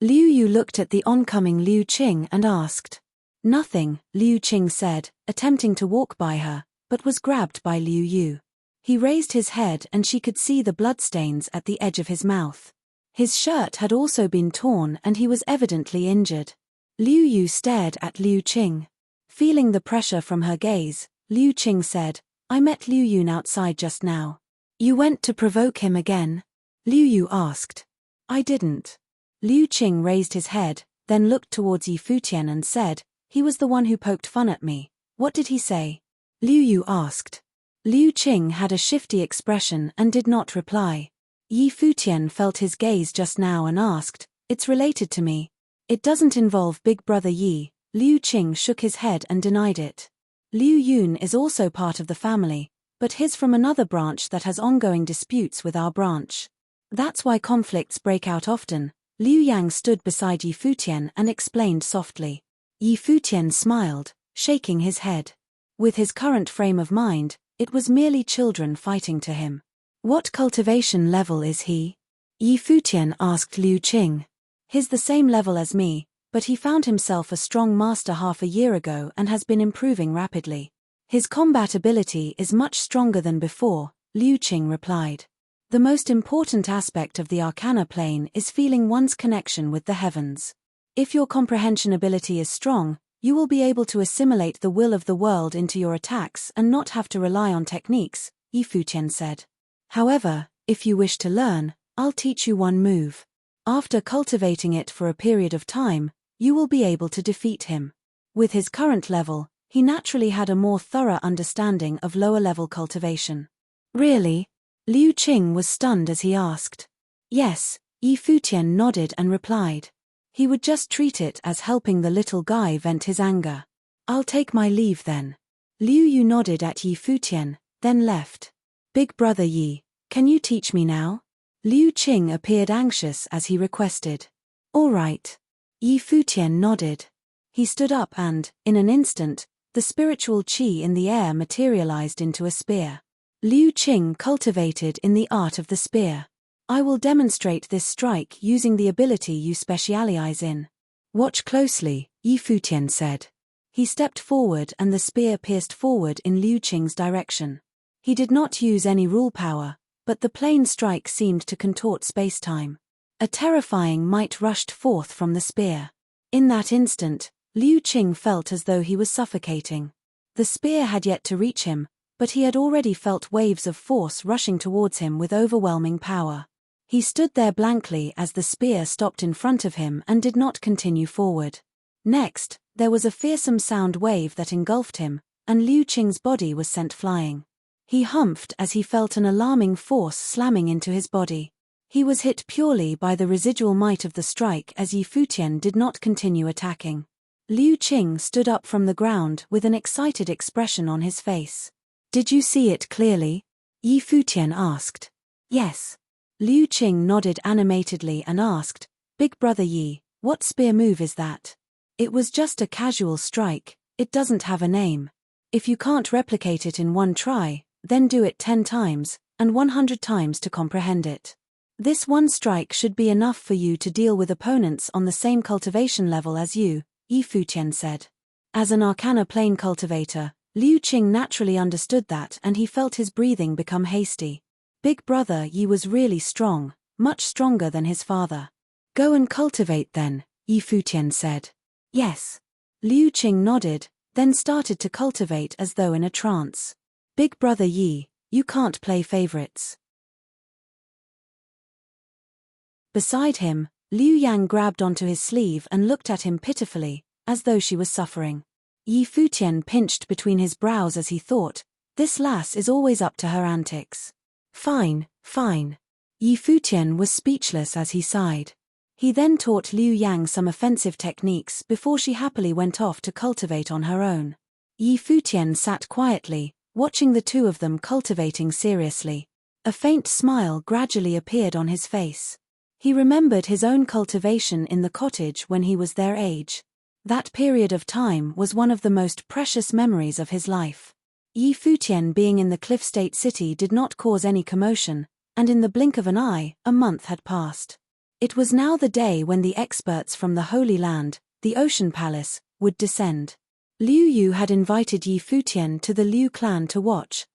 Liu Yu looked at the oncoming Liu Qing and asked. "Nothing," Liu Qing said, attempting to walk by her, but was grabbed by Liu Yu. He raised his head and she could see the bloodstains at the edge of his mouth. His shirt had also been torn and he was evidently injured. Liu Yu stared at Liu Qing. Feeling the pressure from her gaze, Liu Qing said, "I met Liu Yun outside just now." "You went to provoke him again?" Liu Yu asked. "I didn't." Liu Qing raised his head, then looked towards Yi Futian and said, "He was the one who poked fun at me. What did he say?" Liu Yu asked. Liu Qing had a shifty expression and did not reply. Yi Futian felt his gaze just now and asked, "It's related to me." "It doesn't involve Big Brother Yi." Liu Qing shook his head and denied it. "Liu Yun is also part of the family, but he's from another branch that has ongoing disputes with our branch. That's why conflicts break out often." Liu Yang stood beside Yi Futian and explained softly. Yi Futian smiled, shaking his head. With his current frame of mind, it was merely children fighting to him. "What cultivation level is he?" Yi Futian asked Liu Qing. "He's the same level as me, but he found himself a strong master half a year ago and has been improving rapidly. His combat ability is much stronger than before," Liu Qing replied. "The most important aspect of the Arcana plane is feeling one's connection with the heavens. If your comprehension ability is strong, you will be able to assimilate the will of the world into your attacks and not have to rely on techniques," Yi Futian said. "However, if you wish to learn, I'll teach you one move. After cultivating it for a period of time, you will be able to defeat him." With his current level, he naturally had a more thorough understanding of lower-level cultivation. "Really?" Liu Qing was stunned as he asked. "Yes," Yi Futian nodded and replied. He would just treat it as helping the little guy vent his anger. "I'll take my leave then." Liu Yu nodded at Yi Futian, then left. "Big Brother Yi, can you teach me now?" Liu Qing appeared anxious as he requested. "All right." Yi Futian nodded. He stood up and, in an instant, the spiritual qi in the air materialized into a spear. Liu Qing cultivated in the art of the spear. I will demonstrate this strike using the ability you specialize in. Watch closely, Yi Futian said. He stepped forward and the spear pierced forward in Liu Qing's direction. He did not use any rule power, but the plain strike seemed to contort space-time. A terrifying might rushed forth from the spear. In that instant, Liu Qing felt as though he was suffocating. The spear had yet to reach him, but he had already felt waves of force rushing towards him with overwhelming power. He stood there blankly as the spear stopped in front of him and did not continue forward. Next, there was a fearsome sound wave that engulfed him, and Liu Qing's body was sent flying. He humphed as he felt an alarming force slamming into his body. He was hit purely by the residual might of the strike as Yi Futian did not continue attacking. Liu Qing stood up from the ground with an excited expression on his face. Did you see it clearly? Yi Futian asked. Yes. Liu Qing nodded animatedly and asked, Big Brother Yi, what spear move is that? It was just a casual strike, it doesn't have a name. If you can't replicate it in one try, then do it 10 times, and 100 times to comprehend it. This one strike should be enough for you to deal with opponents on the same cultivation level as you, Yi Futian said. As an Arcana Plane cultivator, Liu Qing naturally understood that and he felt his breathing become hasty. Big Brother Yi was really strong, much stronger than his father. Go and cultivate then, Yi Futian said. Yes. Liu Qing nodded, then started to cultivate as though in a trance. Big Brother Yi, you can't play favorites. Beside him, Liu Yang grabbed onto his sleeve and looked at him pitifully, as though she was suffering. Yi Futian pinched between his brows as he thought, this lass is always up to her antics. Fine, fine. Yi Futian was speechless as he sighed. He then taught Liu Yang some offensive techniques before she happily went off to cultivate on her own. Yi Futian sat quietly, watching the two of them cultivating seriously. A faint smile gradually appeared on his face. He remembered his own cultivation in the cottage when he was their age. That period of time was one of the most precious memories of his life. Yi Futian being in the Cliff State City did not cause any commotion, and in the blink of an eye, a month had passed. It was now the day when the experts from the Holy Land, the Ocean Palace, would descend. Liu Yu had invited Yi Futian to the Liu clan to watch.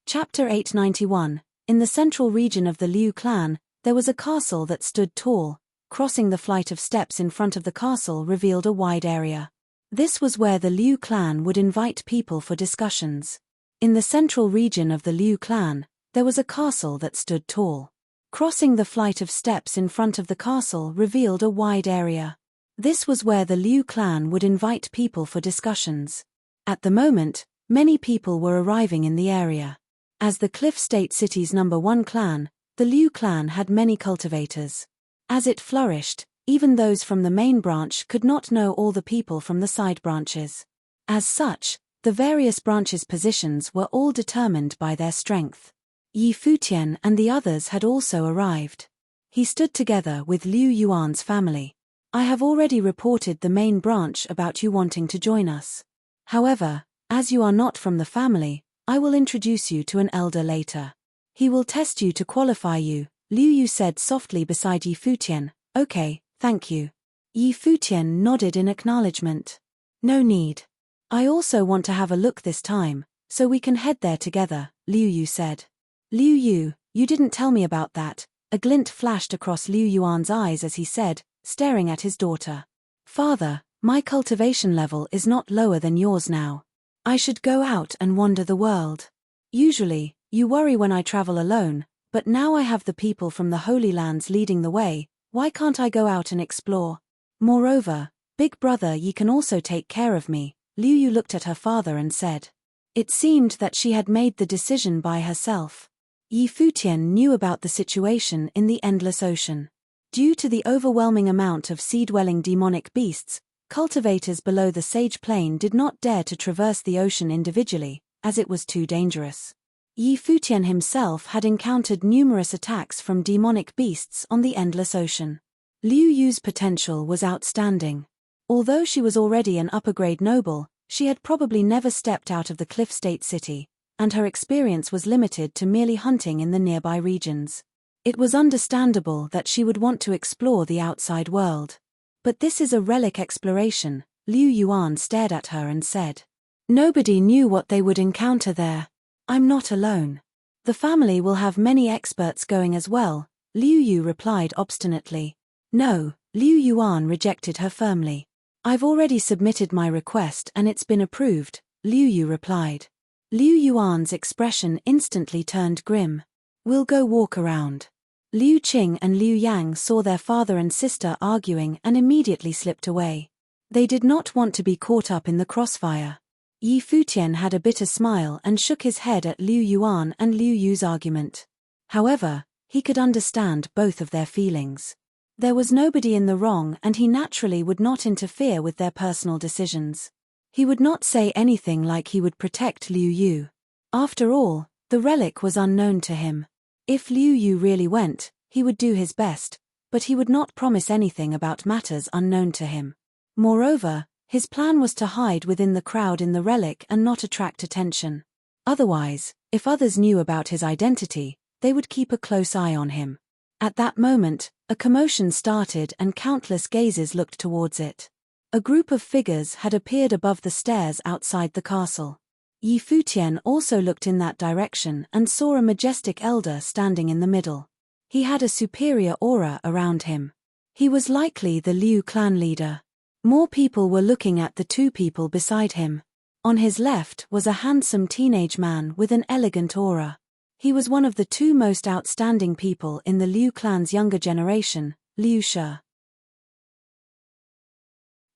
Chapter 891. In the central region of the Liu clan, there was a castle that stood tall. Crossing the flight of steps in front of the castle revealed a wide area. This was where the Liu clan would invite people for discussions. In the central region of the Liu clan, there was a castle that stood tall. Crossing the flight of steps in front of the castle revealed a wide area. This was where the Liu clan would invite people for discussions. At the moment, many people were arriving in the area. As the Cliff State City's #1 clan, the Liu clan had many cultivators. As it flourished, even those from the main branch could not know all the people from the side branches. As such, the various branches' positions were all determined by their strength. Yi Futian and the others had also arrived. He stood together with Liu Yuan's family. I have already reported the main branch about you wanting to join us. However, as you are not from the family, I will introduce you to an elder later. He will test you to qualify you, Liu Yu said softly beside Yi Futian. Okay, thank you. Yi Futian nodded in acknowledgement. No need. I also want to have a look this time, so we can head there together, Liu Yu said. Liu Yu, you didn't tell me about that. A glint flashed across Liu Yuan's eyes as he said, staring at his daughter. Father, my cultivation level is not lower than yours now. I should go out and wander the world. Usually, you worry when I travel alone, but now I have the people from the Holy Lands leading the way, why can't I go out and explore? Moreover, Big Brother Yi can also take care of me, Liu Yu looked at her father and said. It seemed that she had made the decision by herself. Yi Futian knew about the situation in the Endless Ocean. Due to the overwhelming amount of sea-dwelling demonic beasts, cultivators below the Sage Plane did not dare to traverse the ocean individually, as it was too dangerous. Yi Futian himself had encountered numerous attacks from demonic beasts on the endless ocean. Liu Yu's potential was outstanding. Although she was already an upper-grade noble, she had probably never stepped out of the Cliff State City, and her experience was limited to merely hunting in the nearby regions. It was understandable that she would want to explore the outside world. But this is a relic exploration, Liu Yuan stared at her and said. Nobody knew what they would encounter there. I'm not alone. The family will have many experts going as well, Liu Yu replied obstinately. No, Liu Yuan rejected her firmly. I've already submitted my request and it's been approved, Liu Yu replied. Liu Yuan's expression instantly turned grim. We'll go walk around. Liu Qing and Liu Yang saw their father and sister arguing and immediately slipped away. They did not want to be caught up in the crossfire. Yi Futian had a bitter smile and shook his head at Liu Yuan and Liu Yu's argument. However, he could understand both of their feelings. There was nobody in the wrong and he naturally would not interfere with their personal decisions. He would not say anything like he would protect Liu Yu. After all, the relic was unknown to him. If Liu Yu really went, he would do his best, but he would not promise anything about matters unknown to him. Moreover, his plan was to hide within the crowd in the relic and not attract attention. Otherwise, if others knew about his identity, they would keep a close eye on him. At that moment, a commotion started and countless gazes looked towards it. A group of figures had appeared above the stairs outside the castle. Yi Futian also looked in that direction and saw a majestic elder standing in the middle. He had a superior aura around him. He was likely the Liu clan leader. More people were looking at the two people beside him. On his left was a handsome teenage man with an elegant aura. He was one of the two most outstanding people in the Liu clan's younger generation, Liu Shi.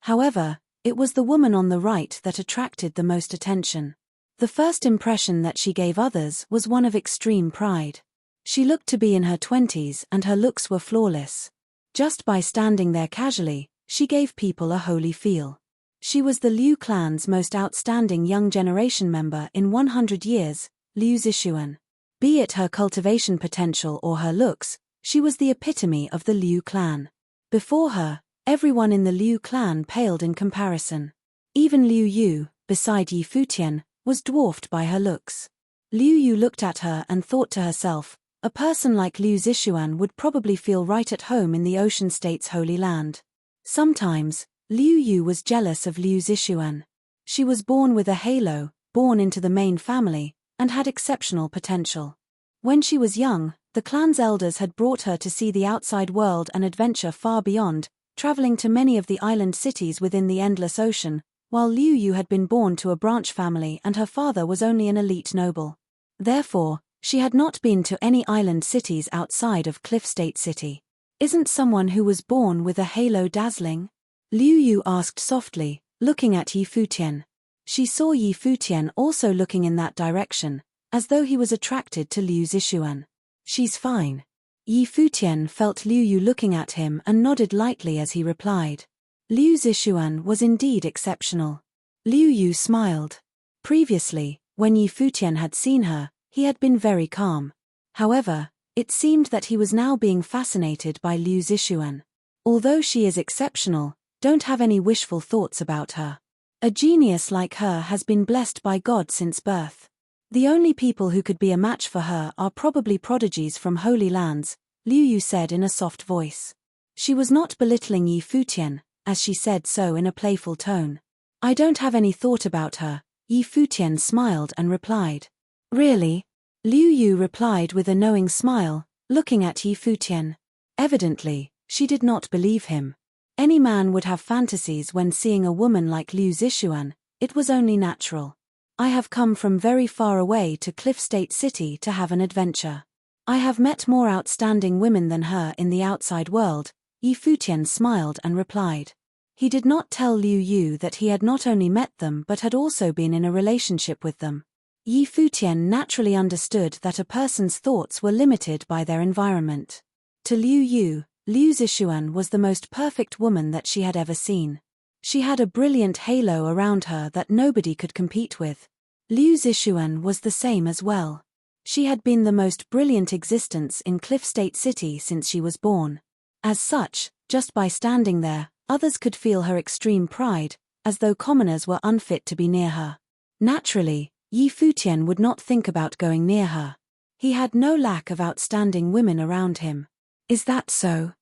However, it was the woman on the right that attracted the most attention. The first impression that she gave others was one of extreme pride. She looked to be in her 20s and her looks were flawless. Just by standing there casually, she gave people a holy feel. She was the Liu clan's most outstanding young generation member in 100 years, Liu Zixuan. Be it her cultivation potential or her looks, she was the epitome of the Liu clan. Before her, everyone in the Liu clan paled in comparison. Even Liu Yu, beside Yi Futian, was dwarfed by her looks. Liu Yu looked at her and thought to herself, a person like Liu Zixuan would probably feel right at home in the Ocean State's holy land. Sometimes, Liu Yu was jealous of Liu Zixuan. She was born with a halo, born into the main family, and had exceptional potential. When she was young, the clan's elders had brought her to see the outside world and adventure far beyond, traveling to many of the island cities within the endless ocean, while Liu Yu had been born to a branch family and her father was only an elite noble. Therefore, she had not been to any island cities outside of Cliff State City. Isn't someone who was born with a halo dazzling? Liu Yu asked softly, looking at Yi Futian. She saw Yi Futian also looking in that direction, as though he was attracted to Liu Zixuan. She's fine. Yi Futian felt Liu Yu looking at him and nodded lightly as he replied. Liu Zixuan was indeed exceptional. Liu Yu smiled. Previously, when Yi Futian had seen her, he had been very calm. However, it seemed that he was now being fascinated by Liu Zixuan. Although she is exceptional, don't have any wishful thoughts about her. A genius like her has been blessed by God since birth. The only people who could be a match for her are probably prodigies from holy lands, Liu Yu said in a soft voice. She was not belittling Yi Futian, as she said so in a playful tone. I don't have any thought about her, Yi Futian smiled and replied. Really? Liu Yu replied with a knowing smile, looking at Yi Futian. Evidently, she did not believe him. Any man would have fantasies when seeing a woman like Liu Zixuan, it was only natural. I have come from very far away to Cliff State City to have an adventure. I have met more outstanding women than her in the outside world, Yi Futian smiled and replied. He did not tell Liu Yu that he had not only met them but had also been in a relationship with them. Yi Futian naturally understood that a person's thoughts were limited by their environment. To Liu Yu, Liu Zixuan was the most perfect woman that she had ever seen. She had a brilliant halo around her that nobody could compete with. Liu Zixuan was the same as well. She had been the most brilliant existence in Cliff State City since she was born. As such, just by standing there, others could feel her extreme pride, as though commoners were unfit to be near her. Naturally, Yi Futian would not think about going near her. He had no lack of outstanding women around him. Is that so?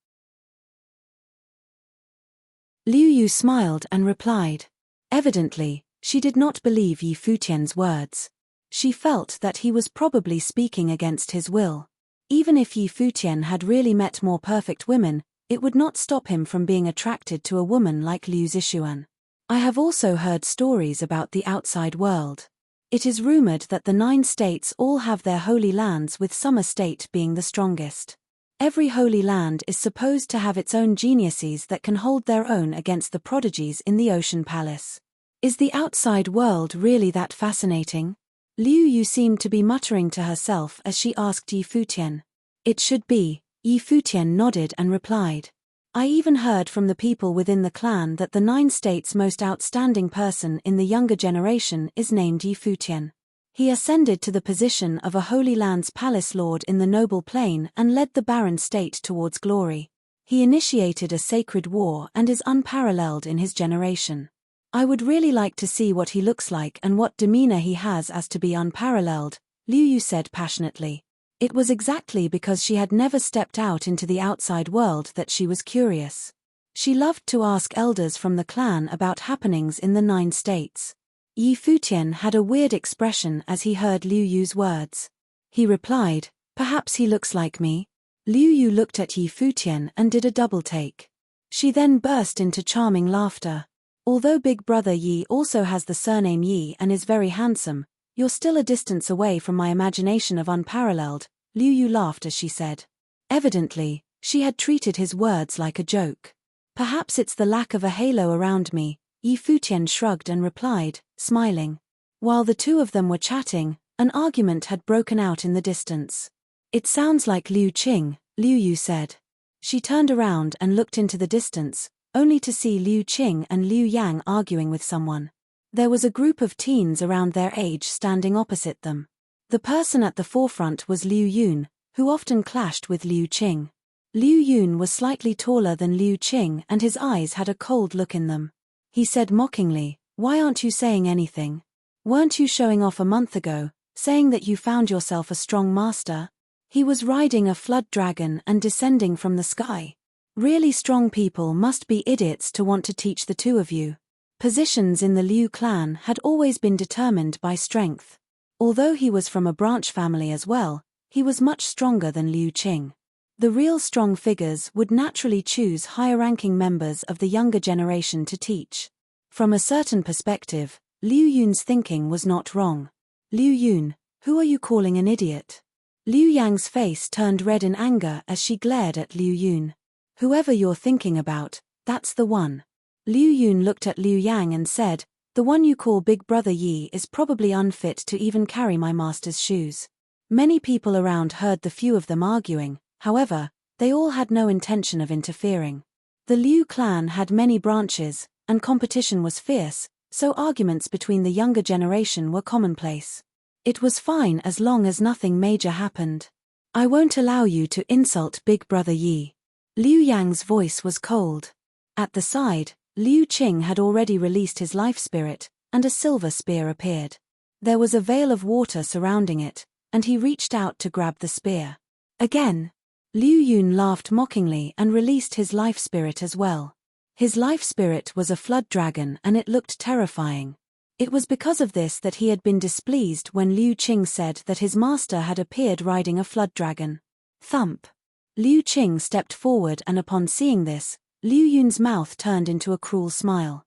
Liu Yu smiled and replied. Evidently, she did not believe Yi Futian's words. She felt that he was probably speaking against his will. Even if Yi Futian had really met more perfect women, it would not stop him from being attracted to a woman like Liu Zixuan. I have also heard stories about the outside world. It is rumored that the 9 states all have their holy lands, with Summer State being the strongest. Every holy land is supposed to have its own geniuses that can hold their own against the prodigies in the Ocean Palace. Is the outside world really that fascinating? Liu Yu seemed to be muttering to herself as she asked Yi Futian. It should be. Yi Futian nodded and replied. I even heard from the people within the clan that the 9 states' most outstanding person in the younger generation is named Yi Futian. He ascended to the position of a Holy Land's palace lord in the noble plane and led the barren state towards glory. He initiated a sacred war and is unparalleled in his generation. I would really like to see what he looks like and what demeanor he has as to be unparalleled, Liu Yu said passionately. It was exactly because she had never stepped out into the outside world that she was curious. She loved to ask elders from the clan about happenings in the 9 states. Yi Futian had a weird expression as he heard Liu Yu's words. He replied, perhaps he looks like me. Liu Yu looked at Yi Futian and did a double take. She then burst into charming laughter. Although Big Brother Yi also has the surname Yi and is very handsome, you're still a distance away from my imagination of unparalleled, Liu Yu laughed as she said. Evidently, she had treated his words like a joke. Perhaps it's the lack of a halo around me, Yi Futian shrugged and replied, smiling. While the two of them were chatting, an argument had broken out in the distance. It sounds like Liu Qing, Liu Yu said. She turned around and looked into the distance, only to see Liu Qing and Liu Yang arguing with someone. There was a group of teens around their age standing opposite them. The person at the forefront was Liu Yun, who often clashed with Liu Qing. Liu Yun was slightly taller than Liu Qing and his eyes had a cold look in them. He said mockingly, why aren't you saying anything? Weren't you showing off a month ago, saying that you found yourself a strong master? He was riding a flood dragon and descending from the sky. Really strong people must be idiots to want to teach the two of you. Positions in the Liu clan had always been determined by strength. Although he was from a branch family as well, he was much stronger than Liu Qing. The real strong figures would naturally choose higher-ranking members of the younger generation to teach. From a certain perspective, Liu Yun's thinking was not wrong. Liu Yun, who are you calling an idiot? Liu Yang's face turned red in anger as she glared at Liu Yun. Whoever you're thinking about, that's the one. Liu Yun looked at Liu Yang and said, the one you call Big Brother Yi is probably unfit to even carry my master's shoes. Many people around heard the few of them arguing, however, they all had no intention of interfering. The Liu clan had many branches, and competition was fierce, so arguments between the younger generation were commonplace. It was fine as long as nothing major happened. I won't allow you to insult Big Brother Yi. Liu Yang's voice was cold. At the side, Liu Qing had already released his life spirit, and a silver spear appeared. There was a veil of water surrounding it, and he reached out to grab the spear. Again. Liu Yun laughed mockingly and released his life spirit as well. His life spirit was a flood dragon and it looked terrifying. It was because of this that he had been displeased when Liu Qing said that his master had appeared riding a flood dragon. Thump. Liu Qing stepped forward and upon seeing this, Liu Yun's mouth turned into a cruel smile.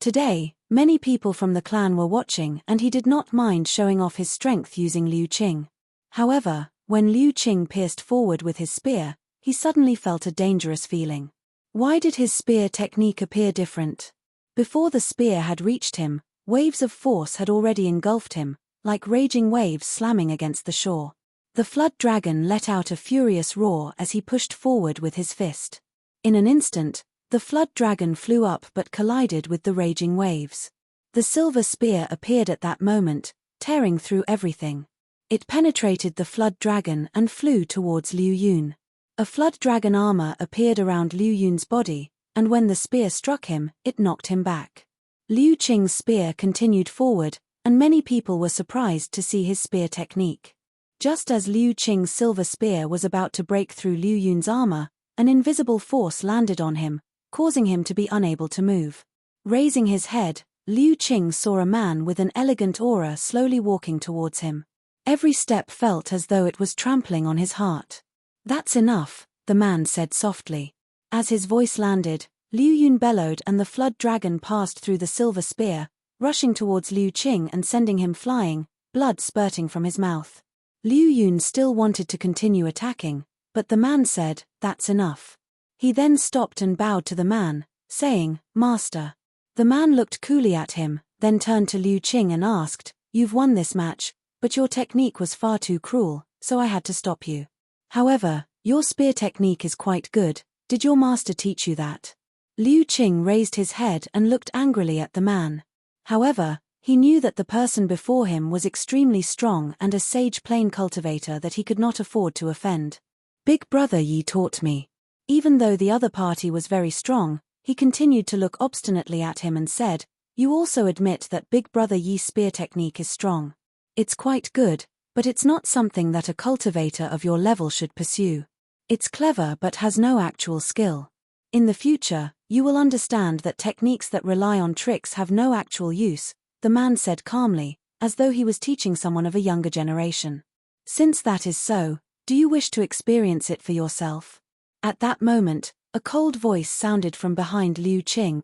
Today, many people from the clan were watching and he did not mind showing off his strength using Liu Qing. However, when Liu Qing pierced forward with his spear, he suddenly felt a dangerous feeling. Why did his spear technique appear different? Before the spear had reached him, waves of force had already engulfed him, like raging waves slamming against the shore. The flood dragon let out a furious roar as he pushed forward with his fist. In an instant, the flood dragon flew up but collided with the raging waves. The silver spear appeared at that moment, tearing through everything. It penetrated the flood dragon and flew towards Liu Yun. A flood dragon armor appeared around Liu Yun's body, and when the spear struck him, it knocked him back. Liu Qing's spear continued forward, and many people were surprised to see his spear technique. Just as Liu Qing's silver spear was about to break through Liu Yun's armor, an invisible force landed on him, causing him to be unable to move. Raising his head, Liu Qing saw a man with an elegant aura slowly walking towards him. Every step felt as though it was trampling on his heart. "That's enough," the man said softly. As his voice landed, Liu Yun bellowed and the flood dragon passed through the silver spear, rushing towards Liu Qing and sending him flying, blood spurting from his mouth. Liu Yun still wanted to continue attacking, but the man said, "That's enough." He then stopped and bowed to the man, saying, "Master." The man looked coolly at him, then turned to Liu Qing and asked, "You've won this match, but your technique was far too cruel, so I had to stop you. However, your spear technique is quite good. Did your master teach you that?" Liu Qing raised his head and looked angrily at the man. However, he knew that the person before him was extremely strong and a sage plane cultivator that he could not afford to offend. "Big brother Yi taught me." Even though the other party was very strong, he continued to look obstinately at him and said, "You also admit that Big brother Yi's spear technique is strong. It's quite good, but it's not something that a cultivator of your level should pursue. It's clever but has no actual skill. In the future, you will understand that techniques that rely on tricks have no actual use," the man said calmly, as though he was teaching someone of a younger generation. "Since that is so, do you wish to experience it for yourself?" At that moment, a cold voice sounded from behind Liu Qing.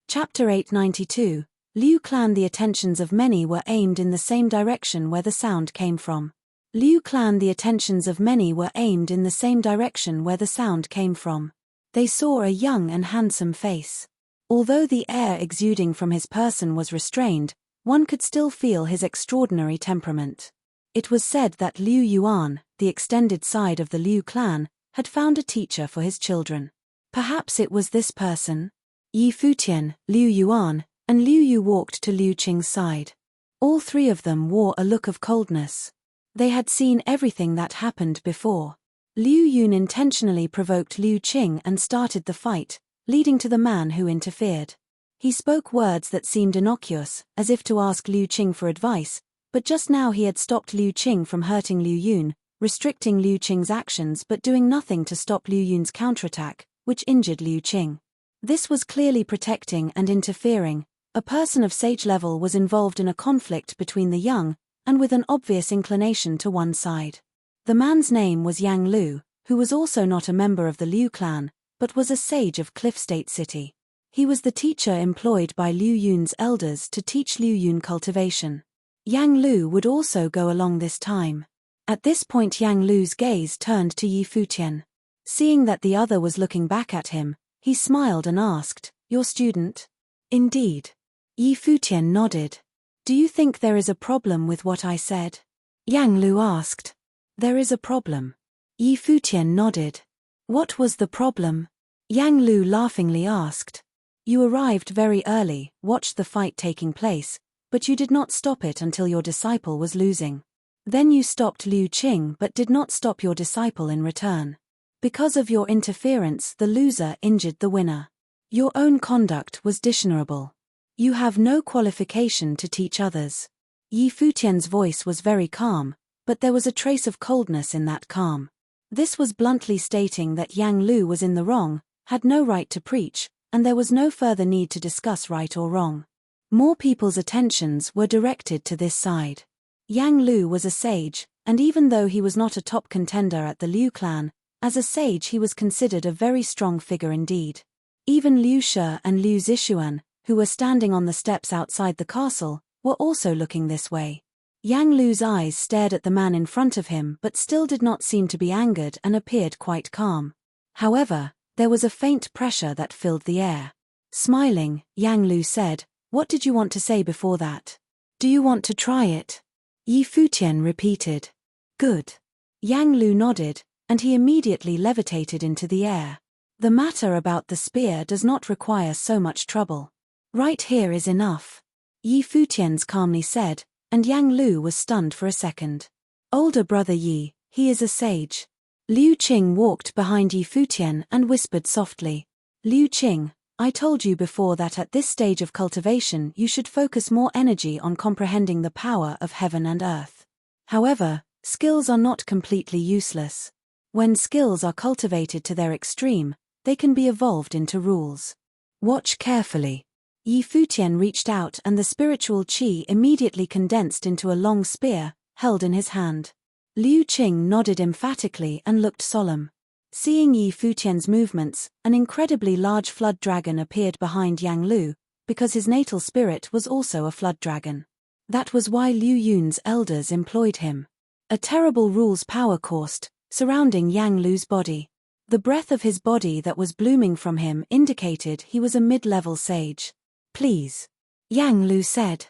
Chapter 892, Liu Clan. The attentions of many were aimed in the same direction where the sound came from. Liu Clan. The attentions of many were aimed in the same direction where the sound came from. They saw a young and handsome face. Although the air exuding from his person was restrained, one could still feel his extraordinary temperament. It was said that Liu Yuan, the extended side of the Liu clan, had found a teacher for his children. Perhaps it was this person? Yi Futian, Liu Yuan, and Liu Yu walked to Liu Qing's side. All three of them wore a look of coldness. They had seen everything that happened before. Liu Yun intentionally provoked Liu Qing and started the fight, leading to the man who interfered. He spoke words that seemed innocuous, as if to ask Liu Qing for advice, but just now he had stopped Liu Qing from hurting Liu Yun, restricting Liu Qing's actions but doing nothing to stop Liu Yun's counterattack, which injured Liu Qing. This was clearly protecting and interfering. A person of sage level was involved in a conflict between the young, and with an obvious inclination to one side. The man's name was Yang Lu, who was also not a member of the Liu clan, but was a sage of Cliff State City. He was the teacher employed by Liu Yun's elders to teach Liu Yun cultivation. Yang Lu would also go along this time. At this point Yang Lu's gaze turned to Yi Futian. Seeing that the other was looking back at him, he smiled and asked, "Your student?" "Indeed." Yi Futian nodded. "Do you think there is a problem with what I said?" Yang Lu asked. "There is a problem." Yi Futian nodded. "What was the problem?" Yang Lu laughingly asked. "You arrived very early, watched the fight taking place, but you did not stop it until your disciple was losing. Then you stopped Liu Qing but did not stop your disciple in return. Because of your interference, the loser injured the winner. Your own conduct was dishonorable. You have no qualification to teach others." Yi Futian's voice was very calm, but there was a trace of coldness in that calm. This was bluntly stating that Yang Lu was in the wrong, had no right to preach, and there was no further need to discuss right or wrong. More people's attentions were directed to this side. Yang Lu was a sage, and even though he was not a top contender at the Liu clan, as a sage he was considered a very strong figure indeed. Even Liu Shi and Liu Zixuan, who were standing on the steps outside the castle, were also looking this way. Yang Lu's eyes stared at the man in front of him but still did not seem to be angered and appeared quite calm. However, there was a faint pressure that filled the air. Smiling, Yang Lu said, "What did you want to say before that? Do you want to try it?" Yi Futian repeated. "Good." Yang Lu nodded, and he immediately levitated into the air. The matter about the spear does not require so much trouble. Right here is enough. Yi Futian calmly said, and Yang Lu was stunned for a second. Older brother Yi, he is a sage. Liu Qing walked behind Yi Futian and whispered softly. Liu Qing, I told you before that at this stage of cultivation you should focus more energy on comprehending the power of heaven and earth. However, skills are not completely useless. When skills are cultivated to their extreme, they can be evolved into rules. Watch carefully. Yi Futian reached out and the spiritual qi immediately condensed into a long spear, held in his hand. Liu Qing nodded emphatically and looked solemn. Seeing Yi Futian's movements, an incredibly large flood dragon appeared behind Yang Lu, because his natal spirit was also a flood dragon. That was why Liu Yun's elders employed him. A terrible rules power coursed, surrounding Yang Lu's body. The breath of his body that was blooming from him indicated he was a mid-level sage. Please. Yang Lu said.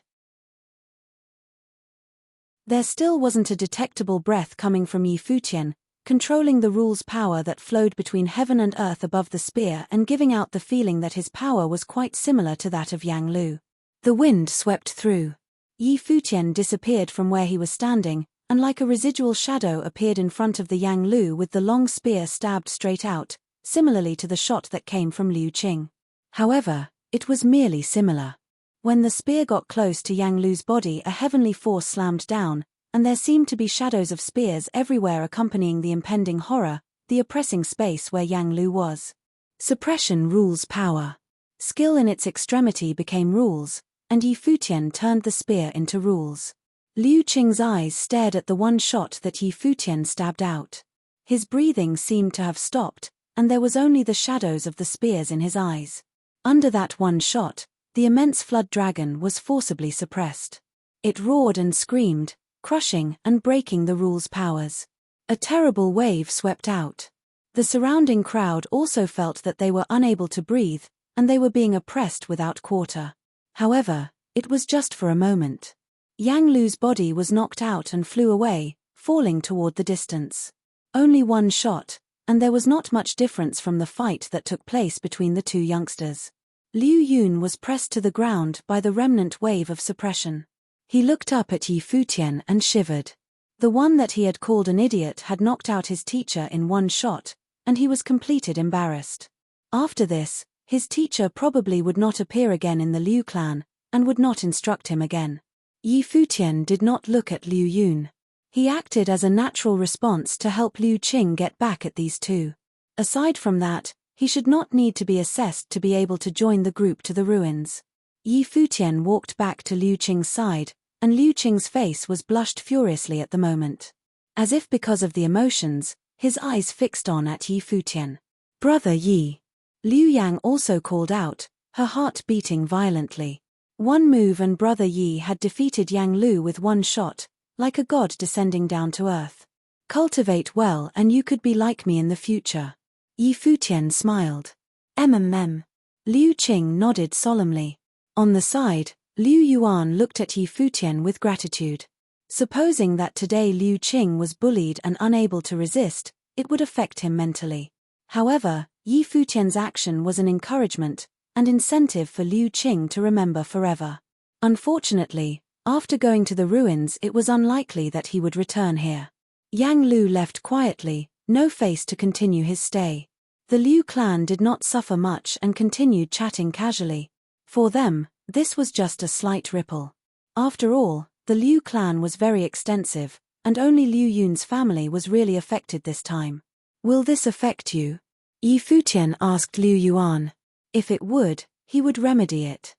There still wasn't a detectable breath coming from Yi Futian, controlling the rules power that flowed between heaven and earth above the spear and giving out the feeling that his power was quite similar to that of Yang Lu. The wind swept through. Yi Futian disappeared from where he was standing, and like a residual shadow appeared in front of the Yang Lu with the long spear stabbed straight out, similarly to the shot that came from Liu Qing. However, it was merely similar. When the spear got close to Yang Lu's body, a heavenly force slammed down, and there seemed to be shadows of spears everywhere accompanying the impending horror, the oppressing space where Yang Lu was. Suppression rules power. Skill in its extremity became rules, and Yi Futian turned the spear into rules. Liu Qing's eyes stared at the one shot that Yi Futian stabbed out. His breathing seemed to have stopped, and there was only the shadows of the spears in his eyes. Under that one shot, the immense flood dragon was forcibly suppressed. It roared and screamed, crushing and breaking the rules powers. A terrible wave swept out. The surrounding crowd also felt that they were unable to breathe, and they were being oppressed without quarter. However, it was just for a moment. Yang Lu's body was knocked out and flew away, falling toward the distance. Only one shot, and there was not much difference from the fight that took place between the two youngsters. Liu Yun was pressed to the ground by the remnant wave of suppression. He looked up at Yi Futian and shivered. The one that he had called an idiot had knocked out his teacher in one shot, and he was completely embarrassed. After this, his teacher probably would not appear again in the Liu clan, and would not instruct him again. Yi Futian did not look at Liu Yun. He acted as a natural response to help Liu Qing get back at these two. Aside from that, he should not need to be assessed to be able to join the group to the ruins. Yi Futian walked back to Liu Qing's side, and Liu Qing's face was blushed furiously at the moment. As if because of the emotions, his eyes fixed on at Yi Futian. Brother Yi. Liu Yang also called out, her heart beating violently. One move and Brother Yi had defeated Yang Lu with one shot, like a god descending down to earth. Cultivate well and you could be like me in the future. Yi Futian smiled. Liu Qing nodded solemnly. On the side, Liu Yuan looked at Yi Futian with gratitude. Supposing that today Liu Qing was bullied and unable to resist, it would affect him mentally. However, Yi Futian's action was an encouragement, and incentive for Liu Qing to remember forever. Unfortunately, after going to the ruins it was unlikely that he would return here. Yang Lu left quietly, no face to continue his stay. The Liu clan did not suffer much and continued chatting casually. For them, this was just a slight ripple. After all, the Liu clan was very extensive, and only Liu Yun's family was really affected this time. Will this affect you? Yi Futian asked Liu Yuan. If it would, he would remedy it.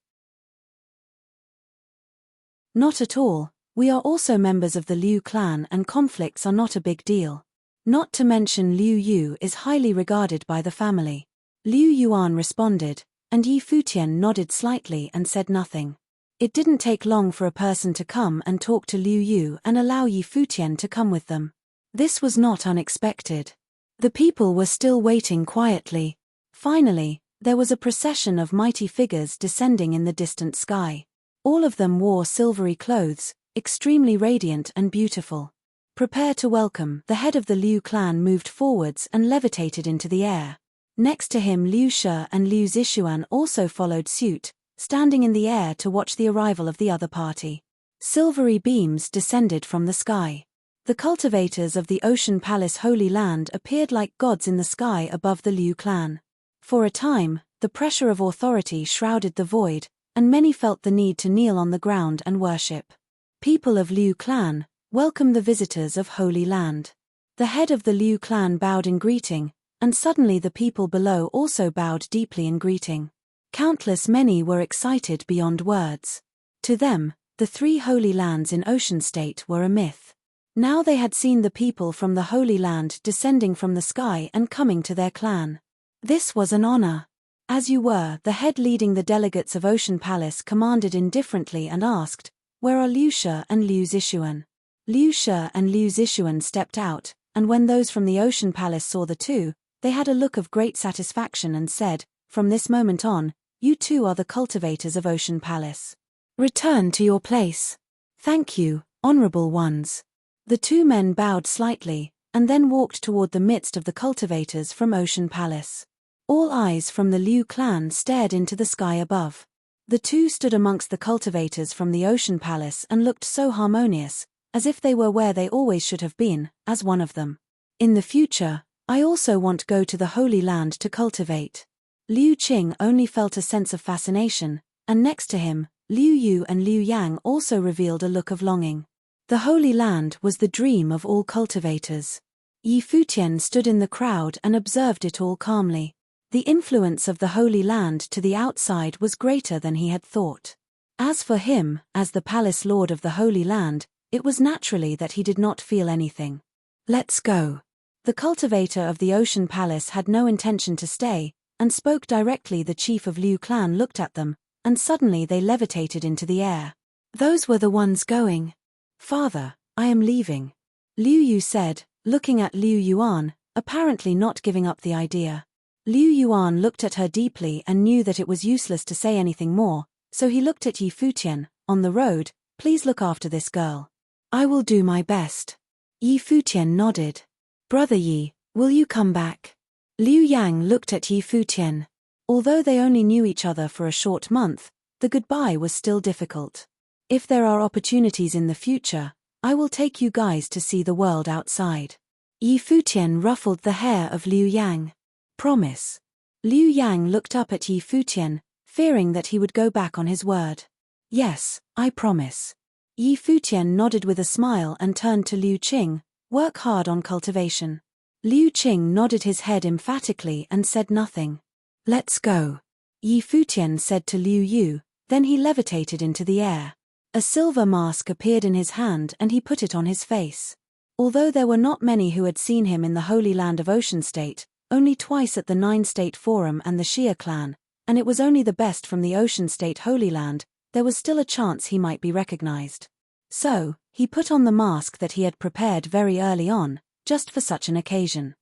Not at all, we are also members of the Liu clan and conflicts are not a big deal. Not to mention Liu Yu is highly regarded by the family. Liu Yuan responded, and Yi Futian nodded slightly and said nothing. It didn't take long for a person to come and talk to Liu Yu and allow Yi Futian to come with them. This was not unexpected. The people were still waiting quietly. Finally, there was a procession of mighty figures descending in the distant sky. All of them wore silvery clothes, extremely radiant and beautiful. Prepare to welcome. The head of the Liu clan moved forwards and levitated into the air. Next to him Liu Shi and Liu Zixuan also followed suit, standing in the air to watch the arrival of the other party. Silvery beams descended from the sky. The cultivators of the Ocean Palace Holy Land appeared like gods in the sky above the Liu clan. For a time, the pressure of authority shrouded the void, and many felt the need to kneel on the ground and worship. People of Liu clan, welcome the visitors of Holy Land. The head of the Liu clan bowed in greeting, and suddenly the people below also bowed deeply in greeting. Countless many were excited beyond words. To them, the 3 holy lands in Ocean State were a myth. Now they had seen the people from the Holy Land descending from the sky and coming to their clan. This was an honor. As you were, the head leading the delegates of Ocean Palace commanded indifferently and asked, "Where are Liu Shi and Liu Zixuan?" Liu Shi and Liu Zixuan stepped out, and when those from the Ocean Palace saw the two, they had a look of great satisfaction and said, "From this moment on, you two are the cultivators of Ocean Palace. Return to your place." "Thank you, honorable ones." The 2 men bowed slightly, and then walked toward the midst of the cultivators from Ocean Palace. All eyes from the Liu clan stared into the sky above. The 2 stood amongst the cultivators from the Ocean Palace and looked so harmonious, as if they were where they always should have been, as one of them. "In the future, I also want to go to the Holy Land to cultivate." Liu Qing only felt a sense of fascination, and next to him, Liu Yu and Liu Yang also revealed a look of longing. The Holy Land was the dream of all cultivators. Futian stood in the crowd and observed it all calmly. The influence of the Holy Land to the outside was greater than he had thought. As for him, as the palace lord of the Holy Land, it was naturally that he did not feel anything. "Let's go." The cultivator of the Ocean Palace had no intention to stay, and spoke directly. The chief of Liu clan looked at them, and suddenly they levitated into the air. "Those were the ones going." "Father, I am leaving," Liu Yu said, looking at Liu Yuan, apparently not giving up the idea. Liu Yuan looked at her deeply and knew that it was useless to say anything more, so he looked at Yi Futian. "On the road, please look after this girl." "I will do my best." Yi Futian nodded. "Brother Yi, will you come back?" Liu Yang looked at Yi Futian. Although they only knew each other for a short month, the goodbye was still difficult. "If there are opportunities in the future, I will take you guys to see the world outside." Yi Futian ruffled the hair of Liu Yang. "Promise?" Liu Yang looked up at Yi Futian, fearing that he would go back on his word. "Yes, I promise." Yi Futian nodded with a smile and turned to Liu Qing. "Work hard on cultivation." Liu Qing nodded his head emphatically and said nothing. "Let's go," Yi Futian said to Liu Yu, then he levitated into the air. A silver mask appeared in his hand and he put it on his face. Although there were not many who had seen him in the Holy Land of Ocean State, only twice at the 9-State Forum and the Xia clan, and it was only the best from the Ocean State Holy Land, there was still a chance he might be recognized. So, he put on the mask that he had prepared very early on, just for such an occasion.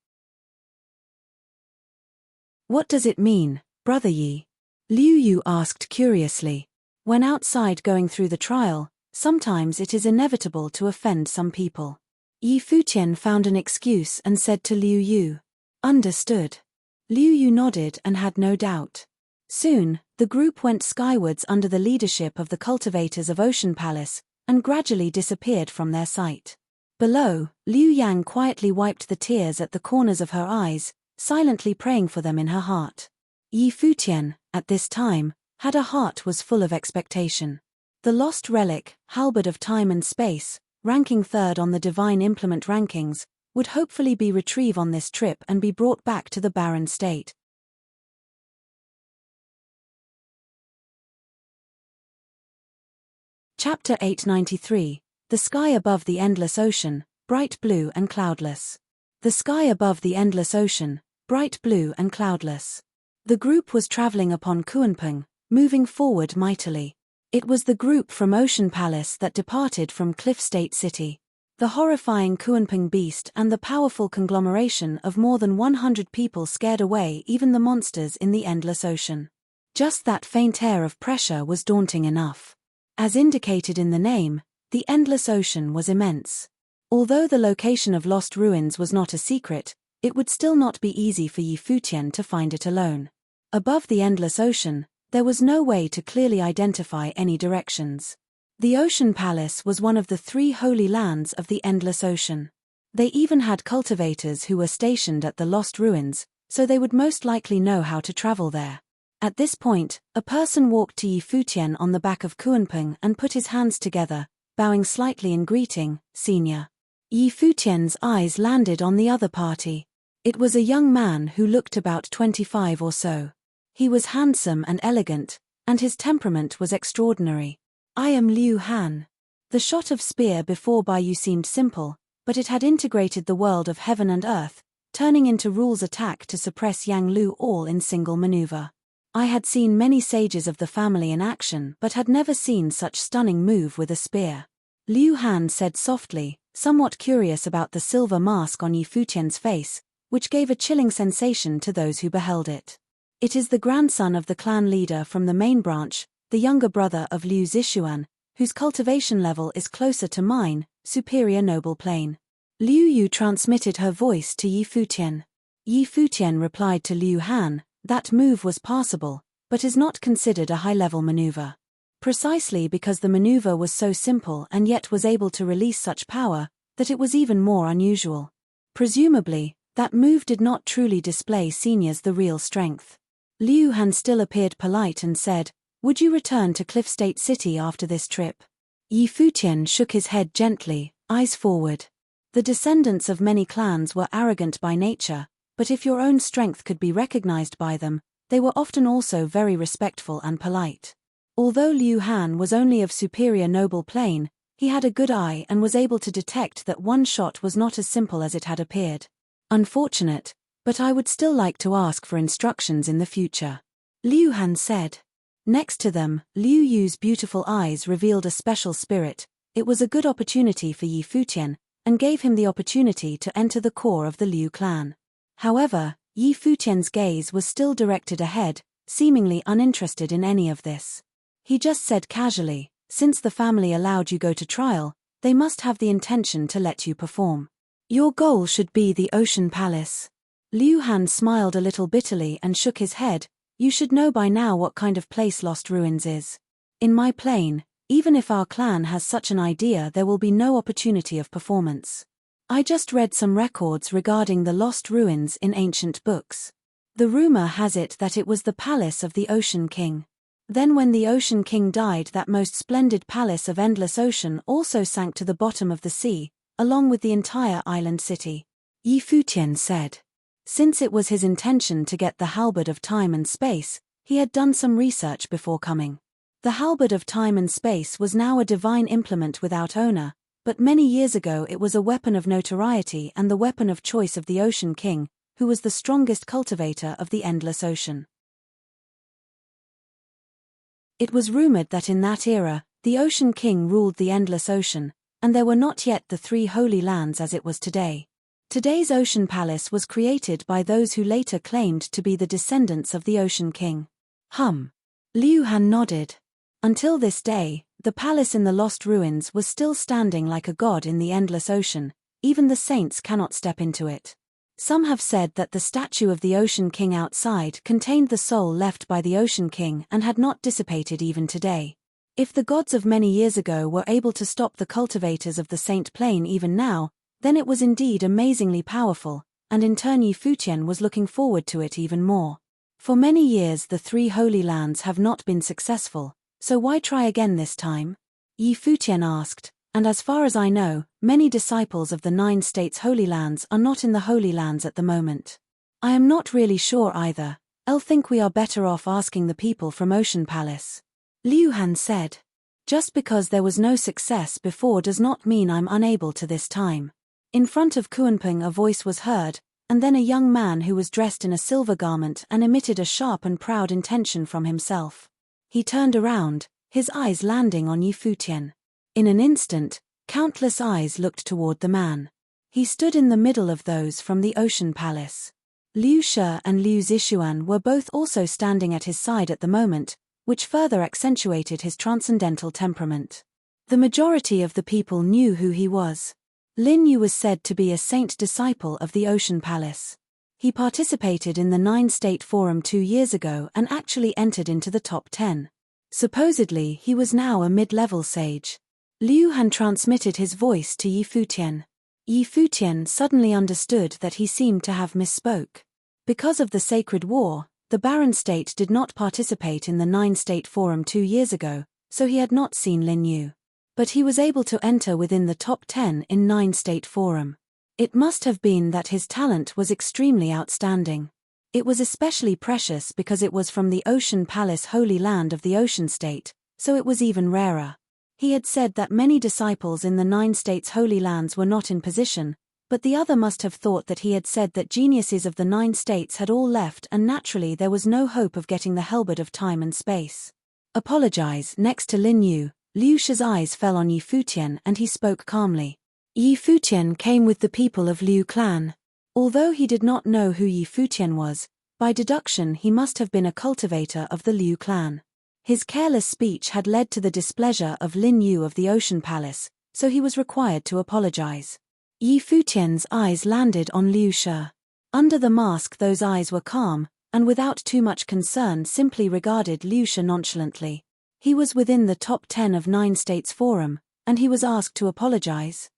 "What does it mean, Brother Yi?" Liu Yu asked curiously. When outside going through the trial, sometimes it is inevitable to offend some people. Yi Futian found an excuse and said to Liu Yu, "Understood." Liu Yu nodded and had no doubt. Soon, the group went skywards under the leadership of the cultivators of Ocean Palace, and gradually disappeared from their sight. Below, Liu Yang quietly wiped the tears at the corners of her eyes, silently praying for them in her heart. Yi Futian, at this time, had a heart was full of expectation. The lost relic, halberd of time and space, ranking 3rd on the divine implement rankings, would hopefully be retrieved on this trip and be brought back to the barren state. Chapter 893, The Sky Above the Endless Ocean, Bright Blue and Cloudless. The sky above the endless ocean, bright blue and cloudless. The group was traveling upon Kuanping, moving forward mightily. It was the group from Ocean Palace that departed from Cliff State City. The horrifying Kuanping beast and the powerful conglomeration of more than 100 people scared away even the monsters in the endless ocean. Just that faint air of pressure was daunting enough. As indicated in the name, the endless ocean was immense. Although the location of lost ruins was not a secret, it would still not be easy for Yi Futian to find it alone. Above the endless ocean, there was no way to clearly identify any directions. The Ocean Palace was one of the 3 holy lands of the endless ocean. They even had cultivators who were stationed at the lost ruins, so they would most likely know how to travel there. At this point, a person walked to Yi Futian on the back of Kuanping and put his hands together, bowing slightly in greeting, "Senior." Yi Futian's eyes landed on the other party. It was a young man who looked about 25 or so. He was handsome and elegant, and his temperament was extraordinary. "I am Liu Han." The shot of spear before by Yu seemed simple, but it had integrated the world of heaven and earth, turning into Rule's attack to suppress Yang Lu all in single maneuver. I had seen many sages of the family in action but had never seen such stunning move with a spear. Liu Han said softly, somewhat curious about the silver mask on Yi Futian's face, which gave a chilling sensation to those who beheld it. "It is the grandson of the clan leader from the main branch, the younger brother of Liu Zixuan, whose cultivation level is closer to mine, superior noble plane." Liu Yu transmitted her voice to Yi Futian. Yi Futian replied to Liu Han, "That move was passable, but is not considered a high-level maneuver." Precisely because the maneuver was so simple and yet was able to release such power, that it was even more unusual. Presumably, that move did not truly display Senior's the real strength. Liu Han still appeared polite and said, "Would you return to Cliff State City after this trip?" Yi Futian shook his head gently, eyes forward. The descendants of many clans were arrogant by nature, but if your own strength could be recognized by them, they were often also very respectful and polite. Although Liu Han was only of superior noble plane, he had a good eye and was able to detect that one shot was not as simple as it had appeared. "Unfortunate, but I would still like to ask for instructions in the future," Liu Han said. Next to them, Liu Yu's beautiful eyes revealed a special spirit. It was a good opportunity for Yi Futian, and gave him the opportunity to enter the core of the Liu clan. However, Yi Futian's gaze was still directed ahead, seemingly uninterested in any of this. He just said casually, "Since the family allowed you go to trial, they must have the intention to let you perform. Your goal should be the Ocean Palace." Liu Han smiled a little bitterly and shook his head. "You should know by now what kind of place Lost Ruins is. In my plane, even if our clan has such an idea, there will be no opportunity of performance. I just read some records regarding the Lost Ruins in ancient books. The rumor has it that it was the palace of the Ocean King. Then when the Ocean King died, that most splendid palace of endless ocean also sank to the bottom of the sea, along with the entire island city." Yi Futian said. Since it was his intention to get the halberd of time and space, he had done some research before coming. The halberd of time and space was now a divine implement without owner, but many years ago it was a weapon of notoriety and the weapon of choice of the Ocean King, who was the strongest cultivator of the endless ocean. It was rumored that in that era, the Ocean King ruled the endless ocean, and there were not yet the 3 holy lands as it was today. Today's Ocean Palace was created by those who later claimed to be the descendants of the Ocean King. Liu Han nodded. Until this day, the palace in the Lost Ruins was still standing like a god in the endless ocean. Even the saints cannot step into it. Some have said that the statue of the Ocean King outside contained the soul left by the Ocean King and had not dissipated even today. If the gods of many years ago were able to stop the cultivators of the Saint Plane even now, then it was indeed amazingly powerful, and in turn Yi Futian was looking forward to it even more. For many years the 3 holy lands have not been successful, so why try again this time? Yi Futian asked, and as far as I know, many disciples of the 9 states' holy lands are not in the holy lands at the moment. I am not really sure either. I'll think we are better off asking the people from Ocean Palace. Liu Han said. Just because there was no success before does not mean I'm unable to this time. In front of Kuanping a voice was heard, and then a young man who was dressed in a silver garment and emitted a sharp and proud intention from himself. He turned around, his eyes landing on Yi Futian. In an instant, countless eyes looked toward the man. He stood in the middle of those from the Ocean Palace. Liu Shi and Liu Zixuan were both also standing at his side at the moment, which further accentuated his transcendental temperament. The majority of the people knew who he was. Lin Yu was said to be a saint disciple of the Ocean Palace. He participated in the 9-state forum 2 years ago and actually entered into the top 10. Supposedly he was now a mid-level sage. Liu Han transmitted his voice to Yi Futian. Yi Futian suddenly understood that he seemed to have misspoke. Because of the Sacred War, the Barren State did not participate in the 9-state forum 2 years ago, so he had not seen Lin Yu. But he was able to enter within the top 10 in 9-state forum. It must have been that his talent was extremely outstanding. It was especially precious because it was from the Ocean Palace Holy Land of the Ocean State, so it was even rarer. He had said that many disciples in the 9 states Holy Lands were not in position, but the other must have thought that he had said that geniuses of the 9 states had all left and naturally there was no hope of getting the halberd of time and space. Apologize. Next to Lin Yu, Liu Shi's eyes fell on Yi Futian and he spoke calmly. Yi Futian came with the people of Liu clan. Although he did not know who Yi Futian was, by deduction he must have been a cultivator of the Liu clan. His careless speech had led to the displeasure of Lin Yu of the Ocean Palace, so he was required to apologize. Yi Futian's eyes landed on Liu Shi. Under the mask those eyes were calm, and without too much concern simply regarded Liu Shi nonchalantly. He was within the top 10 of 9 states forum, and he was asked to apologize.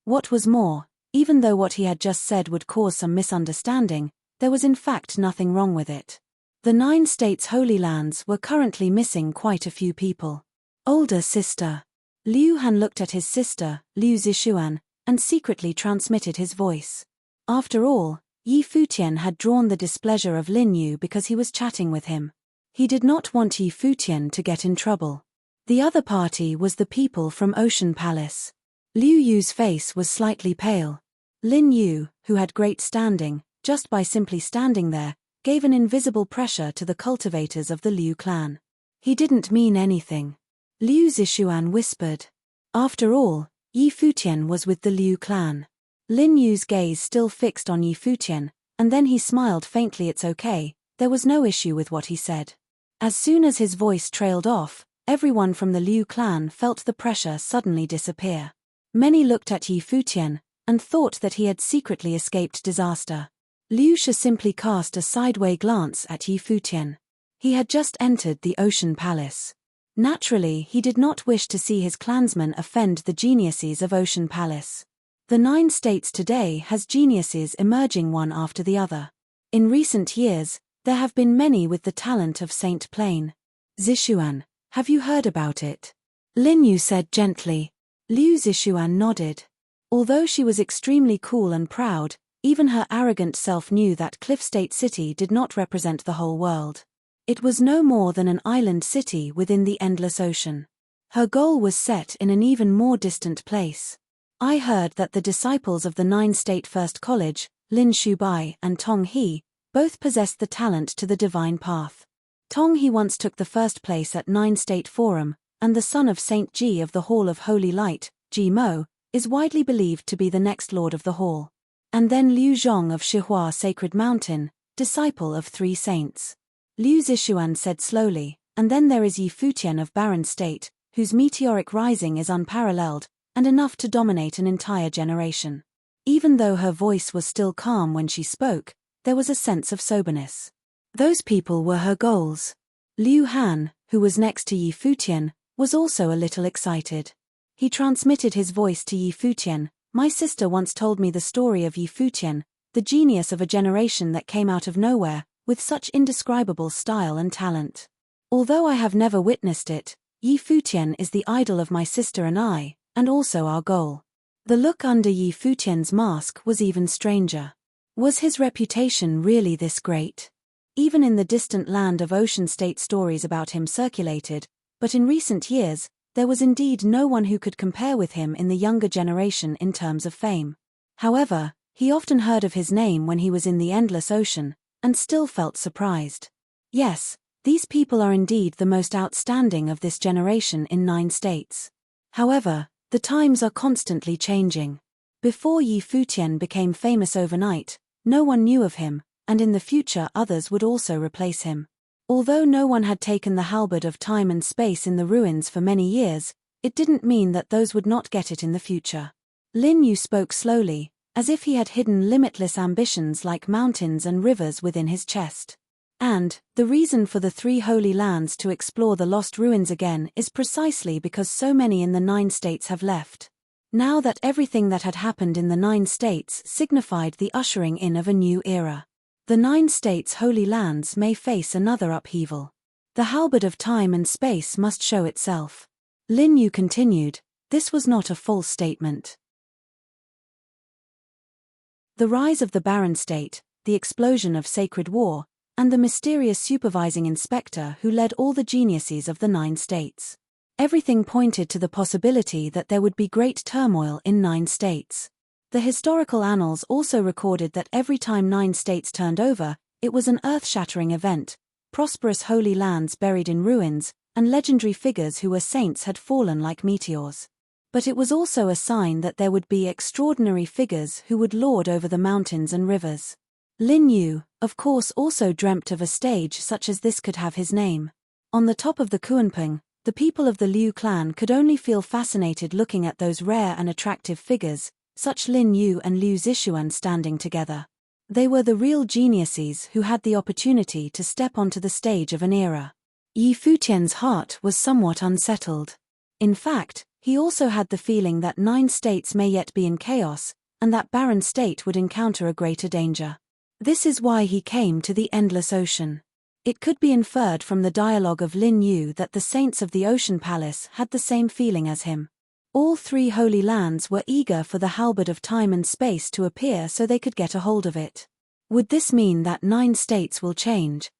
What was more, even though what he had just said would cause some misunderstanding, there was in fact nothing wrong with it. The 9 states Holy Lands were currently missing quite a few people. Older sister. Liu Han looked at his sister, Liu Zixuan, and secretly transmitted his voice. After all, Yi Futian had drawn the displeasure of Lin Yu because he was chatting with him. He did not want Yi Futian to get in trouble. The other party was the people from Ocean Palace. Liu Yu's face was slightly pale. Lin Yu, who had great standing, just by simply standing there, gave an invisible pressure to the cultivators of the Liu clan. He didn't mean anything. Liu Zixuan whispered. After all, Yi Futian was with the Liu clan. Lin Yu's gaze still fixed on Yi Futian, and then he smiled faintly. It's okay, there was no issue with what he said. As soon as his voice trailed off, everyone from the Liu clan felt the pressure suddenly disappear. Many looked at Yi Futian, and thought that he had secretly escaped disaster. Liu Shi simply cast a sideway glance at Yi Futian. He had just entered the Ocean Palace. Naturally, he did not wish to see his clansmen offend the geniuses of Ocean Palace. The 9 states today has geniuses emerging one after the other. In recent years, there have been many with the talent of Saint Plain. Zixuan, have you heard about it? Lin Yu said gently. Liu Zixuan nodded. Although she was extremely cool and proud, even her arrogant self knew that Cliff State City did not represent the whole world. It was no more than an island city within the endless ocean. Her goal was set in an even more distant place. I heard that the disciples of the 9-state First College, Lin Shubai and Tong He, both possessed the talent to the divine path. Tong He once took the first place at 9-state forum, and the son of Saint Ji of the Hall of Holy Light, Ji Mo, is widely believed to be the next lord of the hall. And then Liu Zhong of Shihua Sacred Mountain, disciple of 3 saints. Liu Zixuan said slowly, and then there is Yi Futian of Barren State, whose meteoric rising is unparalleled, and enough to dominate an entire generation. Even though her voice was still calm when she spoke, there was a sense of soberness. Those people were her goals. Liu Han, who was next to Yi Futian, was also a little excited. He transmitted his voice to Yi Futian. My sister once told me the story of Yi Futian, the genius of a generation that came out of nowhere, with such indescribable style and talent. Although I have never witnessed it, Yi Futian is the idol of my sister and I, and also our goal. The look under Yi Futian's mask was even stranger. Was his reputation really this great? Even in the distant land of Ocean State stories about him circulated, but in recent years, there was indeed no one who could compare with him in the younger generation in terms of fame. However, he often heard of his name when he was in the endless ocean, and still felt surprised. Yes, these people are indeed the most outstanding of this generation in 9 states. However, the times are constantly changing. Before Yi Futian became famous overnight, no one knew of him, and in the future others would also replace him. Although no one had taken the halberd of time and space in the ruins for many years, it didn't mean that those would not get it in the future. Lin Yu spoke slowly, as if he had hidden limitless ambitions like mountains and rivers within his chest. And, the reason for the 3 holy lands to explore the lost ruins again is precisely because so many in the 9 states have left. Now that everything that had happened in the 9 states signified the ushering in of a new era. The 9 states' holy lands may face another upheaval. The halberd of time and space must show itself. Lin Yu continued, this was not a false statement. The rise of the barren state, the explosion of sacred war, and the mysterious supervising inspector who led all the geniuses of the 9 states. Everything pointed to the possibility that there would be great turmoil in 9 states. The historical annals also recorded that every time 9 states turned over, it was an earth-shattering event, prosperous holy lands buried in ruins, and legendary figures who were saints had fallen like meteors. But it was also a sign that there would be extraordinary figures who would lord over the mountains and rivers. Lin Yu, of course, also dreamt of a stage such as this could have his name. On the top of the Kuanping, the people of the Liu clan could only feel fascinated looking at those rare and attractive figures, such Lin Yu and Liu Zixuan standing together. They were the real geniuses who had the opportunity to step onto the stage of an era. Yi Futian's heart was somewhat unsettled. In fact, he also had the feeling that 9 states may yet be in chaos, and that barren state would encounter a greater danger. This is why he came to the Endless Ocean. It could be inferred from the dialogue of Lin Yu that the saints of the Ocean Palace had the same feeling as him. All 3 holy lands were eager for the halberd of time and space to appear so they could get a hold of it. Would this mean that 9 states will change?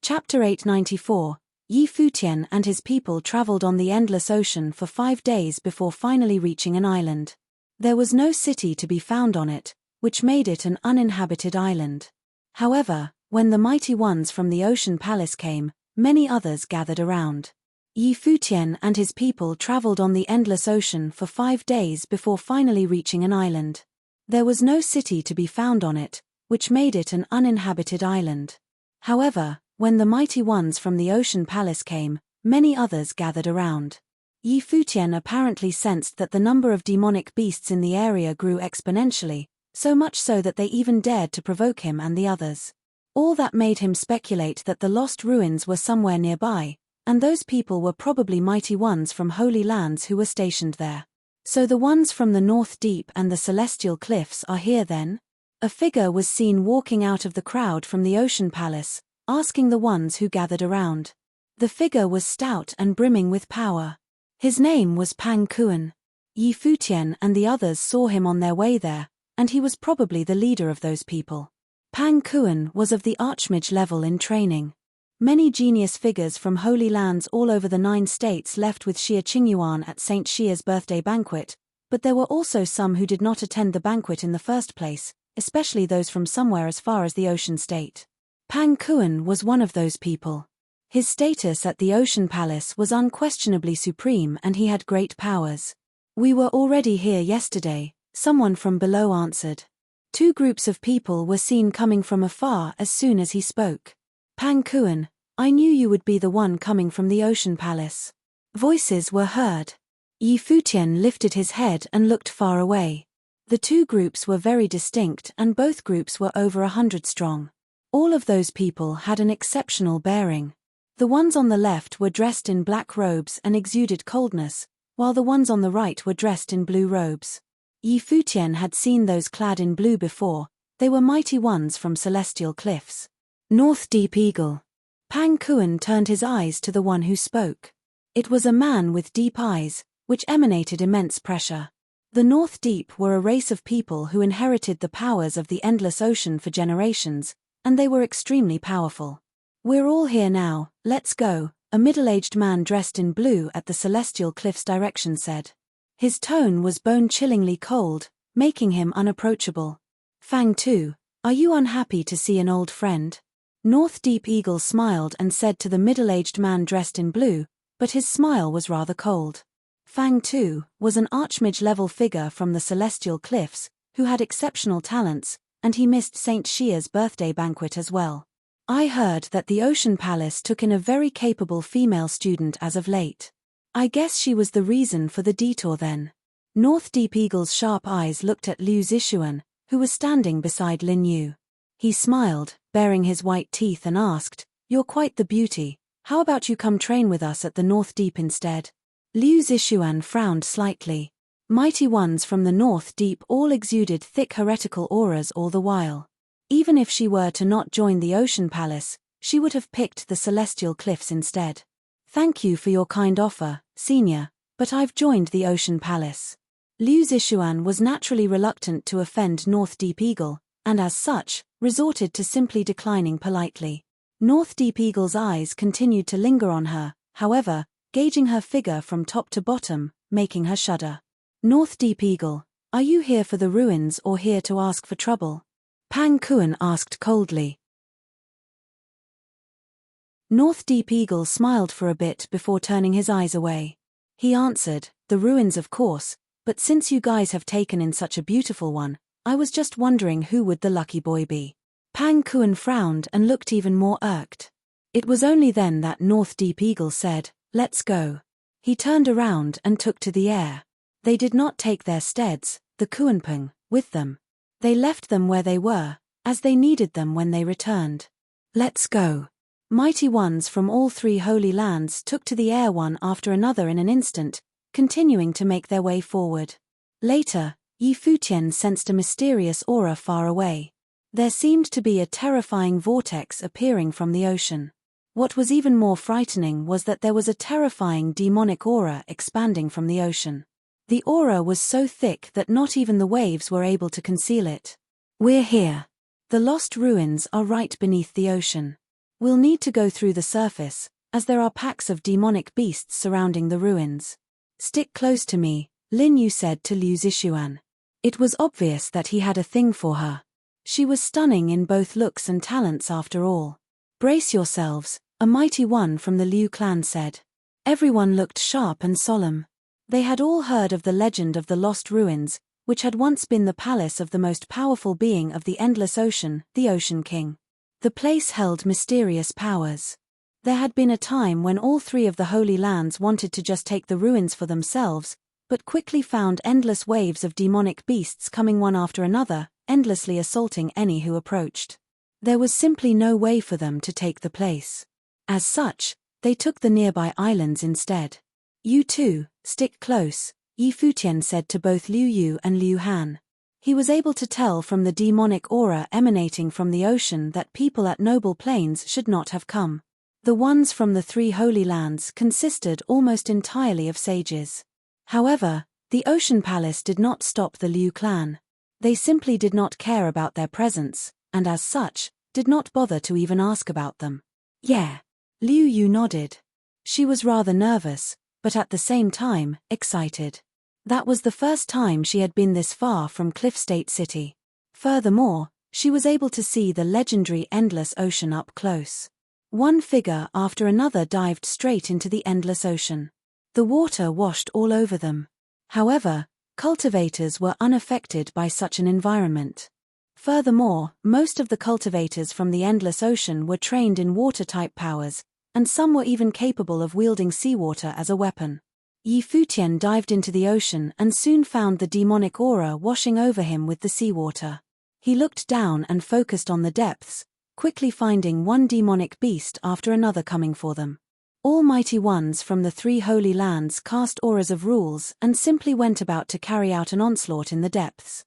Chapter 894. Yi Futian and his people traveled on the Endless Ocean for 5 days before finally reaching an island. There was no city to be found on it, which made it an uninhabited island. However, when the mighty ones from the Ocean Palace came, many others gathered around. Yi Futian and his people traveled on the Endless Ocean for 5 days before finally reaching an island. There was no city to be found on it, which made it an uninhabited island. However, when the mighty ones from the Ocean Palace came, many others gathered around. Yi Futian apparently sensed that the number of demonic beasts in the area grew exponentially, so much so that they even dared to provoke him and the others. All that made him speculate that the lost ruins were somewhere nearby, and those people were probably mighty ones from holy lands who were stationed there. So the ones from the North Deep and the Celestial Cliffs are here then? A figure was seen walking out of the crowd from the Ocean Palace, asking the ones who gathered around. The figure was stout and brimming with power. His name was Pang Kuan. Yi Futian and the others saw him on their way there, and he was probably the leader of those people. Pang Kuan was of the Archmage level in training. Many genius figures from holy lands all over the 9 states left with Xia Qingyuan at Saint Xia's birthday banquet, but there were also some who did not attend the banquet in the first place, especially those from somewhere as far as the Ocean State. Pang Kuan was one of those people. His status at the Ocean Palace was unquestionably supreme and he had great powers. "We were already here yesterday," someone from below answered. 2 groups of people were seen coming from afar as soon as he spoke. "Pang Kuan, I knew you would be the one coming from the Ocean Palace." Voices were heard. Yi Futian lifted his head and looked far away. The 2 groups were very distinct and both groups were over 100 strong. All of those people had an exceptional bearing. The ones on the left were dressed in black robes and exuded coldness, while the ones on the right were dressed in blue robes. Yi Futian had seen those clad in blue before. They were mighty ones from Celestial Cliffs. North Deep Eagle. Pang Kuan turned his eyes to the one who spoke. It was a man with deep eyes, which emanated immense pressure. The North Deep were a race of people who inherited the powers of the Endless Ocean for generations, and they were extremely powerful. "We're all here now, let's go," a middle-aged man dressed in blue at the Celestial Cliffs direction said. His tone was bone-chillingly cold, making him unapproachable. "Fang Tu, are you unhappy to see an old friend?" North Deep Eagle smiled and said to the middle-aged man dressed in blue, but his smile was rather cold. Fang Tu was an Archmage-level figure from the Celestial Cliffs, who had exceptional talents, and he missed Saint Xia's birthday banquet as well. I heard that the Ocean Palace took in a very capable female student as of late. I guess she was the reason for the detour then. North Deep Eagle's sharp eyes looked at Liu Zixuan, who was standing beside Lin Yu. He smiled, baring his white teeth, and asked, "You're quite the beauty. How about you come train with us at the North Deep instead?" Liu Zixuan frowned slightly. Mighty ones from the North Deep all exuded thick heretical auras all the while. Even if she were to not join the Ocean Palace, she would have picked the Celestial Cliffs instead. "Thank you for your kind offer, Senior, but I've joined the Ocean Palace." Liu Zixuan was naturally reluctant to offend North Deep Eagle, and as such, resorted to simply declining politely. North Deep Eagle's eyes continued to linger on her, however, gauging her figure from top to bottom, making her shudder. "North Deep Eagle, are you here for the ruins or here to ask for trouble?" Pang Kuan asked coldly. North Deep Eagle smiled for a bit before turning his eyes away. He answered, "The ruins of course, but since you guys have taken in such a beautiful one, I was just wondering who would the lucky boy be." Pang Kuan frowned and looked even more irked. It was only then that North Deep Eagle said, "Let's go." He turned around and took to the air. They did not take their steads, the Kuanpeng, with them. They left them where they were, as they needed them when they returned. "Let's go." Mighty ones from all three holy lands took to the air one after another in an instant, continuing to make their way forward. Later, Futian sensed a mysterious aura far away. There seemed to be a terrifying vortex appearing from the ocean. What was even more frightening was that there was a terrifying demonic aura expanding from the ocean. The aura was so thick that not even the waves were able to conceal it. "We're here. The lost ruins are right beneath the ocean. We'll need to go through the surface, as there are packs of demonic beasts surrounding the ruins. Stick close to me," Lin Yu said to Liu Zixuan. It was obvious that he had a thing for her. She was stunning in both looks and talents after all. "Brace yourselves," a mighty one from the Liu clan said. Everyone looked sharp and solemn. They had all heard of the legend of the lost ruins, which had once been the palace of the most powerful being of the endless ocean, the Ocean King. The place held mysterious powers. There had been a time when all three of the Holy Lands wanted to just take the ruins for themselves, but quickly found endless waves of demonic beasts coming one after another, endlessly assaulting any who approached. There was simply no way for them to take the place. As such, they took the nearby islands instead. "You two, stick close," Futian said to both Liu Yu and Liu Han. He was able to tell from the demonic aura emanating from the ocean that people at noble planes should not have come. The ones from the three holy lands consisted almost entirely of sages. However, the Ocean Palace did not stop the Liu clan. They simply did not care about their presence, and as such, did not bother to even ask about them. "Yeah." Liu Yu nodded. She was rather nervous, but at the same time, excited. That was the first time she had been this far from Cliff State City. Furthermore, she was able to see the legendary endless ocean up close. One figure after another dived straight into the endless ocean. The water washed all over them. However, cultivators were unaffected by such an environment. Furthermore, most of the cultivators from the endless ocean were trained in water-type powers, and some were even capable of wielding seawater as a weapon. Futian dived into the ocean and soon found the demonic aura washing over him with the seawater. He looked down and focused on the depths, quickly finding one demonic beast after another coming for them. All mighty ones from the three holy lands cast auras of rules and simply went about to carry out an onslaught in the depths.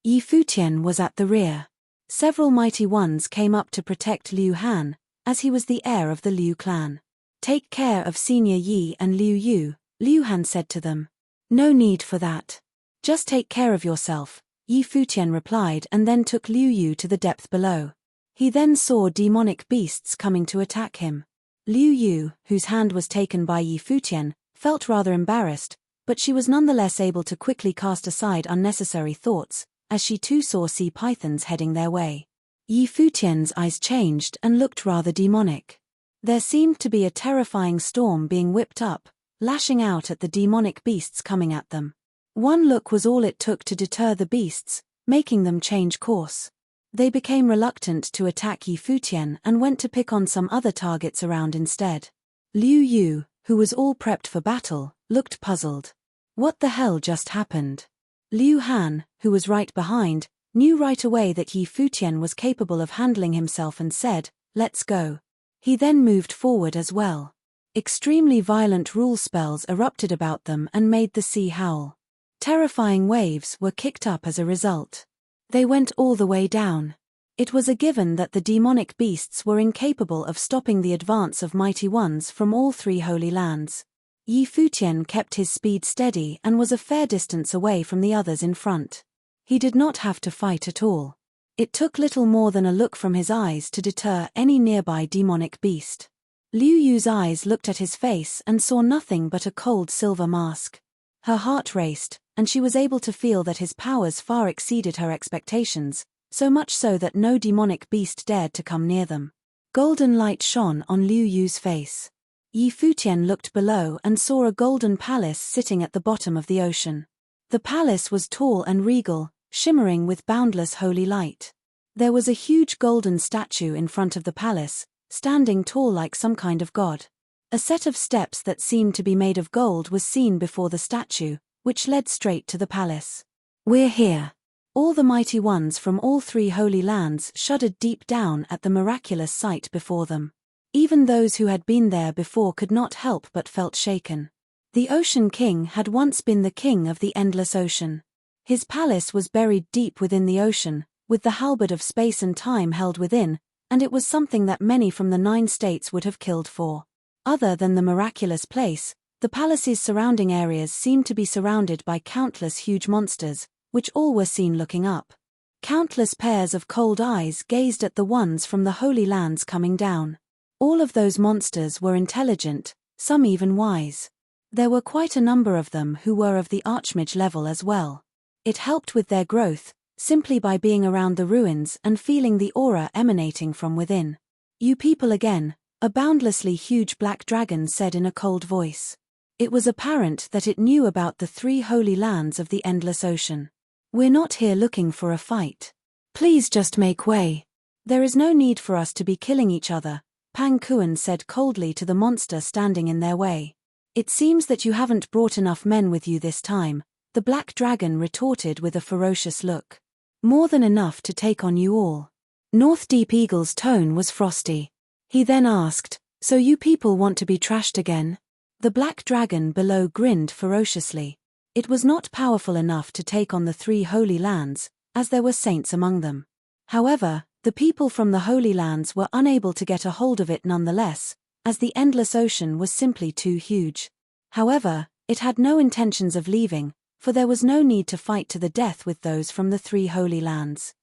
Futian was at the rear. Several mighty ones came up to protect Liu Han, as he was the heir of the Liu clan. "Take care of Senior Yi and Liu Yu," Liu Han said to them. "No need for that. Just take care of yourself," Futian replied, and then took Liu Yu to the depth below. He then saw demonic beasts coming to attack him. Liu Yu, whose hand was taken by Futian, felt rather embarrassed, but she was nonetheless able to quickly cast aside unnecessary thoughts, as she too saw sea pythons heading their way. Futian's eyes changed and looked rather demonic. There seemed to be a terrifying storm being whipped up, lashing out at the demonic beasts coming at them. One look was all it took to deter the beasts, making them change course. They became reluctant to attack Yi Futian and went to pick on some other targets around instead. Liu Yu, who was all prepped for battle, looked puzzled. What the hell just happened? Liu Han, who was right behind, knew right away that Yi Futian was capable of handling himself and said, "Let's go." He then moved forward as well. Extremely violent rule spells erupted about them and made the sea howl. Terrifying waves were kicked up as a result. They went all the way down. It was a given that the demonic beasts were incapable of stopping the advance of mighty ones from all three holy lands. Yi Futian kept his speed steady and was a fair distance away from the others in front. He did not have to fight at all. It took little more than a look from his eyes to deter any nearby demonic beast. Liu Yu's eyes looked at his face and saw nothing but a cold silver mask. Her heart raced, and she was able to feel that his powers far exceeded her expectations, so much so that no demonic beast dared to come near them. Golden light shone on Liu Yu's face. Yi Futian looked below and saw a golden palace sitting at the bottom of the ocean. The palace was tall and regal, shimmering with boundless holy light. There was a huge golden statue in front of the palace, standing tall like some kind of god. A set of steps that seemed to be made of gold was seen before the statue, which led straight to the palace. "We're here." All the mighty ones from all three holy lands shuddered deep down at the miraculous sight before them. Even those who had been there before could not help but felt shaken. The Ocean King had once been the king of the endless ocean. His palace was buried deep within the ocean, with the halberd of space and time held within, and it was something that many from the 9 states would have killed for. Other than the miraculous place, the palace's surrounding areas seemed to be surrounded by countless huge monsters, which all were seen looking up. Countless pairs of cold eyes gazed at the ones from the Holy Lands coming down. All of those monsters were intelligent, some even wise. There were quite a number of them who were of the Archmage level as well. It helped with their growth, simply by being around the ruins and feeling the aura emanating from within. "You people again," a boundlessly huge black dragon said in a cold voice. It was apparent that it knew about the 3 holy lands of the endless ocean. "We're not here looking for a fight. Please just make way. There is no need for us to be killing each other," Pang Kuan said coldly to the monster standing in their way. "It seems that you haven't brought enough men with you this time," the black dragon retorted with a ferocious look. "More than enough to take on you all." North Deep Eagle's tone was frosty. He then asked, "So you people want to be trashed again?" The black dragon below grinned ferociously. It was not powerful enough to take on the 3 holy lands, as there were saints among them. However, the people from the holy lands were unable to get a hold of it nonetheless, as the endless ocean was simply too huge. However, it had no intentions of leaving, for there was no need to fight to the death with those from the 3 holy lands.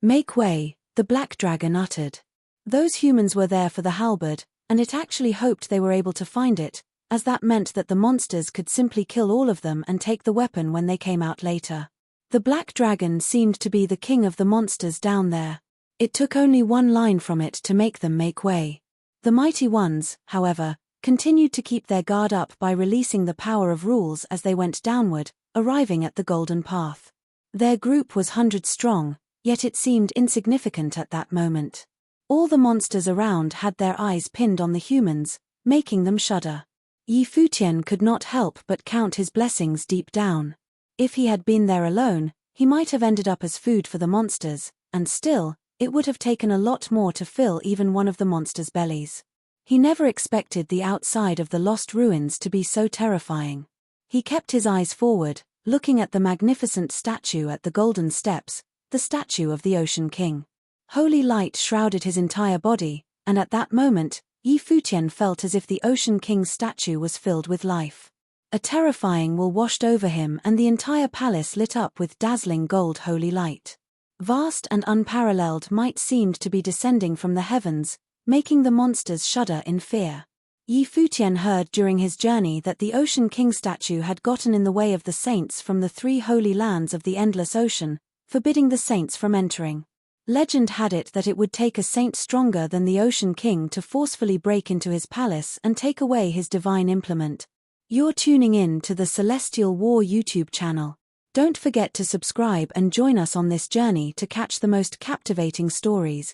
"Make way," the black dragon uttered. Those humans were there for the halberd, and it actually hoped they were able to find it, as that meant that the monsters could simply kill all of them and take the weapon when they came out later. The black dragon seemed to be the king of the monsters down there. It took only one line from it to make them make way. The mighty ones, however, continued to keep their guard up by releasing the power of rules as they went downward, arriving at the golden path. Their group was hundreds strong, yet it seemed insignificant at that moment. All the monsters around had their eyes pinned on the humans, making them shudder. Yi Futian could not help but count his blessings deep down. If he had been there alone, he might have ended up as food for the monsters, and still, it would have taken a lot more to fill even one of the monsters' bellies. He never expected the outside of the lost ruins to be so terrifying. He kept his eyes forward, looking at the magnificent statue at the golden steps, the statue of the Ocean King. Holy light shrouded his entire body, and at that moment, Yi Futian felt as if the Ocean King's statue was filled with life. A terrifying will washed over him and the entire palace lit up with dazzling gold holy light. Vast and unparalleled might seemed to be descending from the heavens, making the monsters shudder in fear. Yi Futian heard during his journey that the Ocean King statue had gotten in the way of the saints from the 3 holy lands of the endless ocean, forbidding the saints from entering. Legend had it that it would take a saint stronger than the Ocean King to forcefully break into his palace and take away his divine implement. You're tuning in to the Celestial War YouTube channel. Don't forget to subscribe and join us on this journey to catch the most captivating stories.